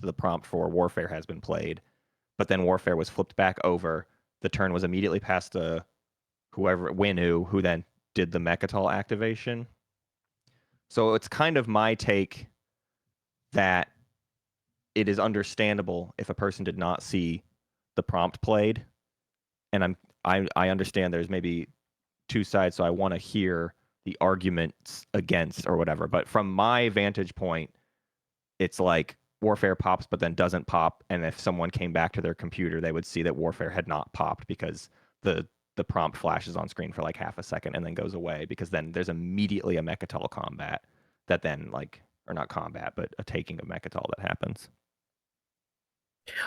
the prompt for Warfare has been played, but then Warfare was flipped back over. The turn was immediately passed to whoever, Winu, who then did the Mechatol activation. So it's kind of my take that it is understandable if a person did not see the prompt played, and I understand there's maybe two sides, so I want to hear the arguments against or whatever. But from my vantage point, it's like Warfare pops, but then doesn't pop. And if someone came back to their computer, they would see that Warfare had not popped because the prompt flashes on screen for like half a second and then goes away, because then there's immediately a Mechatol combat that then or not combat, but a taking of Mechatol that happens.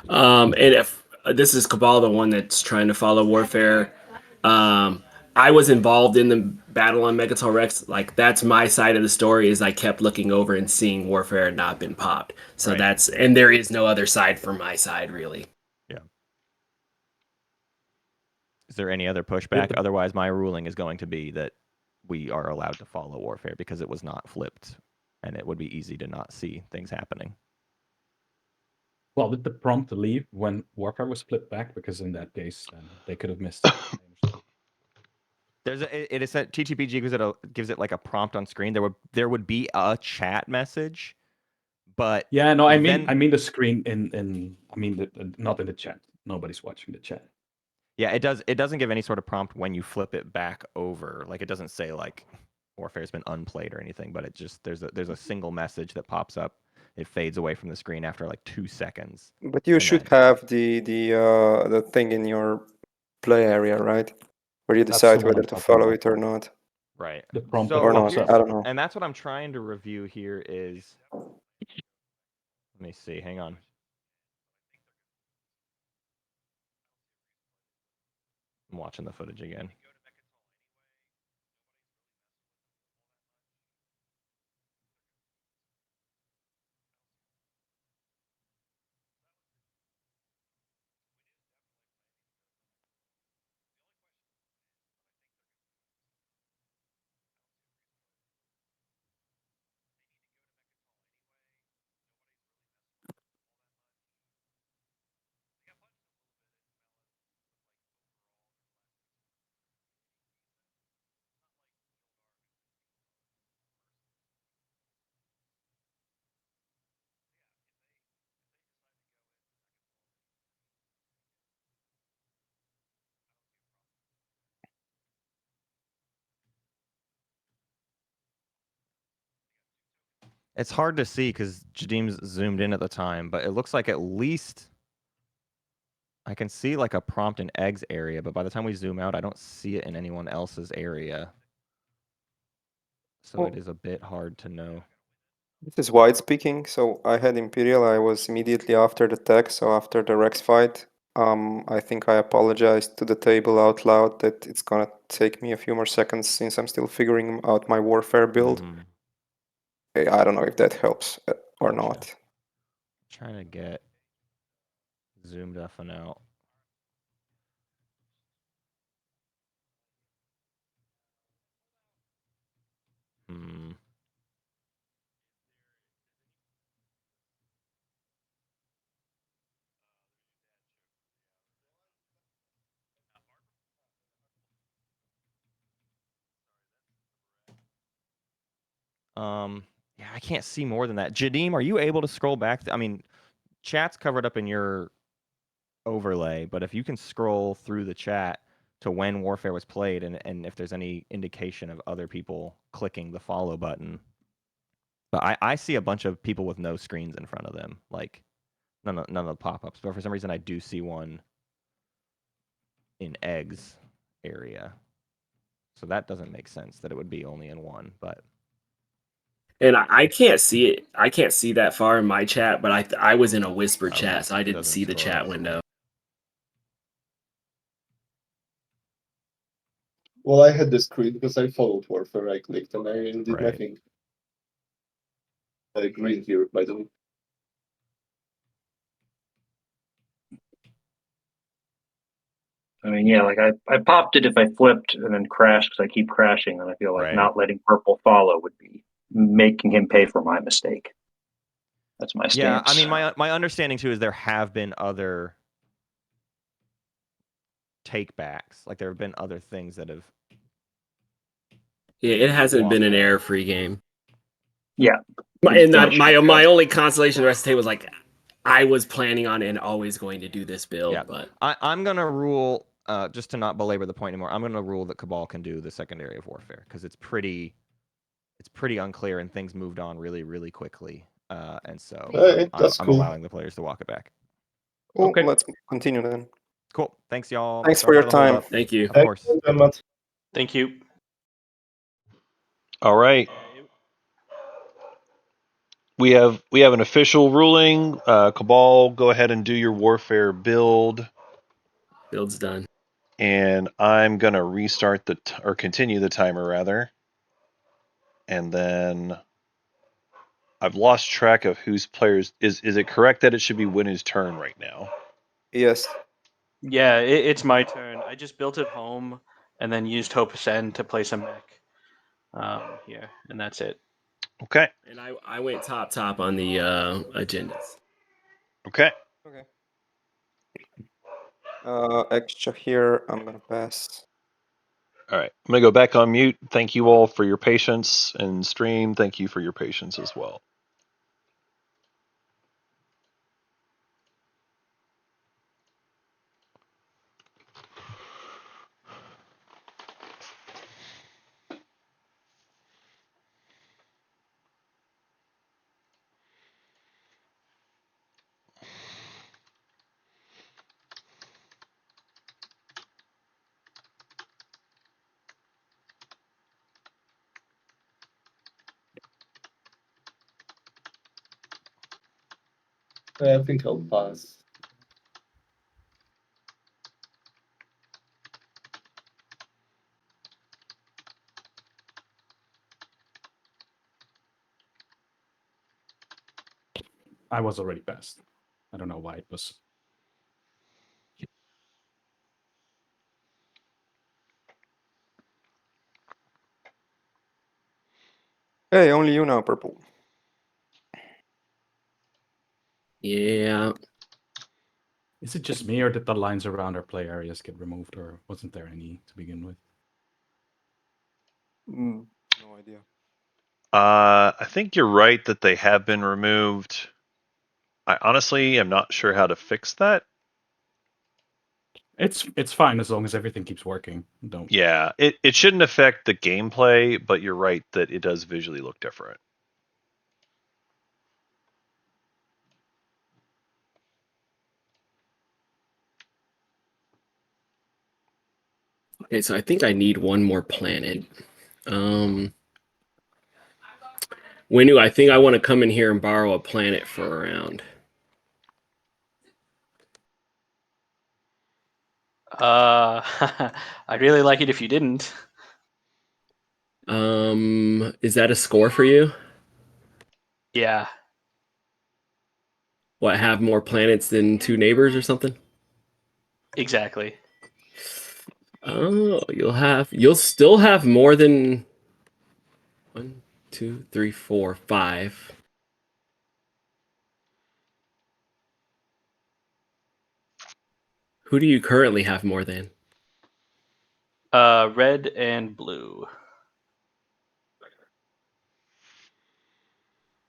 And if this is Cabal, the one that's trying to follow Warfare, I was involved in the battle on Megatal Rex. Like, that's my side of the story, is I kept looking over and seeing Warfare had not been popped. So Right. and there is no other side for my side, really. Yeah. Is there any other pushback? Otherwise, my ruling is going to be that we are allowed to follow Warfare because it was not flipped, and it would be easy to not see things happening. Well, did the prompt leave when Warfare was flipped back? Because in that case, then they could have missed it. I understand. It is that TTPG gives it like a prompt on screen. There would be a chat message, but yeah, no, I mean the screen not in the chat. Nobody's watching the chat. Yeah, it doesn't give any sort of prompt when you flip it back over. Like, it doesn't say like Warfare's been unplayed or anything, but it just there's a single message that pops up. It fades away from the screen after like 2 seconds. But you should have the thing in your play area, right? Where you decide whether to follow it or not. Right. The prompt or not. I don't know. And that's what I'm trying to review here is. Let me see. Hang on. I'm watching the footage again. It's hard to see because Jadim's zoomed in at the time, but it looks like at least I can see like a prompt in Egg's area, but by the time we zoom out, I don't see it in anyone else's area. So it is a bit hard to know. This is White speaking. So I had Imperial. I was immediately after the tech, so after the Rex fight. I think I apologized to the table out loud that it's gonna take me a few more seconds since I'm still figuring out my Warfare build. I don't know if that helps or not. Trying to get zoomed up and out. Yeah, I can't see more than that. Jadim, are you able to scroll back? I mean, chat's covered up in your overlay, but if you can scroll through the chat to when Warfare was played, and if there's any indication of other people clicking the follow button. But I see a bunch of people with no screens in front of them, like none of the pop-ups. But for some reason, I do see one in Egg's area. So that doesn't make sense that it would be only in one, but. And I can't see it. I can't see that far in my chat, but I was in a whisper chat, so I didn't see the chat window. Well, I had the screen because I followed Warfare. I clicked and I did my thing. Green here, by the way. I mean, yeah, like I popped it if I flipped and then crashed because I keep crashing, and I feel like not letting purple follow would be making him pay for my mistake. That's my Yeah, stance. I mean, my understanding too is there have been other take-backs. Like there have been other things that have. Yeah, it hasn't been an Walk. error-free game. Yeah. And Finished my it. my only consolation the rest of the day was like, I was planning on and always going to do this build, Yeah. but I'm gonna rule, just to not belabor the point anymore. I'm gonna rule that Cabal can do the secondary of warfare because it's pretty unclear and things moved on really, really quickly. And so Hey, that's I'm cool. allowing the players to walk it back. Cool. Okay. Let's continue then. Cool. Thanks, y'all. Thanks Sorry for your the time. holdup. thank you. Of Thank course. you very much. Thank you. All right. We have an official ruling. Cabal, go ahead and do your warfare build, Build's done. and I'm gonna restart or continue the timer rather, and then I've lost track of whose players. Is it correct that it should be Winu's turn right now? Yes. Yeah, it's my turn. I just built it home and then used Hope Ascend to place a mech here, and that's it. Okay. And I went top on the agendas. Okay. Okay. Extra here. I'm gonna pass. All right. I'm gonna go back on mute. Thank you all for your patience, and stream. Thank you for your patience as well. I think I'll pass. I was already passed. I don't know why it was. Hey, only you now, purple. Yeah. Is it just me, or did the lines around our play areas get removed, or wasn't there any to begin with? No idea. I think you're right that they have been removed. I honestly am not sure how to fix that. It's fine as long as everything keeps working. Don't. Yeah, it shouldn't affect the gameplay, but you're right that it does visually look different. Okay, so I think I need one more planet. Winu, I think I want to come in here and borrow a planet for a round. I'd really like it if you didn't. Is that a score for you? Yeah. What, have more planets than two neighbors or something? Exactly. Oh, you'll still have more than 1, 2, 3, 4, 5. Who do you currently have more than? Red and blue.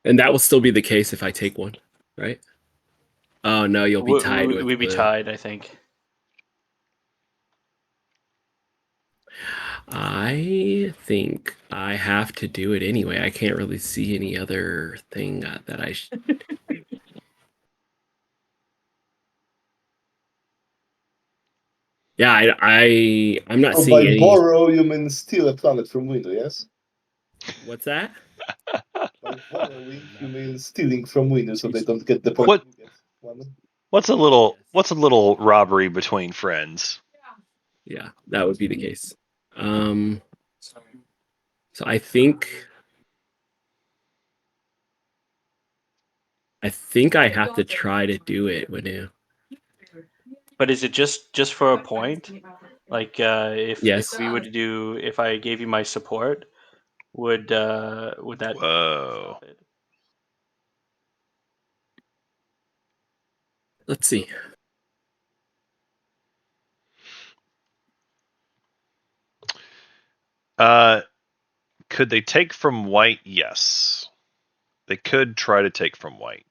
And that will still be the case if I take one, right? Oh no, you'll be tied with We'd be blue. tied, I think. I think I have to do it anyway. I can't really see any other thing that I Yeah, I'm not So seeing by any. borrow, you mean steal a planet from window, yes? What's that? By borrowing, you mean stealing from window, so they don't get the point. What- You get one. What's a little robbery between friends? Yeah, that would be the case. So I think I have to try to do it when you. But is it just for a point? Like Yes. if we would do, if I gave you my support, would that Whoa. stop it? Let's see. Could they take from white? Yes. They could try to take from white.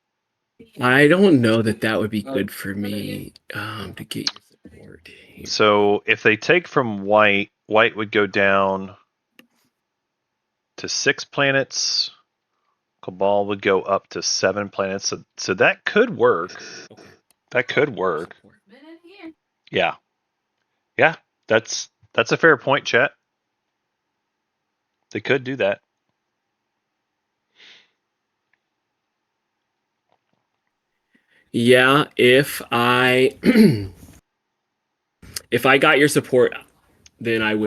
I don't know that would be good for me to get your support here. So if they take from white, white would go down to 6 planets. Cabal would go up to 7 planets. So that could work. Okay. That could work. Yeah. Yeah. That's a fair point, chat. They could do that. Yeah, if I if I got your support, then I would.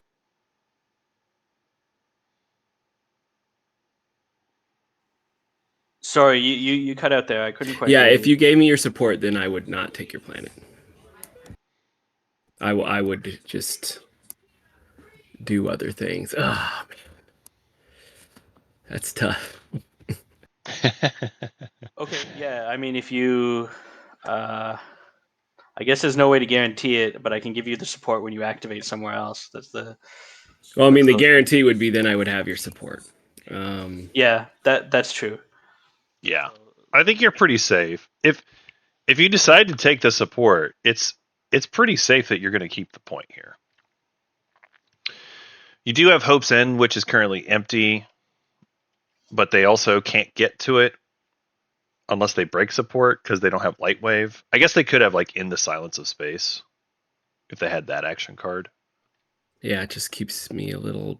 Sorry, you cut out there. I couldn't quite. Yeah, hear if you gave me your support, then I would not take your planet. I would just do other things. Ah, man. That's tough. Okay, yeah. I mean, if you, I guess there's no way to guarantee it, but I can give you the support when you activate somewhere else. That's the. Well, I mean, the That's guarantee would be then I would have your support. Yeah, that's true. Yeah. I think you're pretty safe. If you decide to take the support, it's pretty safe that you're going to keep the point here. You do have Hope's End, which is currently empty, but they also can't get to it unless they break support because they don't have Light Wave. I guess they could have like In the Silence of Space if they had that action card. Yeah, it just keeps me a little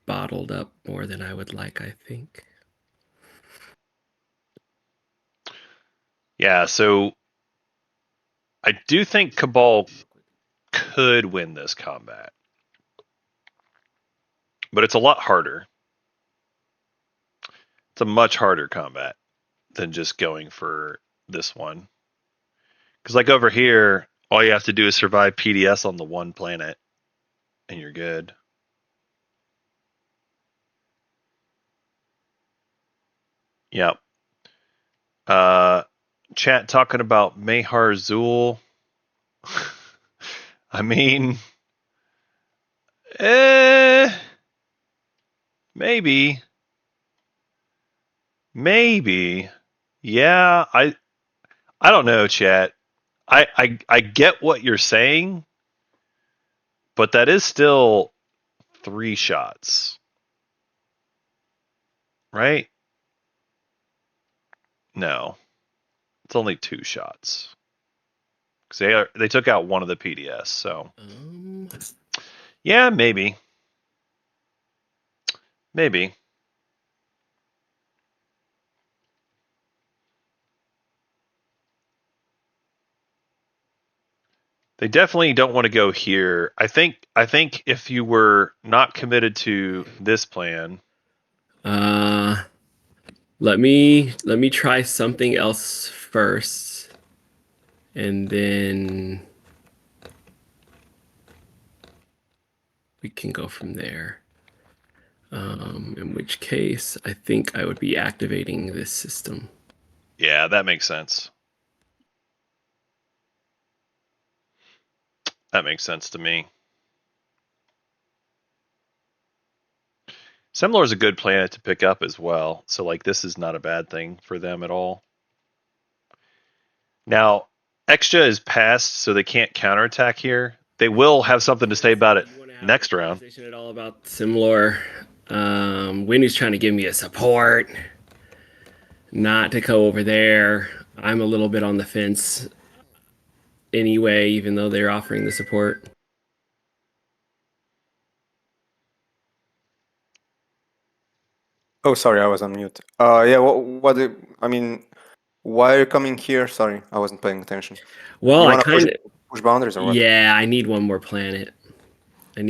bottled up more than I would like, I think. Yeah, so I do think Cabal could win this combat, but it's a lot harder. It's a much harder combat than just going for this one. Because like over here, all you have to do is survive PDS on the one planet, and you're good. Yep. Chat talking about Mahar Zul. I mean, maybe. Yeah, I don't know, chat. I get what you're saying, but that is still 3 shots. Right? No. It's only 2 shots. Cuz they took out one of the PDS, so yeah, maybe. Maybe. They definitely don't want to go here. I think if you were not committed to this plan, let me try something else first, and then we can go from there. In which case, I think I would be activating this system. yeah, that makes sense. That makes sense to me. Semlor is a good planet to pick up as well, so like this is not a bad thing for them at all. Now, Extra is passed, so they can't counterattack here. They will have something to say about it next round. At all about Semlor. Winnie's trying to give me a support, not to go over there. I'm a little bit on the fence anyway, even though they're offering the support. Oh, sorry, I was on mute. Yeah, I mean, why are you coming here? Sorry, I wasn't paying attention. Well, You I wanna kind of push boundaries or what? Yeah, I need one more planet. And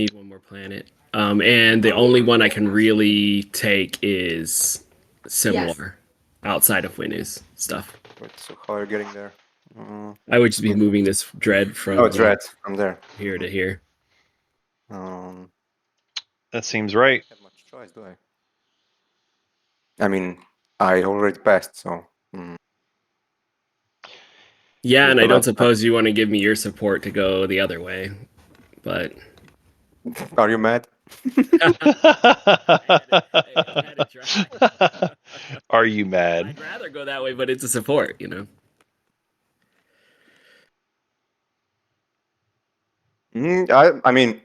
the only one I can really take is Semlor, outside of Winu's stuff. Wait, so how are you getting there? I would just be moving this dread from Oh, Dread, from there. here to here. That seems right. Have much choice, do I? I mean, I already passed, so. Yeah, and I So don't that's- suppose you want to give me your support to go the other way, but Are you mad? I had to try. Are you mad? I'd rather go that way, but it's a support, you know. I mean,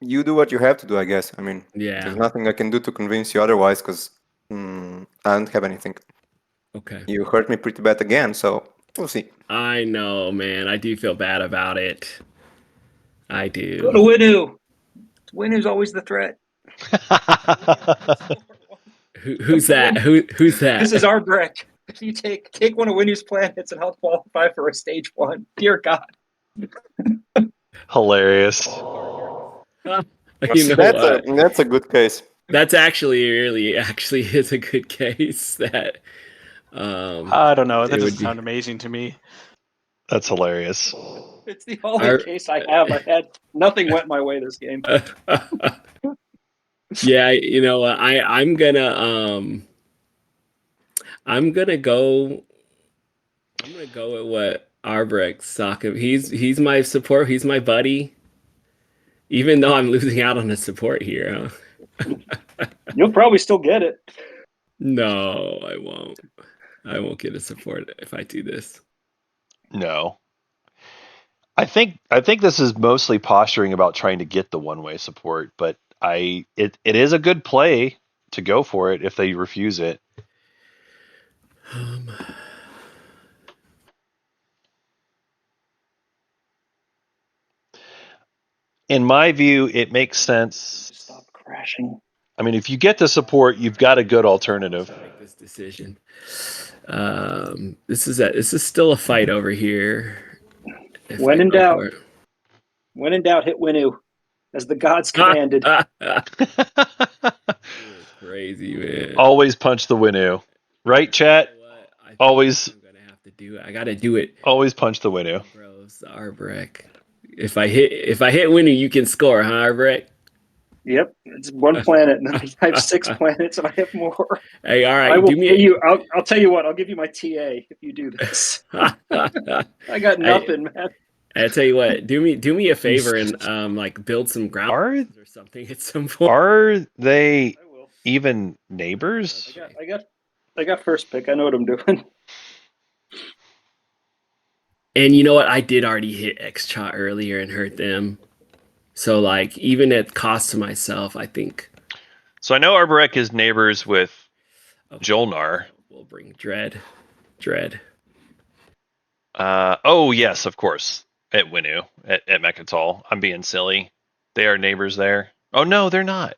you do what you have to do, I guess. I mean, Yeah. there's nothing I can do to convince you otherwise, because I don't have anything. Okay. You hurt me pretty bad again, so we'll see. I know, man. I do feel bad about it. I Go to do. Winu. Winu's always the threat. Who's that? Who's that? This is our brick. If you take one of Winu's planets and help qualify for a stage 1, dear God. Hilarious. You know what? That's a good case. That's actually is a good case that I don't know. That it would doesn't be- sound amazing to me. That's hilarious. It's the only Our- case I have. I had nothing went my way this game. Yeah, you know what? I'm gonna go with what Arbrecht's talking. He's my support. He's my buddy. Even though I'm losing out on the support here. Huh? You'll probably still get it. No, I won't. I won't get a support if I do this. No. I think this is mostly posturing about trying to get the one-way support, but it is a good play to go for it if they refuse it. In my view, it makes sense. Stop crashing. I mean, if you get the support, you've got a good alternative. Make this decision. This is still a fight over here. If When I in go doubt. for it. When in doubt, hit Winu, as the gods commanded. Crazy, man. Always punch the Winu. Right, chat? You know what? I think Always- I'm gonna have to do it. I gotta do it. Always punch the Winu. Bros, Arbrecht. If I hit Winnie, you can score, huh, Arbrecht? Yep, it's one planet, and then I have 6 planets, and I have more. Hey, all I right, will do me pay you. I'll tell you what. I'll give you my TA if you do this. I got nothing, man. I tell you what, do me a favor and like build some ground or something at some point. Are they I will. even neighbors? I got first pick. I know what I'm doing. And you know what? I did already hit X-Chot earlier and hurt them. So like even at cost to myself, I think. So I know Arborek is neighbors with Jolnar. We'll bring Dread. Oh yes, of course. At Winu, at Mechatol. I'm being silly. They are neighbors there. Oh no, they're not.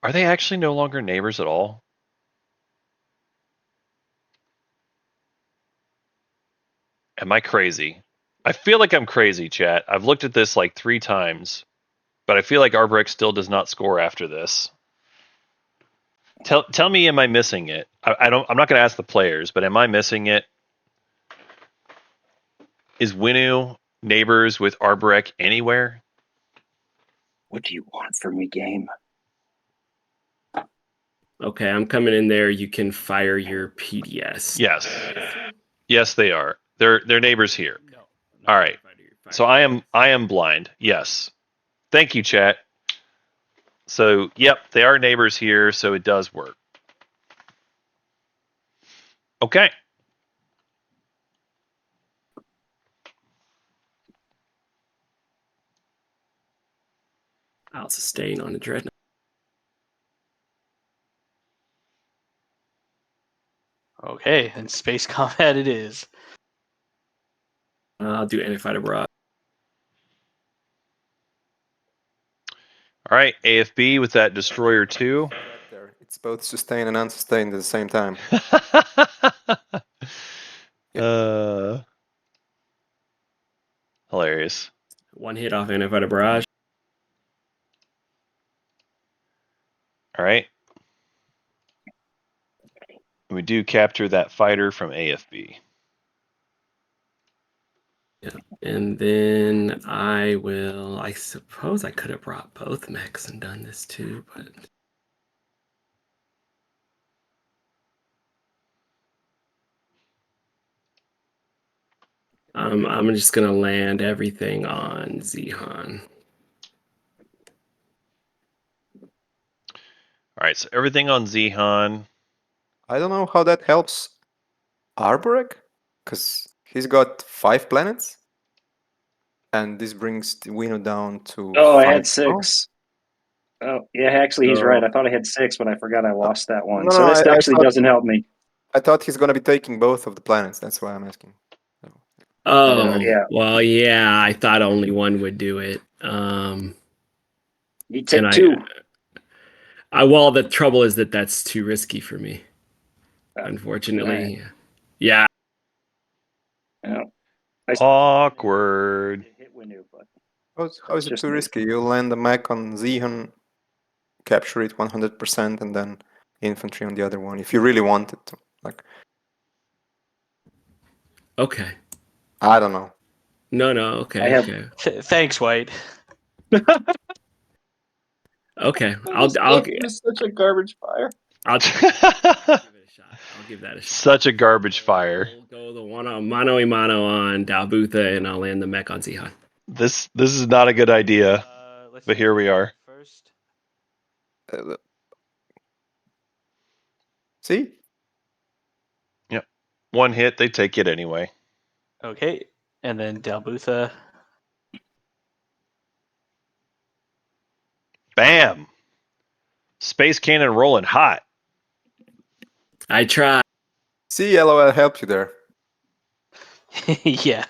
Are they actually no longer neighbors at all? Am I crazy? I feel like I'm crazy, chat. I've looked at this like 3 times, but I feel like Arborek still does not score after this. Tell me, am I missing it? I'm not going to ask the players, but am I missing it? Is Winu neighbors with Arborek anywhere? What do you want from me, game? Okay, I'm coming in there. You can fire your PDS. Yes. Yes, they are. They're neighbors here. No. All right. So I am blind. Yes. Thank you, chat. So, yep, they are neighbors here, so it does work. Okay. I'll sustain on a Dreadnought. Okay, and space combat it is. I'll do anti-fighter barrage. All right, AFB with that Destroyer 2. It's both sustained and unsustained at the same time. Hilarious. One hit off anti-fighter barrage. All right. We do capture that fighter from AFB. Yeah. And then I suppose I could have brought both mechs and done this too, but I'm just gonna land everything on Zihan. All right, so everything on Zihan. I don't know how that helps Arborek, because he's got 5 planets, and this brings the Wino down to. Oh, I 5. had 6. Oh, yeah, actually, he's So- right. I thought I had 6, but I forgot I lost that one. No, So no, this I actually thought- doesn't help me. I thought he's gonna be taking both of the planets. That's why I'm asking. Oh, Yeah. well, yeah, I thought only one would do it. You take And 2. well, the trouble is that that's too risky for me. Oh, Unfortunately. Yeah. Yeah. I Awkward. hit Winu, but How is it Just too me. risky? You land the mech on Zihan, capture it 100%, and then infantry on the other one, if you really wanted to. Like, Okay. I don't know. No, I okay, have- okay. Thanks, White. Okay. it was such a garbage fire. I'll give it a shot. I'll give that a shot. Such a garbage fire. We'll go the one on mano a mano on Dalbutha, and I'll land the mech on Zihan. This is not a good idea, Let's but here we are. First. See? One hit, they take it anyway. Okay, and then Dalbutha. Bam! Space cannon rolling hot. I try. See, LOL helped you there. Yeah.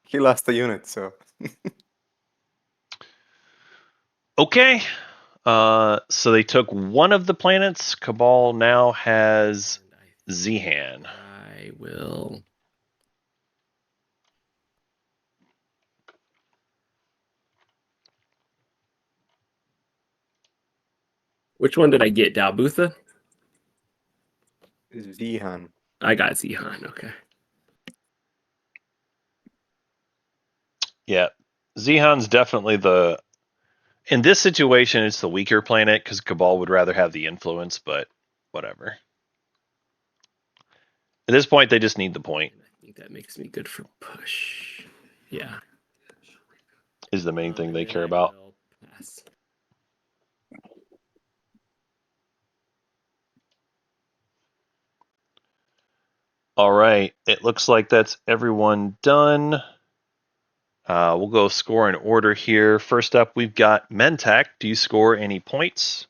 He lost a unit, so. Okay. So they took one of the planets. Cabal now has Zihan. I will. Which one did I get? Dalbutha? Zihan. I got Zihan. Okay. Yeah. Zihan's definitely the. In this situation, it's the weaker planet because Cabal would rather have the influence, but whatever. At this point, they just need the point, I think that makes me good for push. Yeah. is the main thing they And care I about. will pass. All right. It looks like that's everyone done. We'll go score in order here. First up, we've got Mentak. Do you score any points?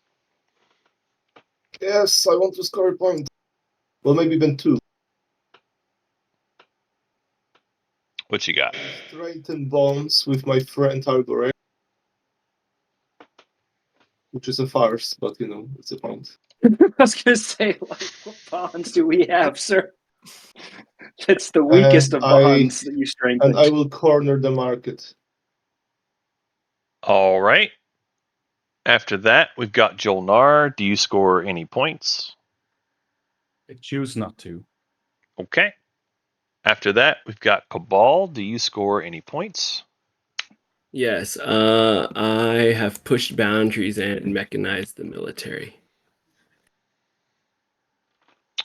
Yes, I want to score a point. Well, maybe even 2. What you got? Straighten bonds with my friend Arborek, which is a farce, but it's a point. I was gonna say, like, what bonds do we have, sir? It's the weakest of bonds that you strengthen. And I will corner the market. All right. After that, we've got Jolnar. Do you score any points? I choose not to. Okay. After that, we've got Cabal. Do you score any points? Yes. I have pushed boundaries and mechanized the military.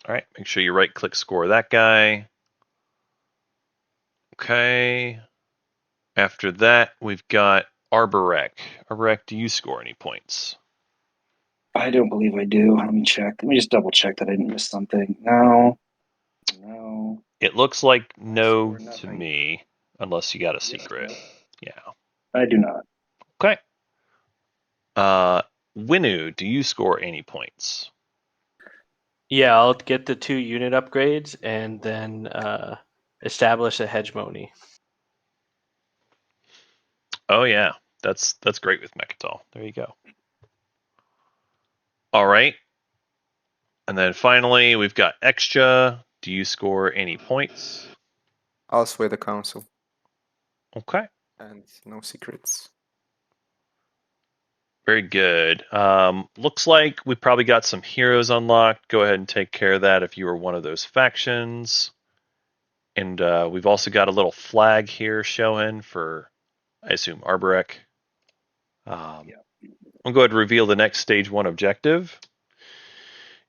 All right. Make sure you right click score that guy. Okay. After that, we've got Arborek. Arborek, do you score any points? I don't believe I do. Let me check. Let me just double check that I didn't miss something. No. It looks like no score to nothing. me, unless you got a secret. Yeah. I do not. Okay. Winu, do you score any points? Yeah, I'll get the 2 unit upgrades and then establish a hegemony. Oh yeah, that's great with Mechatol. There you go. All right. And then finally, we've got Extra. Do you score any points? I'll sway the council. Okay. And no secrets. Very good. Looks like we probably got some heroes unlocked. Go ahead and take care of that if you were one of those factions. And we've also got a little flag here showing for, I assume, Arborek. I'll go ahead and reveal the next stage 1 objective.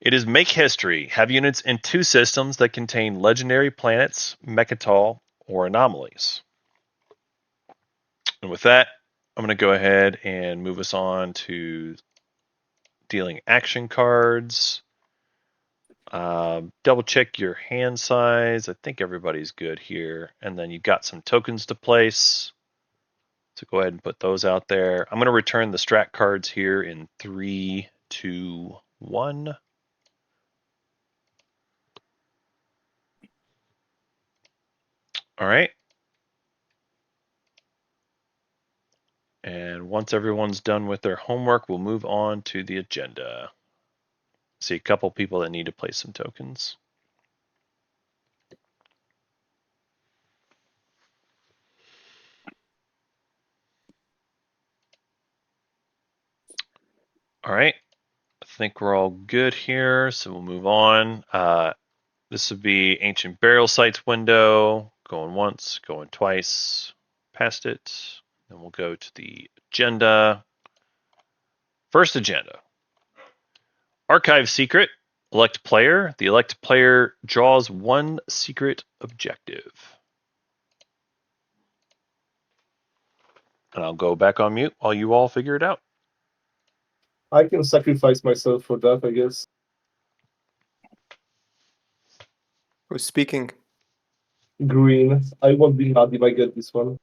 It is make history. Have units in 2 systems that contain legendary planets, Mechatol, or anomalies. And with that, I'm going to go ahead and move us on to dealing action cards. Double check your hand size. I think everybody's good here. And then you've got some tokens to place. So go ahead and put those out there. I'm going to return the strat cards here in 3, 2, 1. All right. And once everyone's done with their homework, we'll move on to the agenda. See a couple people that need to place some tokens. All right. I think we're all good here, so we'll move on. This would be Ancient Burial Sites window. Going once, going twice, past it. Then we'll go to the agenda. First agenda. Archive secret. Elect player. The elect player draws one secret objective. And I'll go back on mute while you all figure it out. I can sacrifice myself for that, I guess. Who's speaking? Green. I won't be mad if I get this one.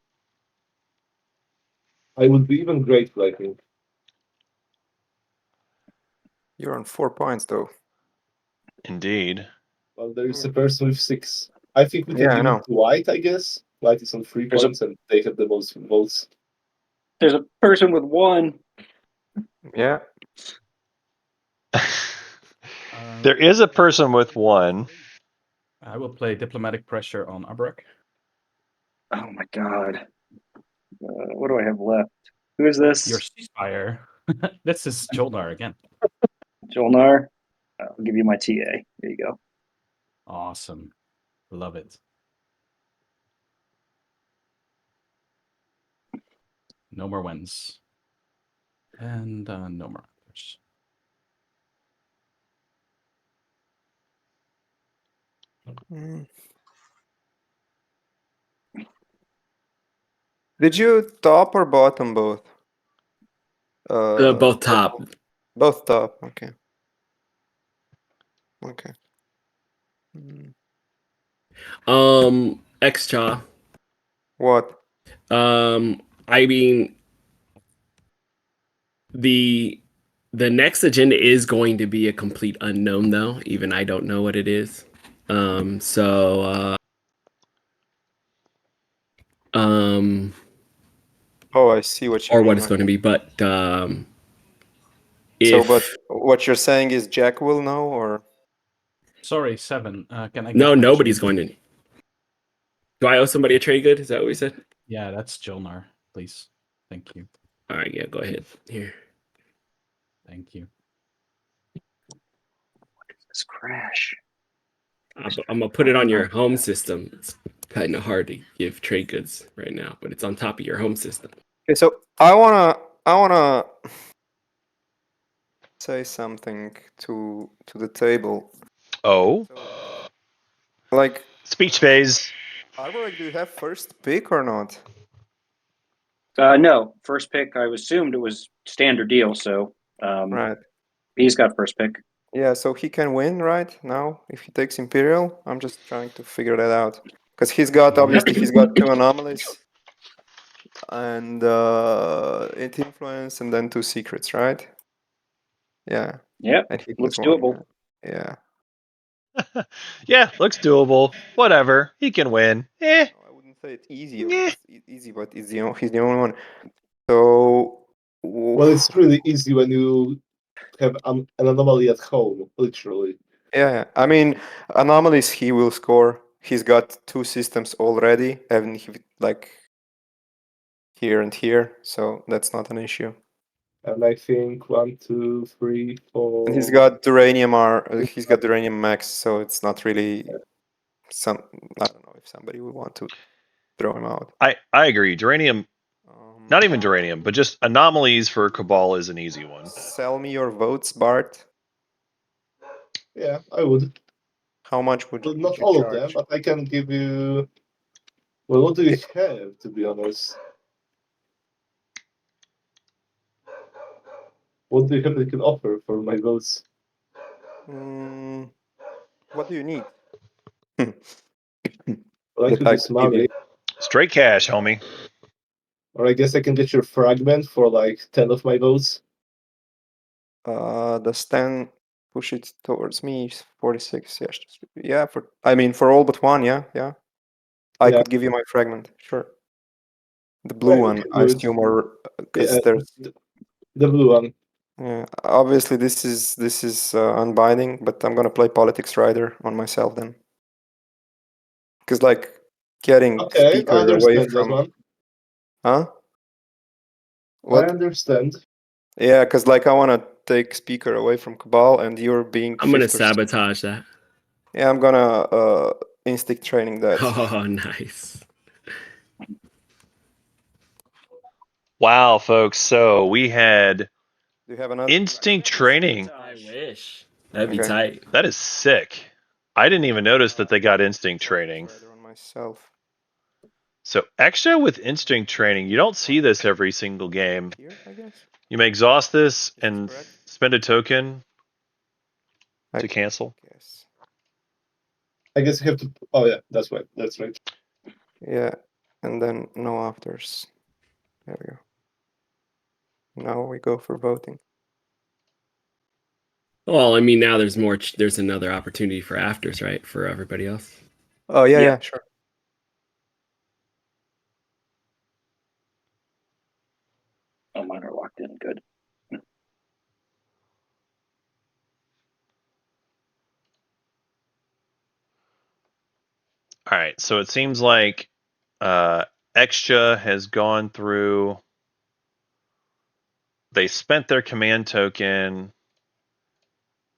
I would be even grateful, I think. You're on 4 points, though. Indeed. Well, there is a person with 6. I think we can Yeah, I give know. it to White, I guess. White is on 3 There's a- points, and they have the most votes. There's a person with 1. Yeah. There is a person with 1. I will play diplomatic pressure on Abrak. Oh my god. What do I have left? Who is this? Your ceasefire. This is Jolnar again. Jolnar. I'll give you my TA. There you go. Awesome. Love it. No more wins. And no more others. Mm. Did you top or bottom both? Both top. Both top. Okay. Okay. Xcha. What? I mean, the next agenda is going to be a complete unknown, though. Even I don't know what it is. Oh, I see what you or mean. what it's going to be, but So, if but what you're saying is Jack will know, or Sorry, 7. Can I get no, my nobody's trade? going to. Do I owe somebody a trade good? Is that what we said? Yeah, that's Jolnar, please. Thank you. All right, yeah, go ahead. Here. Thank you. This crash. I'm gonna put it on your home system. It's kind of hard to give trade goods right now, but it's on top of your home system. okay. So I wanna say something to the table. Oh. So, like, Speech phase. Arborek, do you have first pick or not? No, first pick. I assumed it was standard deal, so Right. he's got first pick. Yeah, so he can win right now if he takes Imperial. I'm just trying to figure that out because obviously he's got 2 anomalies and it influence and then 2 secrets, right? Yeah. Yep, And he looks plus 1. doable. Yeah. Yeah, looks doable. Whatever. He can win. No, I wouldn't say it's easy. Yeah. It's easy, but he's the only one. So Well, it's really easy when you have an anomaly at home, literally. yeah, I mean, anomalies he will score. He's got 2 systems already, and he like here and here, so that's not an issue. And I think 1, 2, 3, 4. And he's got Duranium Max, so it's not really I don't know if somebody would want to throw him out. I agree. Duranium, not even Duranium, but just anomalies for Cabal is an easy one. Sell me your votes, Bart. Yeah, I would. How much would Well, not you all charge? of them, but I can give you Well, what do you have, to be honest? What do you have that can offer for my votes? What do you need? Well, I That could I use could give you. money, Straight cash, homie. or I guess I can get your fragment for like 10 of my votes. Does 10 push it towards me? 46. Yeah. For all but one. Yeah. I Yeah. could give you my fragment. Sure. The blue Right, we one, can I do it. assume, or because Yeah, there's. the blue one. Yeah, obviously this is unbinding, but I'm gonna play Politics Rider on myself then, because like getting Okay, I speaker away understand that from, one. huh? I What? understand. Yeah, because like I wanna take speaker away from Cabal, and you're being I'm gonna fifth or sixth. sabotage that. Yeah, I'm gonna instinct training that. Oh, nice. Wow, folks. So we had Do you have another? instinct training. I wish. That'd be Okay. tight. That is sick. I didn't even notice that they got instinct training. Rider on myself. So extra with instinct training, you don't see this every single game. Here, I guess. You may exhaust this Is this and correct? spend a token I to cancel. guess. I guess you have to. Oh yeah, that's right. That's right. Yeah, and then no afters. There we go. Now we go for voting. Well, I mean, now there's more. There's another opportunity for afters, right? For everybody else. Oh yeah, Yeah. sure. Oh, mine are locked in. Good. All right. So it seems like extra has gone through. They spent their command token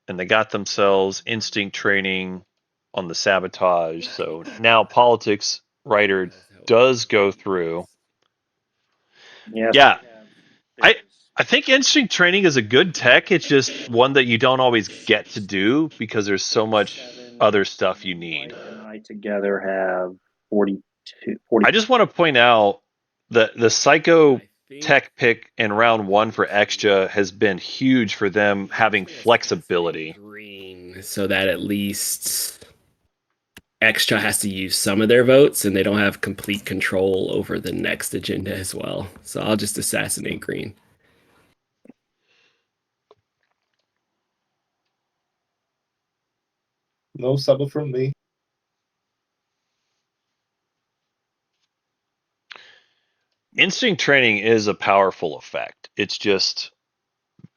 and they got themselves instinct training on the sabotage. So now politics writer does go through. Yes. Yeah. I think instinct training is a good tech. It's just one that you don't always get to do because there's so much other stuff you need. Mike and I together have 42. 40. I just want to point out that the psycho tech pick in round one for extra has been huge for them having flexibility. Green, so that at least extra has to use some of their votes, and they don't have complete control over the next agenda as well. So I'll just assassinate green. No sabo from me. Instinct training is a powerful effect. It's just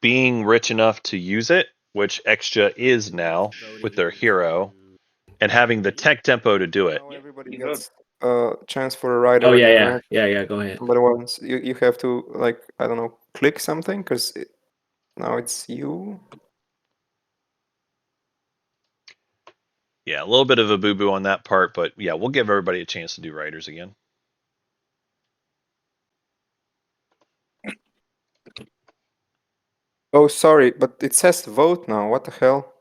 being rich enough to use it, which extra is now with their hero, and having the tech tempo to do it. Now everybody You gets a chance for a rider Oh whenever yeah. Go ahead. somebody wants. You have to like I don't know click something because now it's you. Yeah, a little bit of a boo boo on that part, but yeah, we'll give everybody a chance to do writers again. Oh, sorry, but it says vote now. What the hell?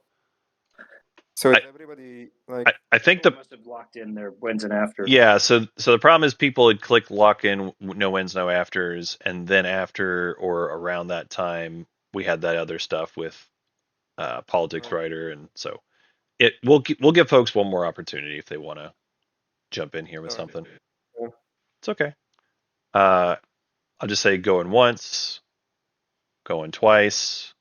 So I- is everybody like? I think People the must have locked in their wins and afters. yeah, so the problem is people had clicked lock in no wins no afters, and then after or around that time we had that other stuff with politics writer, and so we'll give folks one more opportunity if they want to jump in here with Sorry. something. Yeah. It's okay. I'll just say going once, going twice.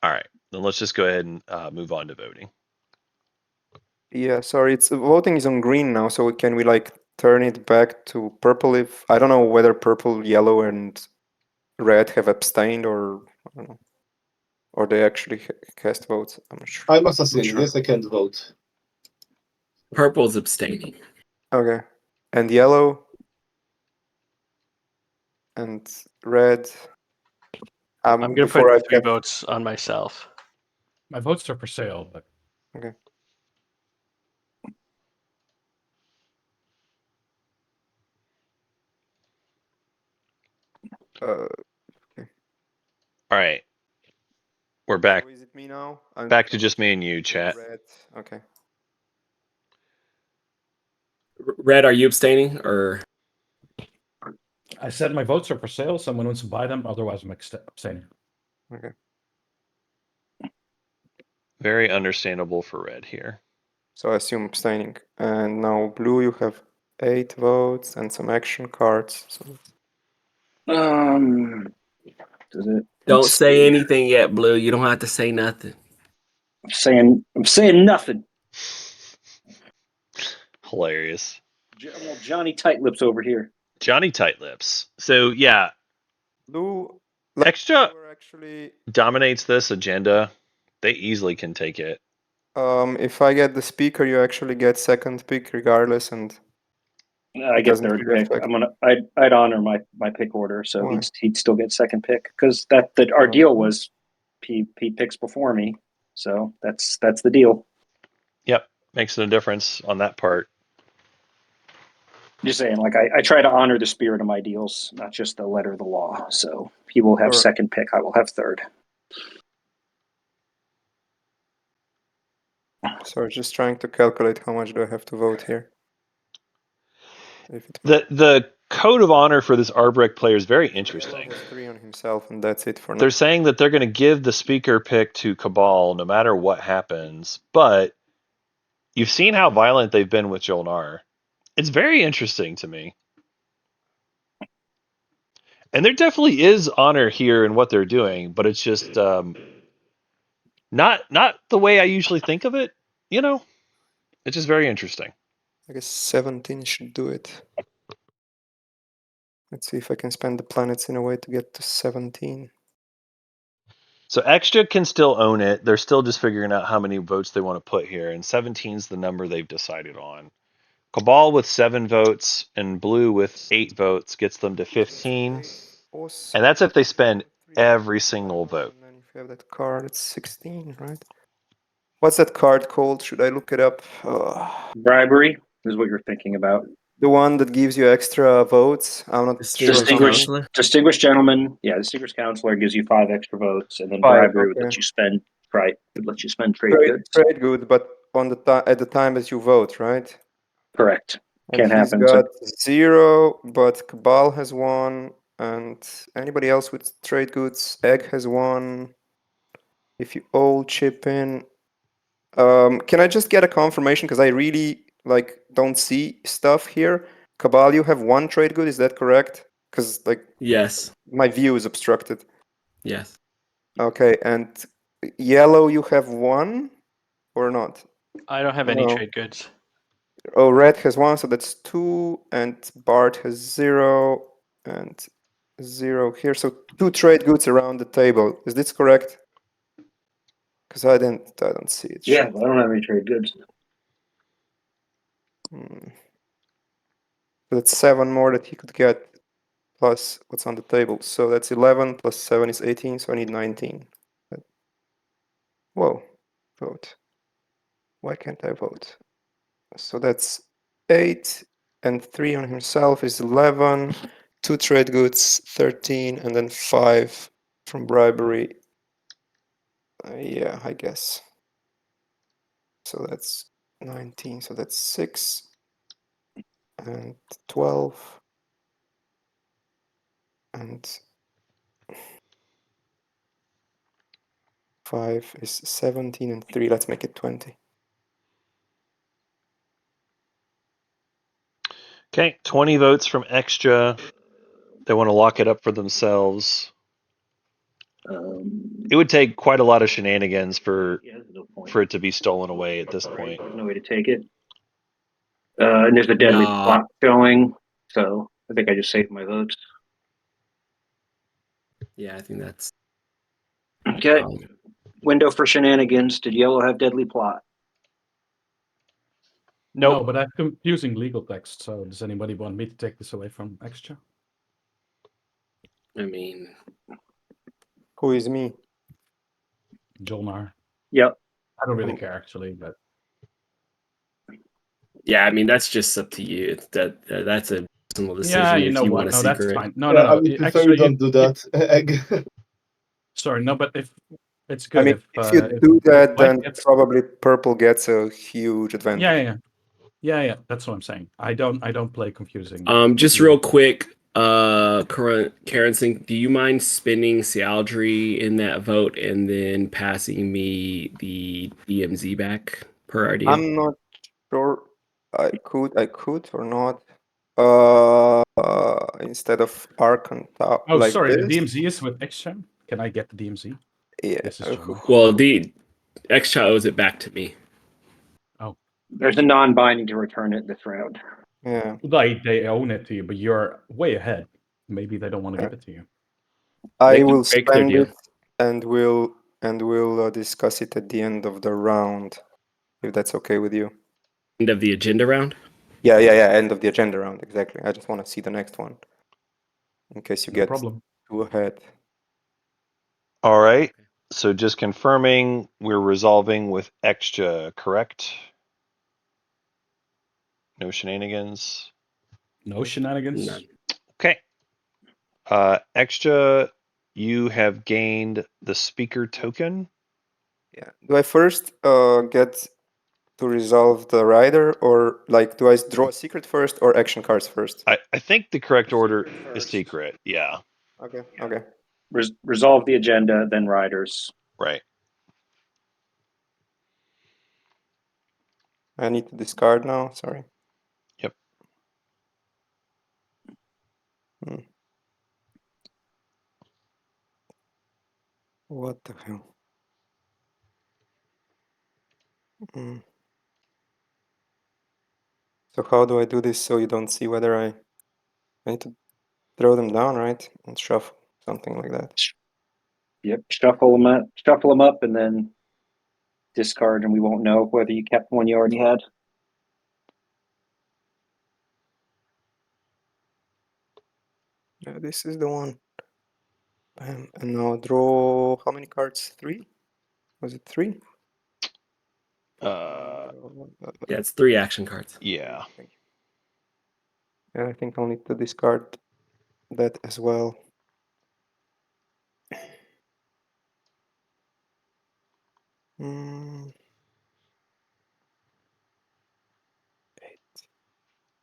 All right, then let's just go ahead and move on to voting. Yeah, sorry. It's voting is on green now. So can we like turn it back to purple? If I don't know whether purple, yellow, and red have abstained or I don't know, or they actually cast votes. I'm not sure. I'm assassin. Sure. Yes, I can't vote. Purple's abstaining. Okay, and yellow and red. I'm gonna Before put I 3 votes on myself. My votes are for sale, but Okay. All right, we're back. So is it me now? Back to just me and you, chat. Red. Okay. Red, are you abstaining or? I said my votes are for sale. Someone wants to buy them. Otherwise, I'm abstaining. Okay. Very understandable for red here. So I assume abstaining. And now blue, you have 8 votes and some action cards. So Does it? Don't let's say see. anything yet, Blue. You don't have to say nothing. I'm saying nothing. Hilarious. Well, Johnny Tightlips over here. Johnny Tightlips. So yeah, blue Extra were actually dominates this agenda. They easily can take it. if I get the speaker, you actually get second pick regardless, and I it get doesn't third really pick. affect. I'd honor my pick order, so Why? he'd still get second pick because our deal was he picks before me, so that's the deal. Yep, makes no difference on that part. Just saying, like I try to honor the spirit of my deals, not just the letter of the law. So he will have Sure. second pick. I will have third. So just trying to calculate how much do I have to vote here. If it The code of honor for this Arbrecht player is very Yellow interesting. has 3 on himself, and that's it for now. They're saying that they're going to give the speaker pick to Cabal no matter what happens, but you've seen how violent they've been with Jolnar. It's very interesting to me. And there definitely is honor here in what they're doing, but it's just not the way I usually think of it, you know? It's just very interesting. I guess 17 should do it. Let's see if I can spend the planets in a way to get to 17. So Extra can still own it. They're still just figuring out how many votes they want to put here, and 17 is the number they've decided on. Cabal with 7 votes and Blue with 8 votes gets them to 15. And that's if they spend every single vote. And then if you have that card, it's 16, right? What's that card called? Should I look it up? Bribery is what you're thinking about. The one that gives you extra votes. I'm not sure. Distinguished gentleman. Yeah, distinguished counselor gives you 5 extra votes, and then 5, bribery would okay. let you spend trade goods. Trade good, but on the at the time that you vote, right? Correct. And Can't he's happen. got 0, but Cabal has 1, and anybody else with trade goods, Egg has 1. If you all chip in, can I just get a confirmation? Because I really don't see stuff here. Cabal, you have 1 trade good, is that correct? Because Yes. my view is obstructed. Yes. Okay, and yellow, you have 1 or not? I don't have any No. trade goods. Oh, red has 1, so that's 2, and Bart has 0, and 0 here. So 2 trade goods around the table. Is this correct? Because I don't see it. Yeah, but I don't have any trade goods. That's 7 more that he could get, plus what's on the table. So that's 11 plus 7 is 18. So I need 19. Whoa, vote. Why can't I vote? So that's 8, and 3 on himself is 11. 2 trade goods, 13, and then 5 from bribery. Yeah, I guess. So that's 19. So that's 6 and 12 and 5 is 17 and 3. Let's make it 20. Okay, 20 votes from Extra. They want to lock it up for themselves. It would take quite a lot of shenanigans for it to be stolen away at this point. There's no way to take it. And there's a deadly plot showing, so I think I just saved my votes. Yeah, I think that's okay. Window for shenanigans. Did yellow have deadly plot? No, but I'm confusing legal text. So does anybody want me to take this away from Extra? I mean, who is me? Jolnar. Yep. I don't really care actually, but yeah, I mean that's just up to you. That's a personal decision. yeah, you if know you what? want No, a that's secret. fine. No, Yeah, no. I would prefer you don't do that, Egg. Sorry, no, but if it's good. I mean, if you do that, then gets... probably purple gets a huge advantage. Yeah. Yeah, that's what I'm saying. I don't play confusing. Just real quick, Karen Singh, do you mind spinning Cialdry in that vote and then passing me the DMZ back per idea? I'm not sure I could or not. Instead of Archon top Oh, like sorry, this. the DMZ is with Extra. Can I get the DMZ? Yeah. This is German. Well, the Extra owes it back to me. There's a non-binding to return it this round. Yeah. They own it to you, but you're way ahead. Maybe they don't want to give it to you. I They can will break their spend deal. it and we'll discuss it at the end of the round, if that's okay with you. End of the agenda round? Yeah. End of the agenda round, exactly. I just want to see the next one. In case you No get problem. too ahead. All right. So just confirming we're resolving with extra, correct? No shenanigans. No shenanigans. None. Okay. Extra, you have gained the speaker token. Yeah. Do I first get to resolve the rider, or like do I draw a secret first or action cards first? I think the correct order Secret is first. secret. Yeah. Okay. Okay. Resolve the agenda, then riders. Right. I need to discard now. Sorry. Yep. What the hell? So how do I do this so you don't see whether I need to throw them down, right? And shuffle, something like that. Yep, shuffle them up, and then discard, and we won't know whether you kept one you already had. Yeah, this is the one. And now draw how many cards? 3? Was it 3? Uh, Yeah, it's 3 action cards. yeah. Thank you. Yeah, I think I'll need to discard that as well.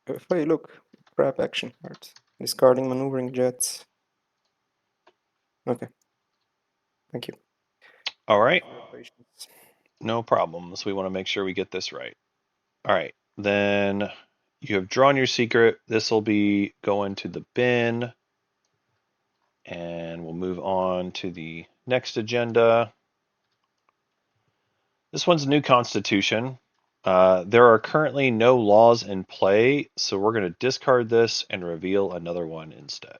If I look, crap action cards. Discarding maneuvering jets. Okay. Thank you. All right. For your patience. No problems. We want to make sure we get this right. All right. Then you have drawn your secret. This will be going to the bin. And we'll move on to the next agenda. This one's a new constitution. There are currently no laws in play, so we're going to discard this and reveal another one instead.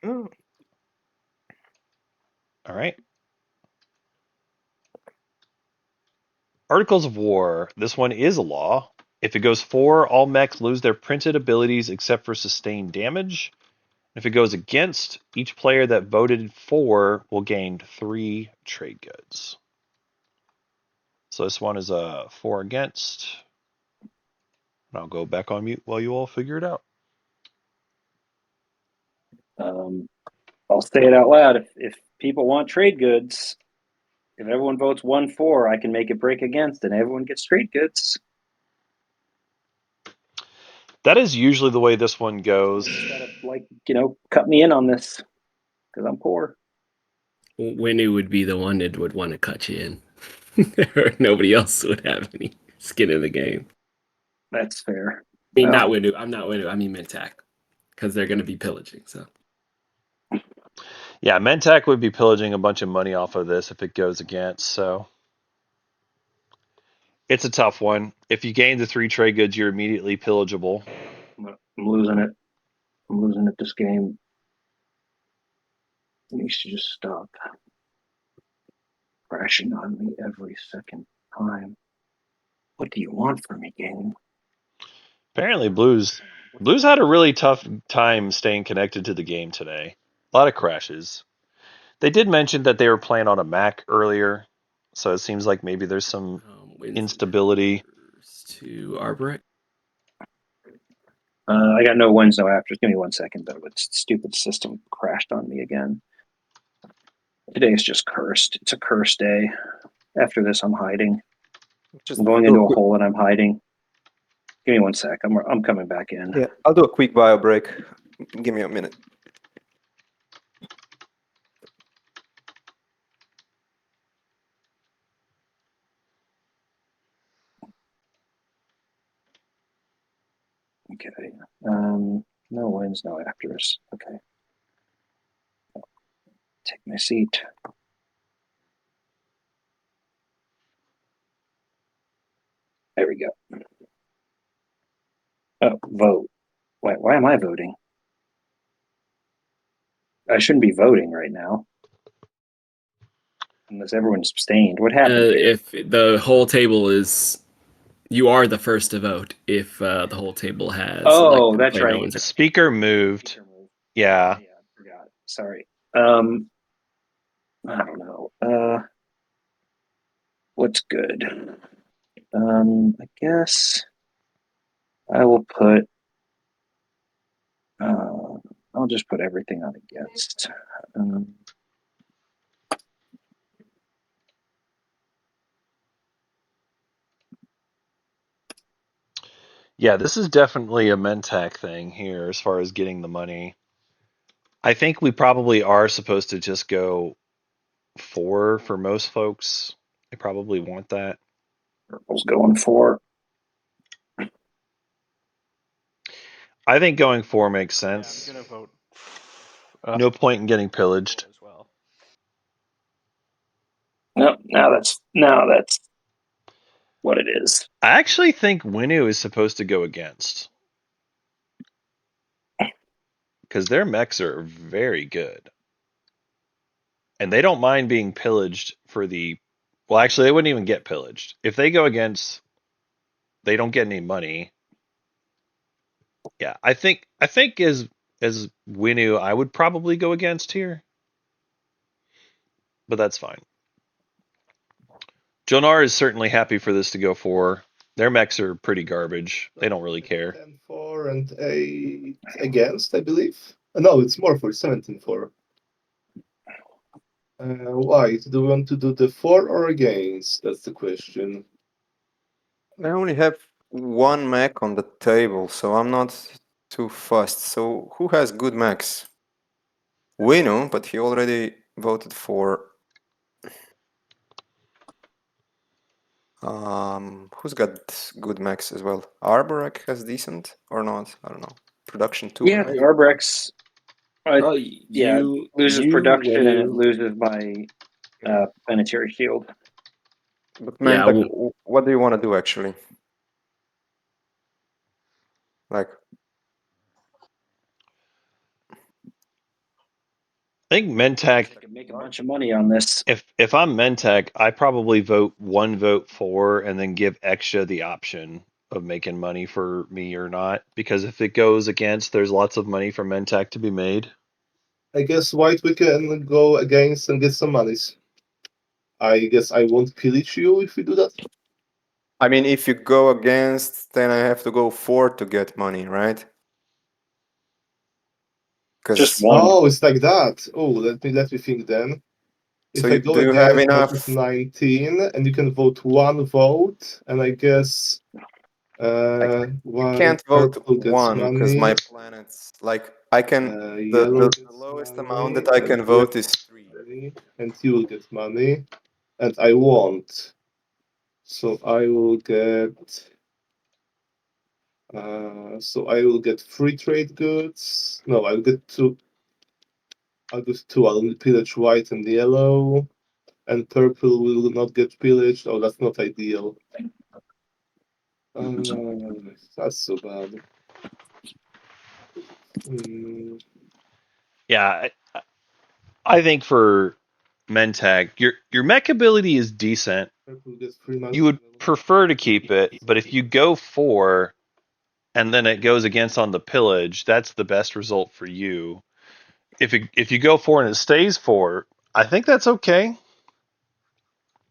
Oh, All right. Articles of War. This one is a law. If it goes for, all mechs lose their printed abilities except for sustained damage. If it goes against, each player that voted for will gain 3 trade goods. So this one is a 4 against. And I'll go back on mute while you all figure it out. I'll say it out loud. If people want trade goods, if everyone votes 1-4, I can make it break against, and everyone gets trade goods. That is usually the way this one goes. Someone just gotta, cut me in on this because I'm poor. Winnie would be the one that would want to cut you in. Nobody else would have any skin in the game. That's fair. I mean, not Winnie. I'm not Winnie. I mean Mintac, because they're going to be pillaging. So. Yeah, Mentak would be pillaging a bunch of money off of this if it goes against, so it's a tough one. If you gain the 3 trade goods, you're immediately pillageable. I'm losing it. I'm losing it this game. You should just stop crashing on me every second time. What do you want from me, game? Apparently Blues had a really tough time staying connected to the game today. A lot of crashes. They did mention that they were playing on a Mac earlier, so it seems like maybe there's some instability. To Arbret. I got no wins, no afters. Give me 1 second, though. Its stupid system crashed on me again. Today is just cursed. It's a cursed day. After this, I'm hiding. just I'm going into a hole and I'm hiding. Give me 1 sec. I'm coming back in. Yeah, I'll do a quick bio break. Give me a minute. Okay. No wins, no afters. Okay. Take my seat. There we go. Oh, vote. Why am I voting? I shouldn't be voting right now. Unless everyone's abstained. What happened here? If the whole table is, you are the first to vote if the whole table has. Oh, elected that's player right. ones. Speaker moved. Yeah. Yeah, I forgot. Sorry. I don't know. What's good? I guess I will put. I'll just put everything on against. Yeah, this is definitely a Mentec thing here as far as getting the money. I think we probably are supposed to just go 4 for most folks. They probably want that. Purple's going for. I think going 4 makes Yeah, I'm sense. gonna vote. No point in getting pillaged. As well. No, now that's what it is. I actually think Winu is supposed to go against. Because their mechs are very good. And they don't mind being pillaged for the. Well, actually, they wouldn't even get pillaged. If they go against, they don't get any money. Yeah, I think as Winu, I would probably go against here. But that's fine. Jonar is certainly happy for this to go 4. Their mechs are pretty garbage. They don't really care. 10-4 and 8 against, I believe. No, it's more for 17-4. Why? Do we want to do the 4 or against? That's the question. I only have one mech on the table, so I'm not too fussed. So who has good mechs? Winu, but he already voted for. Who's got good mechs as well? Arborek has decent or not? I don't know. Production 2. Yeah, Right? Arbrex. Yeah, You loses you, production and it Winu- loses my planetary shield. But Yeah, man, like, what do you want to do actually? Like, I think Mentec. I can make a bunch of money on this. If I'm Mentec, I probably vote 1 vote for and then give Extra the option of making money for me or not. Because if it goes against, there's lots of money for Mentec to be made. I guess white we can go against and get some monies. I guess I won't pillage you if we do that. I mean, if you go against, then I have to go 4 to get money, right? Just Because one. Oh, it's like that. Oh, let me think then. If So I go do you have against, enough? that is 19, and you can vote 1 vote, and I guess you can't vote purple gets 1 because my money, planets like I can yellow the gets lowest money, amount that I and can red vote is 3. gets money, and you will get money, and I won't. So I will get. So I will get 3 trade goods. No, I'll get 2. I'll get 2. I'll pillage white and yellow, and purple will not get pillaged. Oh, that's not ideal. That's so bad. Yeah, I think for Mentec, your mech ability is decent. Purple gets 3 money. You would prefer to keep it, but if you go 4 and then it goes against on the pillage, that's the best result for you. If you go 4 and it stays 4, I think that's okay.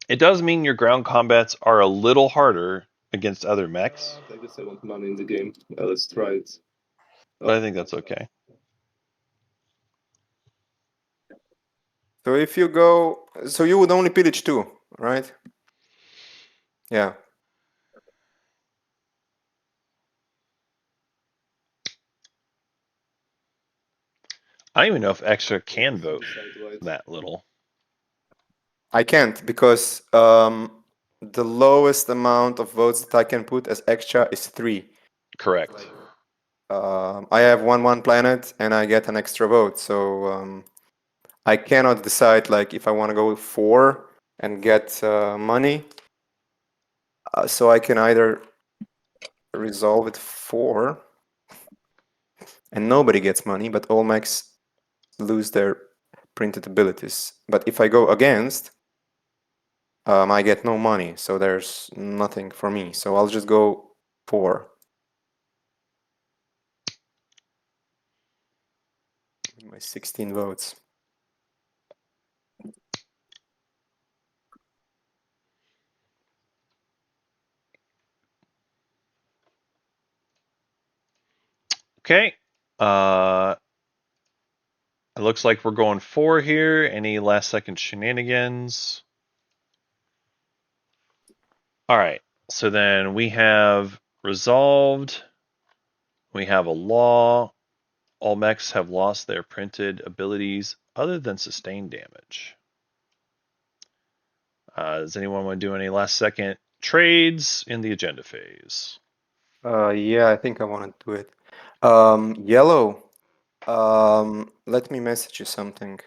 It does mean your ground combats are a little harder against other mechs, I guess I want money in the game. Let's try it. but I think that's okay. So if you go, so you would only pillage 2, right? Yeah. I don't even know if extra can vote Decide right. that little. I can't because the lowest amount of votes that I can put as extra is 3. Correct. I have 1 planet and I get an extra vote, so I cannot decide like if I want to go with 4 and get money. So I can either resolve it 4 and nobody gets money, but all mechs lose their printed abilities. But if I go against, I get no money, so there's nothing for me. So I'll just go 4. My 16 votes. Okay. It looks like we're going 4 here. Any last second shenanigans? All right. So then we have resolved. We have a law. All mechs have lost their printed abilities other than sustained damage. Does anyone want to do any last second trades in the agenda phase? Yeah, I think I want to do it. Yellow. Let me message you something.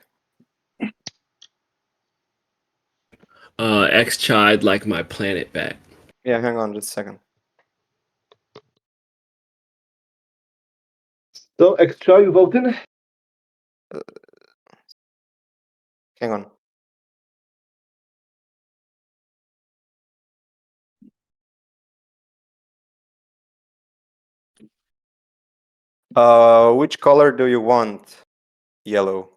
X-Chide like my planet back. Yeah, hang on just a second. So extra, you voting? Hang on. Which color do you want? Yellow.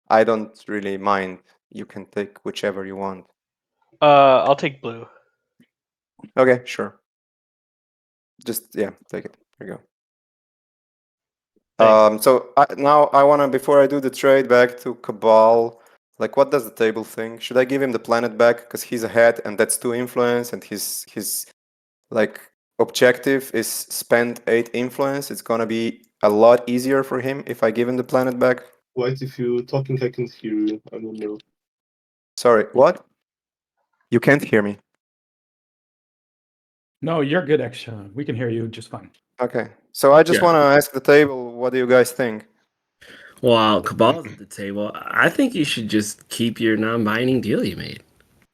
I don't really mind. You can take whichever you want. I'll take blue. Okay, sure. Just yeah, take it. There you go. Thanks. So now I wanna, before I do the trade back to Cabal, like what does the table think? Should I give him the planet back because he's ahead and that's 2 influence and his like objective is spend 8 influence? It's gonna be a lot easier for him if I give him the planet back. Wait, if you're talking, I can't hear you. I don't know. Sorry, what? You can't hear me. No, you're good, Action. We can hear you just fine. Okay, so I just Yeah. want to ask the table, what do you guys think? While Cabal's at the table, I think you should just keep your non-binding deal you made.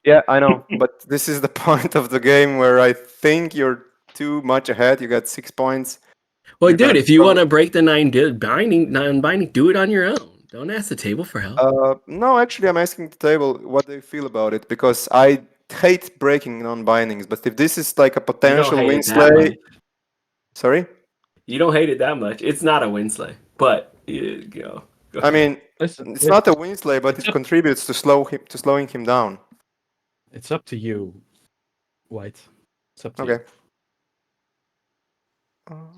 Yeah, I know, but this is the point of the game where I think you're too much ahead. You got 6 points. Well, You're dude, gonna if you struggle. want to break the non-binding, do it on your own. Don't ask the table for help. No, actually, I'm asking the table what they feel about it because I hate breaking non-bindings. But if this is like a You don't potential hate win it that slay, much. sorry. You don't hate it that much. It's not a win slay, but you go. I mean, Listen, it's not a win slay, but it contributes to slowing him down. It's up to you, White. It's up to Okay.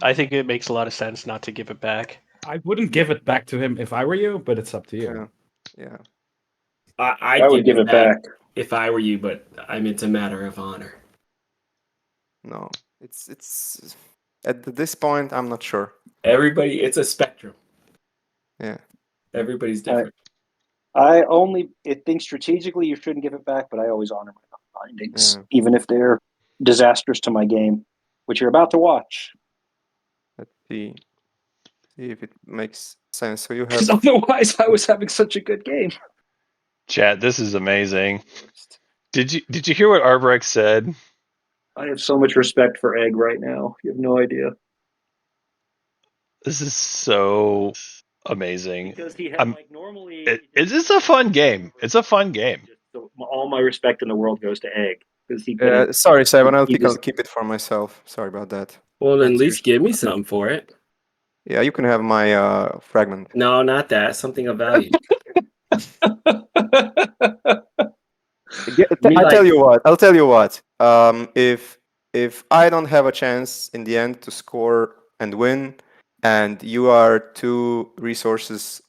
I think it makes a lot of sense not to give it back. you. I wouldn't give it back to him if I were you, but it's up to you. Yeah. I'd I would give it back. if I were you, but I mean, it's a matter of honor. No, it's at this point I'm not sure. Everybody, it's a spectrum. Yeah. Everybody's different. I only think strategically you shouldn't give it back, but I always honor my findings, Yeah. even if they're disastrous to my game, which you're about to watch. Let's see if it makes sense. So you have Because otherwise, I was having such a good game. Chat, this is amazing. Did you hear what Arbrecht said? I have so much respect for Egg right now. You have no idea. This is so amazing. Because he had normally. It's just a fun game. It's a fun game. So all my respect in the world goes to Egg because he. sorry, Simon. I he think I'll just- keep it for myself. Sorry about that. Well, then at That's least give me something for it. Yeah, you can have my fragment. No, not that. Something of value. I'll tell you what. If I don't have a chance in the end to score and win, and you are 2 resources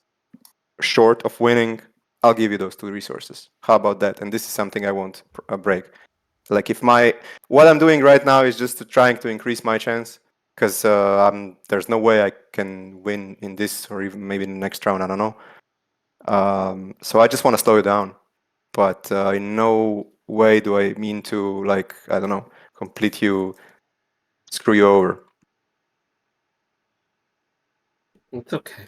short of winning, I'll give you those 2 resources. How about that? And this is something I won't break. Like if what I'm doing right now is just trying to increase my chance, because there's no way I can win in this or even maybe in the next round. I don't know. So I just want to slow you down, but in no way do I mean to, like, I don't know, complete you, screw you over. It's okay.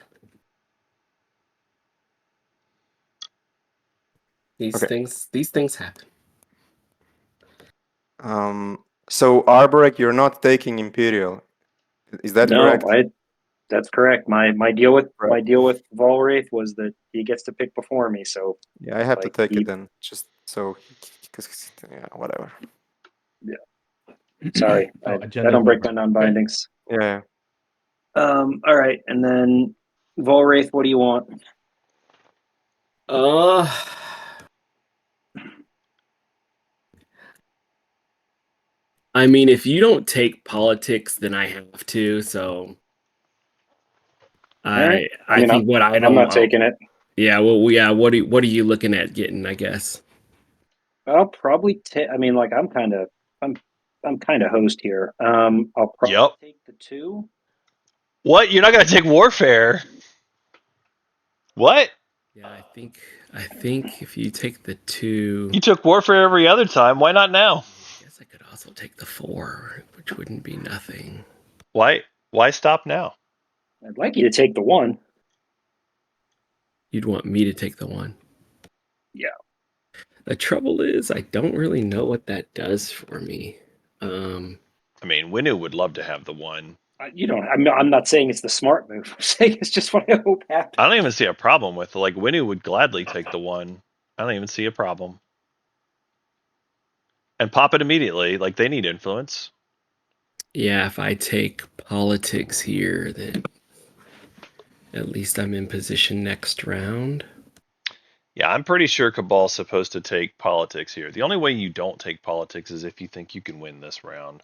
These Okay. things happen. So Arborek, you're not taking Imperial, is that No, correct? that's correct. My deal with Right. Volwraith was that he gets to pick before me. So Yeah, I have to like, take it then, just so, because yeah, whatever. sorry, Oh, I agenda don't is break over. my non-bindings. Yeah. All right, and then Volwraith, what do you want? I mean, if you don't take politics, then I have to. So right. I I mean, think what I I'm don't. not taking it. Yeah. Well. Yeah. What are you looking at getting? I guess. I'll probably take. I mean, like I'm kind of host here. I'll probably Yep. take the 2. What? You're not going to take Warfare? What? Yeah. I think if you take the 2, You took Warfare every other time. Why not now? I guess I could also take the 4, which wouldn't be nothing. Why stop now? I'd like you to take the 1. You'd want me to take the 1. Yeah. The trouble is, I don't really know what that does for me. I mean, Winu would love to have the 1. You don't. I'm not saying it's the smart move. I'm saying it's just what I hope happens. I don't even see a problem with it. Like, Winu would gladly take the 1. I don't even see a problem. And pop it immediately. Like, they need influence. Yeah, if I take politics here, then at least I'm in position next round. Yeah, I'm pretty sure Cabal's supposed to take politics here. The only way you don't take politics is if you think you can win this round.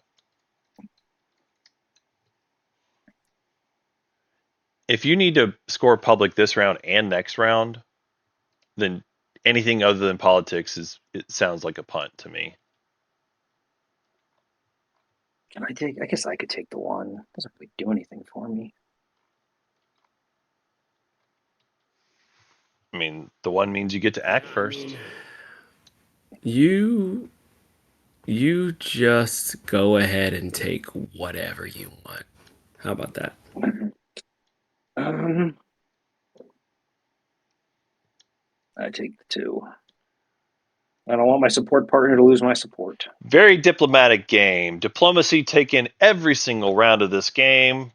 If you need to score public this round and next round, then anything other than politics it sounds like a punt to me. Can I take? I guess I could take the 1. Doesn't really do anything for me. I mean, the 1 means you get to act first. You just go ahead and take whatever you want. How about that? I take the 2. I don't want my support partner to lose my support. Very diplomatic game. Diplomacy taken every single round of this game.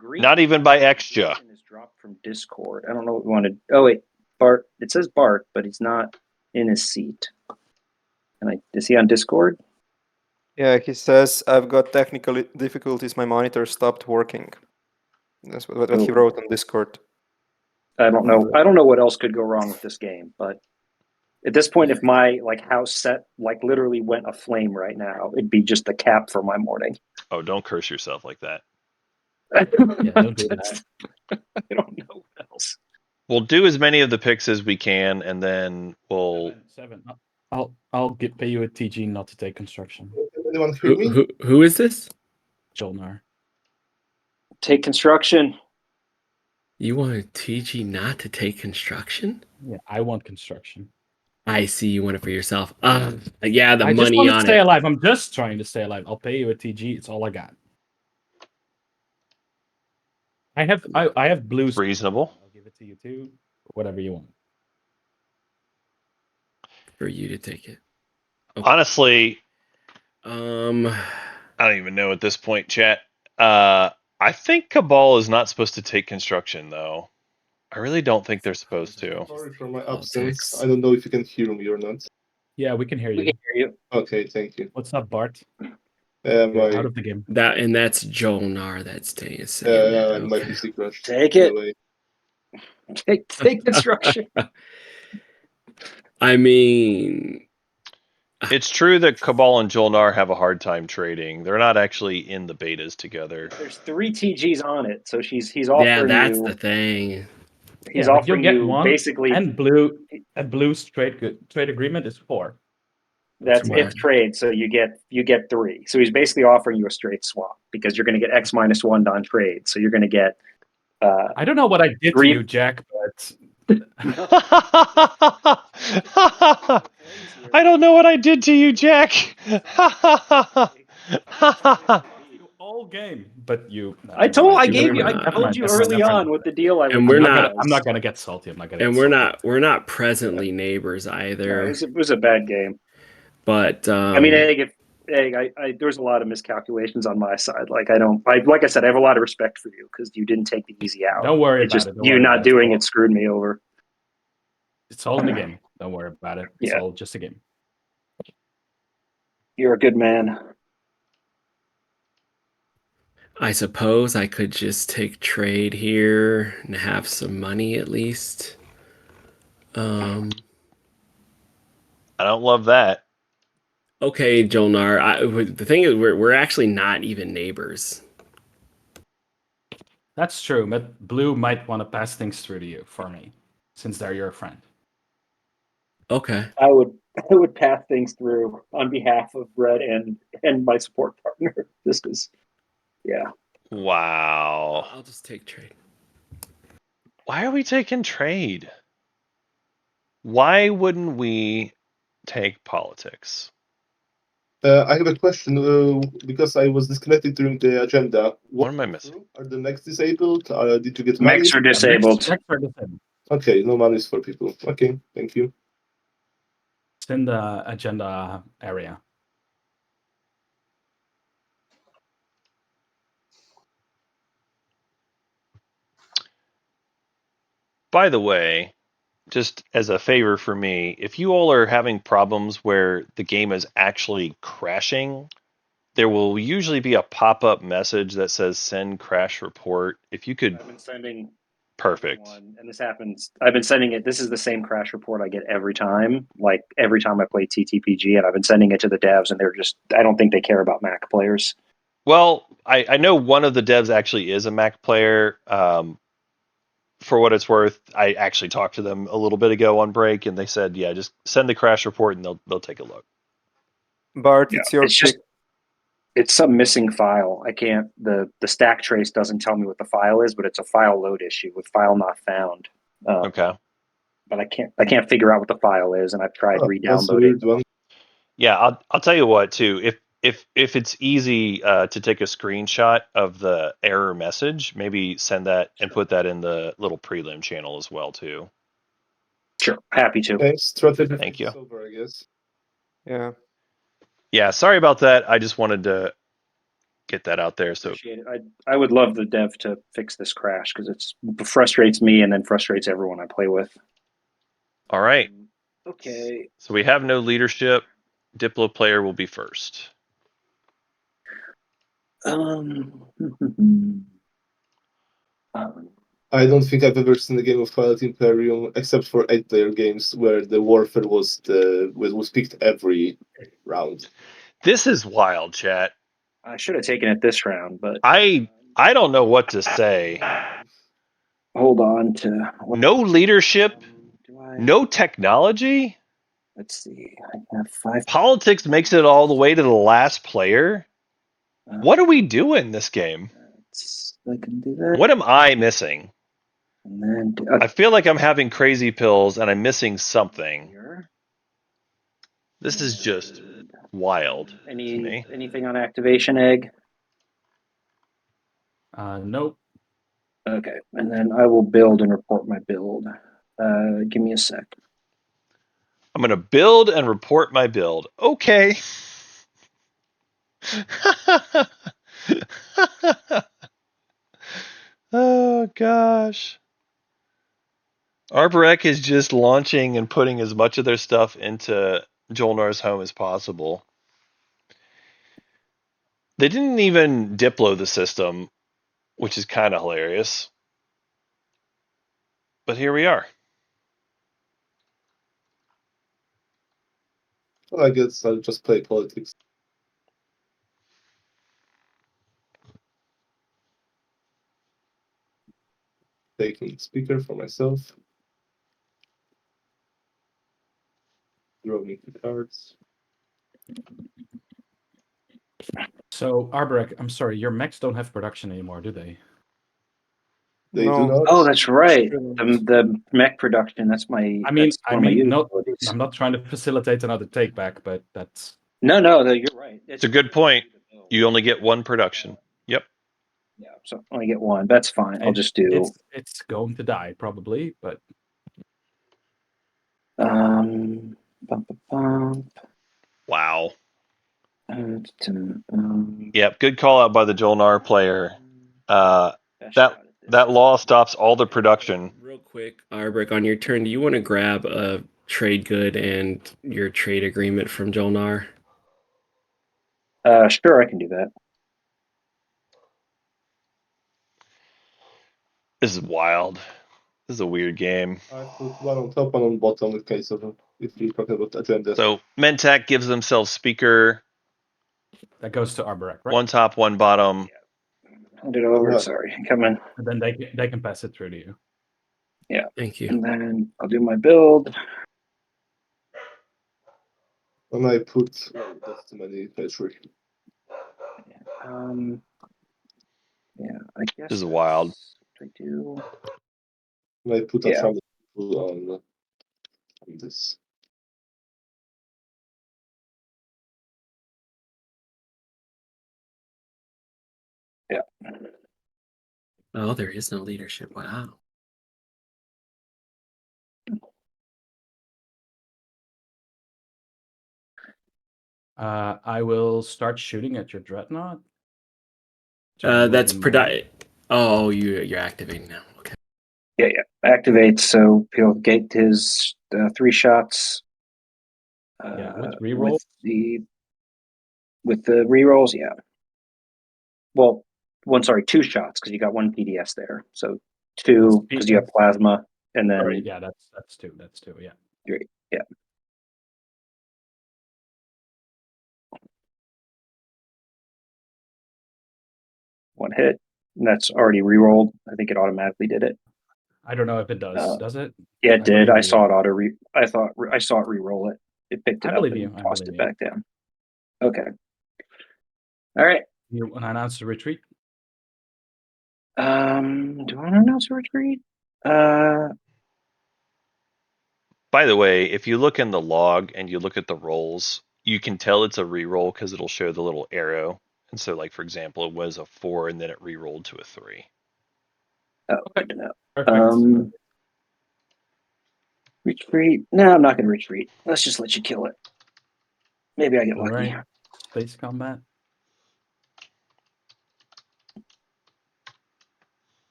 Not even by extra. Is dropped from Discord. I don't know what we wanted. Oh wait, Bart. It says Bart, but he's not in his seat. Is he on Discord? Yeah, he says, I've got technical difficulties, my monitor stopped working. That's what he wrote on Discord. I don't know. I don't know what else could go wrong with this game, but at this point, if my house set literally went aflame right now, it'd be just the cap for my morning. Oh, don't curse yourself like that. Yeah, don't do that. I don't know what else. We'll do as many of the picks as we can, and then we'll. 7. I'll pay you a TG not to take construction. Anyone hear me? Who is this? Jolnar. Take construction. You want a TG not to take construction? Yeah, I want construction. I see you want it for yourself. Yeah, the I money just want to on stay it. alive. I'm just trying to stay alive. I'll pay you a TG. It's all I got. I have blues. Reasonable. I'll give it to you too. Whatever you want. For you to take it. Okay. Honestly, I don't even know at this point, chat. I think Cabal is not supposed to take construction, though. I really don't think they're supposed to. Sorry for my absence. I don't know if you can hear me or not. Yeah, we can hear you. We can hear you. Okay, thank you. What's up, Bart? My Out of the game. That's Jolnar that's saying my PC crashed. Take it. Anyway. Take construction. I mean, it's true that Cabal and Jolnar have a hard time trading. They're not actually in the betas together. There's 3 TGs on it, so he's offering yeah, that's you. the thing. He's offering you'll get you one, basically. And blue's trade agreement is 4. That's Smart. if trade, so you get 3. So he's basically offering you a straight swap because you're going to get X-1 on trade. So you're going to get I don't know what I did to Three- you, Jack, but I don't know what I did to you, Jack. all game. But you. I gave you- I told you early on what the deal I was. And we're doing not- was. I'm not gonna get salty. I'm not gonna. And get salty. we're not presently neighbors No, either. it was a bad game. But I mean, Egg, there's a lot of miscalculations on my side. Like like I said, I have a lot of respect for you because you didn't take the easy out. Don't worry It's about just it. Don't you worry not about it. doing it screwed me over. It's all in the game. Don't worry about it. It's Yeah. all just a game. You're a good man. I suppose I could just take trade here and have some money at least. I don't love that. Okay, Jolnar. The thing is, we're actually not even neighbors. That's true. But Blue might want to pass things through to you for me, since they're your friend. Okay. I would pass things through on behalf of Red and my support partner. This is, yeah. Wow. I'll just take trade. Why are we taking trade? Why wouldn't we take politics? I have a question because I was disconnected during the agenda. What am I missing? Are the mechs disabled? Did you get money? Mechs are disabled. Next are disabled. Okay, no monies for people. Okay, thank you. It's in the agenda area. By the way, just as a favor for me, if you all are having problems where the game is actually crashing, there will usually be a pop-up message that says send crash report. If you could, I've been sending perfect. one, and this happens. I've been sending it. This is the same crash report I get every time. Like every time I play TTPG, and I've been sending it to the devs, and they're just. I don't think they care about Mac players. Well, I know one of the devs actually is a Mac player. For what it's worth, I actually talked to them a little bit ago on break, and they said, "Yeah, just send the crash report, and they'll take a look." Bart, Yeah, it's your it's pick. just. It's some missing file. I can't. The stack trace doesn't tell me what the file is, but it's a file load issue with file not found. Okay. But I can't figure out what the file is, and I've tried That's a re-downloading. weird one. Yeah, I'll tell you what too. If it's easy to take a screenshot of the error message, maybe send that and put that in the little prelim channel as well too. Sure, happy to. Okay, strategy. Thank you. Over, I guess. Yeah. Yeah, sorry about that. I just wanted to get that out there. So Appreciate it. I would love the dev to fix this crash because it frustrates me and then frustrates everyone I play with. all right. Okay. So we have no leadership. Diplo player will be first. I don't think I've ever seen a game of Twilight Imperium except for 8-player games where the warfare was picked every round. This is wild, chat. I should have taken it this round, but I don't know what to say. hold on to No leadership, do I? no technology. Let's see. I have 5. Politics makes it all the way to the last player. What are we doing this game? I can do that. What am I missing? And then I feel like I'm having crazy pills and I'm missing something. here. This is just wild to me. Anything on activation egg? Nope. Okay, and then I will build and report my build. Give me a sec. I'm going to build and report my build. Okay. Oh, gosh. Arborek is just launching and putting as much of their stuff into Jolnar's home as possible. They didn't even Diplo the system, which is kind of hilarious. But here we are. Well, I guess I'll just play politics. Taking speaker for myself. Drawing the cards. So Arborek, I'm sorry, your mechs don't have production anymore, do they? They do No. not. Oh, that's right. Shouldn't. The mech production. That's my. I mean, that's one of my no, utilities. I'm not trying to facilitate another take back, but that's No, you're right. It's a good point. You only get one production. Yep. Yeah, so I only get one. That's fine. I'll just do. it's going to die probably, but Bump, bump, bump. Wow. Um, Yep. Good call out by the Jolnar player. best That shot at this. that law stops all the production. Real quick, Arbrick, on your turn, do you want to grab a trade good and your trade agreement from Jolnar? Sure, I can do that. This is wild. This is a weird game. I put one on top, one on bottom in case of if you're talking about agendas. So Mentak gives themselves speaker, that goes to Arborek, right? one top, one bottom. Hand it over. Yeah. Sorry, coming. And then they can pass it through to you. Thank you. And then I'll do my build. And I put that's too many treasury. Yeah, I guess This is wild. that's what I do. And I put Yeah. a thousand on this. Yeah. Oh, there is no leadership. Wow. I will start shooting at your dreadnought. That's Oh, you're activating now. Okay. Yeah. Activate. So he'll get his 3 shots. With reroll. With the rerolls, yeah. Well, 2 shots because you got 1 PDS there. So 2 because you have plasma, and then Sorry, yeah, that's 2. That's 2. Yeah. 3. Yeah. One hit. And that's already rerolled. I think it automatically did it. I don't know if it does. Does it? Yeah, it did. I believe saw you. it I thought I saw it re-roll it. It picked it I up believe and you. I tossed believe it back down. Okay. All right. You want to announce the retreat? Do I want to announce a retreat? By the way, if you look in the log and you look at the rolls, you can tell it's a reroll because it'll show the little arrow. And so, like for example, it was a 4 and then it re-rolled to a 3. Oh, good to know. Perfect. Retreat? No, I'm not going to retreat. Let's just let you kill it. Maybe I get All lucky. right. Space combat.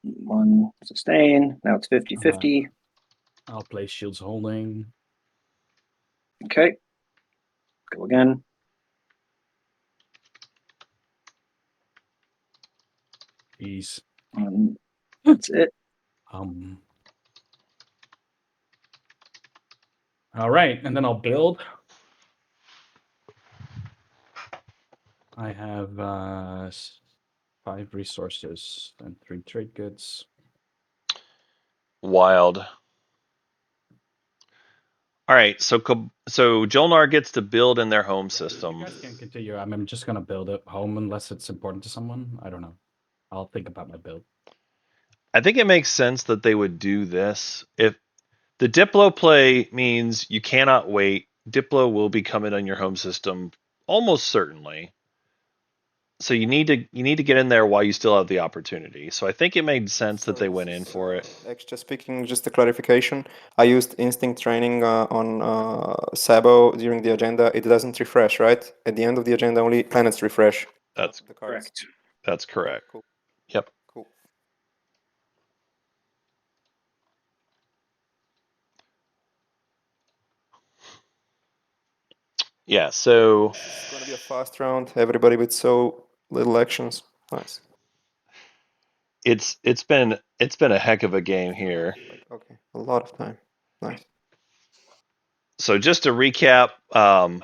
One sustain. Now it's 50-50. I'll play shields holding. Okay. Go again. Ease. That's it. All right, and then I'll build. I have 5 resources and 3 trade goods. Wild. All right, so Jolnar gets to build in their home system. You guys can continue. I'm just gonna build it home unless it's important to someone. I don't know. I'll think about my build. I think it makes sense that they would do this. If the Diplo play means you cannot wait, Diplo will be coming on your home system almost certainly. So you need to get in there while you still have the opportunity. So I think it made sense that they went in for it. Actually speaking, just a clarification. I used instinct training on Sabo during the agenda. It doesn't refresh, right? At the end of the agenda, only planets refresh. That's the cards. Correct. That's correct. Cool. Yep. Cool. Yeah, so It's going to be a fast round. Everybody with so little actions. Nice. it's been a heck of a game here. Okay, a lot of time. Nice. So just to recap, I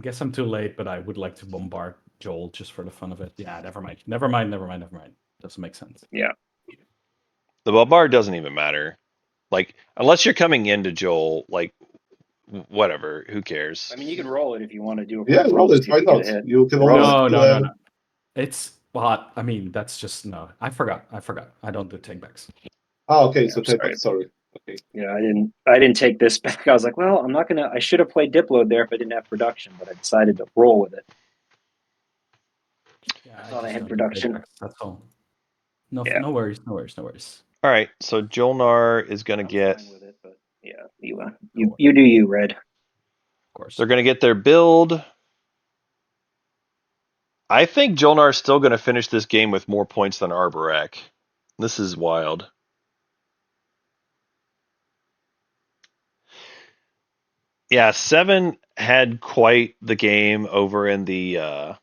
guess I'm too late, but I would like to bombard Joel just for the fun of it. Yeah, never mind. Doesn't make sense. Yeah. the bombard doesn't even matter. Like unless you're coming into Joel, like whatever. Who cares? I mean, you can roll it if you want to do a Yeah, quick roll to it. see Why if you get not? a hit. You can Roll always it. No. It's well, I mean, that's just no. I forgot. I don't do takebacks. okay, Yeah, so I'm take sorry. back. Sorry. Okay. Yeah, I didn't take this back. I was like, well, I'm not gonna. I should have played Diplo there if I didn't have production, but I decided to roll with it. Yeah, I thought I just had don't do production. takebacks. That's all. No, Yeah. no worries. All right, so Jolnar is going to I'm get. fine with it, but yeah, you do you, Red. Of course. They're going to get their build. I think Jolnar is still going to finish this game with more points than Arborek. This is wild. Yeah, 7 had quite the game over in the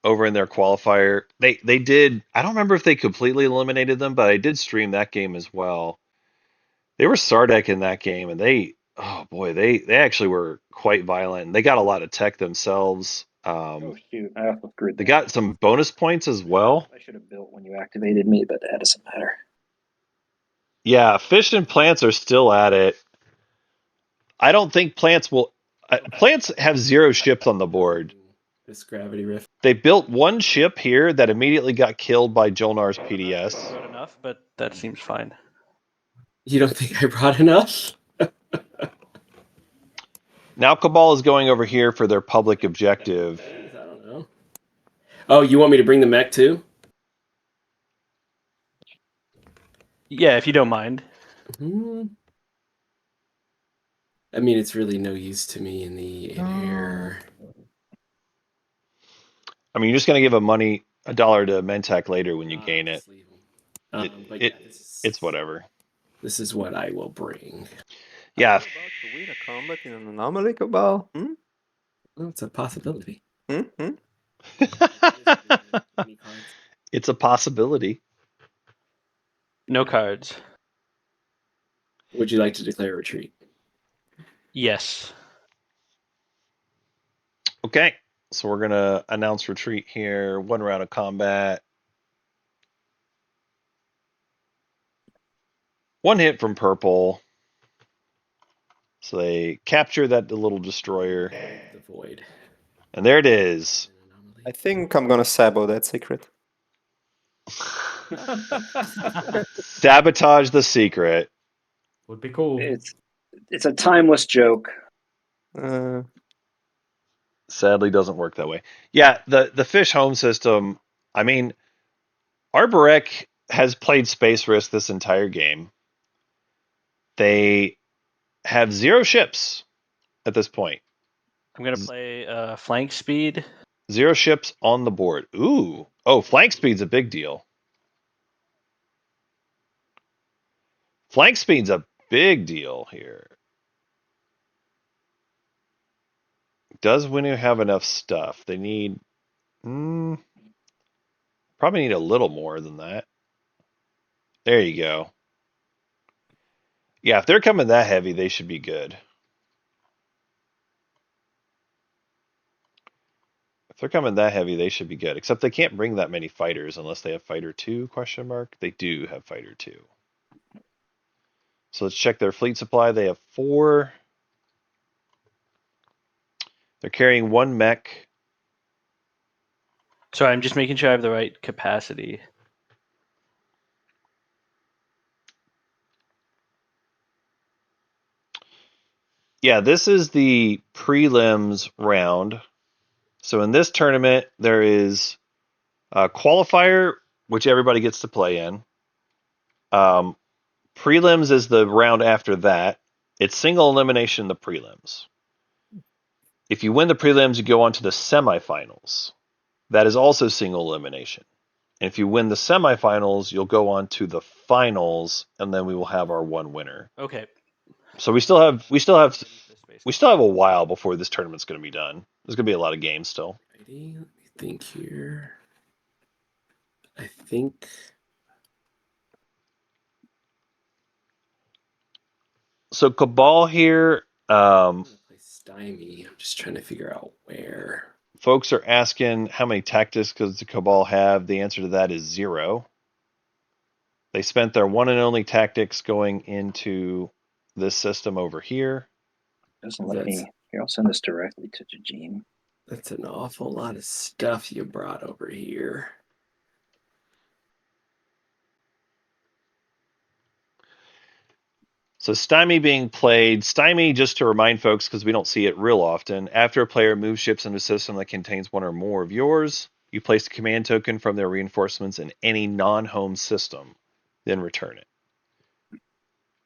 over in their qualifier. They did. I don't remember if they completely eliminated them, but I did stream that game as well. They were Sardek in that game, and oh boy, they actually were quite violent. They got a lot of tech themselves. Oh shoot, I also screwed They that. got some bonus points as well. I should have built when you activated me, but that doesn't matter. Yeah, fish and plants are still at it. I don't think plants will. Plants have 0 ships on the board. This gravity rift. They built 1 ship here that immediately got killed by Jolnar's I'm not sure if PDS. I wrote enough, but that seems fine. You don't think I brought enough? Now Cabal is going over here for their public objective. I don't know. Oh, you want me to bring the mech too? Yeah, if you don't mind. I mean, it's really no use to me in the air. I mean, you're just going to give $1 to Mentak later when you gain it. It's whatever. This is what I will bring. Yeah. Are you about to win a combat in an anomaly, Cabal? Well, it's a possibility. It's a possibility. No cards. Would you like to declare a retreat? Yes. Okay, so we're going to announce retreat here. 1 round of combat. 1 hit from purple. So they capture that little destroyer. The void. And there it is. I think I'm gonna sabo that secret. Sabotage the secret. Would be cool. It's a timeless joke. Sadly doesn't work that way. Yeah, the fish home system, I mean, Arborek has played Space Risk this entire game. They have 0 ships at this point. I'm gonna play flank speed. 0 ships on the board. Ooh. Oh, flank speed's a big deal. Flank speed's a big deal here. Does Winu have enough stuff? They need... probably need a little more than that. There you go. Yeah, if they're coming that heavy, they should be good. If they're coming that heavy, they should be good. Except they can't bring that many fighters unless they have fighter 2, question mark. They do have fighter 2. So let's check their fleet supply. They have 4. They're carrying 1 mech. Sorry, I'm just making sure I have the right capacity. Yeah, this is the prelims round. So in this tournament, there is a qualifier, which everybody gets to play in. Prelims is the round after that. It's single elimination in the prelims. If you win the prelims, you go on to the semifinals. That is also single elimination. And if you win the semifinals, you'll go on to the finals, and then we will have our 1 winner. Okay. So we still have a while before this tournament's going to be done. There's going to be a lot of games still. Let me think here. I think. So Cabal here. Stymie. I'm just trying to figure out where. Folks are asking how many tactics does the Cabal have? The answer to that is 0. They spent their one and only tactics going into this system over here. Doesn't let me. Here, I'll send this directly to Jajim. That's an awful lot of stuff you brought over here. So Stymie being played. Stymie, just to remind folks, because we don't see it real often, after a player moves ships into a system that contains one or more of yours, you place a command token from their reinforcements in any non-home system, then return it.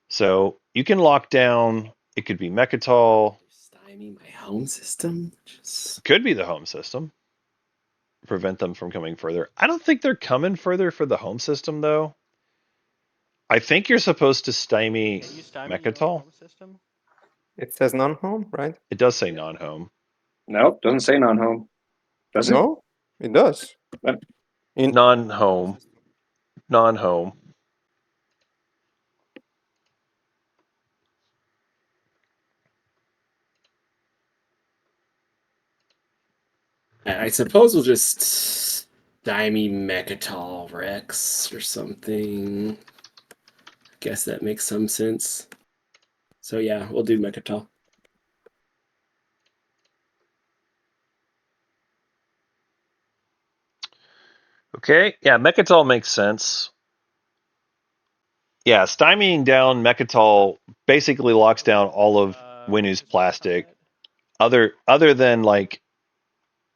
So you can lock down, it could be Mechatol. Stymie my home system? Could be the home system. Prevent them from coming further. I don't think they're coming further for the home system, though. I think you're supposed to stymie Can you stymie your Mechatol. home system? It says non-home, right? It does say non-home. Nope, doesn't say non-home. Does it? No, it does. What? In Non-home. Non-home. I suppose we'll just stymie Mechatol Rex or something. I guess that makes some sense. So yeah, we'll do Mechatol. Okay, yeah, Mechatol makes sense. Yeah, stymieing down Mechatol basically locks down all of Winu's plastic, other than like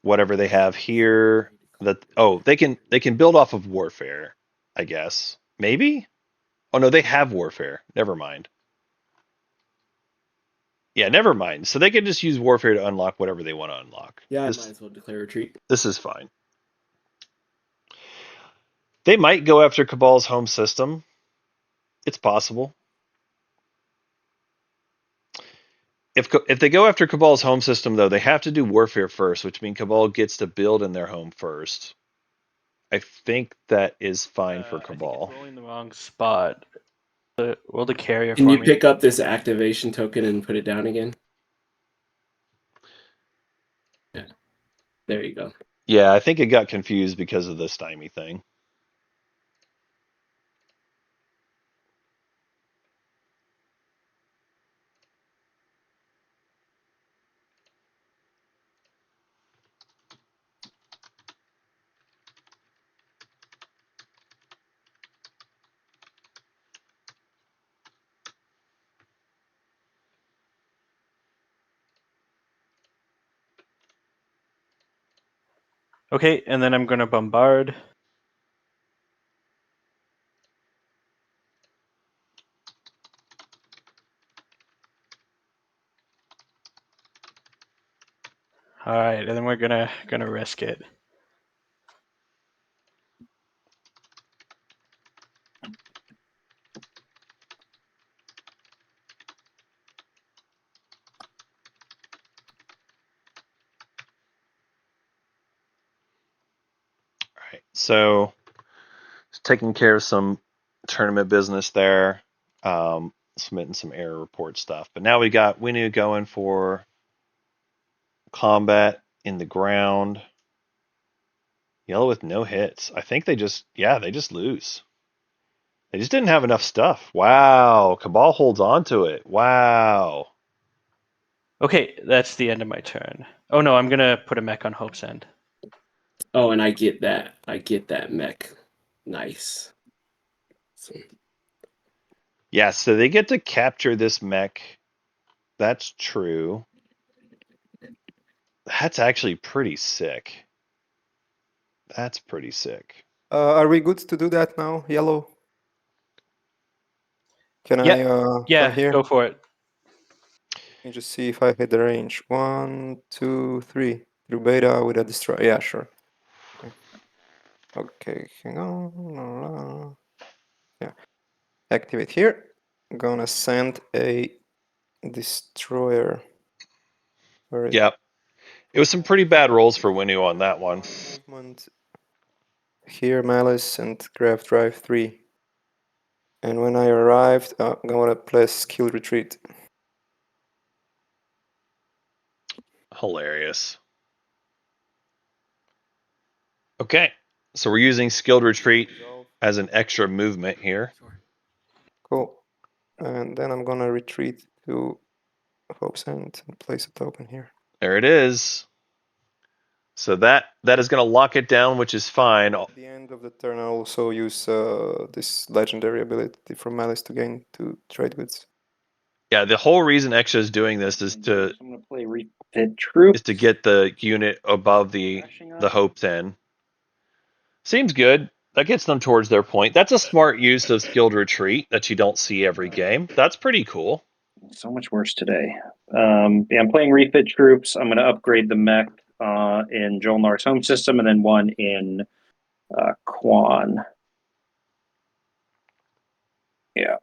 whatever they have here. That they can build off of warfare, I guess. Maybe? Oh no, they have warfare. Never mind. Yeah, never mind. So they can just use warfare to unlock whatever they want to unlock. Yeah, I might as well declare retreat. This is fine. They might go after Cabal's home system. It's possible. If they go after Cabal's home system, though, they have to do warfare first, which means Cabal gets to build in their home first. I think that is fine for I think Cabal. it's rolling the wrong spot. Roll the carrier Can for you me. pick up this activation token and put it down again? Yeah. There you go. Yeah, I think it got confused because of the stymie thing. Okay, and then I'm gonna bombard. All right, and then we're gonna risk it. All right, so taking care of some tournament business there, submitting some error report stuff. But now we got Winu going for combat in the ground. Yellow with no hits. I think they just lose. They just didn't have enough stuff. Wow. Cabal holds on to it. Wow. Okay, that's the end of my turn. Oh no, I'm gonna put a mech on Hope's End. Oh, and I get that. I get that mech. Nice. So, Yeah, so they get to capture this mech. That's true. That's actually pretty sick. That's pretty sick. Are we good to do that now, Yellow? Can I come Yeah, here? go for it. Let me just see if I hit the range. 1, 2, 3. Through beta with a destroy. Yeah, sure. Okay, hang on. Yeah. Activate here. I'm gonna send a destroyer. Where is Yep. It was some pretty bad rolls for Winu on that one. movement? Here, Malice and grab drive 3. And when I arrived, I'm gonna place skill retreat. Hilarious. Okay. So we're using skilled retreat as an extra movement here. Cool. And then I'm gonna retreat to Hope's End and place a token here. There it is. So that is going to lock it down, which is fine. At the end of the turn, I'll also use this legendary ability from Malice to gain 2 trade goods. Yeah, the whole reason Extra is doing this is to I'm going to play Refit Troops. get the unit above the Hope's End. Seems good. That gets them towards their point. That's a smart use of skilled retreat that you don't see every game. That's pretty cool. So much worse today. Yeah, I'm playing Refit Troops. I'm going to upgrade the mech in Jolnar's home system and then one in Quan. Yeah.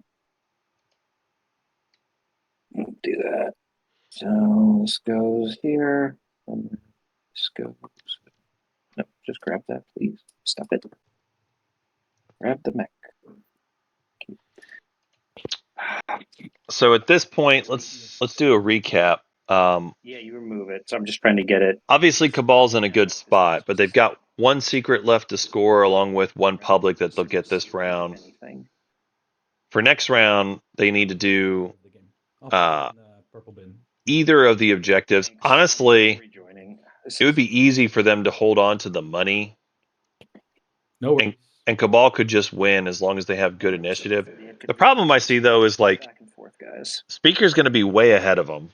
We'll do that. So this goes here. And this goes. No, just grab that, please. Stop it. Grab the mech. So at this point, let's do a recap. Yeah, you remove it. So I'm just trying to get it. Obviously, Cabal's in a good spot, but they've got one secret left to score, along with one public that they'll get this round. For next round, they need to do either of the objectives. Honestly, it would be easy for them to hold on to the money. No worries. And Cabal could just win as long as they have good initiative. The problem I see, though, is like Speaker's going to be way ahead of them.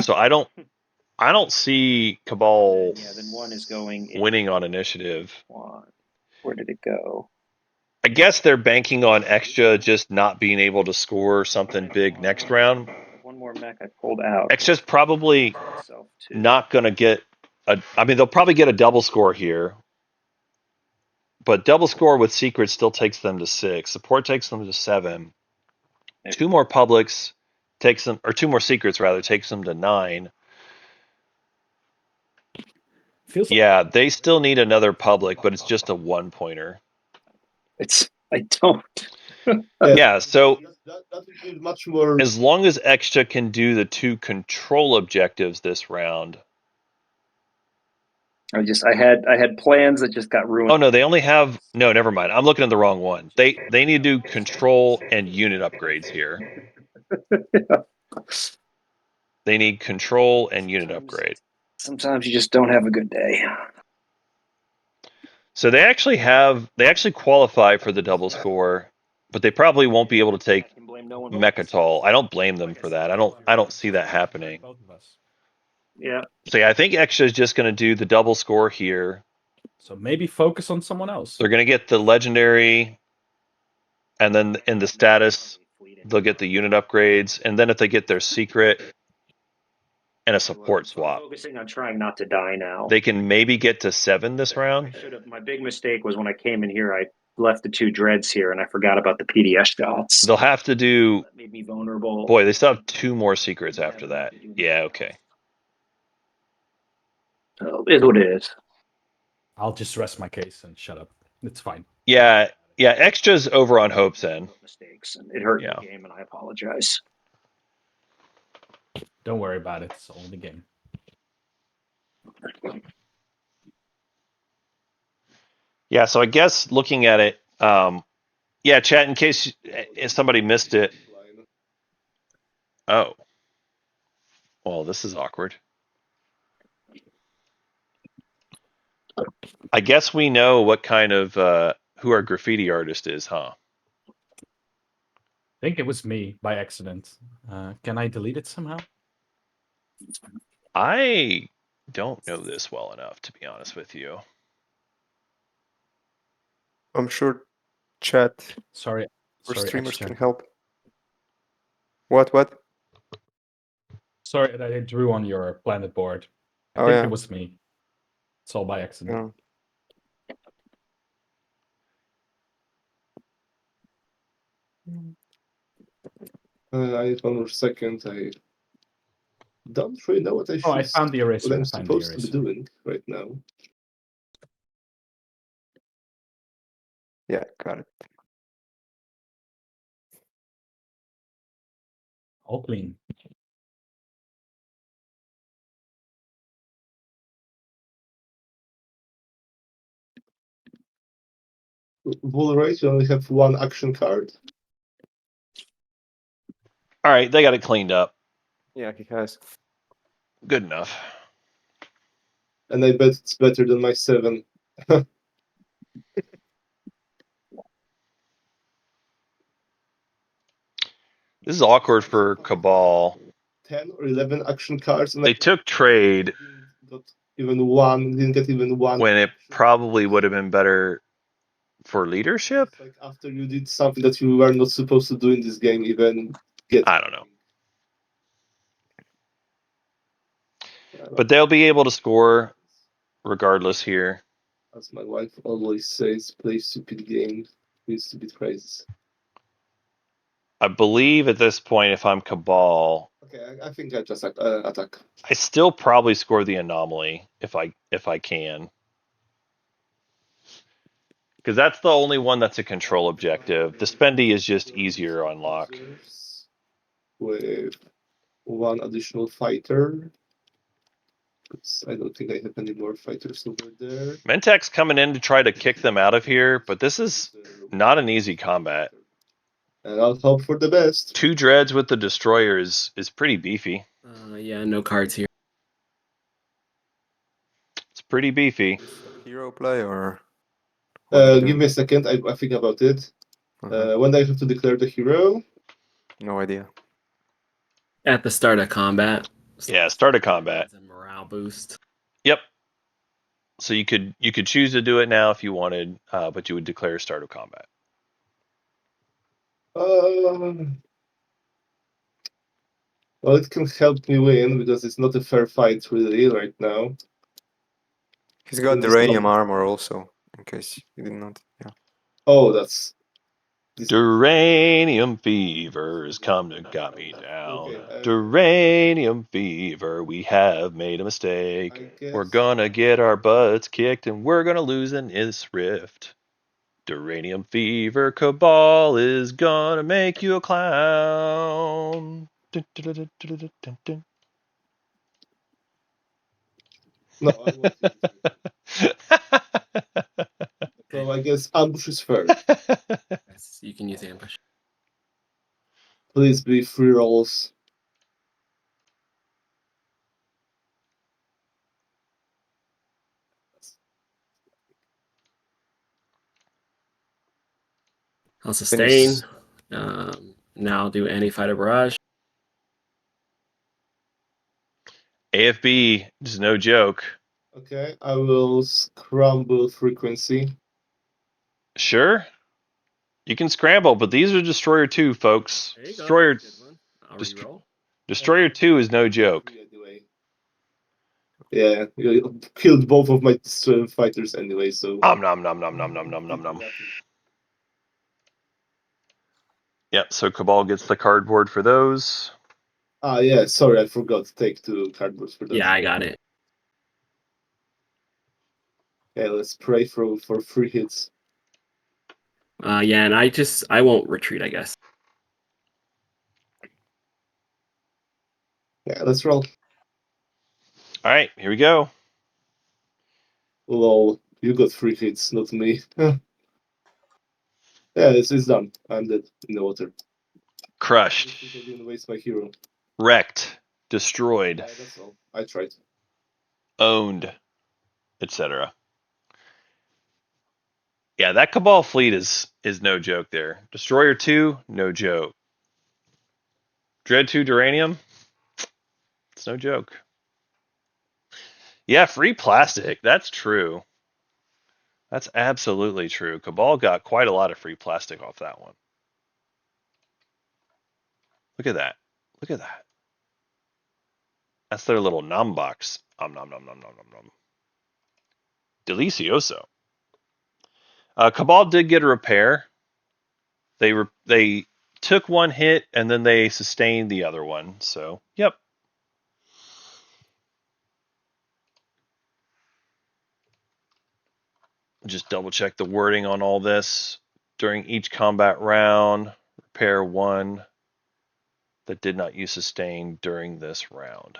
So I don't see Cabal then one is going winning on initiative. Where did it go? I guess they're banking on Extra just not being able to score something big next round. One more mech I pulled out. Extra's probably not going to get they'll probably get a double score here. But double score with secrets still takes them to 6. Support takes them to 7. 2 more publics takes them, or 2 more secrets rather, takes them to 9. Yeah, they still need another public, but it's just a 1-pointer. I don't. Yeah, so that would be much more. As long as Extra can do the 2 control objectives this round. I had plans that just got ruined. Oh no, they only have never mind. I'm looking at the wrong one. They need to do control and unit upgrades here. They need control and unit upgrade. Sometimes you just don't have a good day. So they actually qualify for the double score, but they probably won't be able to take Mechatol. I don't blame them for that. I don't see that happening. Yeah. So yeah, I think Extra is just going to do the double score here. So maybe focus on someone else. They're going to get the legendary, and then in the status, they'll get the unit upgrades, and then if they get their secret and a support swap, Focusing on trying not to die now. they can maybe get to 7 this round. My big mistake was when I came in here, I left the 2 dreads here, and I forgot about the PDS shots. They'll have to do. That made me vulnerable. Boy, they still have 2 more secrets after that. Yeah, okay. So it is what it is. I'll just rest my case and shut up. It's fine. Yeah. Extra's over on Hope's End. Mistakes, and it hurt the game, and I apologize. Don't worry about it. It's only the game. Yeah, so I guess looking at it, chat, in case somebody missed it. Oh. Well, this is awkward. I guess we know what kind of who our graffiti artist is, huh? I think it was me by accident. Can I delete it somehow? I don't know this well enough, to be honest with you. I'm sure chat Sorry, streamers Extra. can help. What? Sorry that I drew on your planet board. I think it was me. It's all by accident. I need 1 more second. I don't really know what I should. I found the eraser. What I'm supposed to be doing right now. Yeah, got it. All clean. Bull Race, you only have 1 action card. All right, they got it cleaned up. Yeah, he has. Good enough. And I bet it's better than my 7. This is awkward for Cabal. 10 or 11 action cards, and They took trade didn't get even one. when it probably would have been better for leadership. It's like after you did something that you were not supposed to do in this game, even get. I don't know. But they'll be able to score regardless here. As my wife always says, play stupid games, play stupid crazes. I believe at this point, if I'm Cabal, Okay, I think I just attack. I still probably score the anomaly if I can. Because that's the only one that's a control objective. The spendy is just easier to unlock. With one additional fighter. Because I don't think I have any more fighters over there. Mentek's coming in to try to kick them out of here, but this is not an easy combat. And I'll hope for the best. 2 dreads with the destroyer is pretty beefy. Yeah, no cards here. It's pretty beefy. Hero play or? Give me a second, I think about it. Uh-huh. When do I have to declare the hero? No idea. At the start of combat. Yeah, start of combat. It's a morale boost. Yep. So you could choose to do it now if you wanted, but you would declare start of combat. Well, it can help me win because it's not a fair fight really right now. He's got the Uranium armor also, in case you did not. Yeah. Oh, that's. Duranium fever has come and got me down. Duranium fever, we have made a mistake. We're gonna get our butts kicked and we're gonna lose in this rift. Duranium fever, Cabal is gonna make you a clown. Dun, dun, dun, dun, dun, dun, dun. No, I won't. So I guess ambush is fair. Yes, you can use ambush. Please be free rolls. I'll sustain. Now I'll do anti-fighter barrage. AFB is no joke. Okay, I will scramble frequency. Sure. You can scramble, but these are Destroyer 2, folks. There you go. Destroyer, That's a good one. I'll reroll. Destroyer 2 is no joke. Anyway. Yeah, you killed both of my fighters anyway, so. Nom nom nom nom nom nom nom nom nom. Yep, so Cabal gets the cardboard for those. Ah, yeah, sorry, I forgot. Take 2 cardboards for those. Yeah, I got it. Yeah, let's pray for 3 hits. Yeah, and I won't retreat, I guess. Yeah, let's roll. All right, here we go. Lol, you got 3 hits, not me. Yeah, it's done. I'm dead in the water. Crushed. I didn't waste my hero. Wrecked. Destroyed. Yeah, that's all. I tried. Owned. Etc. Yeah, that Cabal fleet is no joke there. Destroyer 2, no joke. Dread 2 Duranium, it's no joke. Yeah, free plastic. That's true. That's absolutely true. Cabal got quite a lot of free plastic off that one. Look at that. Look at that. That's their little nom box. Nom nom nom nom nom nom nom. Delicioso. Cabal did get a repair. They took 1 hit and then they sustained the other one. So, yep. Just double check the wording on all this. During each combat round, repair 1 that did not use sustain during this round.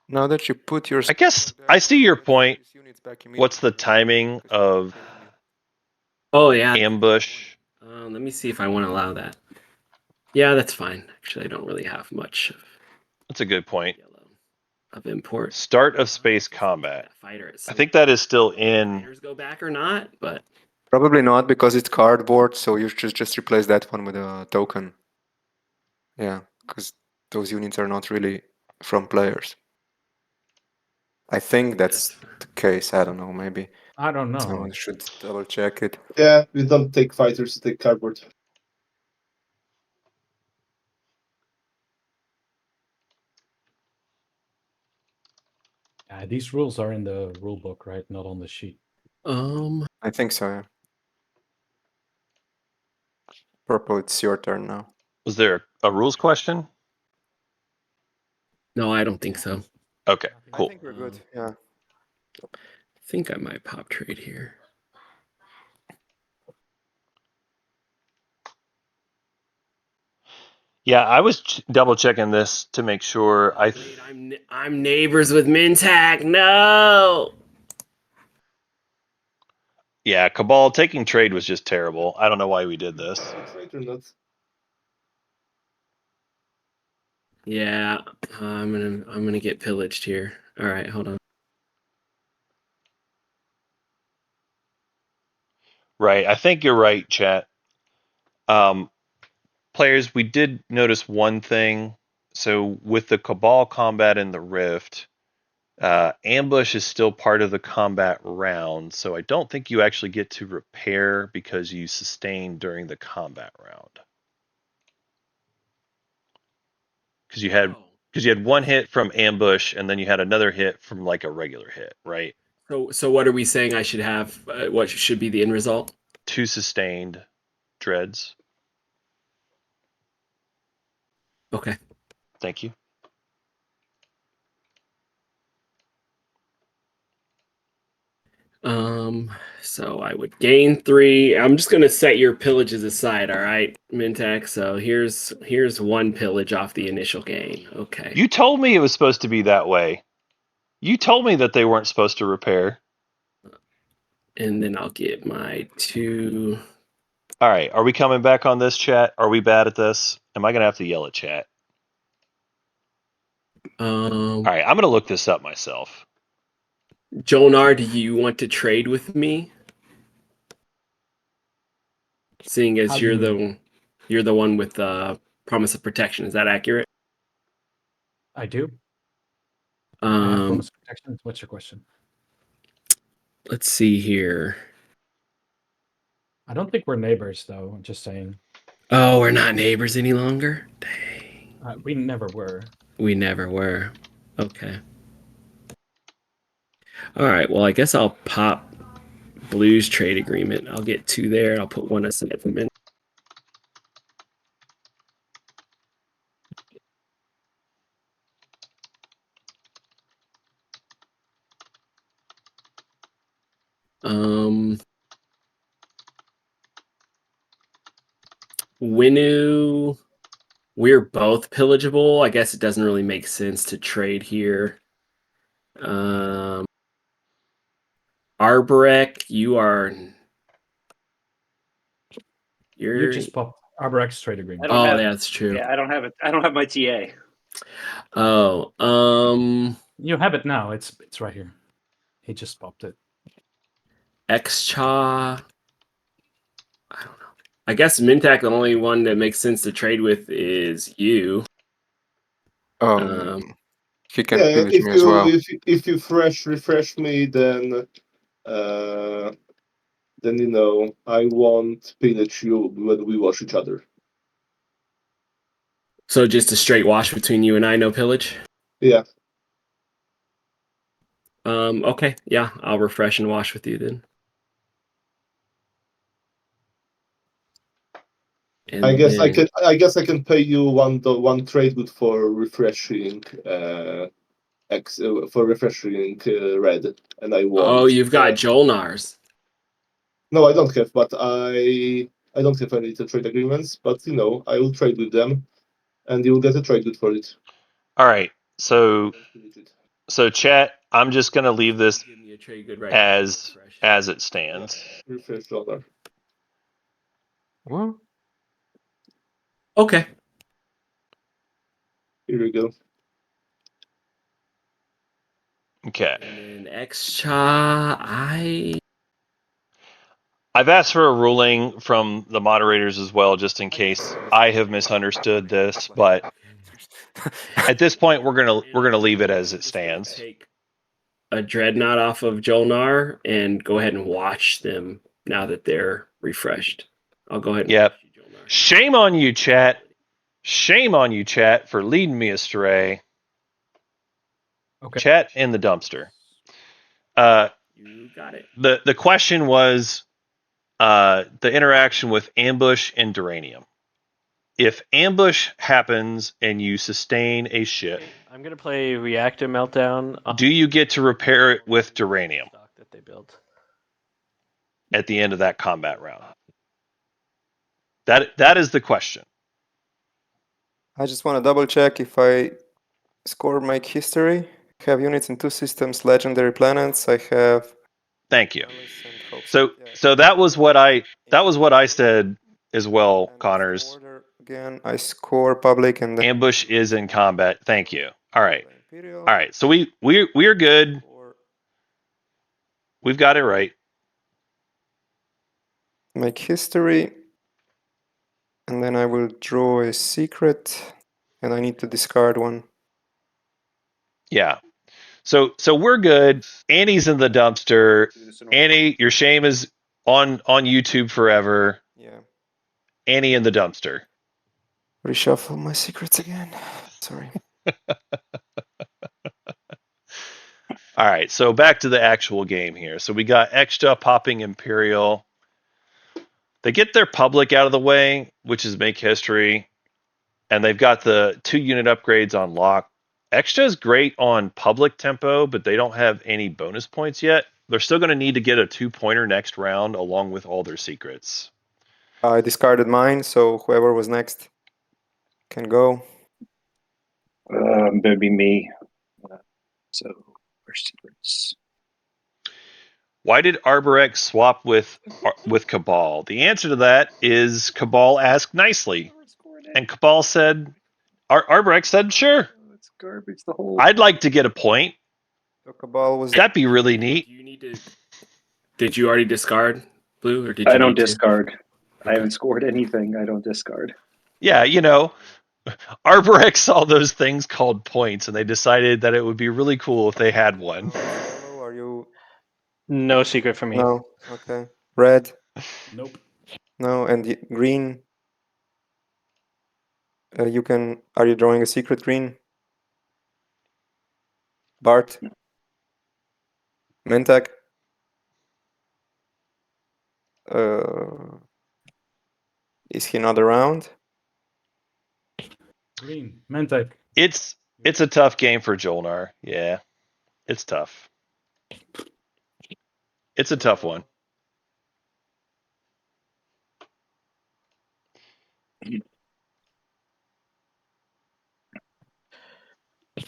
Now that you put your. I guess I see your point. What's the timing of Oh yeah. ambush? Let me see if I want to allow that. Yeah, that's fine. Actually, I don't really have much That's a good point. yellow of import. Start of space combat. Fighter at I some think that is still in. fighters go back or not, but Probably not because it's cardboard, so you should just replace that one with a token. Yeah, because those units are not really from players. I think that's the case. I don't know. Maybe I don't know. someone should double check it. Yeah, we don't take fighters, we take cardboard. These rules are in the rule book, right? Not on the sheet. I think so. Yeah. Purple, it's your turn now. Was there a rules question? no, I don't think so. Okay, I cool. think we're good. Yeah. I think I might pop trade here. Yeah, I was double checking this to make sure. Wait, I'm neighbors with Mintac. No. Yeah, Cabal taking trade was just terrible. I don't know why we did this. Trade or not? Yeah, I'm gonna get pillaged here. All right, hold on. Right, I think you're right, chat. Players, we did notice one thing. So with the Cabal combat in the Rift, ambush is still part of the combat round. So I don't think you actually get to repair because you sustain during the combat round. Because you had one hit from ambush and then you had another hit from like a regular hit, right? So what are we saying I should have? What should be the end result? 2 sustained dreads. Okay. Thank you. So I would gain 3. I'm just gonna set your pillages aside, all right, Mintac. So here's 1 pillage off the initial gain. Okay. You told me it was supposed to be that way. You told me that they weren't supposed to repair. And then I'll get my 2. All right, are we coming back on this, chat? Are we bad at this? Am I gonna have to yell at chat? All right, I'm gonna look this up myself. Jonar, do you want to trade with me? Seeing as How do you're you- the one with promise of protection, is that accurate? I do. I have Um, promise of protection. What's your question? let's see here. I don't think we're neighbors, though. I'm just saying. Oh, we're not neighbors any longer? Dang. We never were. We never were. Okay. All right. Well, I guess I'll pop Blues trade agreement. I'll get 2 there. I'll put 1 aside for minute. Winu, we're both pillageable. I guess it doesn't really make sense to trade here. Arborek, you're You just popped Arborex's trade agreement. I don't have, that's true. Yeah, I don't have it. I don't have my TA. Oh, You have it now. It's right here. He just popped it. Xcha. I don't know. I guess Mintac, the only one that makes sense to trade with is you. He can Yeah, pillage me as well. if you refresh me, then you know I won't pillage you when we wash each other. So just a straight wash between you and I, no pillage? Yeah. Okay, yeah, I'll refresh and wash with you then. And I guess then, I can pay you one trade good for refreshing red, and I won't. oh, you've got Jolnars. No, I don't have, but I don't have any trade agreements. But you know, I will trade with them, and you will get a trade good for it. All right, so chat, I'm just gonna leave this Give me a trade good right as now. it stands. Refresh dollar. Well, Okay. Here you go. Okay. And then X-Cha, I've asked for a ruling from the moderators as well, just in case I have misunderstood this. But at this point, we're gonna leave it as it stands. Take a Dreadnought off of Jolnar and go ahead and watch them now that they're refreshed. I'll go ahead and Yep. watch you, Jolnar. Shame on you, chat. Shame on you, chat, for leading me astray. Okay. Chat in the dumpster. You got it. The question was the interaction with ambush and Duranium. If ambush happens and you sustain a ship, I'm gonna play Reactor Meltdown. do you get to repair it with Duranium Stock that they built. at the end of that combat round? That is the question. I just want to double check if I score make history. Have units in 2 systems, legendary planets. I have. Thank you. Alice and Hope. So that was what I said as well, And Connors. order again, I score public and then Ambush is in combat. Thank you. All right. Imperial. All right. So we're good. Or We've got it right. make history, and then I will draw a secret, and I need to discard one. Yeah. So we're good. Annie's in the dumpster. Annie, your shame is on YouTube forever. Yeah. Annie in the dumpster. Reshuffle my secrets again. Sorry. All right, so back to the actual game here. So we got Extra popping Imperial. They get their public out of the way, which is make history, and they've got the 2-unit upgrades on lock. Extra is great on public tempo, but they don't have any bonus points yet. They're still going to need to get a 2-pointer next round along with all their secrets. I discarded mine, so whoever was next can go. That'd be me. So, where's secrets? Why did Arborex swap with Cabal? The answer to that is Cabal asked nicely, and Cabal said, Arborex said, sure. It's garbage. The whole. I'd like to get a point. So Cabal was. That'd be really neat. Do you need to? Did you already discard, Blue, or did you? I don't need to? discard. I Okay. haven't scored anything. I don't discard. Yeah, you know, Arborex saw those things called points, and they decided that it would be really cool if they had one. Yellow, are you? No secret for me. No. Okay. Red. Nope. No. And green. You can. Are you drawing a secret green? Bart. Mentak. Is he not around? Green. Mentek. It's a tough game for Jolnar. Yeah, it's tough. It's a tough one.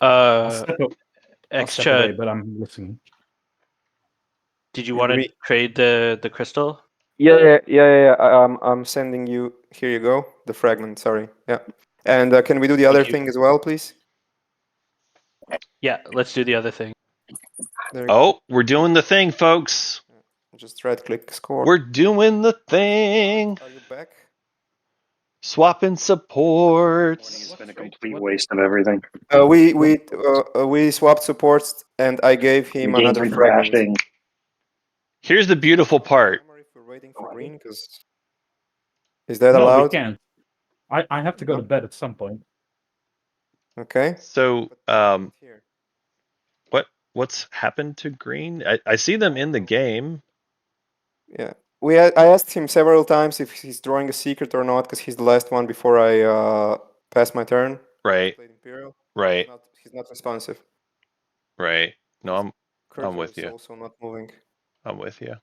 I'll step up. I'll step Extra. away, but I'm listening. Did you want to trade the crystal? Yeah. I'm sending you. Here you go. The fragment. Sorry. Yeah. And can we do the other thing as well, please? Yeah, let's do the other thing. There. Oh, we're doing the thing, folks. Just right-click score. We're doing the thing. Are you back? Swapping supports. It's been a complete waste of everything. We swapped supports, and I gave him The game's another been fragment. crashing. Here's the beautiful part. If we're waiting for green, because is that No, allowed? we can't. I have to go to bed at some point. Okay. So, Here. what's happened to green? I see them in the game. Yeah. I asked him several times if he's drawing a secret or not, because he's the last one before I pass my turn. Right. Played Imperial. Right. He's not responsive. Right. No, I'm Cursor with is you. also not moving. I'm with you.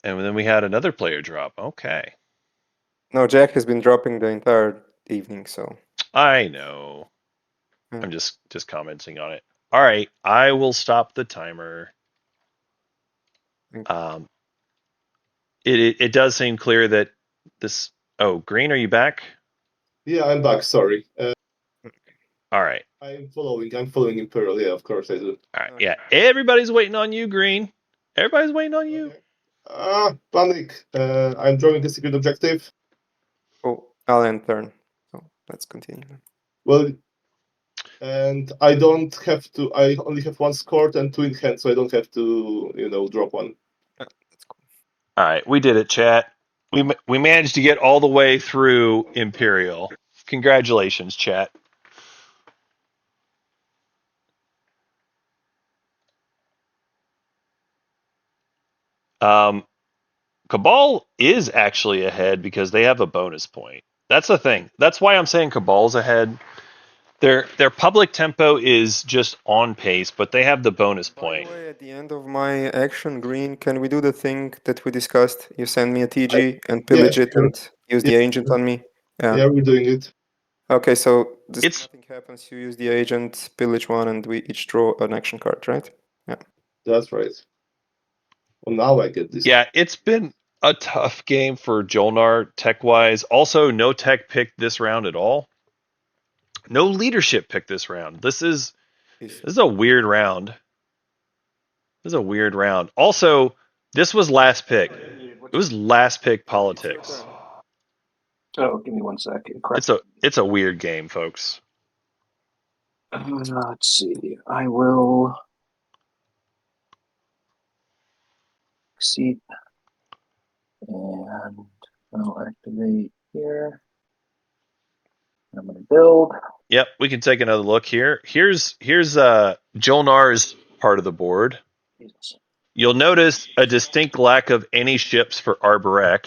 And then we had another player drop. Okay. No, Jack has been dropping the entire evening, so. I know. Yeah. I'm just commenting on it. All right, I will stop the timer. It does seem clear that this. Oh, Green, are you back? Yeah, I'm back. Sorry. All right. I'm following Imperial. Yeah, of course I do. All right. Okay. Yeah. Everybody's waiting on you, Green. Everybody's waiting on you. Okay. Panic. I'm drawing a secret objective. Oh, I'll end turn. So let's continue. Well, and I don't have to. I only have one scored and 2 in hand, so I don't have to, drop one. That's cool. All right. We did it, chat. We managed to get all the way through Imperial. Congratulations, chat. Cabal is actually ahead because they have a bonus point. That's the thing. That's why I'm saying Cabal's ahead. Their public tempo is just on pace, but they have the bonus By point. the way, at the end of my action, Green, can we do the thing that we discussed? You send me a TG and pillage it sure. and use the agent on me? Yeah, we're doing it. Okay, so this It's nothing happens. You use the agent, pillage one, and we each draw an action card, right? That's right. Well, now I get this. yeah, it's been a tough game for Jolnar tech wise. Also, no tech picked this round at all. No leadership picked this round. This is a weird round. This is a weird round. Also, this was last pick. It was last pick politics. Oh, give me 1 second. It's a weird game, folks. Let's see. I will exceed and I'll activate here. I'm going to build. Yep, we can take another look here. Here's Jolnar's part of the board. Jesus. You'll notice a distinct lack of any ships for Arborek,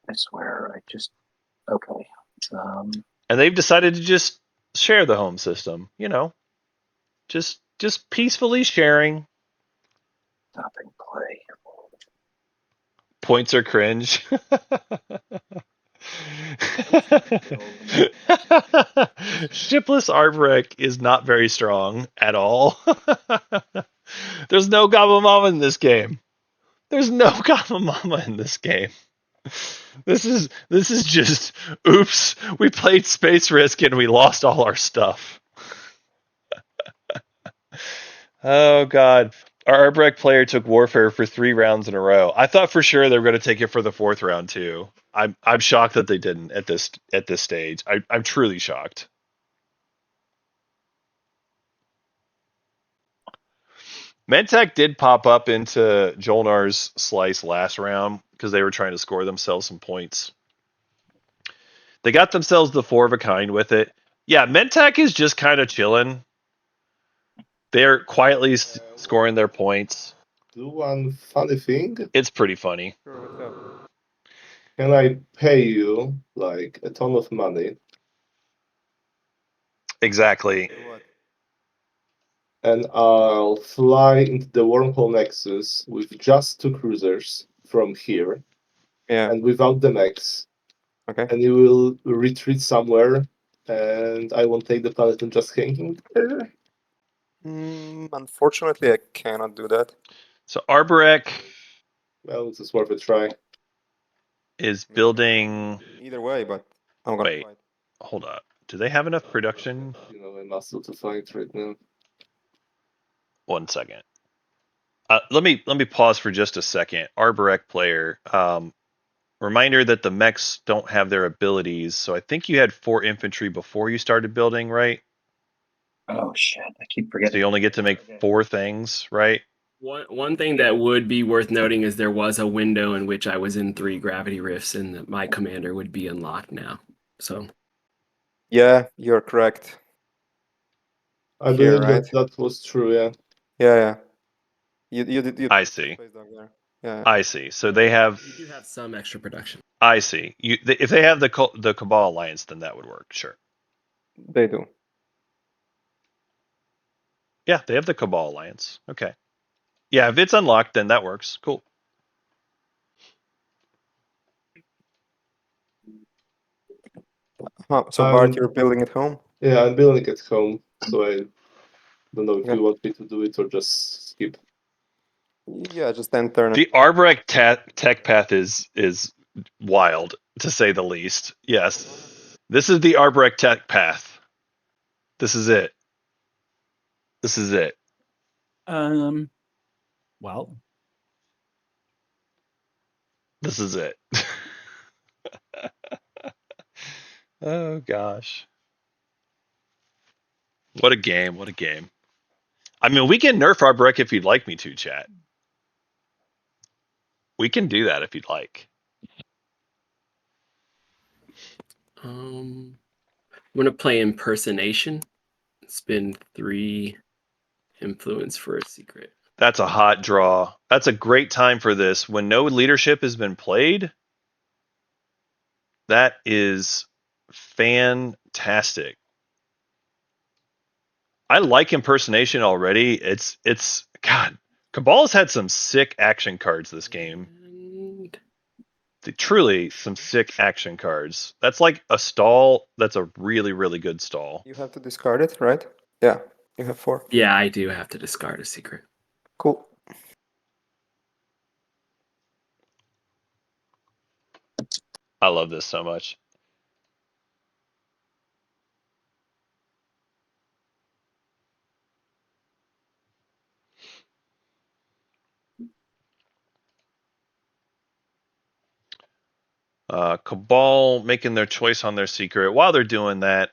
I swear, I just okay. and they've decided to just share the home system. Just peacefully sharing. Stopping play. Points are cringe. Shipless Arborek is not very strong at all. There's no Goblin Mama in this game. There's no Goblin Mama in this game. This is just oops. We played Space Risk and we lost all our stuff. Oh god. Our Arborek player took Warfare for 3 rounds in a row. I thought for sure they were going to take it for the 4th round too. I'm shocked that they didn't at this stage. I'm truly shocked. Medtech did pop up into Jolnar's slice last round because they were trying to score themselves some points. They got themselves the 4 of a kind with it. Yeah, Medtech is just kind of chilling. They're quietly scoring their points. Do one funny thing. It's pretty funny. Sure, what's up? Can I pay you like a ton of money? Exactly. What? And I'll fly into the wormhole nexus with just 2 cruisers from here Yeah. and without the mechs. Okay. And you will retreat somewhere, and I won't take the planet and just hanging there. Unfortunately, I cannot do that. So Arborek Well, it's just worth a try. is building. Either way, but I'm gonna Wait. fight. Hold up. Do they have enough production? A muscle to fight right now. 1 second. Let me pause for just a second. Arborek player. Reminder that the mechs don't have their abilities. So I think you had 4 infantry before you started building, right? Oh shit! I keep So forgetting. you only get to make 4 things, right? One thing that would be worth noting is there was a window in which I was in 3 gravity rifts, and my commander would be unlocked now. So Yeah, you're correct. I Here, believe right? that was true, yeah. Yeah. You did. I see. Space dog there. Yeah. I see. So they have. you do have some extra production. I see. If they have the Cabal Alliance, then that would work. Sure. They do. Yeah, they have the Cabal Alliance. Okay. Yeah, if it's unlocked, then that works. Cool. So Bart, you're building at home? Yeah, I'm building at home, so I don't know if Okay. you want me to do it or just skip. Yeah, just end turn. The Arborek tech path is wild, to say the least. Yes. This is the Arbrecht tech path. This is it. This is it. Well, This is it. Oh gosh. What a game. What a game. I mean, we can nerf Arbrecht if you'd like me to, chat. We can do that if you'd like. I'm gonna play impersonation. Spend 3 influence for a secret. That's a hot draw. That's a great time for this. When no leadership has been played, that is fantastic. I like impersonation already. It's God. Cabal has had some sick action cards this game. And Truly some sick action cards. That's like a stall. That's a really, really good stall. You have to discard it, right? Yeah, you have 4. yeah, I do have to discard a secret. Cool. I love this so much. Cabal making their choice on their secret. While they're doing that,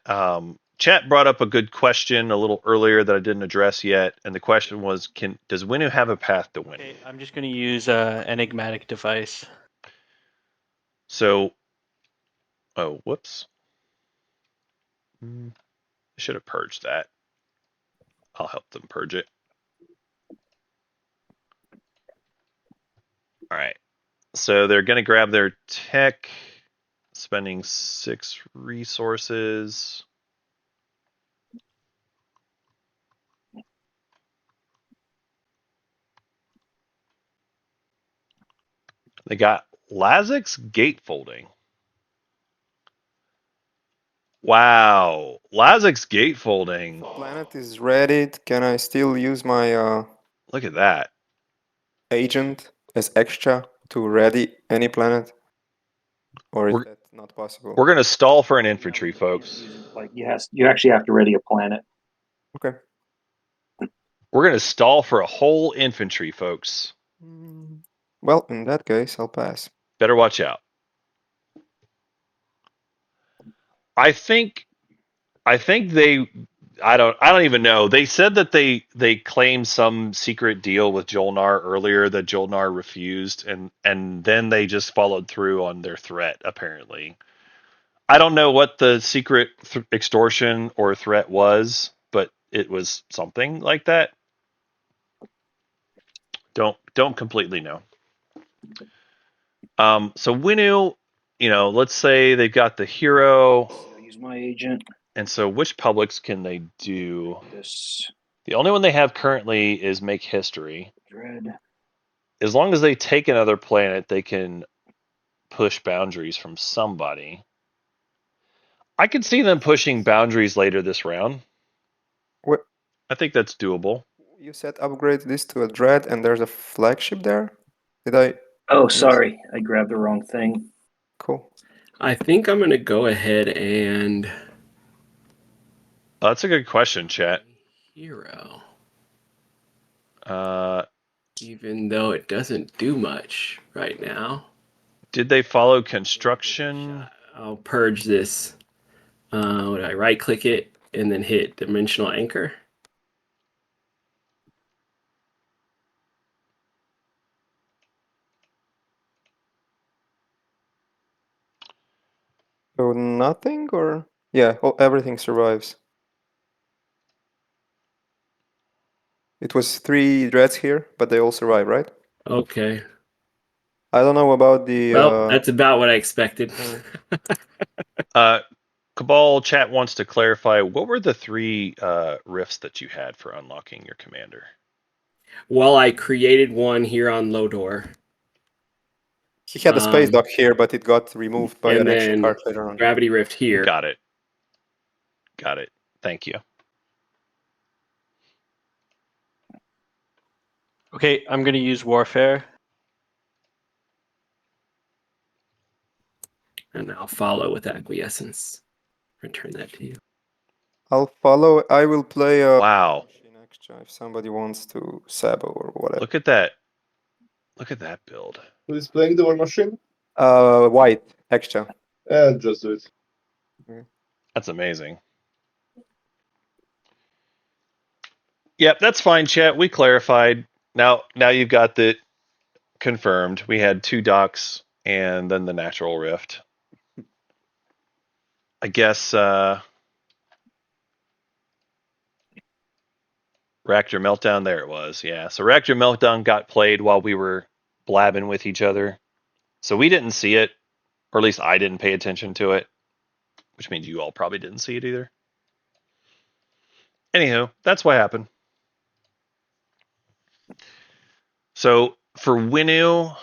chat brought up a good question a little earlier that I didn't address yet, and the question was, does Winu have a path to win? Okay, I'm just going to use enigmatic device. So, oh, whoops. I should have purged that. I'll help them purge it. All right. So they're going to grab their tech, spending 6 resources. They got Lazik's gatefolding. Wow. Lazik's gatefolding. Planet is ready. Can I still use my Look at that. agent as extra to ready any planet? Or is We're- that not possible? We're going to stall for an infantry, folks. Like you actually have to ready a planet. Okay. We're going to stall for a whole infantry, folks. Well, in that case, I'll pass. Better watch out. I think they I don't even know. They said that they claimed some secret deal with Jolnar earlier that Jolnar refused, and then they just followed through on their threat, apparently. I don't know what the secret extortion or threat was, but it was something like that. Don't completely know. So Winu, let's say they've got the hero. I'll use my agent. And so which publics can they do? This The only one they have currently is Make History. dread. As long as they take another planet, they can push boundaries from somebody. I could see them pushing boundaries later this round. What I think that's doable. you said upgrade this to a dread, and there's a flagship there. Did I? Oh, sorry, I grabbed the wrong thing. Cool. I think I'm gonna go ahead and That's a good question, chat. hero. Uh, Even though it doesn't do much right now. did they follow construction? I'll purge this. Would I right click it and then hit dimensional anchor? So nothing, or yeah, everything survives. It was 3 dreads here, but they all survive, right? Okay. I don't know about the. Well, that's about what I expected. Cabal chat wants to clarify, what were the 3 rifts that you had for unlocking your commander? Well, I created one here on Lodor. He had a space dock here, but it got removed by and an action then card later on. Gravity Rift here. Got it. Thank you. Okay, I'm going to use warfare. And I'll follow with acquiescence. Return that to you. I'll follow. I will play Wow. machine extra if somebody wants to Sabo or whatever. Look at that. Look at that build. Who is playing the War Machine? White extra. And just do it. That's amazing. Yep, that's fine, chat. We clarified. Now you've got that confirmed. We had 2 docks and then the natural rift. I guess Reactor Meltdown, there it was. Yeah, so Reactor Meltdown got played while we were blabbing with each other. So we didn't see it, or at least I didn't pay attention to it, which means you all probably didn't see it either. Anywho, that's what happened. So for Winu,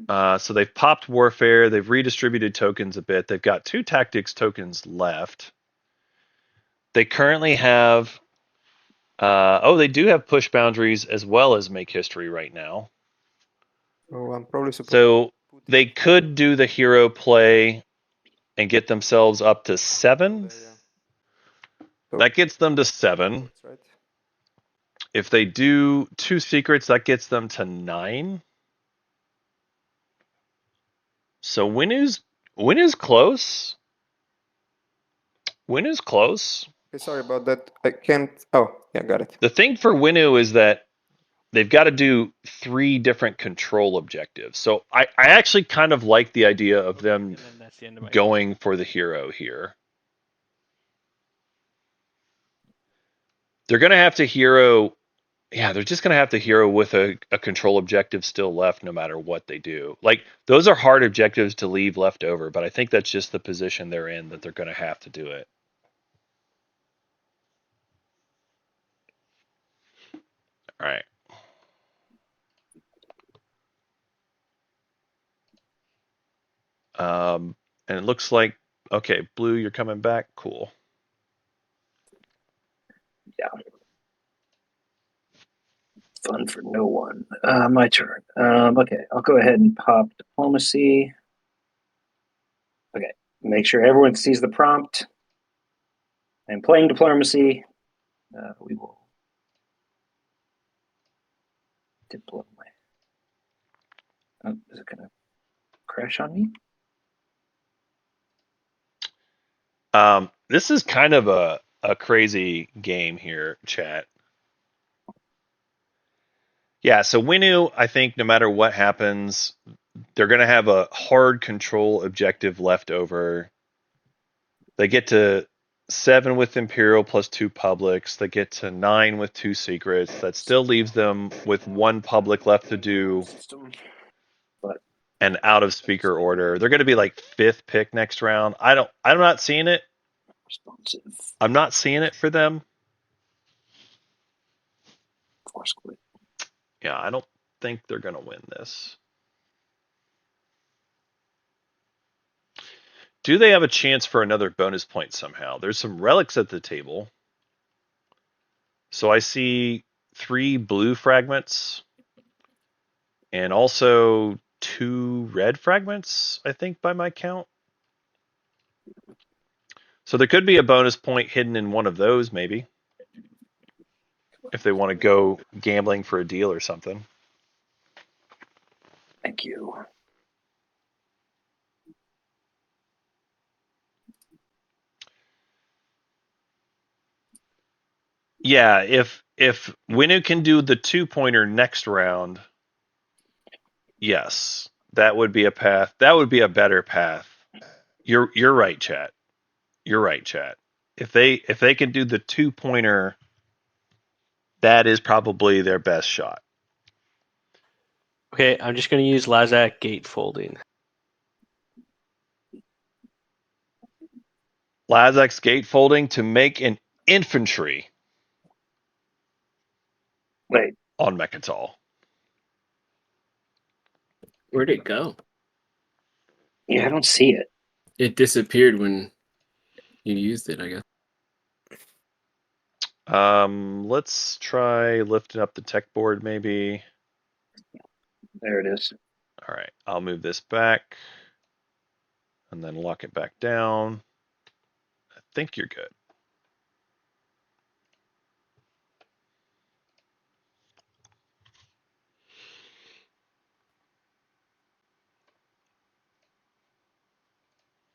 so they've popped Warfare, they've redistributed tokens a bit. They've got 2 Tactics tokens left. They currently have, they do have Push Boundaries as well as Make History right now. Oh, I'm probably supposed So they could do the hero play and get themselves up to 7. So That gets them to 7. that's right. If they do 2 secrets, that gets them to 9. So Winu's close. Winu's close. Okay, sorry about that. I can't. Oh, yeah, got it. The thing for Winu is that they've got to do 3 different control objectives. So I actually kind of like the idea of them And then that's the end of my going for the hero here. They're going to have to hero. Yeah, they're just going to have to hero with a control objective still left no matter what they do. Like, those are hard objectives to leave left over, but I think that's just the position they're in that they're going to have to do it. All right. And it looks like, okay, Blue, you're coming back. Cool. Yeah. Fun for no one. My turn. Okay, I'll go ahead and pop Diplomacy. Okay, make sure everyone sees the prompt. I'm playing Diplomacy. We will deploy. Oh, is it going to crash on me? This is kind of a crazy game here, chat. Yeah, so Winu, I think no matter what happens, they're going to have a hard control objective left over. They get to 7 with Imperial plus 2 publics. They get to 9 with 2 secrets. That still leaves them with 1 public left to do an out of speaker order. They're going to be like 5th pick next round. I'm not seeing it. Responsive. I'm not seeing it for them. Force quit. Yeah, I don't think they're going to win this. Do they have a chance for another bonus point somehow? There's some relics at the table. So I see 3 blue fragments and also 2 red fragments, I think, by my count. So there could be a bonus point hidden in one of those, maybe, if they want to go gambling for a deal or something. Thank you. Yeah, if Winu can do the 2-pointer next round, yes, that would be a path. That would be a better path. You're right, chat. You're right, chat. If they can do the 2-pointer, that is probably their best shot. Okay, I'm just going to use Lazak gatefolding. Lazak's gatefolding to make an infantry Wait, on Mechatol. Where'd it go? yeah, I don't see it. It disappeared when you used it, I guess. Let's try lifting up the tech board, maybe. There it is. All right, I'll move this back and then lock it back down. think you're good.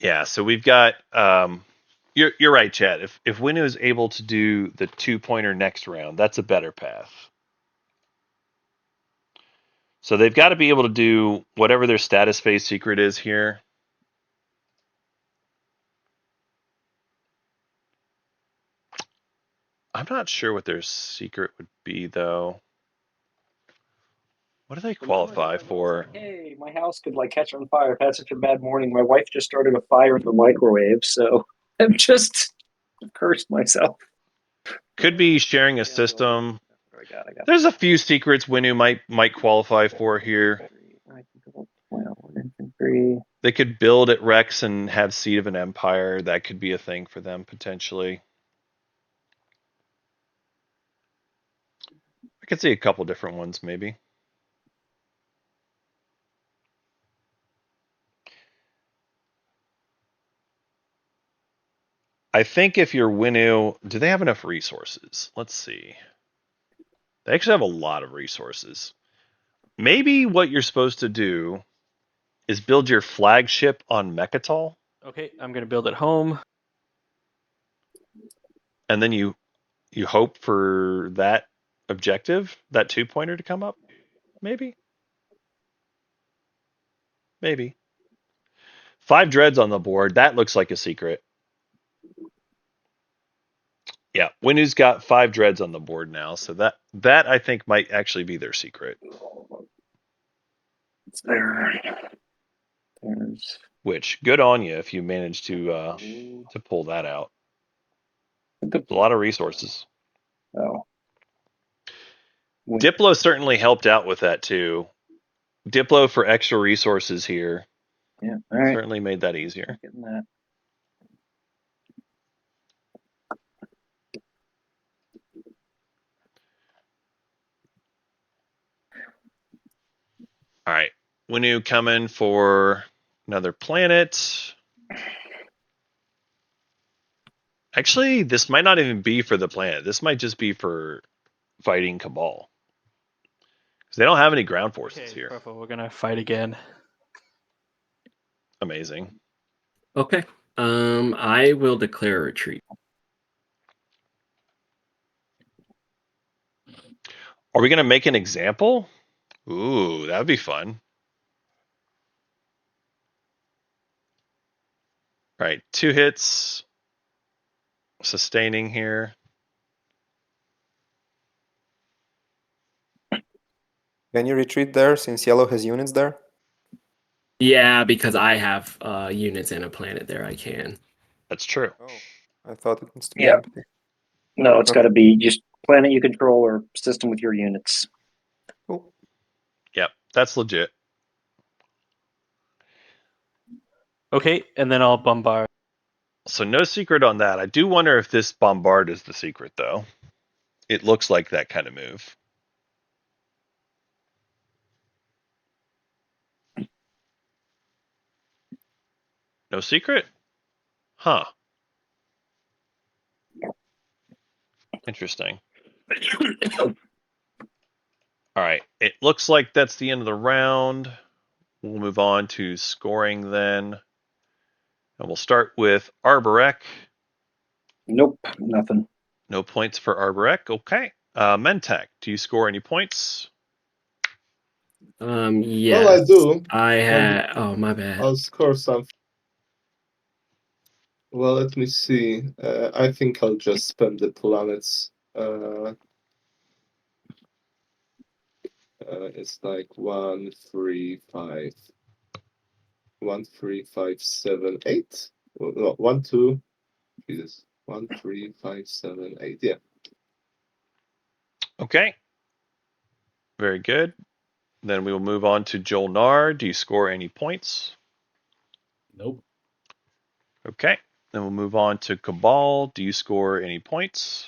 Yeah, so we've got you're right, Chad. If Winu is able to do the 2-pointer next round, that's a better path. So they've got to be able to do whatever their status phase secret is here. I'm not sure what their secret would be though. What do they qualify for? Hey, my house could like catch on fire. I've had such a bad morning. My wife just started a fire in the microwave, so I'm just cursed myself. Could be sharing a system. I got. There's a few secrets Winu might qualify for here. Infantry. They could build at Rex and have Seed of an Empire. That could be a thing for them potentially. I could see a couple different ones maybe. I think if you're Winu, do they have enough resources? Let's see. They actually have a lot of resources. Maybe what you're supposed to do is build your flagship on Mechatol, Okay, I'm gonna build it home. and then you hope for that objective, that 2-pointer to come up. Maybe. 5 dreads on the board. That looks like a secret. Yeah, Winu's got 5 dreads on the board now, so that I think might actually be their secret. It's there. There's Which good on you if you manage to pull that out. A lot of resources. oh. Diplo certainly helped out with that too. Diplo for extra resources here. Yeah, all right. Certainly made that easier. Getting that. All right. Winu coming for another planet. Actually, this might not even be for the planet. This might just be for fighting Cabal. Because they don't have any ground forces here. Perfect. We're gonna fight again. Amazing. Okay. I will declare a retreat. Are we going to make an example? Ooh, that would be fun. All right, 2 hits. Sustaining here. Can you retreat there since yellow has units there? Yeah, because I have units and a planet there. I can. That's true. Oh, I thought it needs to be Yeah. empty. No, it's Okay. got to be just planet you control or system with your units. Cool. Yep, that's legit. Okay, and then I'll bombard. So no secret on that. I do wonder if this bombard is the secret, though. It looks like that kind of move. No secret? Huh. Interesting. All right. It looks like that's the end of the round. We'll move on to scoring then. And we'll start with Arborek. Nope, nothing. No points for Arborek. Okay. Mentak, do you score any points? Well, Yes. I do. I had. Oh, my bad. I'll score something. Well, let me see. I think I'll just spam the planets. It's like 1, 3, 5. 1, 3, 5, 7, 8. No, 1, 2. Jesus. 1, 3, 5, 7, 8. Yeah. Okay. Very good. Then we will move on to Joel Nar. Do you score any points? Nope. Okay. Then we'll move on to Cabal. Do you score any points?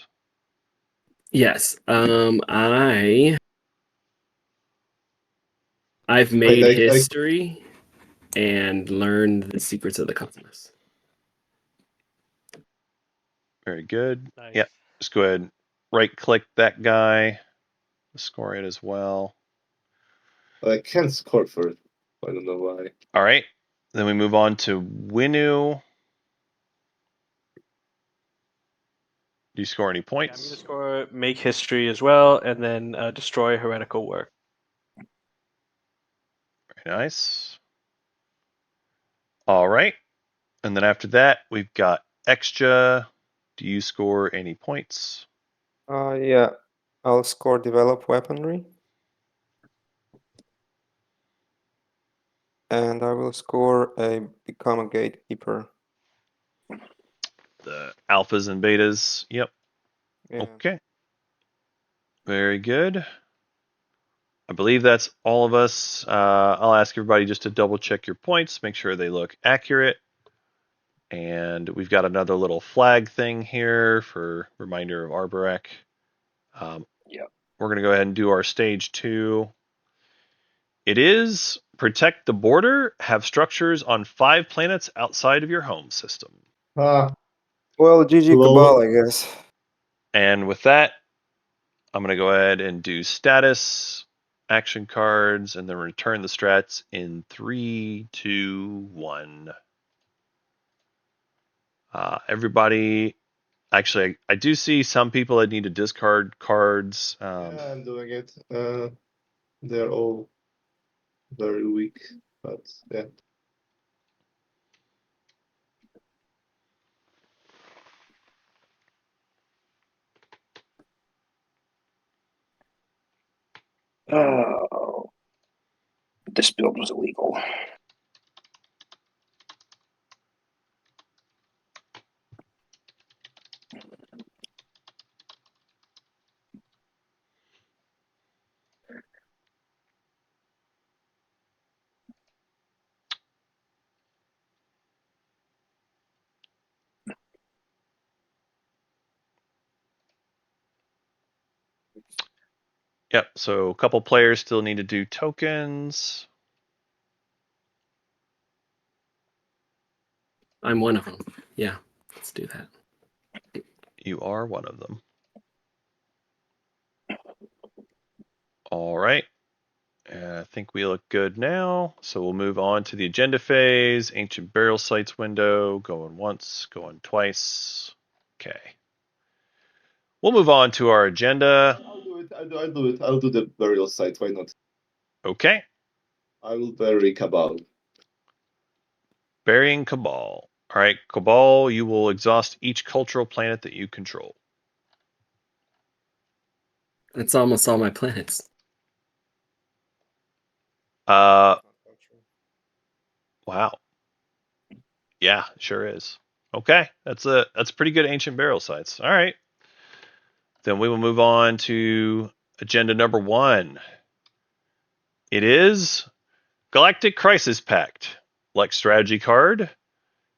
Yes. I've made I- history and learned the secrets of the cosmos. Very good. Nice. Yep. Just go ahead and right click that guy. Score it as well. I can't score for it. I don't know why. All right. Then we move on to Winu. Do you score any Yeah, I'm going to points? score Make History as well, and then Destroy Heretical Work. Very nice. All right. And then after that, we've got Extra. Do you score any points? Yeah, I'll score Develop Weaponry. And I will score a Become a Gatekeeper. The alphas and betas. Yep. Yeah. Okay. Very good. I believe that's all of us. I'll ask everybody just to double check your points, make sure they look accurate. And we've got another little flag thing here for reminder of Arborek. Yep. We're going to go ahead and do our stage 2. It is protect the border, have structures on 5 planets outside of your home system. Ah, Well, GG Lol. Cabal, I guess. And with that, I'm going to go ahead and do status, action cards, and then return the strats in 3, 2, 1. Everybody, actually, I do see some people that need to discard cards. Yeah, I'm doing it. They're all very weak, but yeah. Oh, this build was illegal. Yep, so a couple players still need to do tokens. I'm one of them. Yeah, let's do that. You are one of them. All right. I think we look good now. So we'll move on to the agenda phase. Ancient burial sites window. Going once, going twice. Okay. We'll move on to our agenda. I'll do it. I'll do it. I'll do the burial site. Why not? Okay. I will bury Cabal. Burying Cabal. All right, Cabal, you will exhaust each cultural planet that you control. That's almost all my planets. Wow. Yeah, sure is. Okay, that's pretty good ancient burial sites. All right. Then we will move on to agenda number 1. It is Galactic Crisis Pact. Like strategy card.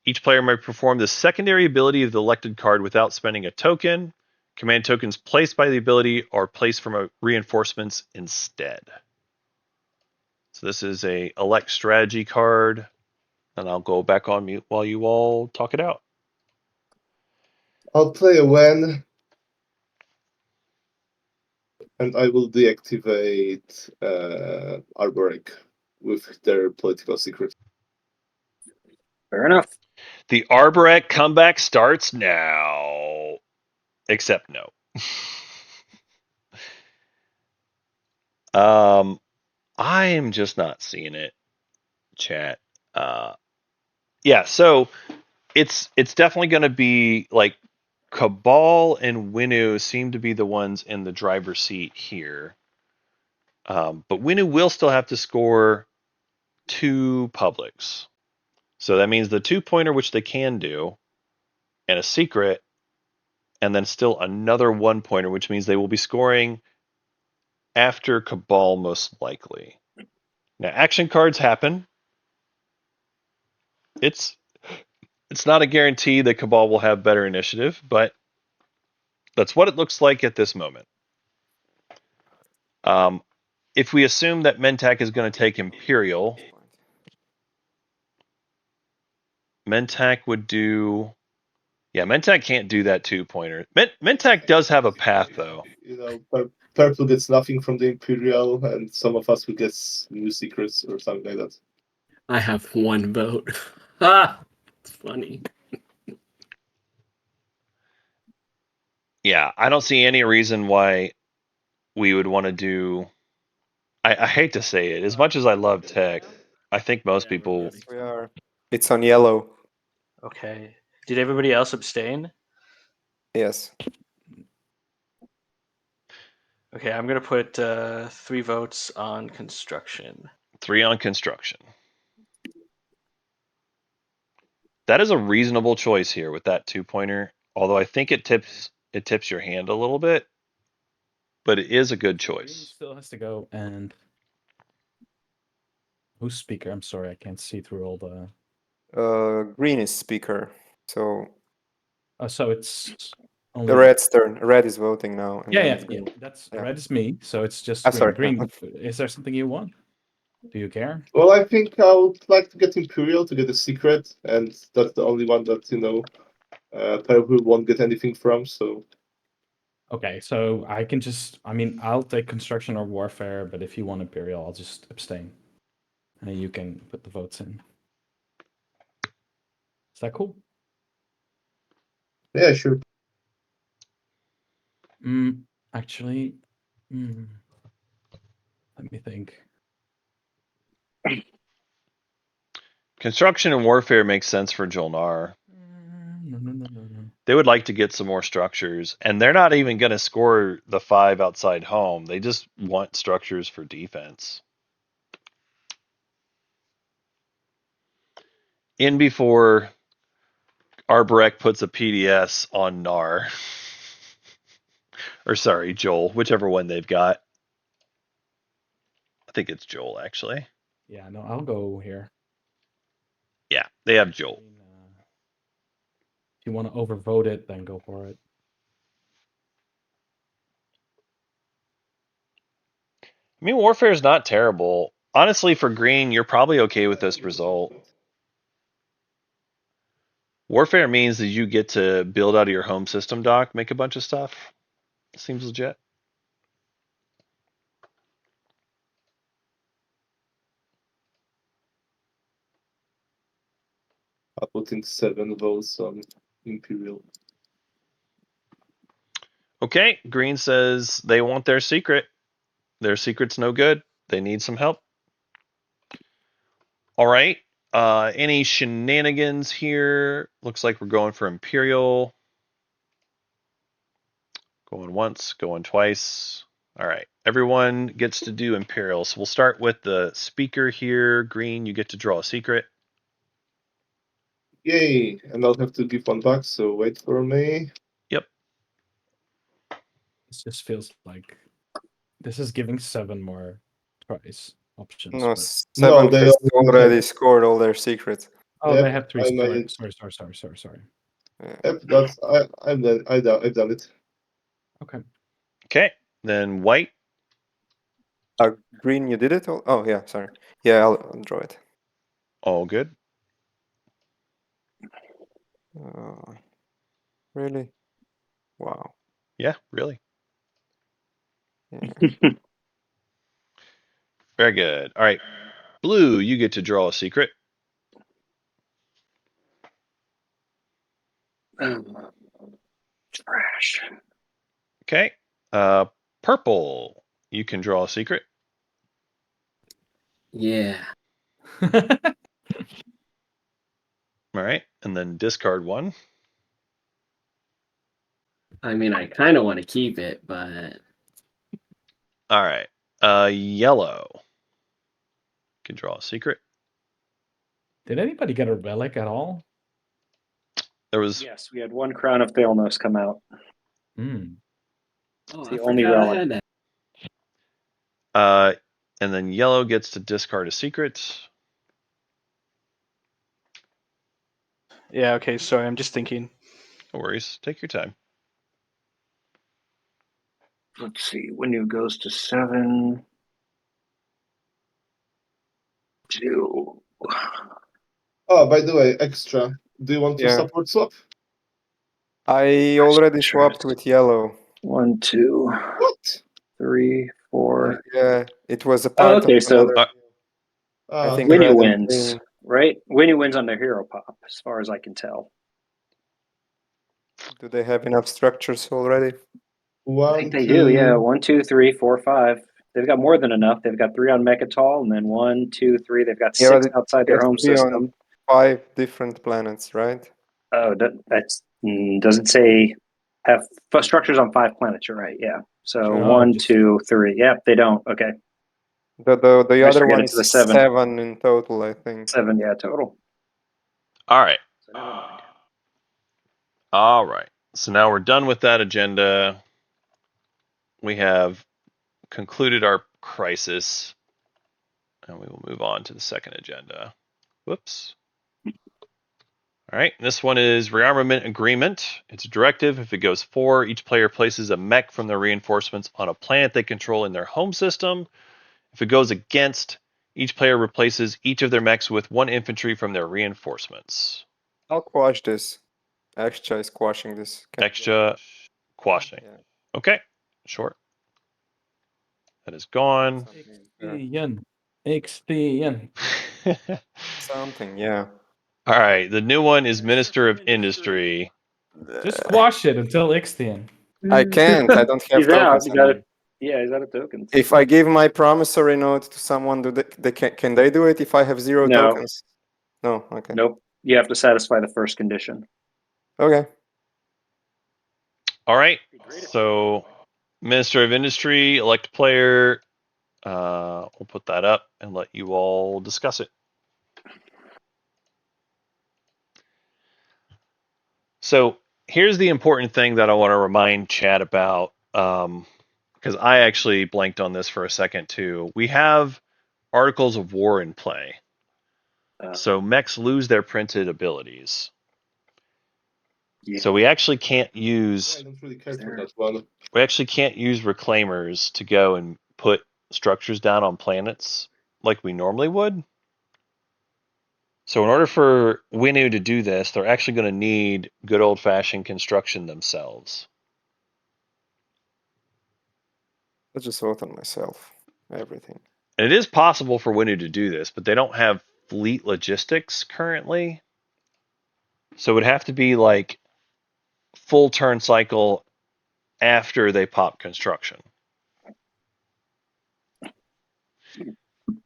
Each player may perform the secondary ability of the elected card without spending a token. Command tokens placed by the ability are placed from reinforcements instead. So this is a elect strategy card, and I'll go back on mute while you all talk it out. I'll play a Wen, and I will deactivate Arborek with their political secret. Fair enough. The Arborek comeback starts now. Except no. I am just not seeing it, chat. Yeah, so it's definitely going to be like Cabal and Winu seem to be the ones in the driver's seat here. But Winu will still have to score 2 publics. So that means the 2-pointer, which they can do, and a secret, and then still another 1-pointer, which means they will be scoring after Cabal most likely. Now, action cards happen. It's not a guarantee that Cabal will have better initiative, but that's what it looks like at this moment. If we assume that Mentak is going to take Imperial, Mentak would do Yeah, Mentak can't do that 2-pointer. Mentak does have a path, though. You know, Purple gets nothing from the Imperial, and some of us will get new secrets or something like that. I have 1 vote. Ah, it's funny. Yeah, I don't see any reason why we would want to do. I hate to say it. As much as I love tech, I think most people. Yes, we are. It's on yellow. Okay. Did everybody else abstain? Yes. Okay, I'm gonna put 3 votes on construction. 3 on construction. That is a reasonable choice here with that 2-pointer. Although I think it tips your hand a little bit, but it is a good Green choice. still has to go, and who's speaker? I'm sorry, I can't see through all the. Green is speaker. So Oh, so it's only the red's turn. Red is voting now. And Yeah, then yeah, it's yeah. green. That's Yeah. red is me, so it's just Ah, green. sorry. Green. Is there something you want? Do you care? Well, I think I would like to get Imperial to get a secret, and that's the only one that, Purple won't get anything from, so. Okay, so I can just. I mean, I'll take construction or warfare, but if you want imperial, I'll just abstain, and you can put the votes in. Is that cool? Yeah, sure. Actually, let me think. Construction and warfare makes sense for Jolnar. No. They would like to get some more structures, and they're not even going to score the 5 outside home. They just want structures for defense. In before Arborek puts a PDS on Nar. Or sorry, Joel, whichever one they've got. I think it's Joel, actually. Yeah, no, I'll go here. Yeah, they have Joel. If you want to overvote it, then go for it. I mean, warfare is not terrible. Honestly, for green, you're probably okay with this result. Warfare means that you get to build out of your home system dock, make a bunch of stuff. Seems legit. I'm putting 7 votes on Imperial. Okay, green says they want their secret. Their secret's no good. They need some help. All right. Any shenanigans here? Looks like we're going for Imperial. Going once, going twice. All right. Everyone gets to do Imperial. So we'll start with the speaker here. Green, you get to draw a secret. Yay! And I'll have to give 1 back, so wait for me. Yep. This just feels like this is giving 7 more choice options. No, but... 7 No, they has already already have. scored all their secrets. Oh, Yep, they have 3. I made Sorry. it. Sorry. Yep, I've done it. Okay. Okay. Then white. Green, you did it? Oh, yeah, sorry. Yeah, I'll draw it. All good. Really? Wow. Yeah, really. Yeah. Very good. All right. Blue, you get to draw a secret. Trash. Okay. Purple, you can draw a secret. Yeah. All right. And then discard 1. I mean, I kind of want to keep it, but All right. Yellow can draw a secret. Did anybody get a relic at all? There was Yes, we had 1 Crown of Thalnos come out. Hmm. oh, the I only forgot I relic. had that. and then yellow gets to discard a secret. Yeah, okay, sorry, I'm just thinking. No worries. Take your time. Let's see. Windu goes to 7. 2. Oh, by the way, extra. Do you want to Yeah. support swap? I already swapped with yellow. 1, 2, What? 3, 4. Yeah, it was a Oh, part okay. of So another. I think Okay. Winnie red and wins, green. right? Winnie wins on their hero pop, as far as I can tell. Do they have enough structures already? I think they do. Yeah. 1, 2, 3, 4, 5. They've got more than enough. They've got 3 on Mechatol, and then 1, 2, 3. They've got Yeah, 6 but outside it their has home to be on system. 5 different planets, right? Oh, that's does it say have structures on 5 planets? You're right. Yeah. So Sure. 1, Just- 2, 3. Yep, they don't. Okay. The I just other one forget is it's the 7. 7 in total, I think. 7, yeah, total. All right. So never mind. All right. So now we're done with that agenda. We have concluded our crisis, and we will move on to the second agenda. Whoops. All right. This one is rearmament agreement. It's a directive. If it goes 4, each player places a mech from their reinforcements on a planet they control in their home system. If it goes against, each player replaces each of their mechs with 1 infantry from their reinforcements. I'll quash this. Extra is quashing this. Extra quashing. Yeah. Okay. Sure. That is gone. XDN. XDN. Something, yeah. All right. The new one is Minister of Industry. Just squash it until XDN. I can't. I don't have He's out. tokens He on got me. it. Yeah, he's out of tokens. If I give my promissory note to someone, do they can they do it if I have 0 No. tokens? No. Okay. Nope. You have to satisfy the first condition. Okay. All right. So, Minister of Industry, elect player. We'll put that up and let you all discuss it. So, here's the important thing that I want to remind Chad about, because I actually blanked on this for a second too. We have Articles of War in play. So mechs lose their printed abilities. Yeah. So we actually can't use I don't really care for that one. we actually can't use reclaimers to go and put structures down on planets like we normally would. So in order for Winu to do this, they're actually going to need good old-fashioned construction themselves. Let's just vote on myself. Everything. And it is possible for Winu to do this, but they don't have fleet logistics currently. So it would have to be like full turn cycle after they pop construction.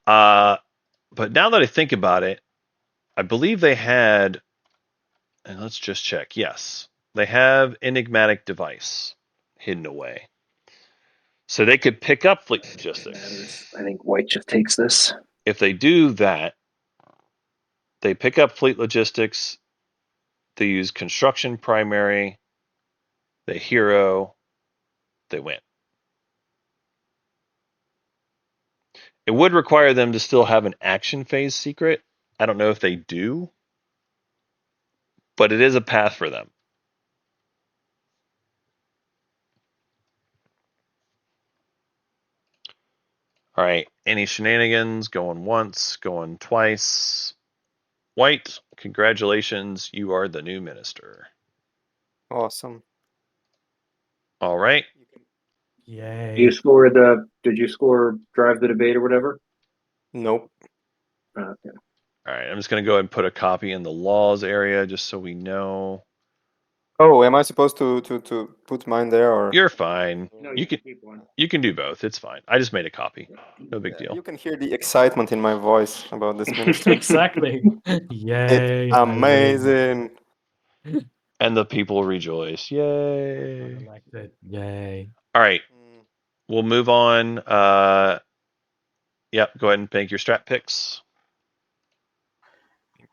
But now that I think about it, I believe they had, and let's just check. Yes, they have enigmatic device hidden away, so they could pick up fleet logistics. I think White just takes this. If they do that, they pick up fleet logistics. They use construction primary. They hero. They win. It would require them to still have an action phase secret. I don't know if they do, but it is a path for them. All right, any shenanigans? Going once, going twice. White, congratulations, you are the new minister. Awesome. All right. Yay. Did you score drive the debate or whatever? Nope. Okay. All right, I'm just going to go ahead and put a copy in the laws area just so we know. Oh, am I supposed to put mine there or? You're fine. No, You can keep one. you can do both. It's fine. I just made a copy. No big You deal. can hear the excitement in my voice about this minister. Exactly. Yay. It's I win. amazing. And the people rejoice. I'm Yay. elected. Yay. All right. We'll move on. Yep, go ahead and make your strat picks.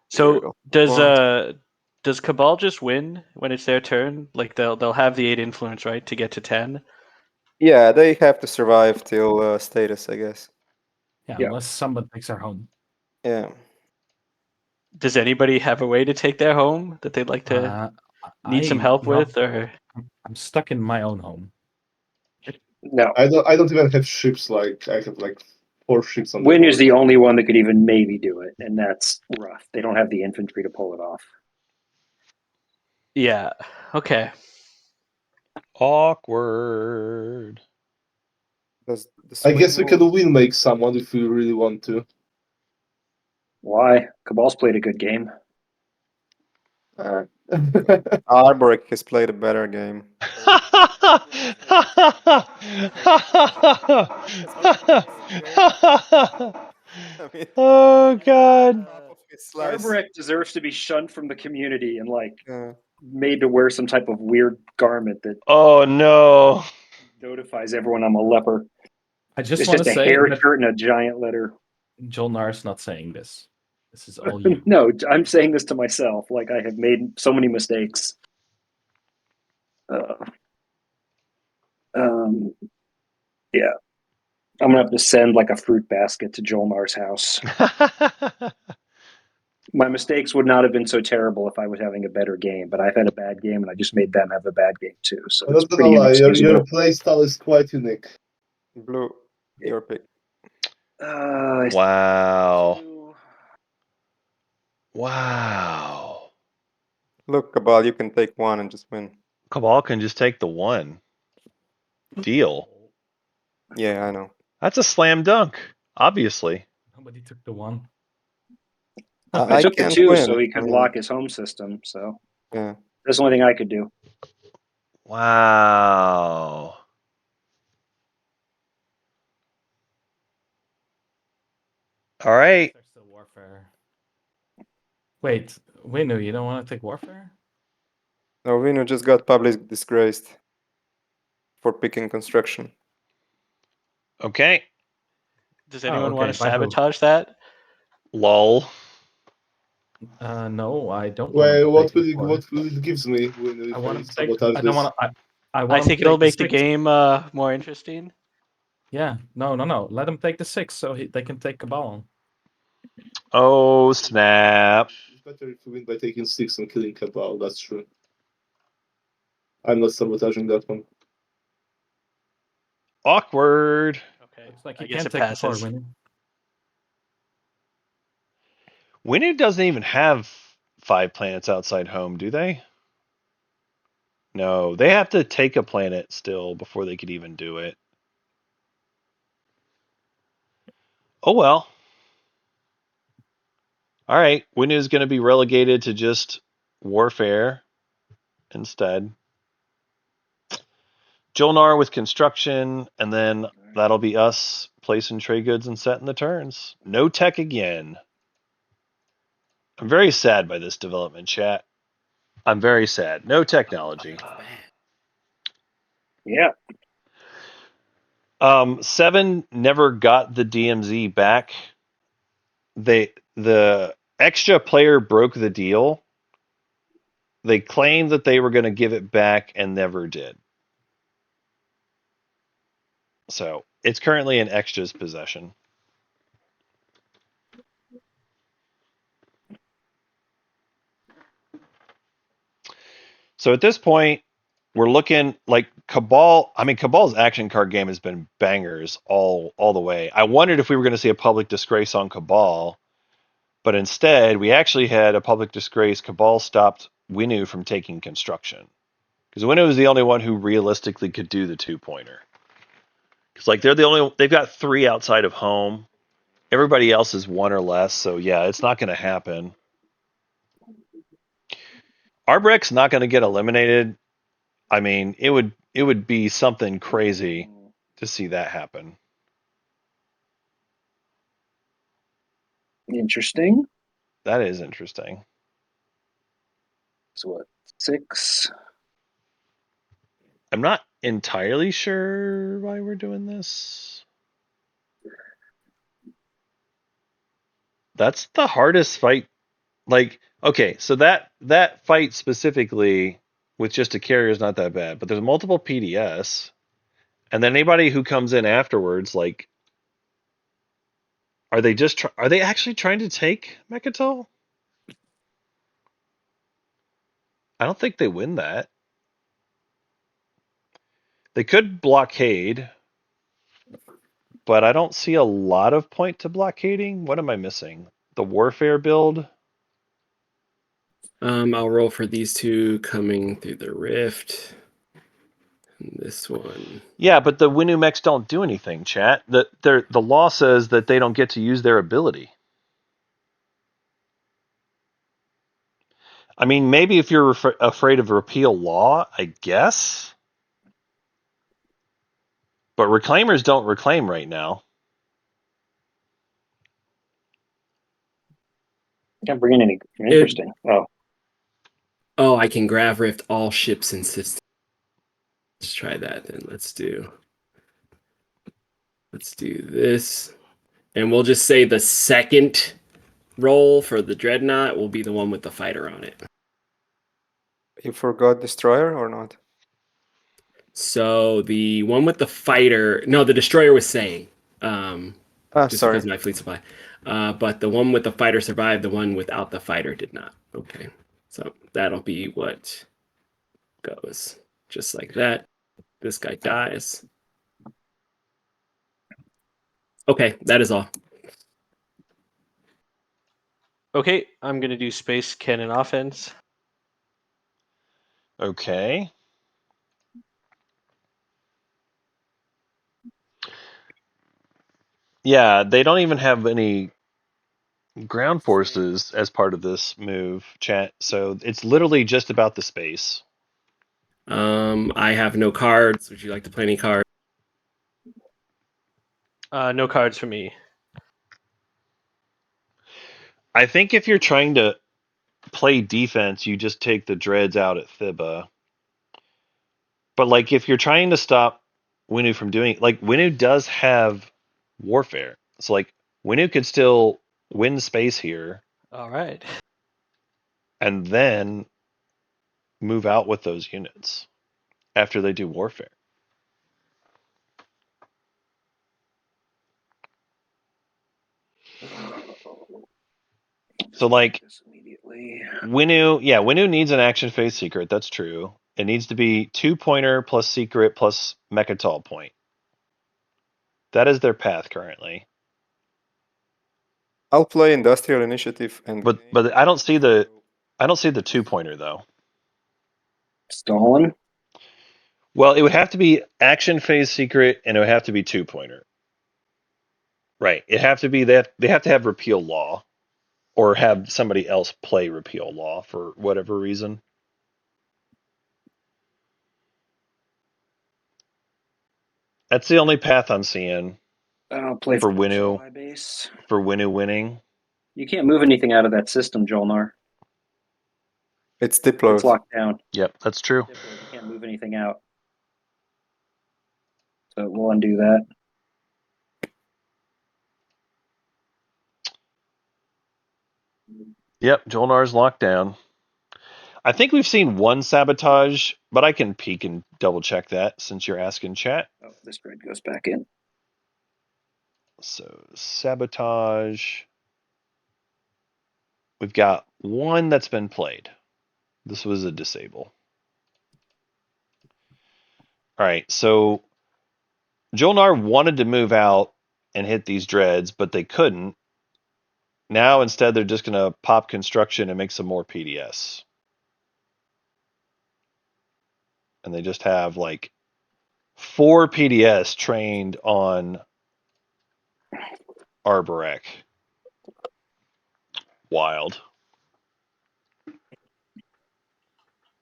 So does Cabal just win when it's their turn? Like they'll have the 8 influence, right, to get to 10? Yeah, they have to survive till status, I guess. Yeah, Yeah. unless someone takes our home. Yeah. Does anybody have a way to take their home that they'd like to need some help with, or? I'm stuck in my own home. No. I don't even have ships. Like I have like 4 ships on the Win is board. the only one that could even maybe do it, and that's rough. They don't have the infantry to pull it off. Yeah. Okay. Awkward. Does the I guess we swing can win make someone if we really want to. Why? Cabal's played a good game. Arboric has played a better game. I mean, Oh God. top of his slice. Arborek deserves to be shunned from the community and Yeah. made to wear some type of weird garment that Oh no. notifies everyone I'm a leper. I just It's want just to a say hair that shirt and a giant letter. Jolnar's not saying this. This is all you. No, I'm saying this to myself. Like I have made so many mistakes. Uh, yeah, I'm gonna have to send like a fruit basket to Jolnar's house. My mistakes would not have been so terrible if I was having a better game, but I've had a bad game and I just made them have a bad game too. So I'm it's not gonna pretty lie, your inexcusable. play style is quite unique. Blue, your pick. Wow. Wow. Look, Cabal, you can take one and just win. Cabal can just take the one. Deal. Yeah, I know. That's a slam dunk, obviously. Nobody took the one. I took the can't two win. so he I could mean, lock his home system. So yeah. that's the only thing I could do. Wow. All right. There's still warfare. Wait, Winu, you don't want to take warfare? No, Vino just got public disgraced for picking construction. Okay. Does anyone okay, want to by who? sabotage that? Lol. No, I don't want Wait, to what take will the it four. gives me when I if want I to take. sabotage I don't this? want to. I I want think to it'll take make the six. game more interesting. Yeah, no. Let them take the 6 so they can take Cabal. Oh, snap. It's better if you win by taking 6 and killing Cabal, that's true. I'm not sabotaging that one. Awkward. Okay. Looks like I you guess can it take the 4, passes. Winu. Winnie doesn't even have 5 planets outside home, do they? No, they have to take a planet still before they could even do it. Oh well. All right, Winnie is going to be relegated to just warfare instead. Jolnar with construction, and then that'll be us placing trade goods and setting the turns. No tech again. I'm very sad by this development, chat. I'm very sad. No technology. Yeah. 7 never got the DMZ back. The extra player broke the deal. They claimed that they were going to give it back and never did. So it's currently in extra's possession. So at this point, we're looking like Cabal. I mean, Cabal's action card game has been bangers all the way. I wondered if we were going to see a public disgrace on Cabal, but instead we actually had a public disgrace. Cabal stopped Winu from taking construction because Winu was the only one who realistically could do the 2-pointer. Because like they've got 3 outside of home. Everybody else is 1 or less. So yeah, it's not going to happen. Arbrek's not going to get eliminated. I mean, it would be something crazy to see that happen. Interesting. That is interesting. So what? 6. I'm not entirely sure why we're doing this. That's the hardest fight. Like, okay, so that fight specifically with just a carrier is not that bad, but there's multiple PDS, and then anybody who comes in afterwards, like, are they actually trying to take Mechatol? I don't think they win that. They could blockade, but I don't see a lot of point to blockading. What am I missing? The warfare build? I'll roll for these two coming through the rift. And this one. Yeah, but the Winu mechs don't do anything, chat. The law says that they don't get to use their ability. I mean, maybe if you're afraid of repeal law, I guess. But reclaimers don't reclaim right now. Can't bring in any interesting. Oh, I can grav rift all ships and systems. Let's try that then. Let's do this. And we'll just say the second roll for the dreadnought will be the one with the fighter on it. You forgot destroyer or not? So the one with the fighter, no, the destroyer was saying, just Sorry. because of my fleet supply. But the one with the fighter survived. The one without the fighter did not. Okay, so that'll be what goes just like that. This guy dies. Okay, that is all. Okay, I'm gonna do space cannon offense. Okay. Yeah, they don't even have any ground forces as part of this move, chat. So it's literally just about the space. I have no cards. Would you like to play any cards? No cards for me. I think if you're trying to play defense, you just take the dreads out at Thibba. But like if you're trying to stop Winu from doing, like Winu does have warfare. So like Winu could still win space here All right. and then move out with those units after they do warfare. So like Immediately. Winu needs an action phase secret. That's true. It needs to be 2-pointer plus secret plus Mechatol point. That is their path currently. I'll play industrial initiative and. But I don't see the 2-pointer though. Stolen. Well, it would have to be action phase secret, and it would have to be 2-pointer. Right. It have to be that they have to have repeal law, or have somebody else play repeal law for whatever reason. That's the only path I'm seeing I'll play for Supply Winu base. winning. You can't move anything out of that system, Jolnar. It's It's Diplos. locked down. Yep, that's true. You can't move anything out. So we'll undo that. Yep, Jolnar's locked down. I think we've seen one sabotage, but I can peek and double check that since you're asking chat. Oh, this dread goes back in. So sabotage. We've got one that's been played. This was a disable. All right, so Jolnar wanted to move out and hit these dreads, but they couldn't. Now instead they're just going to pop construction and make some more PDS. And they just have like 4 PDS trained on Arborek. Wild.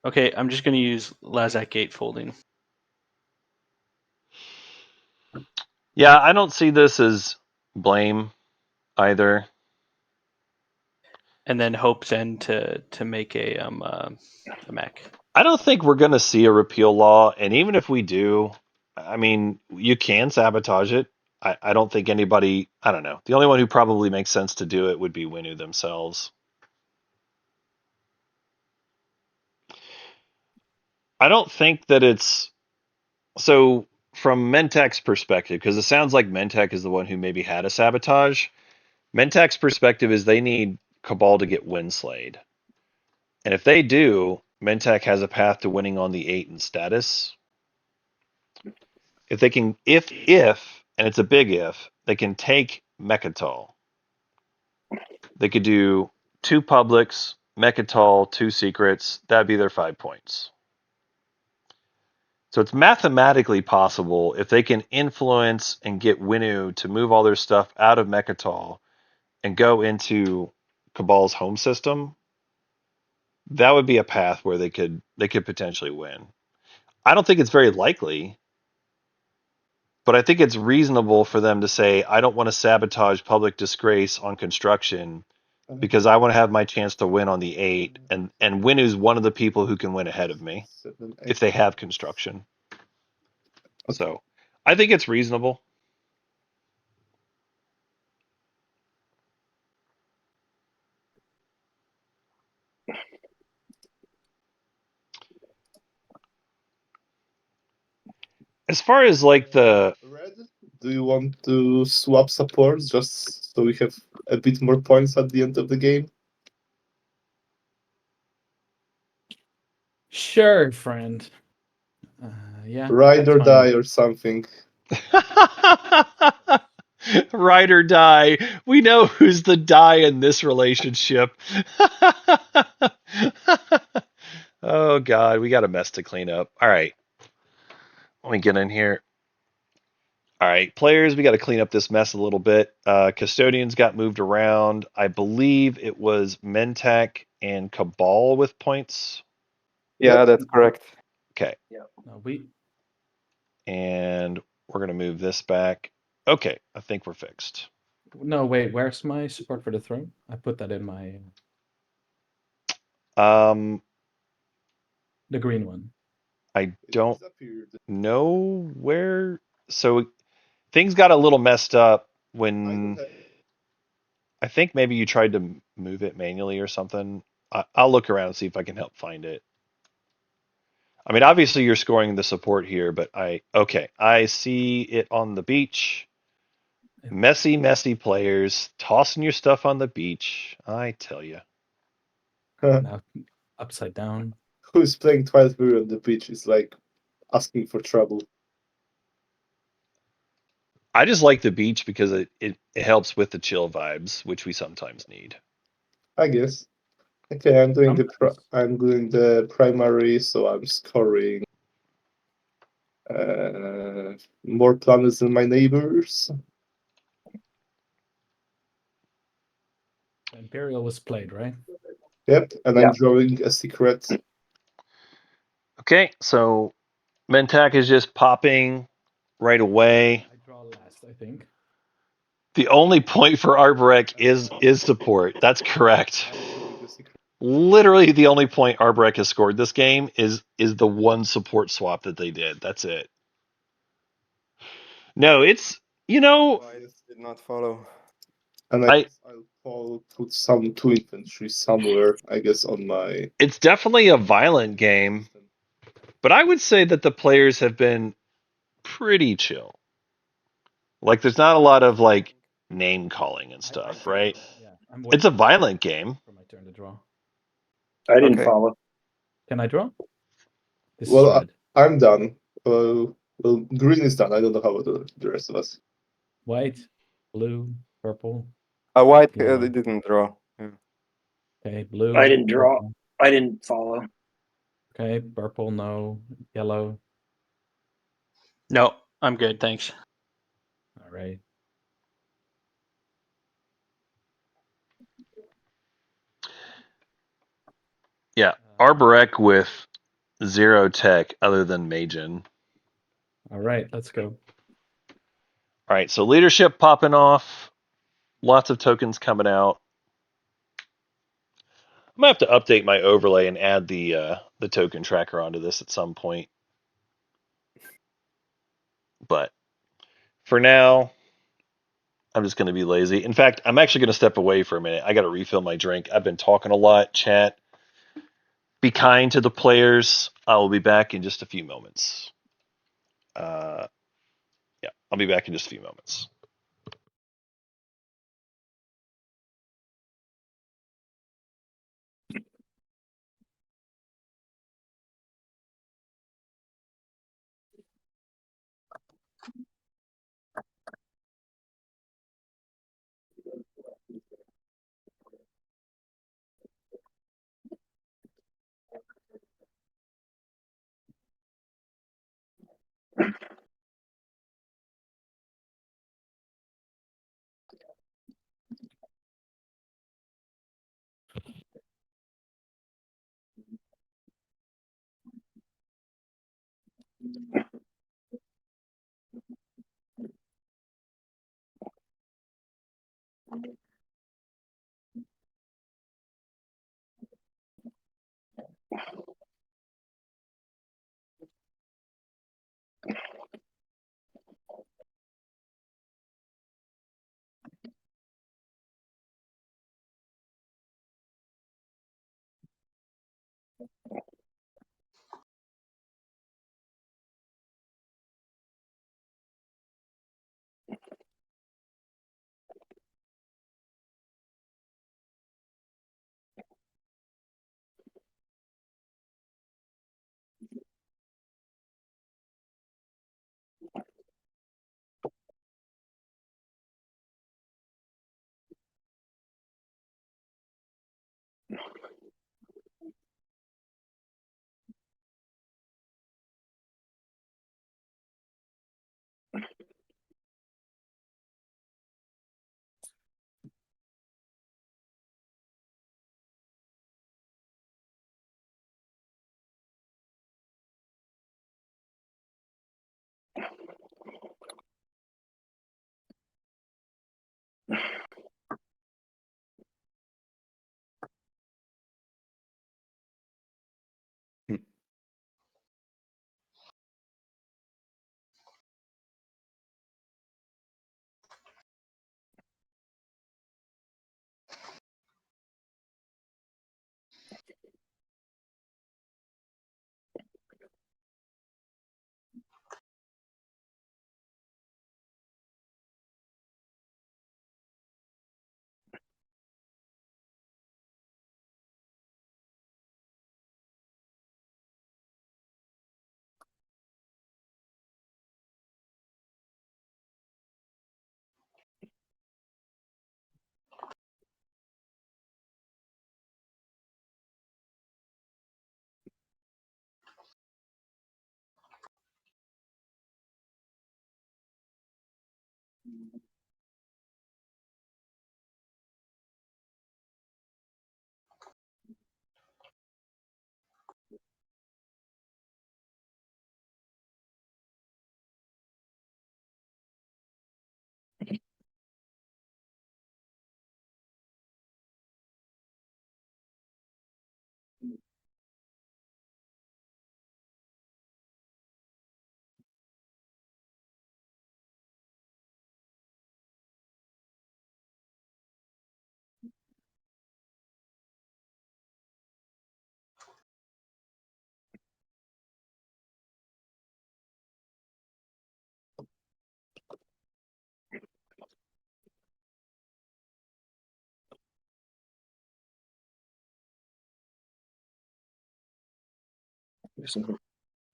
Okay, I'm just gonna use Lazak gatefolding. Yeah, I don't see this as blame either. And then hope then to make a mech. I don't think we're going to see a repeal law, and even if we do, I mean, you can sabotage it. I don't think anybody, I don't know. The only one who probably makes sense to do it would be Winu themselves. I don't think that it's so from Mentek's perspective, because it sounds like Mentek is the one who maybe had a sabotage. Mentek's perspective is they need Cabal to get Winslayed. And if they do, Mentek has a path to winning on the 8 in status. If they can, and it's a big if, they can take Mechatol. They could do 2 publics Mechatol, 2 secrets. That'd be their 5 points. So it's mathematically possible if they can influence and get Winu to move all their stuff out of Mechatol and go into Cabal's home system. That would be a path where they could potentially win. I don't think it's very likely, but I think it's reasonable for them to say, I don't want to sabotage public disgrace on construction because I want to have my chance to win on the 8, and Winu's one of the people who can win ahead of me 7, 8. if they have construction. Okay. So I think it's reasonable. As far as like the Red, do you want to swap supports just so we have a bit more points at the end of the game? Sure, friend. Yeah. Ride that's or fine. die or something. ride or die. We know who's the die in this relationship. Oh God, we got a mess to clean up. All right, let me get in here. All right, players, we got to clean up this mess a little bit. Custodians got moved around. I believe it was Mentak and Cabal with points. Yeah, Yep. that's correct. Okay, No, we and we're gonna move this back. Okay, I think we're fixed. no wait. Where's my support for the throne? I put that in my Um, the green one. I It don't disappeared. know where. So things got a little messed up I when don't have- I think maybe you tried to move it manually or something. I'll look around and see if I can help find it. I mean, obviously you're scoring the support here, but I see it on the beach. Messy, messy players tossing your stuff on the beach. I tell you. Now upside down. Who's playing Twilight Mirror on the beach is like asking for trouble. I just like the beach because it helps with the chill vibes, which we sometimes need. I guess. Okay, I'm doing Sometimes. I'm doing the primary, so I'm scoring more planets than my neighbors. Imperial was played, right? Yep, and Yeah. I'm drawing a secret. Okay, so Mentak is just popping right away. I draw last, I think. The only point for Arborek is support. That's correct. I'm drawing a secret. Literally, the only point Arborek has scored this game is the one support swap that they did. That's it. No, it's I did not follow. And I- guess I'll put some 2 infantry somewhere, I guess, on my. it's definitely a violent game, but I would say that the players have been pretty chill. Like, there's not a lot of like name calling and stuff, right? Yeah, I'm It's a waiting violent game. for my turn to draw. I didn't Okay. follow. Can I draw? This is Well, red. I'm done. Well, green is done. I don't know how the rest of us. White, blue, purple. A white Yellow. didn't draw. Yeah. Okay, blue. I didn't draw. purple. I didn't follow. Okay, purple, no. Yellow. No, I'm good, thanks. All right. Yeah, Arborek with 0 tech other than Majin. All right, let's go. All right, so leadership popping off. Lots of tokens coming out. I'm gonna have to update my overlay and add the token tracker onto this at some point. But for now, I'm just gonna be lazy. In fact, I'm actually gonna step away for a minute. I gotta refill my drink. I've been talking a lot, chat. Be kind to the players. I will be back in just a few moments. Yeah, I'll be back in just a few moments.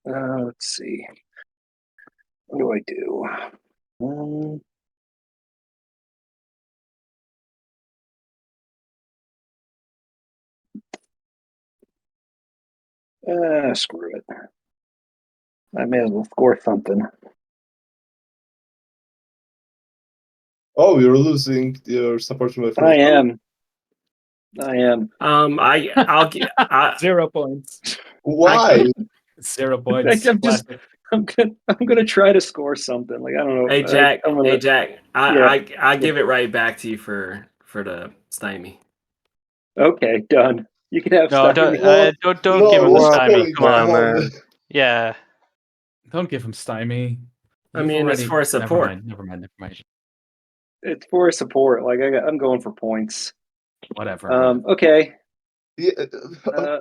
Let's see. What do I do? Screw it. I may as well score something. Oh, you're losing your support from the I am. I'll get 0 points. Why? 0 points. I'm gonna try to score something. Like I don't know. Hey Jack, Yeah. I give it right back to you for the stymie. Okay, done. You can have No, stuff. don't give him the what's stymie. going Come on. on? Yeah. Don't give him stymie. I mean, it's for support. Never mind. It's for support. Like I'm going for points. Whatever. Okay. Yeah,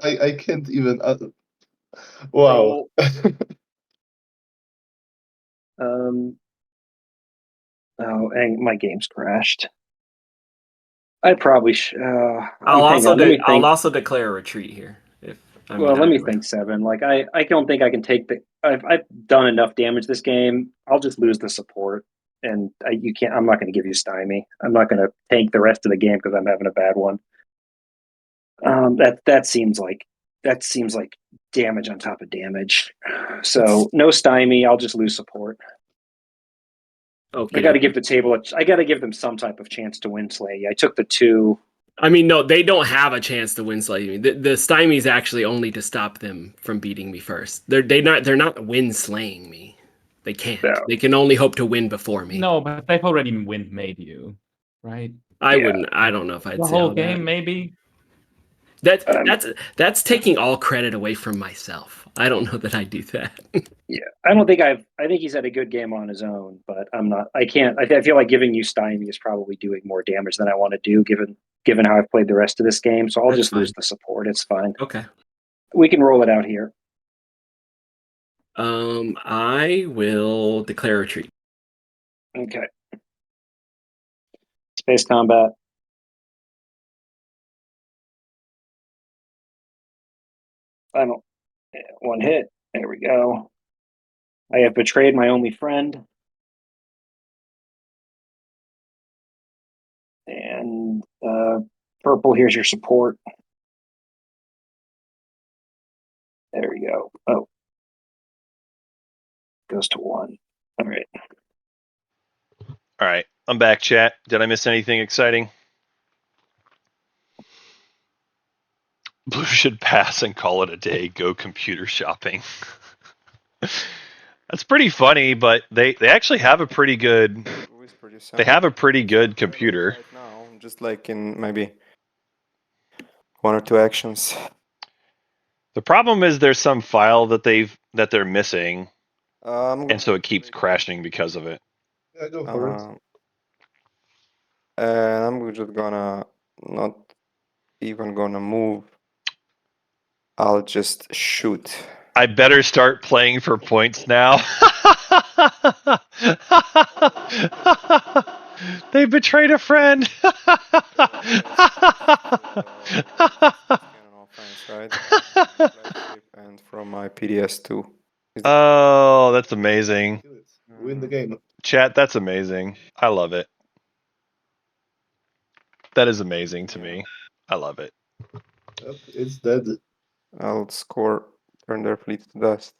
I can't even. Wow. Roll. Oh, and my game's crashed. I probably should. I'll Let also declare a retreat here. Let me think, Seven. Like I don't think I can take the. I've done enough damage this game. I'll just lose the support, and you can't. I'm not going to give you stymie. I'm not going to tank the rest of the game because I'm having a bad one. That seems like damage on top of damage. So no stymie. I'll just lose support. Okay. I got to give the table. I got to give them some type of chance to win Slay. I took the 2. I mean, no, they don't have a chance to win slaying me. The stymie is actually only to stop them from beating me first. They're not win slaying me. They can't. No. They can only hope to win before me. No, but they've already made you. right? I Yeah. wouldn't. I don't know if I'd The say whole all game, that. maybe. That's taking all credit away from myself. I don't know that I do that. Yeah, I don't think I think he's had a good game on his own, but I'm not. I can't. I feel like giving you Stymie is probably doing more damage than I want to do, given how I've played the rest of this game. So I'll That's just lose fine. the support. It's fine. Okay. We can roll it out here. I will declare retreat. Okay. Space combat. Final one hit. There we go. I have betrayed my only friend. And purple, here's your support. There we go. Oh. Goes to 1. All right. All right, I'm back, chat. Did I miss anything exciting? Blue should pass and call it a day. Go computer shopping. That's pretty funny, but they actually have a pretty good. They have a pretty good computer. Right now, just like in maybe 1 or 2 actions. The problem is there's some file that they're missing, and so it keeps crashing because of it. Yeah, go for it. And I'm just gonna not even gonna move. I'll just shoot. I better start playing for points now. They betrayed a friend. And from my PDS2. Oh, that's amazing. Kill it. Win the game. Chat, that's amazing. I love it. That is amazing to me. I love it. Yep, it's dead. I'll score turn their fleets to dust.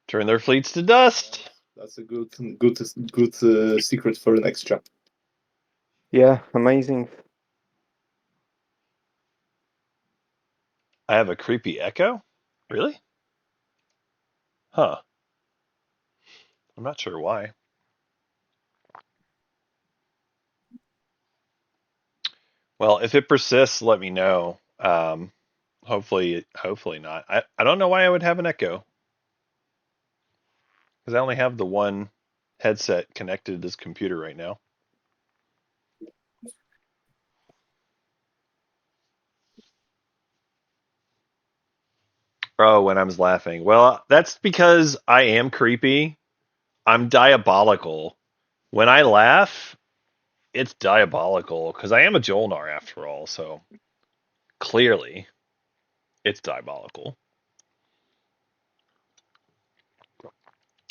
Turn their fleets to dust. That's a good secret for an extra. Yeah, amazing. I have a creepy echo? Really? Huh. I'm not sure why. Well, if it persists, let me know. Hopefully not. I don't know why I would have an echo. Because I only have the one headset connected to this computer right now. Oh, when I was laughing. Well, that's because I am creepy. I'm diabolical. When I laugh, it's diabolical because I am a Jolnar after all. So clearly, it's diabolical.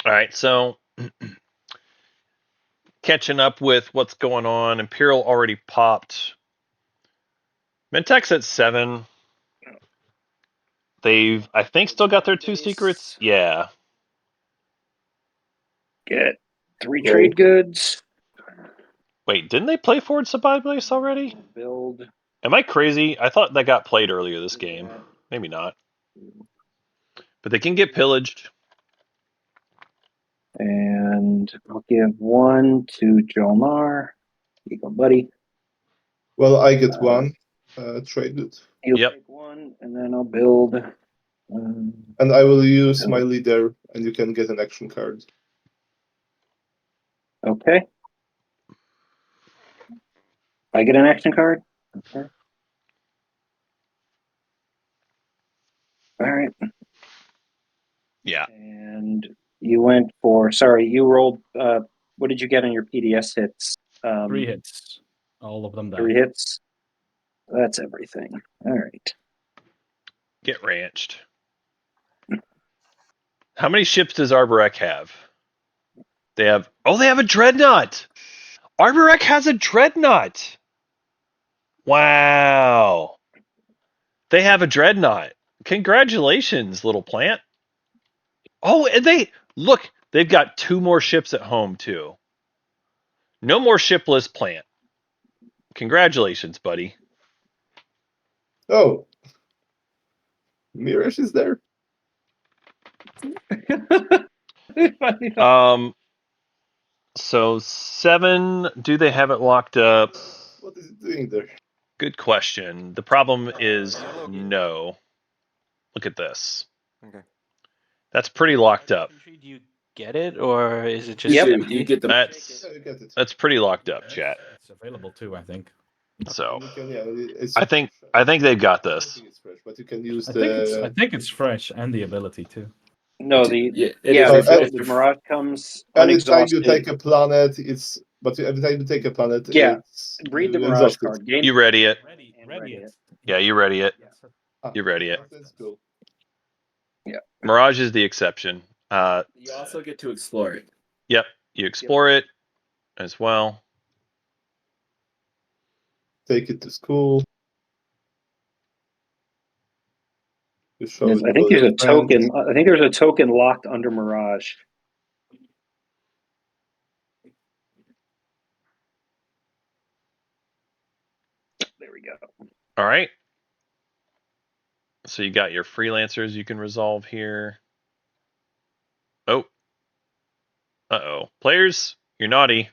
All right, so catching up with what's going on. Imperial already popped. Mentek's at 7. They've, I think, still got their 2 secrets. Yeah. Get 3 trade goods. Wait, didn't they play Forward Supply Base already? Build. Am I crazy? I thought that got played earlier this game. Maybe not. But they can get pillaged. And I'll give 1 to Jomar. Here you go, buddy. Well, I get 1 trade good. You'll Yep. take 1, and then I'll build. And I will use my leader, and you can get an action card. Okay. I get an action card? Okay. All right. Yeah. And you went for, sorry, you rolled, what did you get on your PDS hits? 3 hits. All of them died. 3 hits? That's everything. All right. Get ranched. How many ships does Arborek have? They have a dreadnought. Arborek has a dreadnought. Wow. They have a dreadnought. Congratulations, little plant. Oh, and they've got 2 more ships at home too. No more shipless plant. Congratulations, buddy. Oh, Mirish is there. So 7, do they have it locked up? What is it doing there? Good question. The problem is yellow. no. Look at this. Okay. That's pretty locked up. Infantry, do you get it, or is it just Yep. You get the That's Yeah, you get it. that's pretty locked up, chat. It's available too, I think. So You can, yeah, it's I think fresh. they've got I don't this. think it's fresh, but you can use I the. think it's fresh and the ability too. No, it yeah, is if- the Mirage comes Every time you unexhausted. take a planet, every time you take a planet, Yeah, it's read the you Mirage exhaust it. card. Gain You ready it? Ready it. Yeah, you ready it. Ah, You ready it. That's cool. Mirage is the exception. you also get to explore it. Yep, you explore it as well. Take it to school. You show Yes, it I to think all there's your a friends. token. I think there's a token locked under Mirage. There we go. All right. So you got your freelancers you can resolve here. Oh. Uh-oh. Players, you're naughty.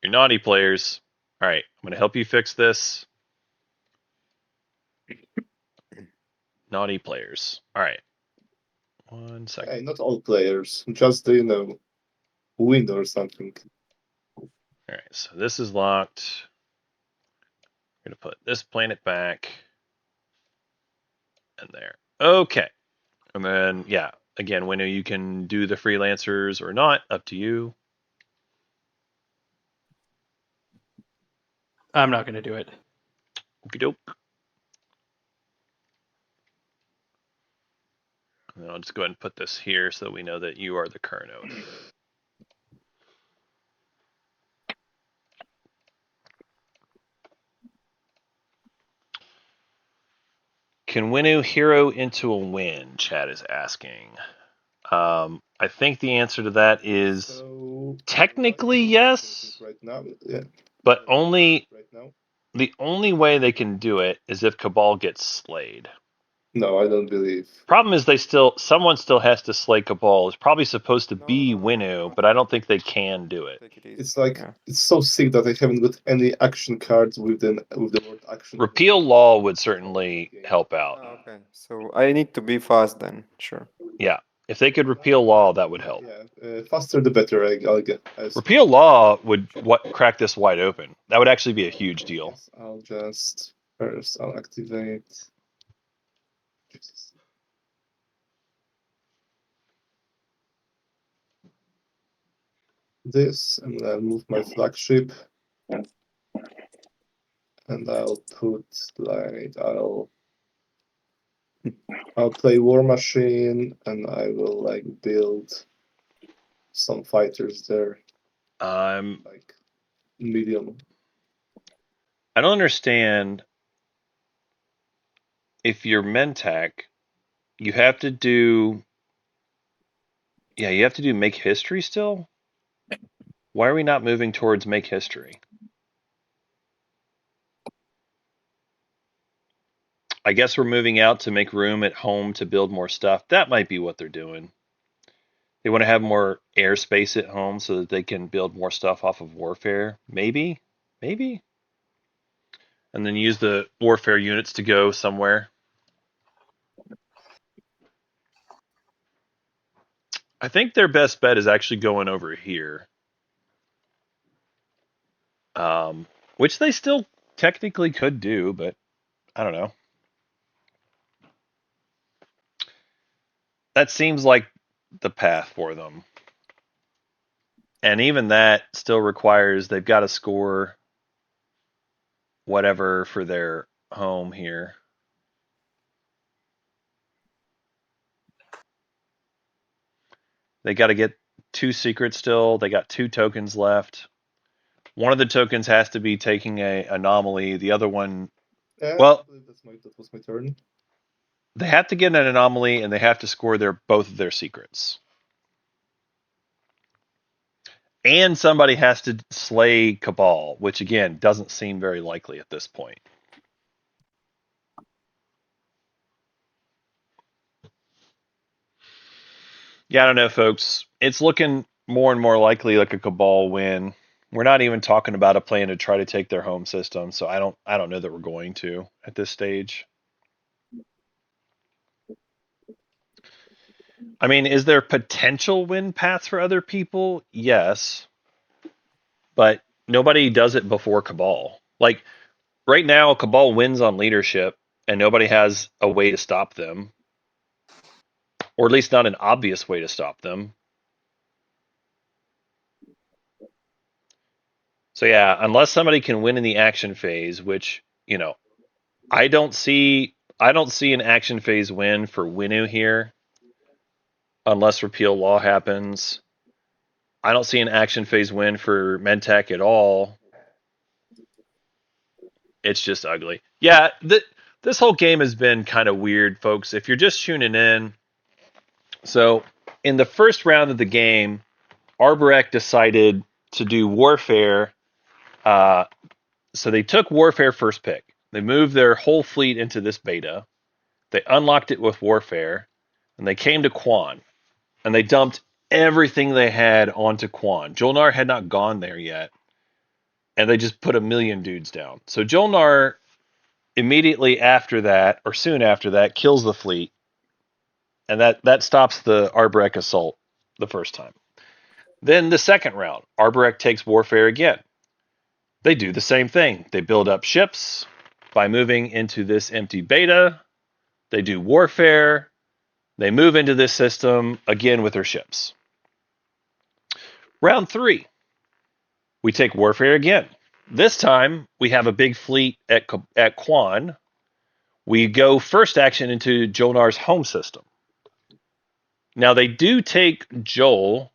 You're naughty, players. All right, I'm going to help you fix this. Naughty players. All right. 1 second. Hey, not all players, just win or something. All right, so this is locked. I'm going to put this planet back. And there. Okay. And then, yeah, again, Winnow, you can do the freelancers or not. Up to you. I'm not going to do it. Okie doke. And then I'll just go ahead and put this here so we know that you are the current owner. Can Winnow hero into a win? Chad is asking. I think the answer to that is So technically yes, right now, yeah. but only Right now. the only way they can do it is if Cabal gets slayed. No, I don't believe. Problem is someone still has to slay Cabal. It's probably supposed to be Winnow, but I don't think they can do it. Take it easy. It's like Yeah. it's so sick that I haven't got any action cards with the word action. Repeal law would certainly help out. Oh, okay. So I need to be fast then. Sure. Yeah. If they could repeal law, that would help. Yeah, faster the better. I'll get. Repeal law would crack this wide open. That would actually be a huge deal. Yes, I'll just first I'll activate. Jesus. This, and I'll move my flagship, and I'll put I'll play War Machine, and I will build some fighters there, like medium. I don't understand. If you're Mentak, you have to do. Yeah, you have to do make history still. Why are we not moving towards make history? I guess we're moving out to make room at home to build more stuff. That might be what they're doing. They want to have more airspace at home so that they can build more stuff off of warfare. Maybe. And then use the warfare units to go somewhere. I think their best bet is actually going over here. Which they still technically could do, but I don't know. That seems like the path for them. And even that still requires they've got to score whatever for their home here. They got to get 2 secrets still. They got 2 tokens left. One of the tokens has to be taking a anomaly. The other one, well, I believe that was my turn. they have to get an anomaly and they have to score both of their secrets. And somebody has to slay Cabal, which again doesn't seem very likely at this point. Yeah, I don't know, folks. It's looking more and more likely like a Cabal win. We're not even talking about a plan to try to take their home system, so I don't know that we're going to at this stage. I mean, is there potential win paths for other people? Yes. But nobody does it before Cabal. Like right now, Cabal wins on leadership and nobody has a way to stop them. Or at least not an obvious way to stop them. So yeah, unless somebody can win in the action phase, which, you know, I don't see an action phase win for Winu here unless repeal law happens. I don't see an action phase win for Mentak at all. It's just ugly. Yeah, this whole game has been kind of weird, folks. If you're just tuning in, so in the first round of the game, Arborek decided to do Warfare. So they took Warfare first pick. They moved their whole fleet into this beta. They unlocked it with Warfare, and they came to Quan, and they dumped everything they had onto Quan. Jolnar had not gone there yet, and they just put 1,000,000 dudes down. So Jolnar immediately after that, or soon after that, kills the fleet, and that stops the Arborek assault the first time. Then the second round, Arborek takes Warfare again. They do the same thing. They build up ships by moving into this empty beta. They do Warfare. They move into this system again with their ships. Round 3, we take Warfare again. This time, we have a big fleet at Quan. We go first action into Jonar's home system. Now, they do take Joel,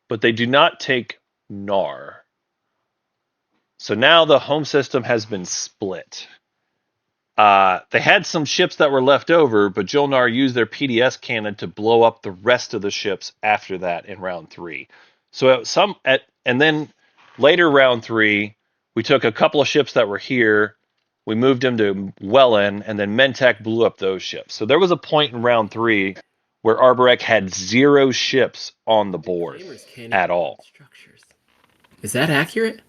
but they do not take Nar. So now the home system has been split. They had some ships that were left over, but Jolnar used their PDS cannon to blow up the rest of the ships after that in round 3. So and then later round 3, we took a couple of ships that were here, we moved them to Wellen, and then Mentak blew up those ships. So there was a point in round 3 where Arborek had 0 ships on the board at all. Structures. Is that accurate?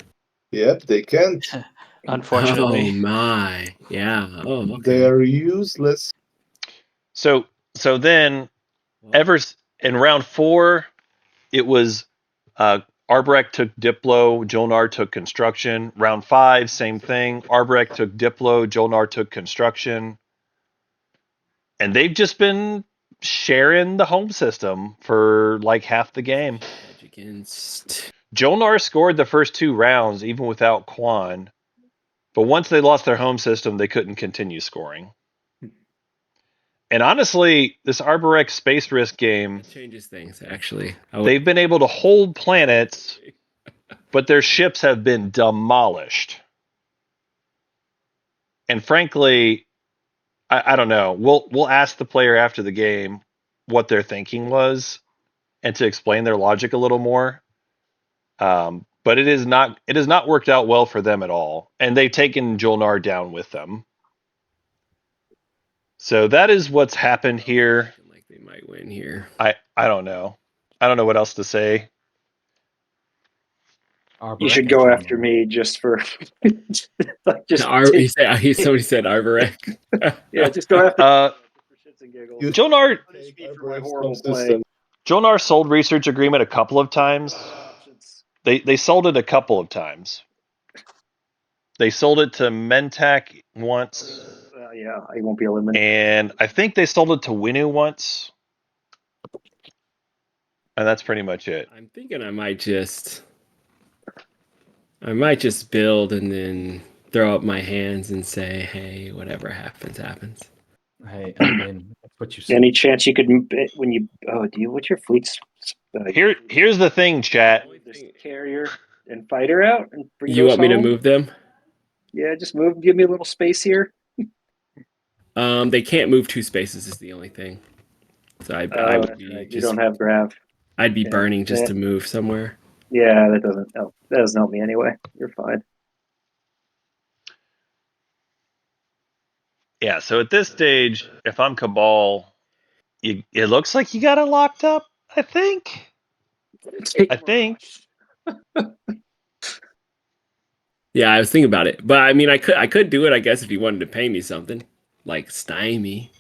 Yep, they can't. Unfortunately. Oh my. Yeah. Oh, okay. They are useless. So then Well, in round 4, it was Arborek took Diplo, Jolnar took construction. Round 5, same thing. Arborek took Diplo, Jolnar took construction. And they've just been sharing the home system for like half the game. hedge against. Jolnar scored the first 2 rounds even without Quan. But once they lost their home system, they couldn't continue scoring. And honestly, this Arborek Space Risk game, That changes things, actually. they've been able to hold planets, but their ships have been demolished. And frankly, I don't know. We'll ask the player after the game what their thinking was and to explain their logic a little more. But it has not worked out well for them at all. And they've taken Jolnar down with them. So that is what's happened here. Like they might win here. I don't know. I don't know what else to say. You should go after me just for Somebody said Arborek. yeah, just go after for shits and giggles. Jolnar Punish me for my horrible play. Jolnar sold research agreement a couple of times. They sold it a couple of times. They sold it to Mentak once. Yeah, I won't be eliminated. And I think they sold it to Winu once. And that's pretty much it. I'm thinking I might just build and then throw up my hands and say, hey, whatever happens, happens. Hey, I mean, that's what you said. Any chance you could when you what's your fleet's Here's the thing, chat. Just carrier and fighter out and bring You those want me to home? move them? Yeah, just move. Give me a little space here. They can't move 2 spaces is the only thing. So I would be right. You don't have grav. I'd be Yeah. burning just Yeah. to move somewhere. Yeah, that doesn't help me anyway. You're fine. Yeah, so at this stage, if I'm Cabal, it looks like you got it locked up, I think. I think. Yeah, I was thinking about it, but I mean, I could do it, I guess, if you wanted to pay me something, like stymie.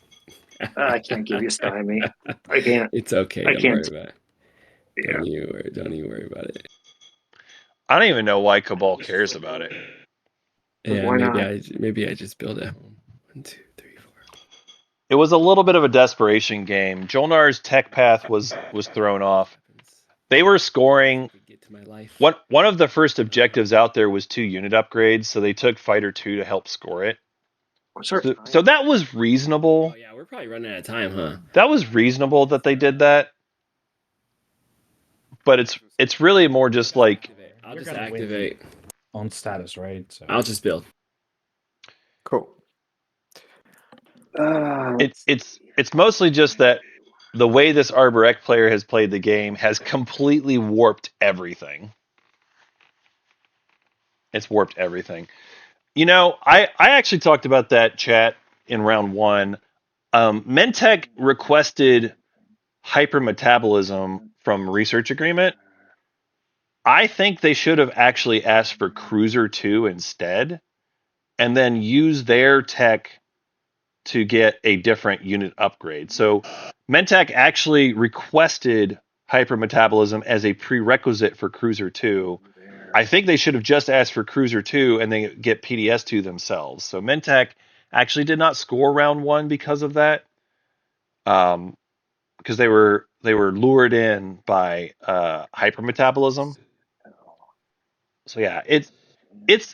I can't give you stymie. I can't. It's okay. I Don't can't. worry about it. Yeah. Don't even worry about it. I don't even know why Cabal cares about it. Yeah, Why not? maybe I just build at home. 1, 2, 3, 4. It was a little bit of a desperation game. Jolnar's tech path was thrown off. They were scoring. Get to my life. One of the first objectives out there was 2 unit upgrades, so they took Fighter 2 to help score it. So that was reasonable. Oh yeah, we're probably running out of time, huh? That was reasonable that they did that. But it's really more just like I'll just activate on status, right? So I'll just build. Cool. it's mostly just that the way this Arborec player has played the game has completely warped everything. It's warped everything. You know, I actually talked about that, chat, in round 1. Mentech requested hypermetabolism from research agreement. I think they should have actually asked for Cruiser 2 instead, and then use their tech to get a different unit upgrade. So Mentech actually requested hypermetabolism as a prerequisite for Cruiser 2. I think they should have just asked for Cruiser 2 and then get PDS 2 themselves. So Mentech actually did not score round 1 because of that. Because they were lured in by hypermetabolism. So yeah, it's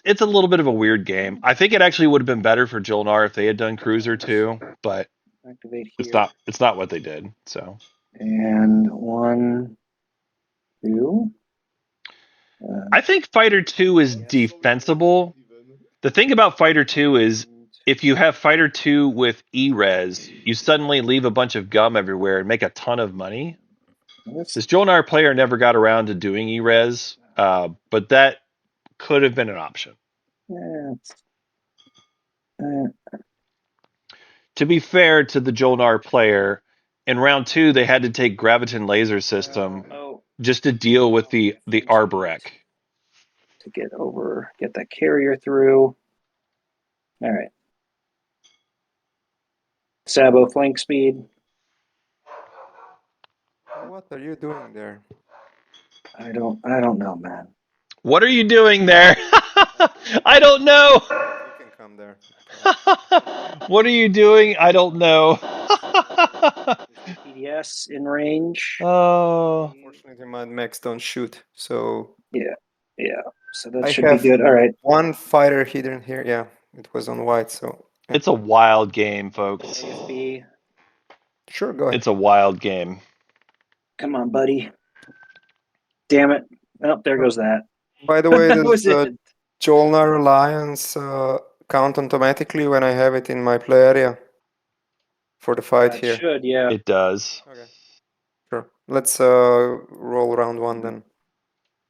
a little bit of a weird game. I think it actually would have been better for Jolnar if they had done Cruiser 2, but Activate it's here. not what they did. So And 1, 2. I think Fighter 2 is defensible. The thing about Fighter 2 is if you have Fighter 2 with E-Res, you suddenly leave a bunch of gum everywhere and make a ton of money. This Jolnar player never got around to doing E-Res, but that could have been an option. To be fair to the Jolnar player, in round 2 they had to take Graviton Laser System just to deal with the Arborec. To get that carrier through. All right. Sabo flank speed. What are you doing there? I don't know, man. What are you doing there? I don't know. You can come there. What are you doing? I don't know. PDS in range. Oh. Unfortunately, my mechs don't shoot, so Yeah. So that I should be have good. All right. one fighter hidden here. Yeah, it was on white, so yeah. It's a wild game, folks. AFB. Sure, go ahead. It's a wild game. Come on, buddy. Damn it. Oh, there goes that. By the way, That was does it. Jolnar Alliance count automatically when I have it in my play area for the fight It here? should, yeah. It does. Okay. Sure. Let's roll round 1 then.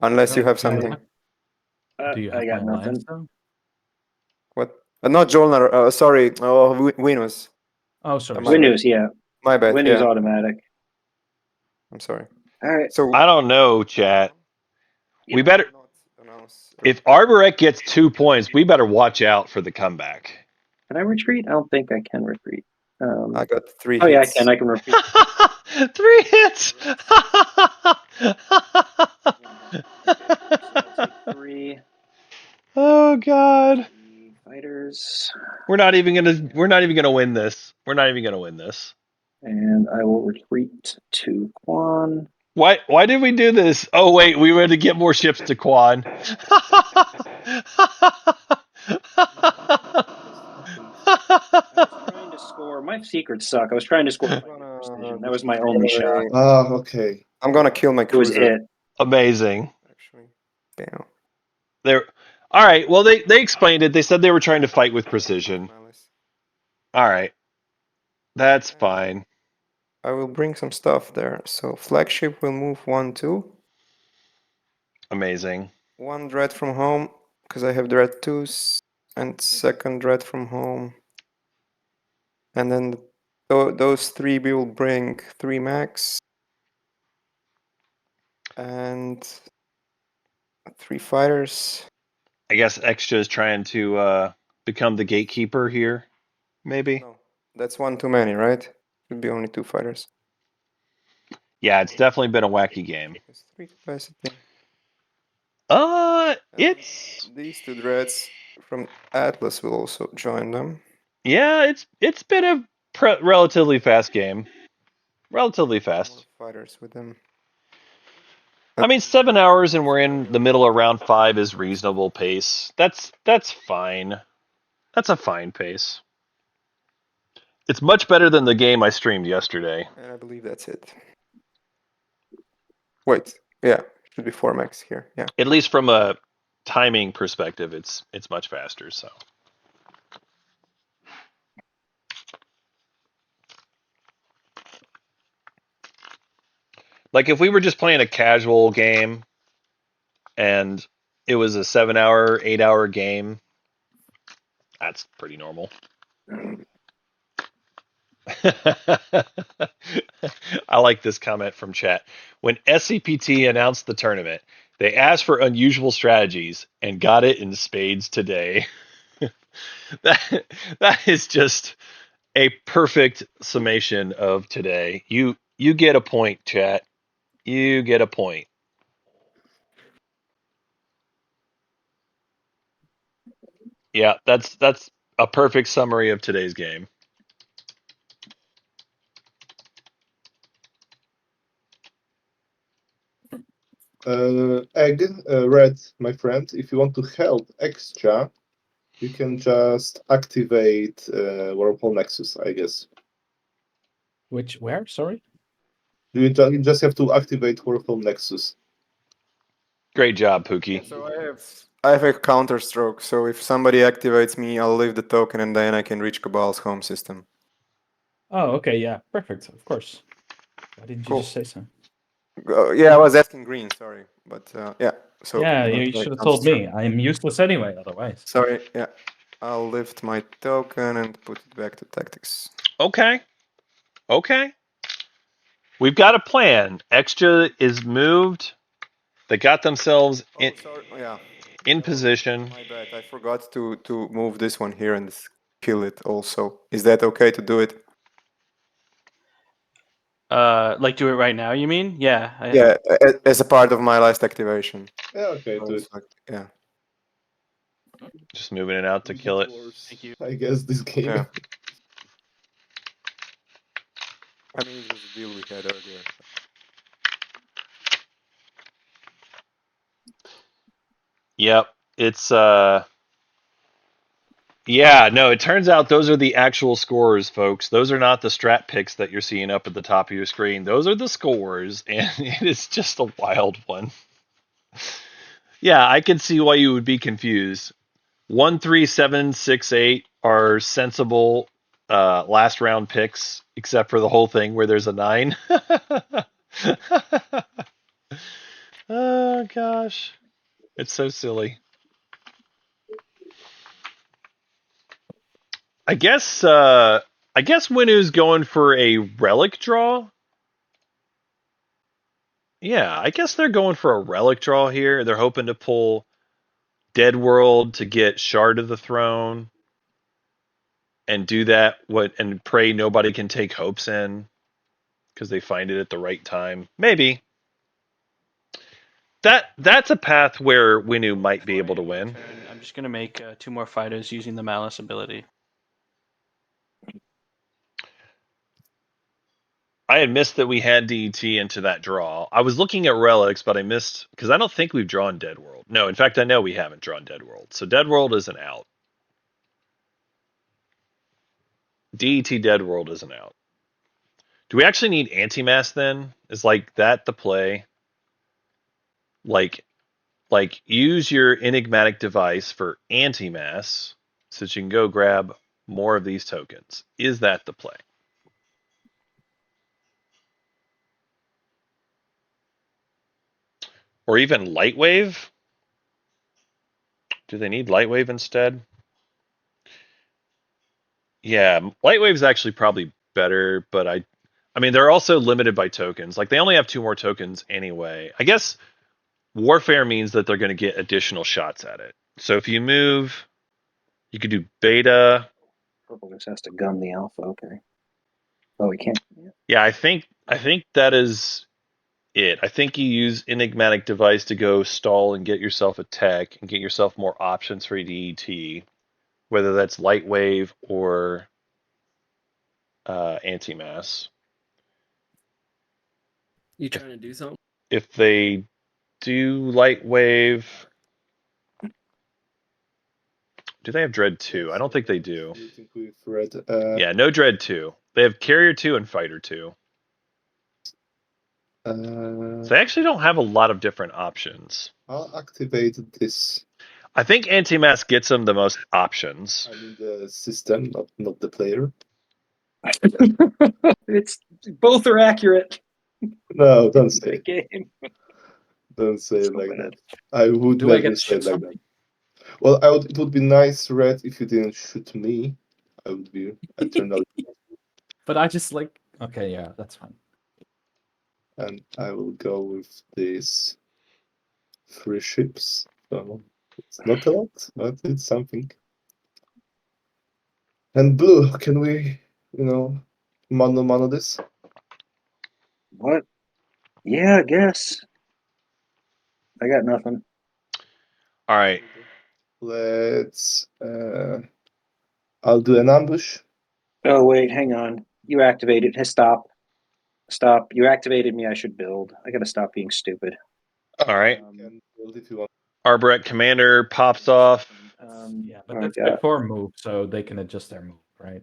Unless you have something. do you have I got my nothing. alliance though? What? Not Jolnar. Sorry. Oh, Venus. Oh, sorry. My Windows, yeah. My bad. Windows Yeah. automatic. I'm sorry. All right. So I don't know, chat. We better. not announce. If Arborec gets 2 points, we better watch out for the comeback. Can I retreat? I don't think I can retreat. I got 3 Oh, hits. yeah, I can retreat. 3 hits. I'll take 3. Oh God. Fighters. We're not even gonna win this. We're not even gonna win this. And I will retreat to Quan. Why did we do this? Oh wait, we were to get more ships to Quan. I was trying to score. My secrets suck. I was trying to score precision. That was my only shot. Okay. I'm gonna kill my It was cruiser. it. Amazing. Actually, damn. They're all right. Well, they explained it. They said they were trying to fight with precision. All right, that's fine. I will bring some stuff there. So flagship will move 1, 2. Amazing. 1 dread from home because I have dread 2s, and second dread from home. And then those 3 will bring 3 max. And 3 fighters. I guess Extra is trying to become the gatekeeper here, maybe. No, that's 1 too many, right? Should be only 2 fighters. Yeah, it's definitely been a wacky game. It's 3 capacity. It's These 2 dreads from Atlas will also join them. yeah, it's been a relatively fast game. Relatively More fast. fighters with them. I mean, 7 hours and we're in the middle of round 5 is reasonable pace. That's fine. That's a fine pace. It's much better than the game I streamed yesterday. And I believe that's it. Wait, yeah, should be 4 max here. Yeah. At least from a timing perspective, it's much faster. So. Like if we were just playing a casual game and it was a 7-hour, 8-hour game, that's pretty normal. I like this comment from chat. When SCPT announced the tournament, they asked for unusual strategies and got it in spades today. that is just a perfect summation of today. You get a point, chat. You get a point. Yeah, that's a perfect summary of today's game. Egg, Red, my friend, if you want to help Extra, you can just activate Wormhole Nexus, I guess. Where? Sorry. You just have to activate Wormhole Nexus. Great job, Pookie. So I have a counter stroke. So if somebody activates me, I'll leave the token and then I can reach Cabal's home system. Oh, okay, yeah, perfect. Of course. Why didn't you Cool. just say so? Yeah, I was asking green. Sorry, but yeah. So Yeah, don't you try should have counter told stroke. me. I am useless anyway, otherwise. Sorry. Yeah, I'll lift my token and put it back to tactics. Okay. We've got a plan. Extra is moved. They got themselves in, sorry. Yeah. in position. My bad. I forgot to move this one here and kill it also. Is that okay to do it? Like do it right now, you mean? Yeah. Yeah, as a part of my last activation. Yeah, okay, So do it's it. like, yeah. Just moving it out to kill it. Thank you. I guess this game. Yeah. I mean, it was a deal we had earlier. Yep. It's yeah, no, it turns out those are the actual scores, folks. Those are not the strat picks that you're seeing up at the top of your screen. Those are the scores, and it is just a wild one. Yeah, I can see why you would be confused. 1, 3, 7, 6, 8 are sensible last round picks, except for the whole thing where there's a 9. Oh gosh, it's so silly. I guess Winu's going for a relic draw. Yeah, I guess they're going for a relic draw here. They're hoping to pull Dead World to get Shard of the Throne and do that and pray nobody can take Hopes in because they find it at the right time. Maybe. That's a path where Winu might be able to win. I'm just gonna make 2 more fighters using the Malice ability. I had missed that we had DET into that draw. I was looking at relics, but I missed because I don't think we've drawn Dead World. No, in fact, I know we haven't drawn Dead World. So Dead World isn't out. DET Dead World isn't out. Do we actually need anti-mass then? Is like that the play? Like use your enigmatic device for anti-mass so that you can go grab more of these tokens. Is that the play? Or even Lightwave? Do they need Lightwave instead? Yeah, Lightwave's actually probably better, but I mean, they're also limited by tokens. Like, they only have 2 more tokens anyway. I guess warfare means that they're going to get additional shots at it. So if you move, you could do beta. Purple just has to gun the alpha. Okay. Oh, we can't. Yeah, I think that is it. I think you use enigmatic device to go stall and get yourself a tech and get yourself more options for DET, whether that's light wave or anti-mass. You trying to do something? If they do light wave, do they have Dread 2? I don't think they do. I think we've read. Yeah, no Dread 2. They have Carrier 2 and Fighter 2. So they actually don't have a lot of different options. I'll activate this. I think anti-mass gets them the most options. I mean the system, not the player. It's both are accurate. No, don't say The it. game. Don't say it So like bad. that. I would Do I never get say it shit like from that. Well, it would be nice, Red, if you didn't shoot me. I turned out, But I just like. Okay, yeah, that's fine. and I will go with these 3 ships. So it's not a lot, but it's something. And blue, can we, mano this? What? Yeah, I guess. I got nothing. All right. Let's. I'll do an ambush. Oh wait, hang on. You activated. Hey, stop. Stop. You activated me. I should build. I gotta stop being stupid. All right. You can build if you want. Arbret Commander pops off. Yeah, but oh, that's God. before move, so they can adjust their move, right?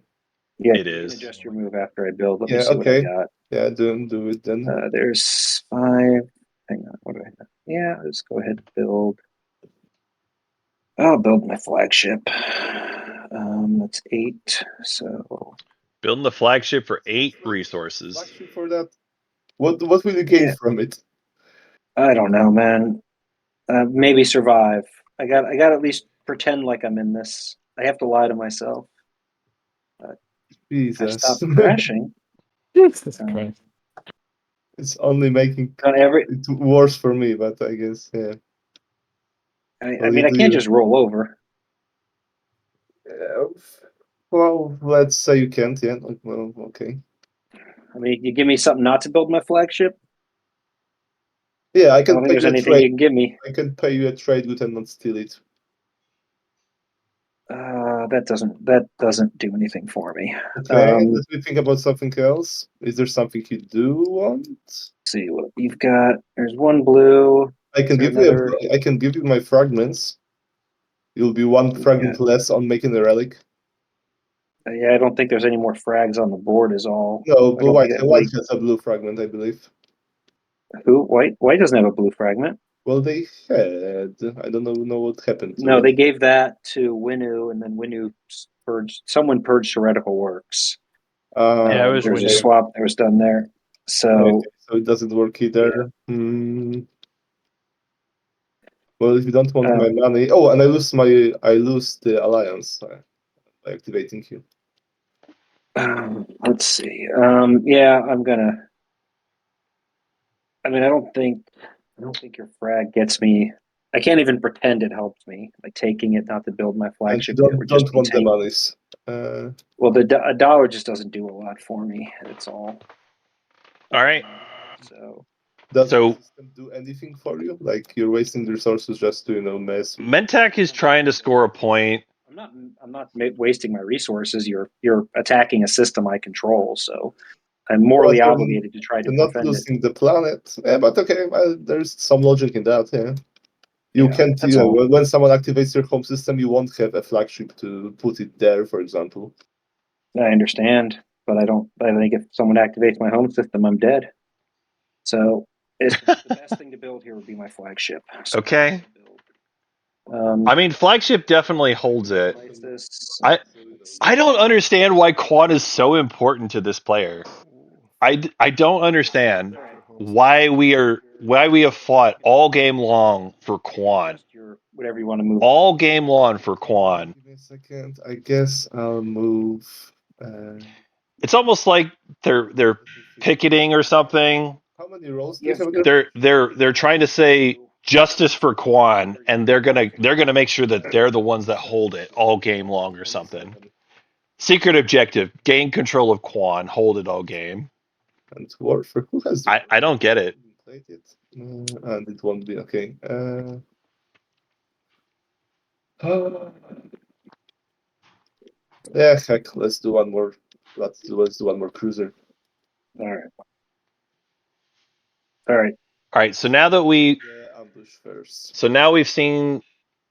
Yeah, It you is. can adjust your move after I build. Let me Yeah, see what I okay. got. Yeah, do it then. There's 5. Hang on. What do I have? Yeah, let's go ahead and build. I'll build my flagship. That's 8. So Building the flagship for 8 resources. Flagship for that. What will you gain Yeah. from it? I don't know, man. Maybe survive. I got at least pretend like I'm in this. I have to lie to myself. I Jesus. stopped crashing. Jesus Um, Christ. It's only making On every, it worse for me, but I guess, yeah. I Well, mean, you I do can't you. just roll over. Well, let's say you can't, yeah. Well, okay. I mean, you give me something not to build my flagship. Yeah, I I don't can think pay there's you a anything trade. you can give me. I can pay you a trade good and not steal it. That doesn't do anything for me. Okay, let me think about something else. Is there something you do want? Let's see what you've got. There's 1 blue. I can Is there give you another? I can give you my fragments. You'll be 1 fragment less on making a relic. Yeah, I don't think there's any more frags on the board. Is all. No, I but don't white think has a blue fragment, I believe. Who? White doesn't have a blue fragment. Well, they had. I don't know what happened to No, it. they gave that to Winu, and then Winu purged. Someone purged heretical works. Yeah, it was There's a Winu. swap that was done there. So Okay, so it doesn't work either. Well, if you don't want my money, and I lose the alliance by activating you. let's see. Yeah, I'm gonna. I mean, I don't think your frag gets me. I can't even pretend it helps me. Like taking it not to build my And flagship. you It would just don't be want the take. monies. Well, a dollar just doesn't do a lot for me. That's all. All right. So Does So- the system do anything for you? Like you're wasting resources just to mess. Mentak is trying to score a point. I'm not wasting my resources. You're attacking a system I control, so I'm morally Well, obligated to try to You're not defend it. losing the planet. Yeah, but okay, well, there's some logic in that. Yeah, you Yeah, can't. that's all. When someone activates your home system, you won't have a flagship to put it there, for example. I understand, but I don't. I think if someone activates my home system, I'm dead. So the best thing to build here would be my flagship. So Okay. Um, I mean, flagship definitely holds it. place this. I don't understand why Quan is so important to this player. I don't understand why we have fought all game long for Quan. Just your whatever you want to move. All game long for Quan. Give me a second. I guess I'll move. it's almost like they're picketing or something. How many rolls do You you have have there? They're trying to say justice for Quan, and they're gonna make sure that they're the ones that hold it all game long or something. Secret objective: gain control of Quan, hold it all game. And Warfare, who has the I don't get it. played it? And it won't be okay. Yeah, heck, let's do one more. Let's do one more cruiser. All right. All right. All right, so now that we Ambush first. so now we've seen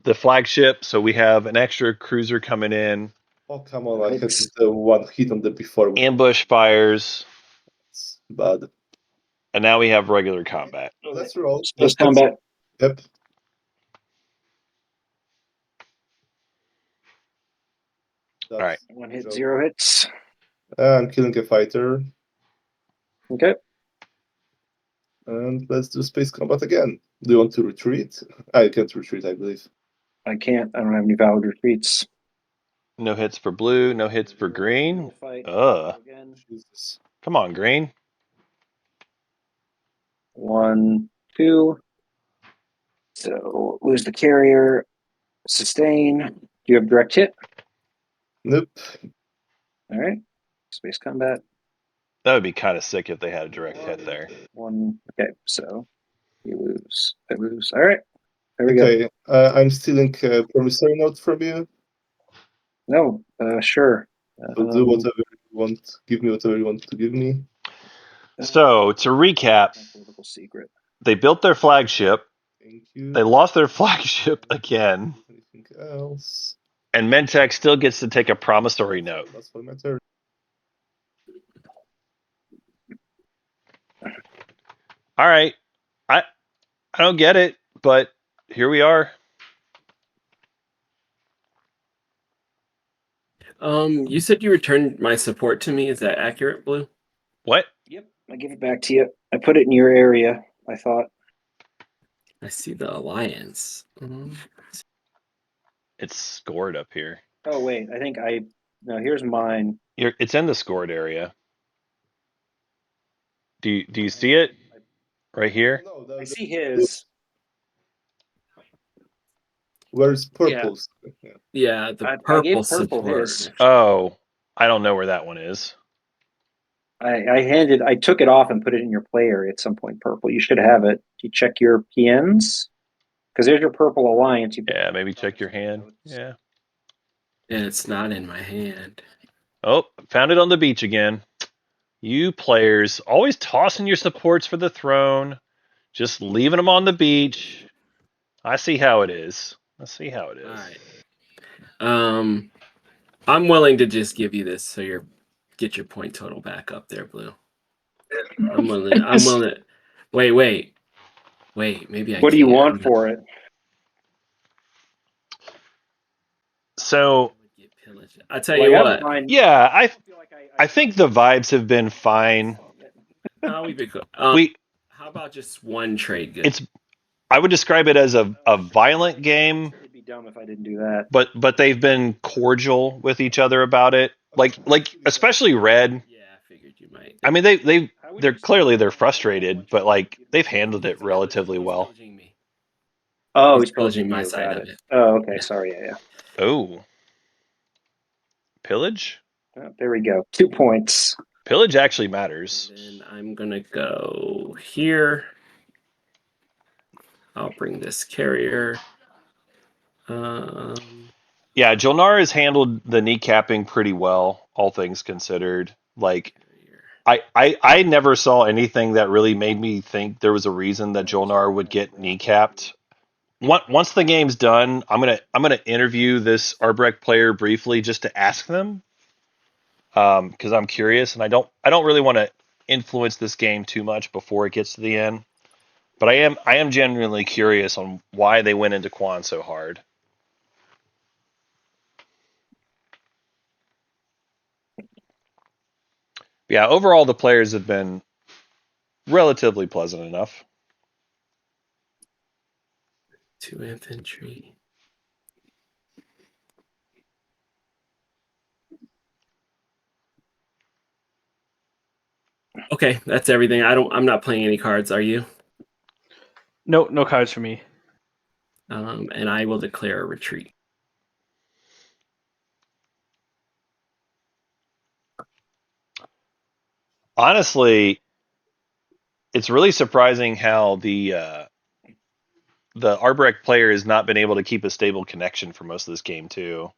the flagship, so we have an extra cruiser coming in. Oh, come on, I had the one hit on the before. Ambush fires, It's bad. and now we have regular combat. Oh, let's roll. Space combat. Yep. All right. One hit, 0 hits. I'm killing a fighter. Okay. And let's do space combat again. Do you want to retreat? I can't retreat, I believe. I can't. I don't have any valid retreats. No hits for blue, no hits for green. Jesus. Come on, green. 1, 2. So lose the carrier. Sustain. Do you have direct hit? Nope. All right. Space combat. That would be kind of sick if they had a direct hit there. 1. Okay. So you lose. I lose. All right. There we go. Okay, I'm stealing a promissory note from you. No. Sure. So do whatever you want. Give me whatever you want to give me. So to recap, Political secret. they built their flagship. Thank you. They lost their flagship again. Anything else? And Mentech still gets to take a promissory note. That's for my turn. All right. I don't get it, but here we are. You said you returned my support to me. Is that accurate, Blue? What? Yep. I give it back to you. I put it in your area. I thought. I see the alliance. It's scored up here. Oh wait. I think I. No. Here's mine. It's in the scored area. Do you see it right here? I see his. Where's purple? Yeah, the I gave purple purple support. his. Oh, I don't know where that one is. I took it off and put it in your play area at some point. Purple. You should have it. Do you check your PNs? Because there's your purple alliance. Yeah, maybe check your hand. Yeah. And it's not in my hand. Oh, found it on the beach again. You players always tossing your supports for the throne, just leaving them on the beach. I see how it is. I see how it is. All right. I'm willing to just give you this so you get your point total back up there, Blue. I'm willing. Wait. Maybe I. What do you want for it? So I tell you what. Yeah, I think the vibes have been fine. We've been good. How about just one trade? Good. I would describe it as a violent game. It'd be dumb if I didn't do that. But they've been cordial with each other about it. Like especially Red. Yeah, I figured you might. I mean they're clearly frustrated, but like they've handled it relatively well. Oh, he's pillaging my side of it. Oh, okay. Sorry. Yeah. Oh. Pillage? Oh, there we go. 2 points. Pillage actually matters. And then I'm gonna go here. I'll bring this carrier. Yeah, Jolnar has handled the kneecapping pretty well, all things considered. Like I never saw anything that really made me think there was a reason that Jolnar would get kneecapped. Once the game's done, I'm gonna interview this Arbrecht player briefly just to ask them, because I'm curious, and I don't really want to influence this game too much before it gets to the end. But I am genuinely curious on why they went into Quan so hard. Yeah, overall the players have been relatively pleasant enough. 2 infantry. Okay, that's everything. I'm not playing any cards. Are you? No cards for me. And I will declare a retreat. Honestly, it's really surprising how the Arbrecht player has not been able to keep a stable connection for most of this game too.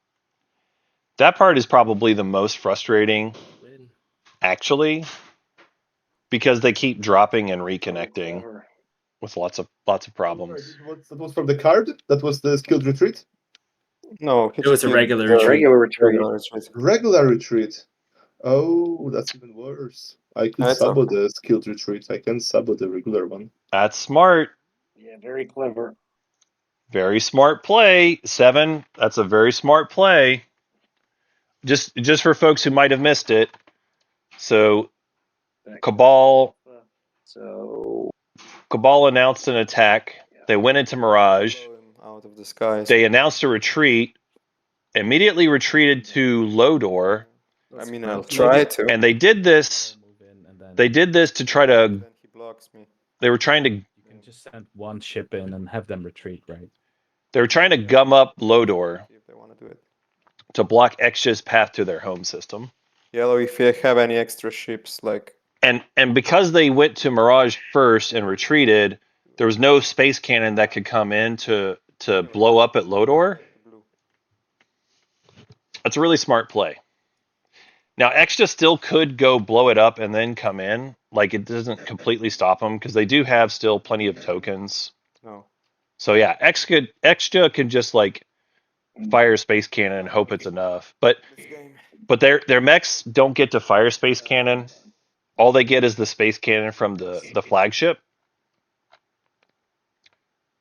That part is probably the most frustrating, actually, because they keep dropping and reconnecting with lots of problems. That was from the card? That was the skilled retreat? No, It was a regular the retreat. Regular retreat. regular retreat. Regular retreat. Oh, that's even worse. I could That's sabo okay. the skilled retreat. I can sabo the regular one. That's smart. Yeah, very clever. Very smart play. 7. That's a very smart play. Just for folks who might have missed it. So Cabal announced an attack. They went into Mirage. Blow him out of the skies. They announced a retreat. Immediately retreated to Lodor. I mean, I'll try to. And they did this. They did this to try to. Then he blocks me. They were trying to. You can just send one ship in and have them retreat, right? They were trying to gum up Lodor See if they want to do it. to block X's path to their home system. Yellow, if you have any extra ships, like. And because they went to Mirage first and retreated, there was no space cannon that could come in to blow up at Lodor. That's a really smart play. Now, Extra still could go blow it up and then come in. Like, it doesn't completely stop them because they do have still plenty of tokens. No. So, yeah, Extra can just, like, fire space cannon and hope it's enough. But their mechs don't get to fire space cannon. All they get is the space cannon from the flagship.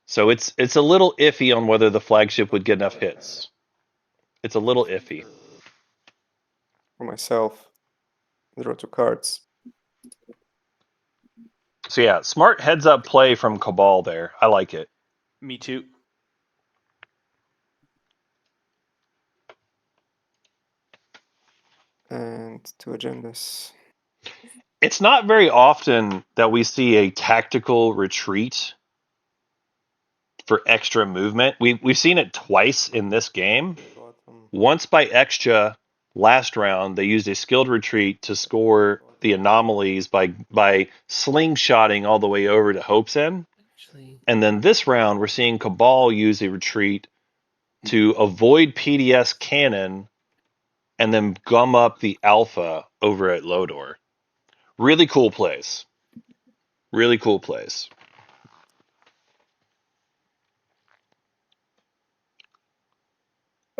So it's a little iffy on whether the flagship would get enough hits. It's a little iffy. For myself. Draw 2 cards. So yeah, smart heads up play from Cabal there. I like it. Me too. And 2 agendas. It's not very often that we see a tactical retreat for extra movement. We've seen it twice in this game. Once by Extra last round, they used a skilled retreat to score the anomalies by slingshotting all the way over to Hope's End. And then this round, we're seeing Cabal use a retreat to avoid PDS cannon and then gum up the alpha over at Lodor. Really cool plays. Really cool plays.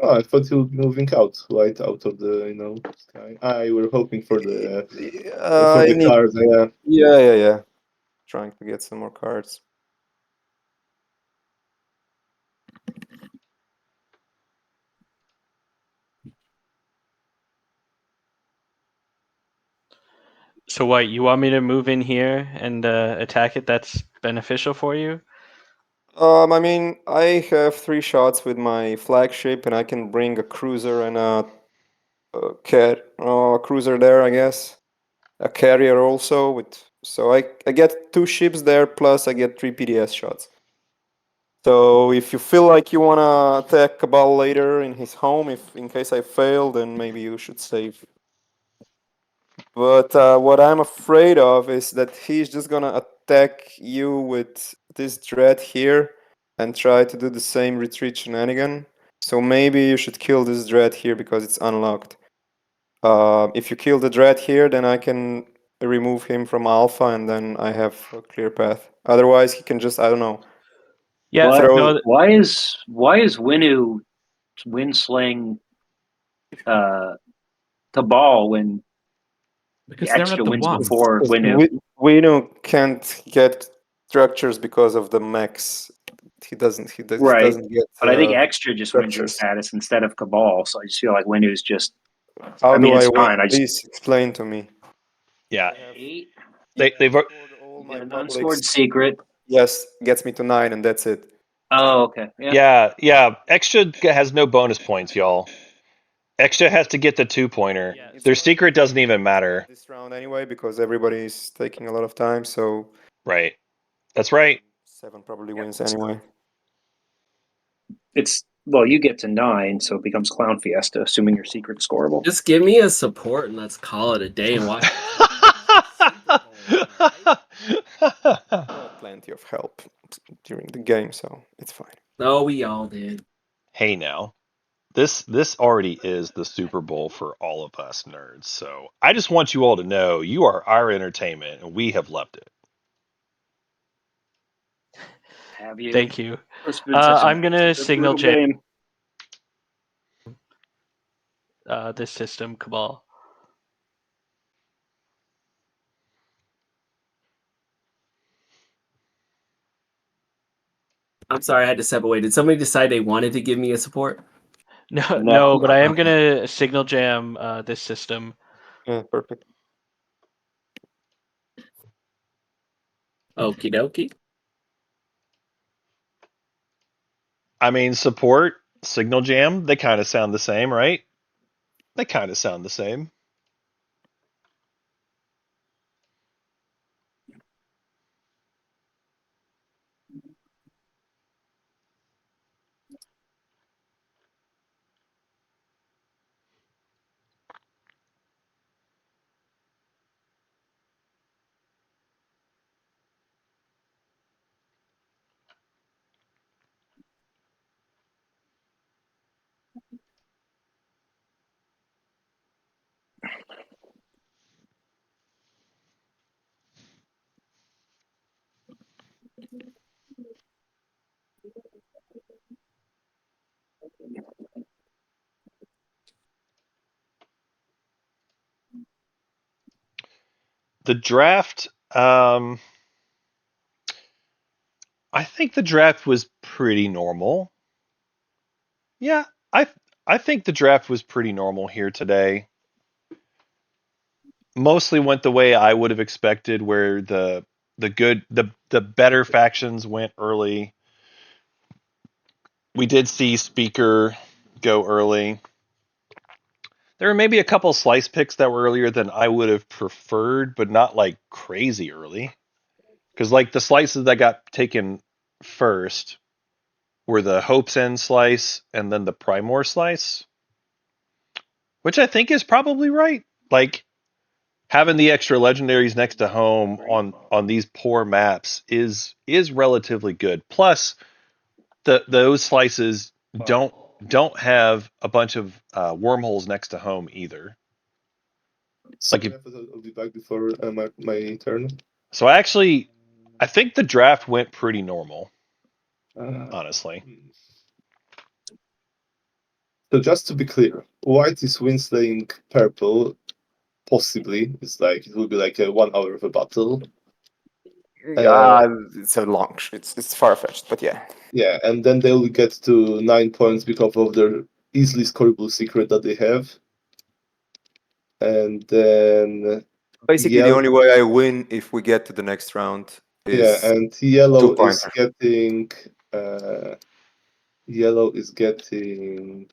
Oh, I thought you were moving out, right out of the sky. You were hoping for the cards, yeah. Yeah. Trying to get some more cards. So what? You want me to move in here and attack it? That's beneficial for you? I mean, I have 3 shots with my flagship, and I can bring a cruiser and a cruiser there, I guess. A carrier also so I get 2 ships there, plus I get 3 PDS shots. So if you feel like you wanna attack Cabal later in his home, if in case I fail, then maybe you should save. But what I'm afraid of is that he's just gonna attack you with this dread here and try to do the same retreat shenanigan. So maybe you should kill this dread here because it's unlocked. If you kill the dread here, then I can remove him from alpha, and then I have a clear path. Otherwise, he can just, I don't know. Yeah. But No, why is Winu Winsling Cabal when Because the they're Extra not the wins ones. before Winu? We can't get structures because of the mechs. He doesn't get. But I think Extra just wins in structures. status instead of Cabal, so I just feel like Winu's just. How I mean, do it's I fine. win? Please explain to me. Yeah. 8. They've all You get an unscored secret. Yes, gets me to 9, and that's it. Oh, okay. Yeah. Yeah. Extra has no bonus points, y'all. Extra has to get the 2-pointer. Yeah, Their so secret doesn't even matter. this round anyway because everybody's taking a lot of time. So Right. That's right. 7 probably wins anyway. It's well, you get to 9, so it becomes Clown Fiesta, assuming your secret's scoreable. Just give me a support and let's call it a day and watch. I had plenty of help during the game, so it's fine. No, we all did. Hey now. This already is the Super Bowl for all of us nerds. So I just want you all to know you are our entertainment and we have loved it. Have you? Thank you. It's been such I'm gonna such a signal brutal jam game. this system, Cabal. I'm sorry, I had to step away. Did somebody decide they wanted to give me a support? No, but I am gonna signal jam this system. Yeah, perfect. Okie dokie. I mean, support, Signal Jam, they kind of sound the same, right? They kind of sound the same. The draft, I think the draft was pretty normal. Yeah, I think the draft was pretty normal here today. Mostly went the way I would have expected, where the better factions went early. We did see Speaker go early. There were maybe a couple slice picks that were earlier than I would have preferred, but not like crazy early. Because like the slices that got taken first were the Hope's End slice and then the Primor slice, which I think is probably right. Like having the extra legendaries next to home on these poor maps is relatively good. Plus, those slices don't have a bunch of wormholes next to home either. So Like I'll be back before my turn. So I think the draft went pretty normal, honestly. So just to be clear, white is winslaying purple. Possibly, it's like it will be like a 1 hour of a battle. It's a long. It's far fetched, but yeah. Yeah, and then they will get to 9 points because of their easily scoreable secret that they have. And then Basically, the only way I win if we get to the next round is and yellow 2 is getting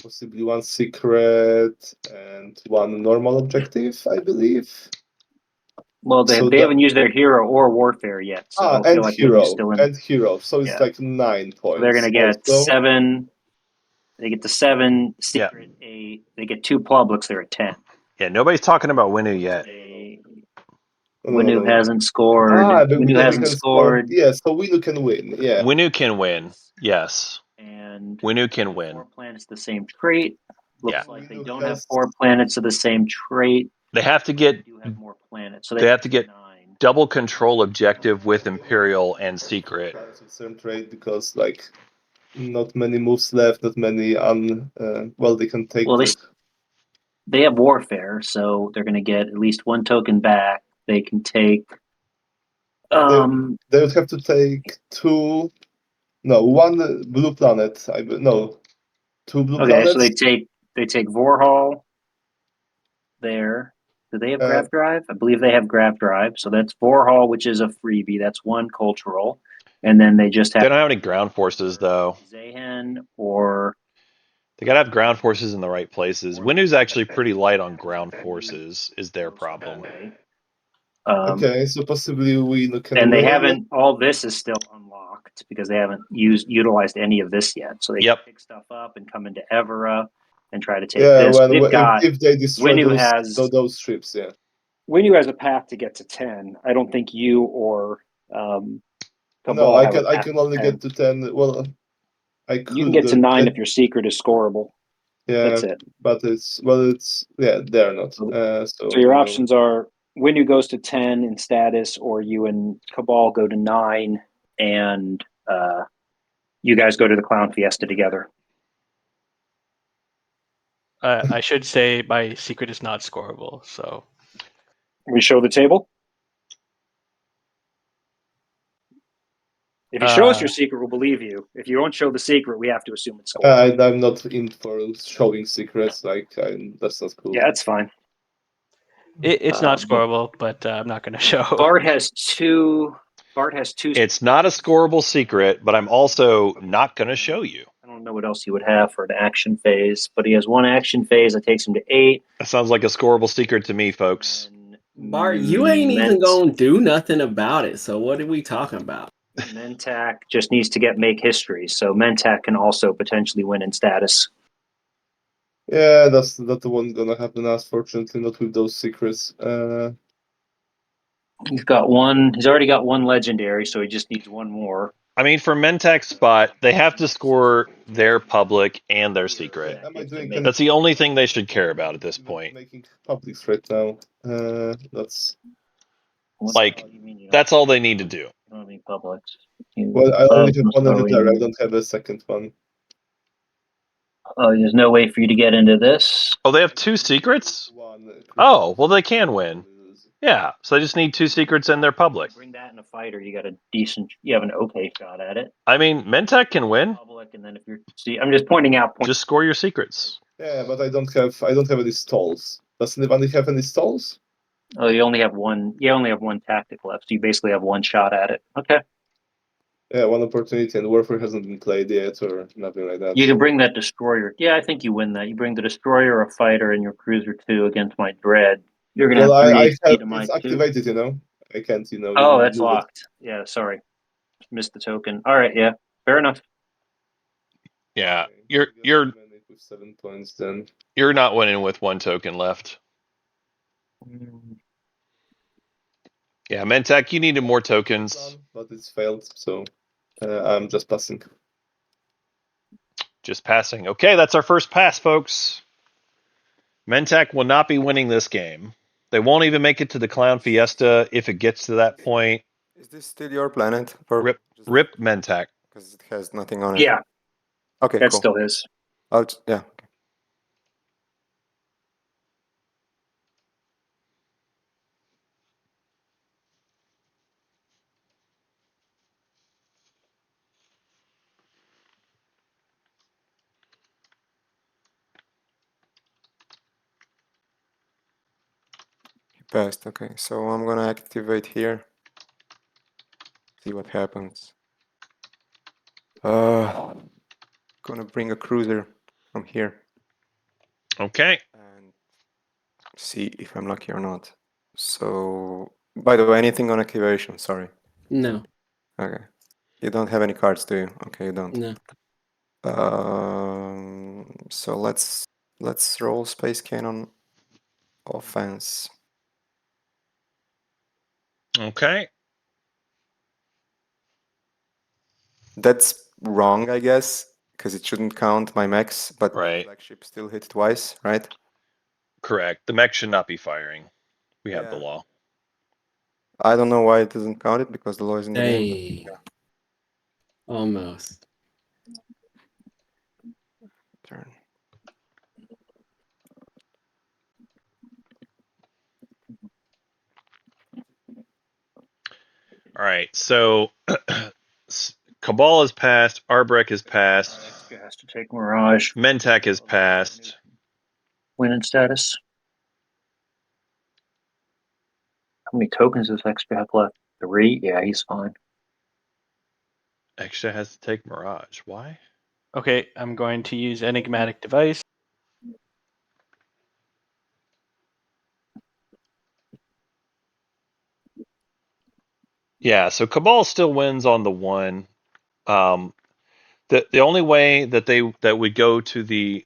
possibly 1 secret and 1 normal objective, I believe. Well, they haven't used their hero or warfare yet, so I feel like hero still in. and hero, so it's like 9 points. So they're gonna get also. 7. They get the 7 secret 8. They get 2 publics. They're at 10. Yeah, nobody's talking about Winu yet. Winu hasn't scored. Winu hasn't scored. Yeah, so Winu can win. Yeah, Winu can win. Yes, and Winu can win. 4 planets the same trait. Looks Yeah. like they don't have 4 planets of the same trait. They have to get. They do have more planets, so They have to get 9. double control objective with Imperial and Secret. Same trade because like not many moves left, not many they can take. Well, they have warfare, so they're going to get at least 1 token back. They can take. They would have to take 1 blue planet. 2 blue planets. So they take Vorhal. There. Do they have Graph Drive? I believe they have Graph Drive. So that's Vorhal, which is a freebie. That's 1 cultural. And then they just have. They don't have any ground forces though. Zahen or They gotta have ground forces in the right places. Winu's actually pretty light on ground forces, is their problem. Okay, so possibly we can And they win. haven't. All this is still unlocked because they haven't utilized any of this yet. So they Yep. can pick stuff up and come into Evera and try to take Yeah, this. when They've got if they destroy Winu has those ships, yeah. Winu has a path to get to 10. I don't think you or No, Cabal have a I path can to only 10. get to 10. Well, I could You can get to 9 if your secret is scoreable. yeah, That's it. but it's they're not. So So your options are Winu goes to 10 in status, or you and Cabal go to 9, and you guys go to the Clown Fiesta together. I should say my secret is not scoreable. So We show the table. If you show us your secret, we'll believe you. If you don't show the secret, we have to assume it's scoreable. I'm not in for showing secrets. That's not cool. Yeah, that's fine. it's not scoreable, but I'm not going to show. Bart has two. It's not a scoreable secret, but I'm also not going to show you. I don't know what else he would have for an action phase, but he has one action phase that takes him to 8. That sounds like a scoreable secret to me, folks. Bart, you ain't even gonna do nothing about it. So what are we talking about? Mentak just needs to make history, so Mentak can also potentially win in status. Yeah, that's not the one gonna happen. Unfortunately, not with those secrets. He's got one. He's already got one legendary, so he just needs one more. I mean, for Mentak's spot, they have to score their public and their secret. Am I doing That's the only thing they should care about at this point. Making publics right now. That's like that's all they need to do. You don't have any publics. Well, I only have one editor. I don't have a second one. Oh, there's no way for you to get into this. Oh, they have 2 secrets? One. Oh, well, they can win. Yeah, so they just need 2 secrets in their public. Bring that in a fighter, you got a decent. You have an okay shot at it. I mean, Mentak can win. Public, and then if you're, see, I'm just pointing out. Just score your secrets. Yeah, but I don't have any stalls. Doesn't anybody have any stalls? Oh, you only have one. You only have one tactic left. So you basically have one shot at it. Okay. Yeah, one opportunity, and Warfare hasn't been played yet, or nothing like that. You can bring that destroyer. Yeah, I think you win that. You bring the destroyer, a fighter, and your cruiser 2 against my dread. You're gonna have 3 HP to my it's 2. activated. I can't. Oh, that's locked. Yeah, sorry, missed the token. All right, yeah, fair enough. Yeah, Okay, you're with 7 points then. You're not winning with 1 token left. Yeah, Mentak, you needed more tokens. But it's failed, so I'm just passing. Just passing. Okay, that's our first pass, folks. Mentak will not be winning this game. They won't even make it to the Clown Fiesta if it gets to that point. Is this still your planet? Or Rip Mentak. Because it has nothing on it. Yeah. Okay, That's cool. still his. Yeah. Okay. He passed. Okay, so I'm gonna activate here. See what happens. Gonna bring a cruiser from here. Okay. And see if I'm lucky or not. So, by the way, anything on activation? Sorry. No. Okay. You don't have any cards, do you? Okay, you don't. No. So let's roll Space Cannon offense. Okay. That's wrong, I guess, because it shouldn't count my mechs, but right. the flagship still hit twice, right? Correct. The mech should not be firing. We have the law. I don't know why it doesn't count it, because the law is in the game. Almost. Turn. All right, so Cabal is passed, Arbrek is passed. Extra has to take Mirage. Mentak is passed. Winning status. How many tokens does Extra have left? 3? Yeah, he's fine. Extra has to take Mirage. Why? Okay, I'm going to use Enigmatic Device. Yeah, so Cabal still wins on the 1. The only way that would go to the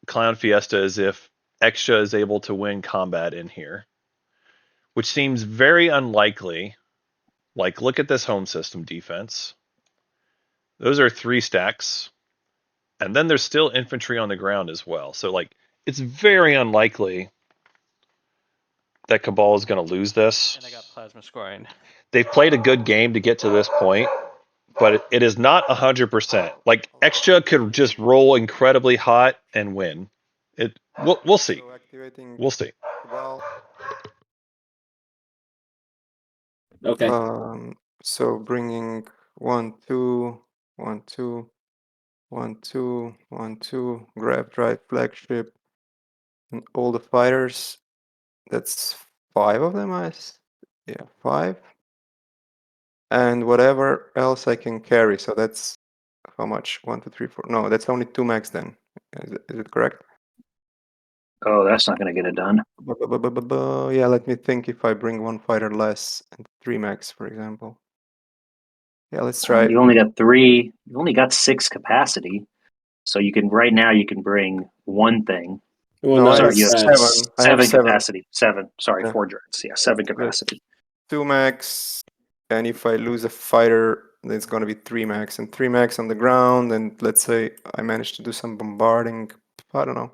Clown Fiesta is if Extra is able to win combat in here, which seems very unlikely. Like, look at this home system defense. Those are 3 stacks. And then there's still infantry on the ground as well. So, like, it's very unlikely that Cabal is going to lose this. And I got Plasma Scoring. They've played a good game to get to this point, but it is not 100%. Like, Extra could just roll incredibly hot and win. We'll see. So activating We'll see. Cabal. Okay. So bringing 1, 2, 1, 2, 1, 2, 1, 2. Grab drive flagship and all the fighters. That's 5 of them, yeah, 5. And whatever else I can carry. So that's how much? 1, 2, 3, 4. No, that's only 2 max then. Is it correct? Oh, that's not going to get it done. Yeah, let me think if I bring 1 fighter less and 3 max, for example. Yeah, let's try it. You only got 3. You only got 6 capacity. So you can right now you can bring 1 thing. Well, No, I Sorry, have you have 7. I have 7 7. capacity. 7. Sorry, Yeah. 4 dreads. Yeah, 7 Good. capacity. 2 max, and if I lose a fighter, then it's gonna be 3 max, and 3 max on the ground, and let's say I manage to do some bombarding. I don't know.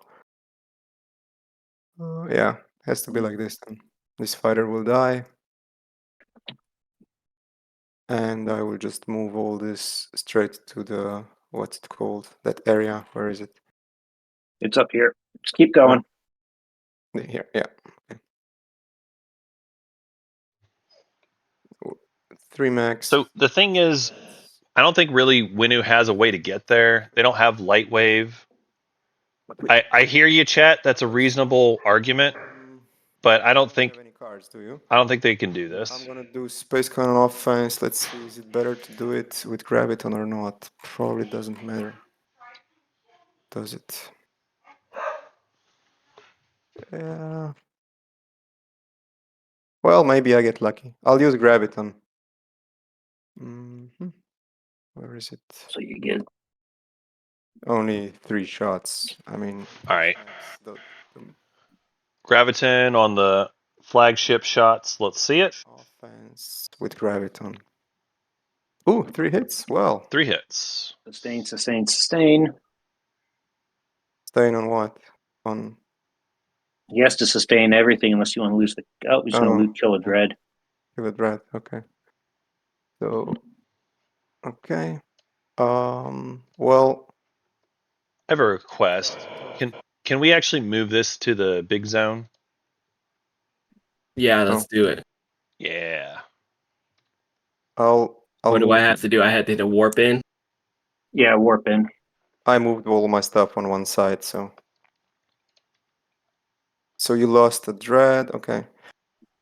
Yeah, has to be like this then. This fighter will die. And I will just move all this straight to the, what's it called? That area, where is it? It's up here. Just keep going. Here, yeah. Okay. 3 max. So the thing is, I don't think really Winu has a way to get there. They don't have light wave. I hear you, chat. That's a reasonable argument, but I don't You think have any cards, do you? they can do I'm this. gonna do Space Cannon offense. Let's see, is it better to do it with Graviton or not? Probably doesn't matter. Does it? Yeah. Well, maybe I get lucky. I'll use Graviton. Where is it? So you get Only 3 shots. I mean, All right. the Graviton on the flagship shots. Let's see it. offense with Graviton. Ooh, 3 hits. Well, 3 hits. sustain, sustain, sustain. staying on what? On. He has to sustain everything unless you want to lose the. Oh, he's going to kill a dread. Kill a dread. Okay. So. Okay. Well. I have a request. Can we actually move this to the big zone? Yeah, let's do it. Yeah. I'll What do I move. have to do? I had to warp in. Yeah, warp in. I moved all my stuff on one side, so. So you lost a dread. Okay.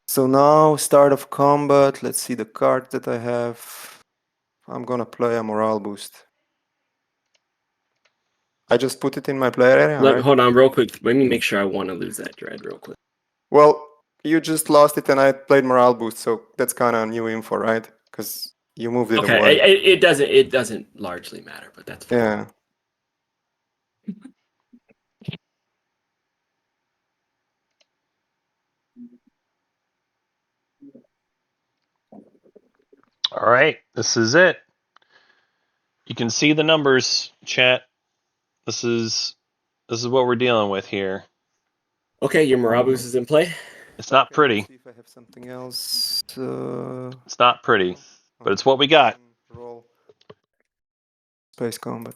So now start of combat. Let's see the card that I have. I'm gonna play a morale boost. I just put it in my player area, right? Hold on, real quick. Let me make sure I want to lose that dread real quick. Well, you just lost it and I played morale boost, so that's kind of new info, right? Because you moved it Okay, away. it doesn't largely matter, but that's fine. Yeah. All right. This is it. You can see the numbers, chat. This is what we're dealing with here. Okay, your morale boost is in play. It's not Okay, pretty. let's see if I have something else. It's not pretty, but it's what we got. Roll. Space combat.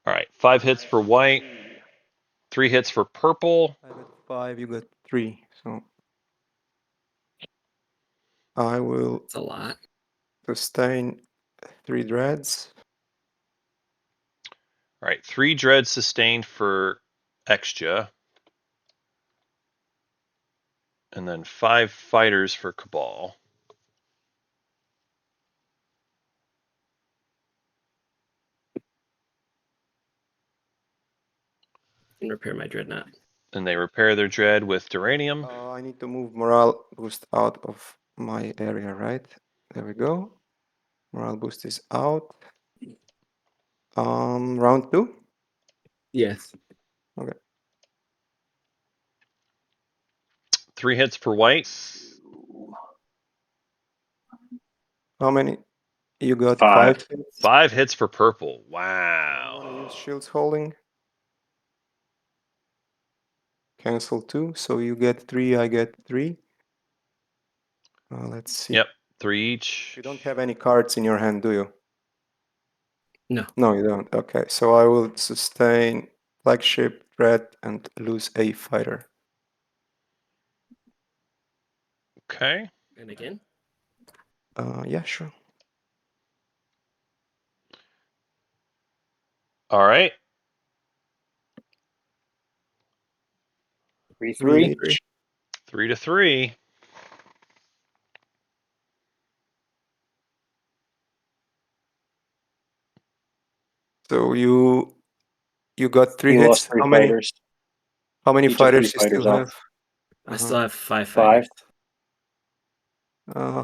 All right. 5 hits for white. 3 hits for purple. I got 5, you got 3, so I will It's a lot. sustain 3 dreads. All right. 3 dreads sustained for Exja. And then 5 fighters for Cabal. And repair my dreadnought. And they repair their dread with Duranium. I need to move morale boost out of my area, right? There we go. Morale boost is out. Round 2? Yes. Okay. 3 hits for white. How many? You got 5. 5 hits? 5 hits for purple. I want to Wow. use Shield's Holding. Cancel 2, so you get 3, I get 3. Let's see. Yep, 3 each. You don't have any cards in your hand, do you? No. No, you don't. Okay, so I will sustain flagship, threat, and lose a fighter. Okay. And again? Yeah, sure. All right. 3 3 3. each. 3 to 3. So you got 3 He hits. lost 3 fighters. How many He took 3 fighters you still fighters off. have? I Uh-huh. still have 5 5. fighters.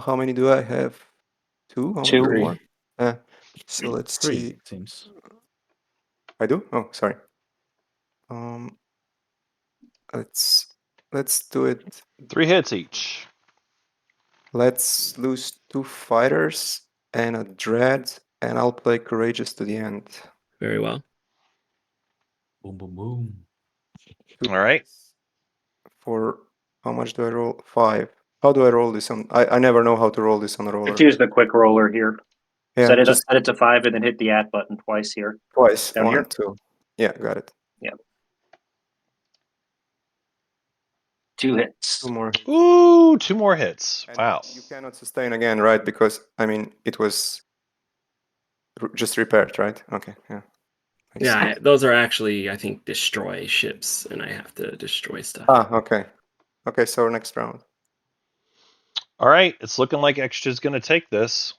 How many do I have? 2? How 2. many more? So let's 3, see. it seems. I do? Oh, sorry. Um, let's do it. 3 hits each. Let's lose 2 fighters and a dread, and I'll play courageous to the end. Very well. Boom, boom, boom. 2 All right. dice for how much do I roll? 5. How do I roll this on? I never know how to roll this on a roller. Just use the quick roller here. Yeah, Set just it to 5 and then hit the add button twice here. twice. Down 1, here? 2. Yeah, got it. 2 hits. 2 more hits. Ooh, 2 more hits. And Wow. you cannot sustain again, right? Because I mean, it was just repaired, right? Okay, yeah. I see. Yeah, those are actually, I think, destroy ships, and I have to destroy stuff. Okay. Okay, so next round. All right. It's looking like Extra's going to take this.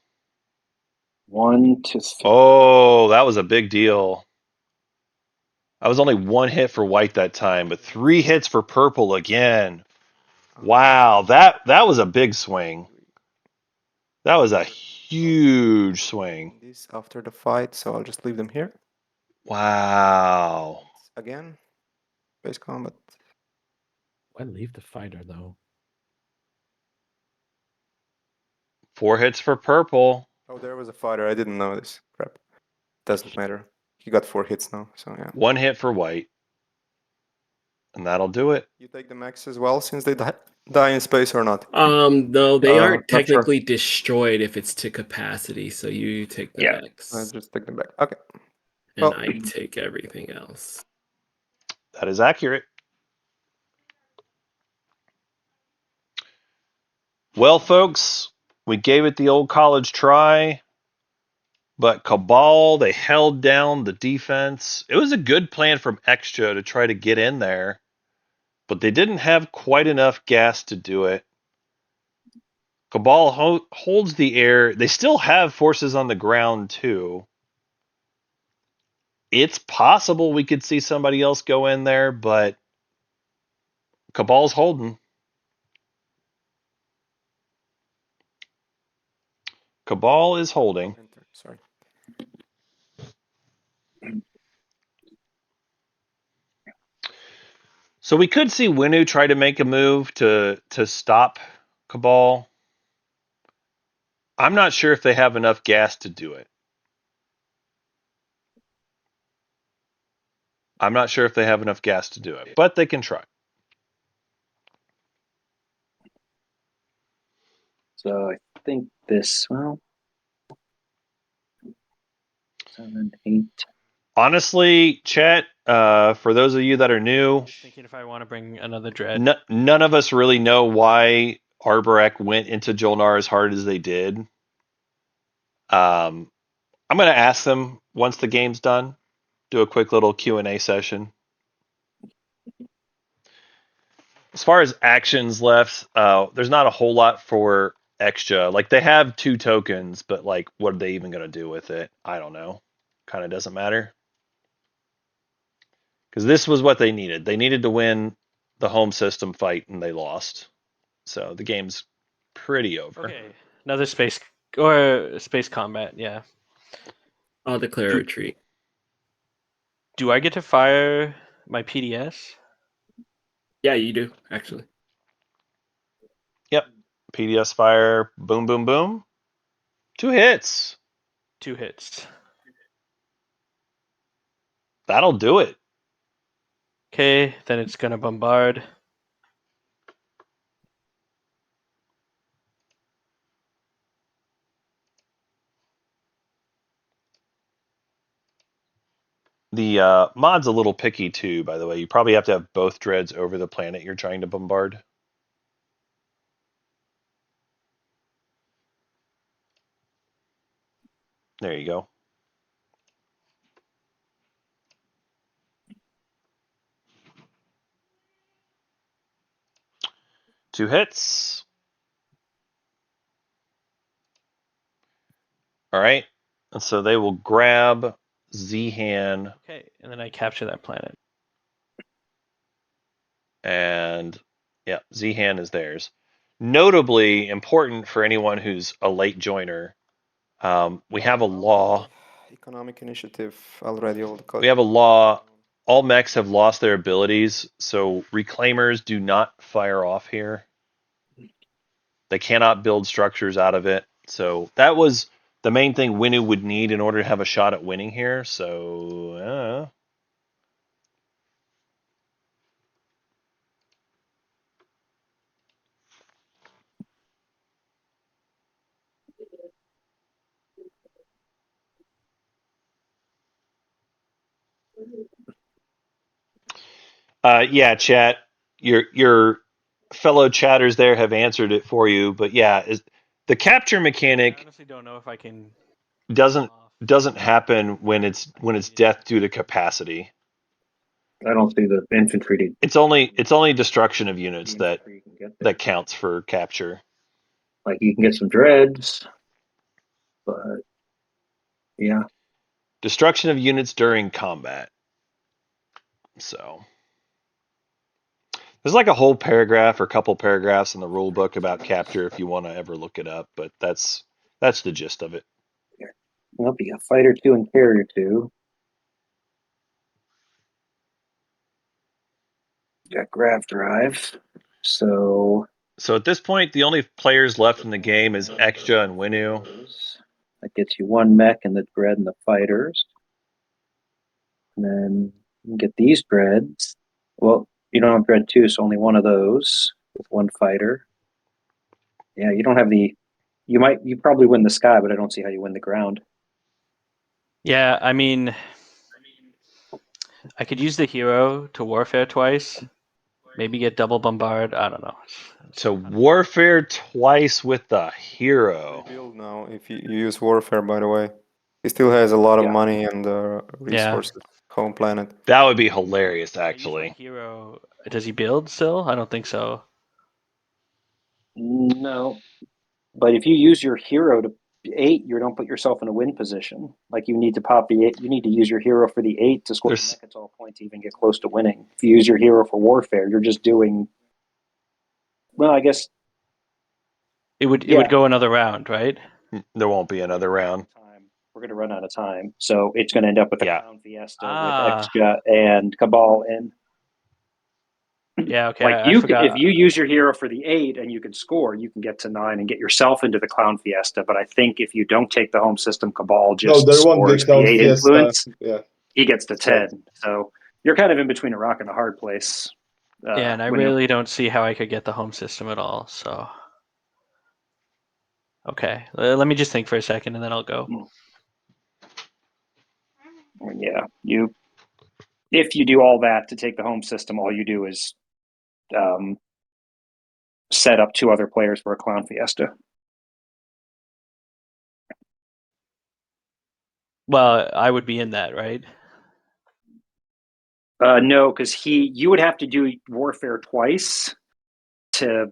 1 to 3. Oh, that was a big deal. I was only 1 hit for white that time, but 3 hits for purple again. Wow, that was a big swing. That was a huge swing. This after the fight, so I'll just leave them here. Wow. Again, base combat. Why leave the fighter though? 4 hits for purple. Oh, there was a fighter. I didn't know this. Crap. Doesn't matter. He got 4 hits now, so yeah. 1 hit for white. And that'll do it. You take the max as well since they die in space or not? No, they aren't not sure. technically destroyed if it's to capacity, so you take the Yeah. max, Just take them back. Okay. and well- I take everything else. That is accurate. Well, folks, we gave it the old college try, but Cabal, they held down the defense. It was a good plan from Extra to try to get in there, but they didn't have quite enough gas to do it. Cabal holds the air. They still have forces on the ground, too. It's possible we could see somebody else go in there, but Cabal's holding. Cabal is holding. Enter. Sorry. So we could see Winu try to make a move to stop Cabal. I'm not sure if they have enough gas to do it. I'm not sure if they have enough gas to do it, but they can try. So I think this, 7, 8. Honestly, chat, for those of you that are new, Just thinking if I want to bring another dread. none of us really know why Arborek went into Jolnar as hard as they did. I'm going to ask them once the game's done, do a quick little Q&A session. As far as actions left, there's not a whole lot for Extra. Like, they have 2 tokens, but, like, what are they even going to do with it? I don't know. Kind of doesn't matter. because this was what they needed. They needed to win the home system fight, and they lost. So the game's pretty over. Okay, another space or space combat. Yeah. I'll declare a retreat. Do I get to fire my PDS? Yeah, you do actually. Yep. PDS fire. Boom, boom, boom. 2 hits. 2 hits. That'll do it. Okay, then it's gonna bombard. The mod's a little picky too, by the way. You probably have to have both dreads over the planet you're trying to bombard. There you go. Two hits. All right. And so they will grab Zihan. Okay, and then I capture that planet. And yeah, Zihan is theirs. Notably important for anyone who's a late joiner, we have a law. Economic initiative already. We have a law. All mechs have lost their abilities, so reclaimers do not fire off here. They cannot build structures out of it. So that was the main thing Winu would need in order to have a shot at winning here. So yeah, chat. Your fellow chatters there have answered it for you, but yeah, the capture I mechanic honestly don't know if I can. doesn't happen when it's death due to capacity. I don't see the infantry. It's only destruction of units the that infantry can get there. that counts for capture. Like you can get some dreads, but yeah, Destruction of units during combat. So there's like a whole paragraph or a couple paragraphs in the rule book about capture if you want to ever look it up, but that's the gist of it. well, be a fighter 2 and carrier 2. Got grav drive, so So at this point, the only players left in the game is Exja and Winu. that gets you 1 mech and the dread and the fighters. And then you can get these dreads. Well, you don't have dread 2, so only one of those with 1 fighter. Yeah, you don't have the. You probably win the sky, but I don't see how you win the ground. Yeah, I mean, I could use the hero to warfare twice. Maybe get double bombard. I don't know. So warfare twice with the hero. Build now if you use warfare. By the way, he still has a lot of Yeah. money and resources. Home planet. That would be hilarious, I use my actually. hero. Does he build still? I don't think so. No, but if you use your hero to 8, you don't put yourself in a win position. Like you need to pop the 8. You need to use your hero for the 8 to score the Mechatol point to even get close to winning. If you use your hero for warfare, you're just doing. Well, I guess It would Yeah. go another round, right? There won't be another round. we're going to run out of time, so it's going to end up with a Yeah. Crown Fiesta Ah. with Extra and Cabal in. Yeah, okay. Like I you, forgot. if you use your hero for the 8 and you can score, you can get to 9 and get yourself into the Clown Fiesta. But I think if you don't take the home system, Cabal just there won't be scores Clown the 8 Fiesta. influence. Yeah. He gets to That's right. 10. So you're kind of in between a rock and a hard place. Yeah, and I when you- really don't see how I could get the home system at all. So, okay, let me just think for a second, and then I'll go. Yeah, if you do all that to take the home system, all you do is set up 2 other players for a Clown Fiesta. Well, I would be in that, right? No, because you would have to do warfare twice to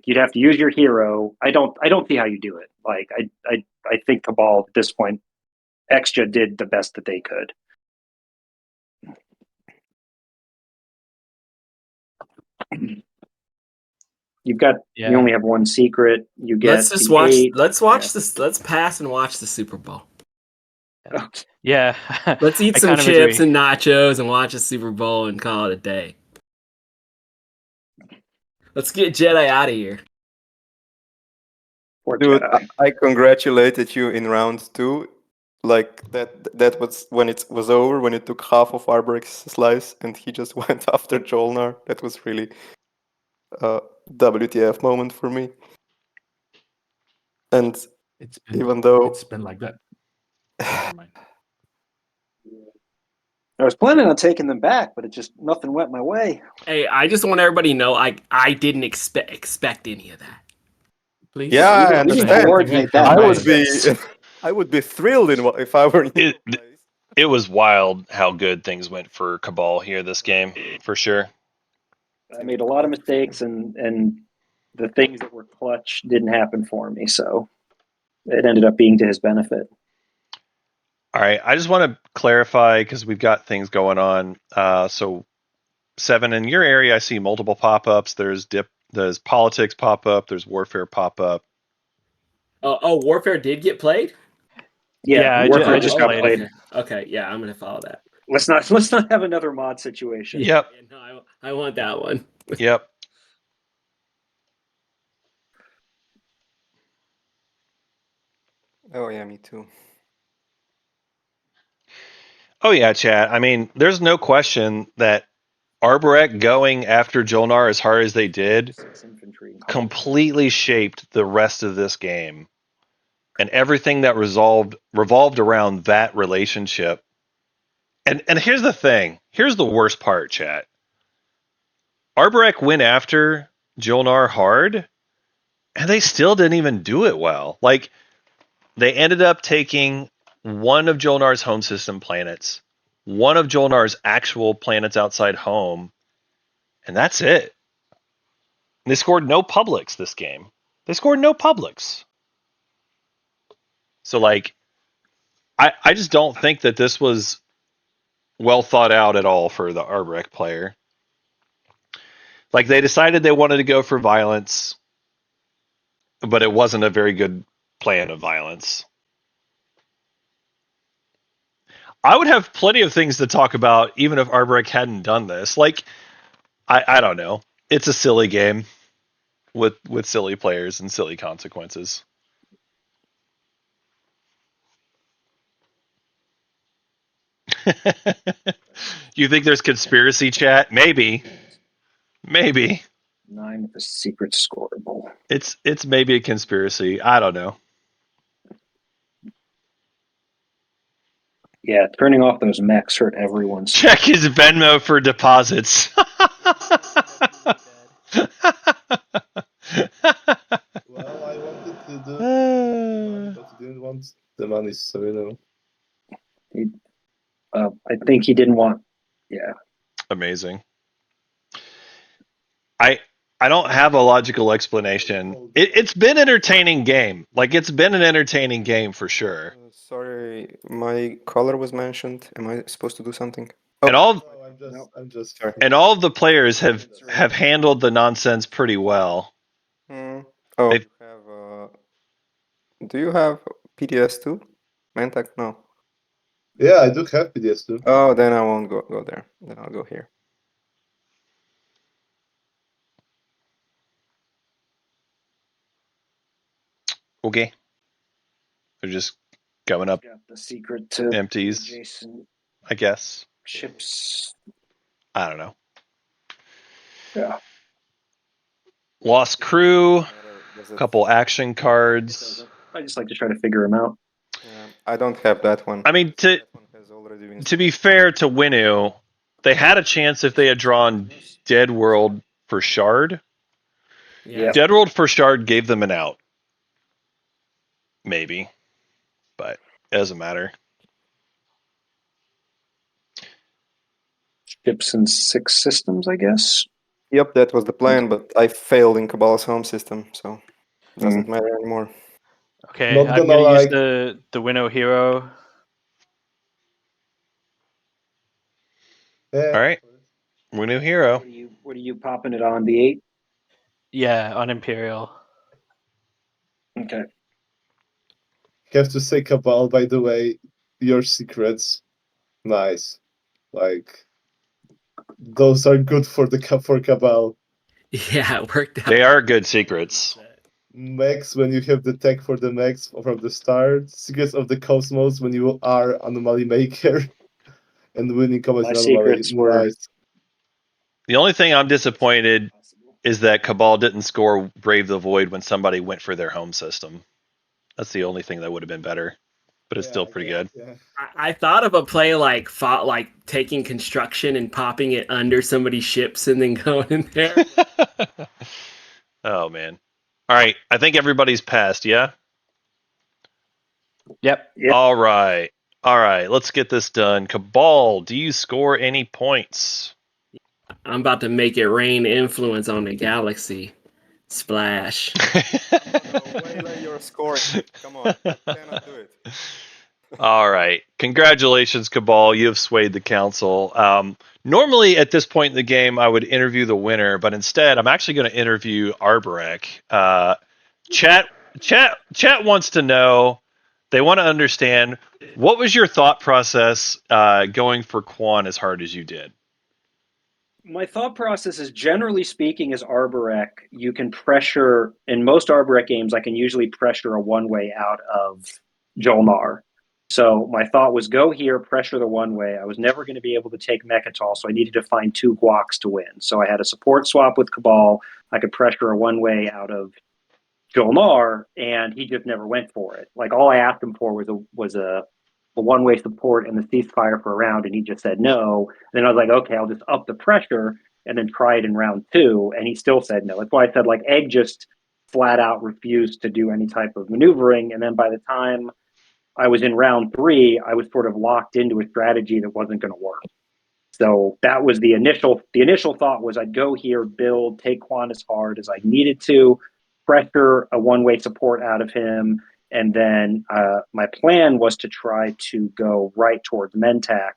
you'd have to use your hero. I don't see how you do it. Like I think Cabal at this point, Extra did the best that they could. You've got Yeah. you only have one secret. You get Let's just the watch. 8. Let's watch Yeah. this. Let's pass and watch the Super Bowl. Yeah. Let's eat I some kind of chips agree. and nachos and watch the Super Bowl and call it a day. Let's get Jedi out of here. Poor Dude, Jedi. I congratulated you in round 2. Like that was when it was over, when you took half of Arbrek's slice and he just went after Jolnar. That was really a WTF moment for me. And It's been even though it's been like that. Never mind. I was planning on taking them back, but it just nothing went my way. Hey, I just want everybody to know I didn't expect any of that. Please. yeah, I We didn't understand. coordinate that I would nonsense. be I would be thrilled if I were in your It, place. it was wild how good things went for Cabal here this game, for sure. I made a lot of mistakes, and the things that were clutch didn't happen for me. So it ended up being to his benefit. All right, I just want to clarify because we've got things going on. So, Seven, in your area, I see multiple pop-ups. There's politics pop-up. There's warfare pop-up. Warfare did get played. Yeah, I Warfare I just just got played played. it. Okay, yeah, I'm gonna follow that. Let's not have another mod situation. Yep, Yeah, no, I want that one. yep. Oh yeah, me too. Oh yeah, chat. I mean, there's no question that Arborek going after Jolnar as hard as they did 6 infantry. completely shaped the rest of this game, and everything that revolved around that relationship. And here's the thing. Here's the worst part, chat. Arborek went after Jolnar hard, and they still didn't even do it well. Like, they ended up taking one of Jolnar's home system planets, one of Jolnar's actual planets outside home, and that's it. And they scored no publics this game. They scored no publics. So, like, I just don't think that this was well thought out at all for the Arborek player. Like, they decided they wanted to go for violence, but it wasn't a very good plan of violence. I would have plenty of things to talk about even if Arborek hadn't done this. Like, I don't know. It's a silly game with silly players and silly consequences. You think there's conspiracy chat? Maybe. 9 with a secret scoreable. It's maybe a conspiracy. I don't know. Yeah, turning off those mechs hurt everyone's. Check his Venmo for deposits. Well, I wanted to do money, but he didn't want the money, so I think he didn't want. Yeah, Amazing. I don't have a logical explanation. It's been an entertaining game. Like, it's been an entertaining game for sure. Sorry, my color was mentioned. Am I supposed to do something? And all No, I'm just Sorry. and all of the players have handled the nonsense pretty well. Oh, They've- you have. Do you have PDS too? Mantac? No. Yeah, I do have PDS too. Oh, then I won't go there. Then I'll go here. Okay. They're just going up got the secret to empties, adjacent I guess. ships. I don't know. Yeah, Lost crew, Does a it- couple action cards. I just like to try to figure them out. Yeah, I don't have that one. I mean, That one has already been. to be fair to Winu, they had a chance if they had drawn Dead World for Shard. Yeah. Dead World for Shard gave them an out. Maybe. But it doesn't matter. Ships and 6 systems, I guess. Yep, that was the plan, but I failed in Kabbalah's home system, so it doesn't matter anymore. Okay, Not I'm gonna gonna use like- the Winnow hero. Yeah. All right. Winu Hero. What What are you popping it on? The 8? Yeah, on Imperial. Okay. Have to say, Cabal, by the way, your secrets, nice. Like, those are good for Cabal. Yeah, it worked out. They are good secrets. Mechs, when you have the tech for the mechs from the start. Secrets of the Cosmos, when you are Anomaly Maker. And winning combats My in Anomaly. secrets were Nice. The only thing I'm disappointed is that Cabal didn't score Brave the Void when somebody went for their home system. That's the only thing that would have been better, but it's still pretty good. Yeah. I thought of a play like taking construction and popping it under somebody's ships and then going in there. Oh man. All right, I think everybody's passed, yeah? Yep. Yep. All right. Let's get this done. Cabal, do you score any points? I'm about to make it rain influence on the galaxy. Splash. No, waylay your scoring. Come on, you cannot do it. All right. Congratulations, Cabal. You have swayed the council. Normally, at this point in the game, I would interview the winner, but instead, I'm actually going to interview Arborek. Chat wants to know. They want to understand, what was your thought process going for Quan as hard as you did? My thought process is, generally speaking, as Arborek, you can pressure, in most Arborek games, I can usually pressure a one-way out of Jolnar. So my thought was, go here, pressure the one-way. I was never going to be able to take Mechatol, so I needed to find 2 guacs to win. So I had a support swap with Cabal. I could pressure a one-way out of Jolnar, and he just never went for it. Like, all I asked him for was a one-way support and the ceasefire for a round, and he just said no. And then I was like, okay, I'll just up the pressure and then try it in round 2, and he still said no. That's why I said, like, Egg just flat out refused to do any type of maneuvering. And then by the time I was in round 3, I was sort of locked into a strategy that wasn't going to work. So that was the initial thought was, I'd go here, build, take Quan as hard as I needed to, pressure a one-way support out of him, and then my plan was to try to go right towards Mentak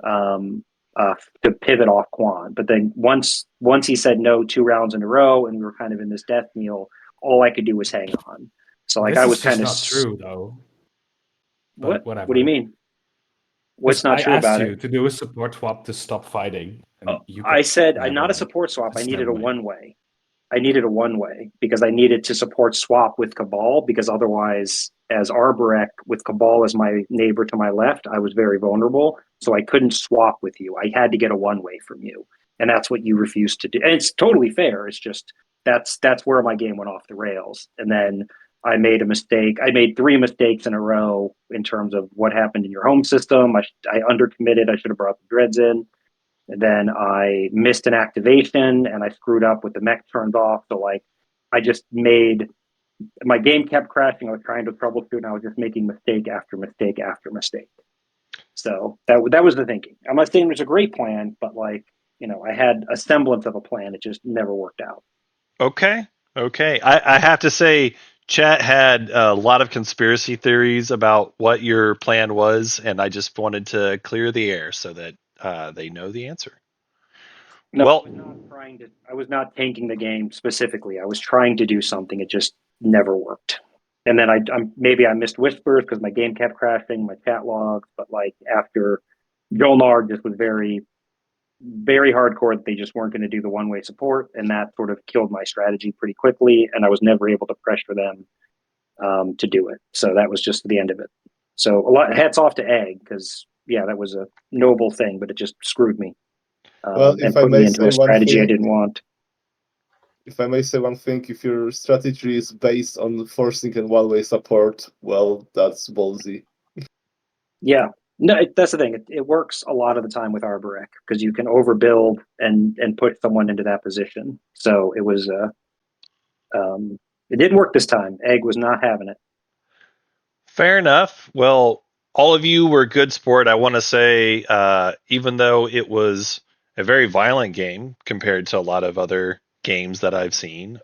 to pivot off Quan. But then once he said no 2 rounds in a row, and we were kind of in this death kneel, all I could do was hang on. So like, This I was is just kind of not true, though. What? But whatever. What do you mean? What's not I true asked about you it? to do a support swap to stop fighting, and you I kept said not a yammering. support swap. I needed a Never mind. one-way. I needed a one-way because I needed to support swap with Cabal, because otherwise, as Arborek with Cabal as my neighbor to my left, I was very vulnerable. So I couldn't swap with you. I had to get a one-way from you. And that's what you refused to do. And it's totally fair. It's just that's where my game went off the rails. And then I made a mistake. I made 3 mistakes in a row in terms of what happened in your home system. I undercommitted. I should have brought the dreads in. And then I missed an activation and I screwed up with the mech turned off. So like, I just made, my game kept crashing. I was trying to troubleshoot and I was just making mistake after mistake after mistake. So that was the thinking. I'm not saying it was a great plan, but like, I had a semblance of a plan. It just never worked out. Okay. I have to say, chat had a lot of conspiracy theories about what your plan was, and I just wanted to clear the air so that they know the answer. No, Well, I was not tanking the game specifically. I was trying to do something. It just never worked. And then maybe I missed whispers because my game kept crashing, my chat logs. But like, after Jolnar just was very, very hardcore that they just weren't going to do the one-way support, and that sort of killed my strategy pretty quickly. And I was never able to pressure them to do it. So that was just the end of it. So hats off to Egg, because that was a noble thing, but it just screwed me. Well, And if I put me may into say a one strategy I thing, didn't want. if I may say one thing, if your strategy is based on forcing and one-way support, well, that's ballsy. Yeah, no, that's the thing. It works a lot of the time with Arborek because you can overbuild and push someone into that position. So it was, it didn't work this time. Egg was not having it. fair enough. Well, all of you were good sport. I want to say, even though it was a very violent game compared to a lot of other games that I've seen,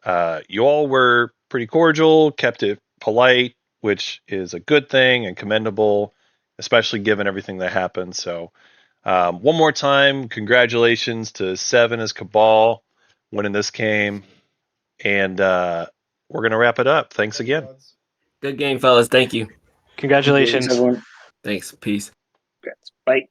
you all were pretty cordial, kept it polite, which is a good thing and commendable, especially given everything that happened. So One more time, congratulations to Seven as Cabal winning this game. And we're going to wrap it up. Thanks again. Good game, fellas. Thank you. Congratulations. Thanks, everyone. Thanks. Peace. Congrats. Bye.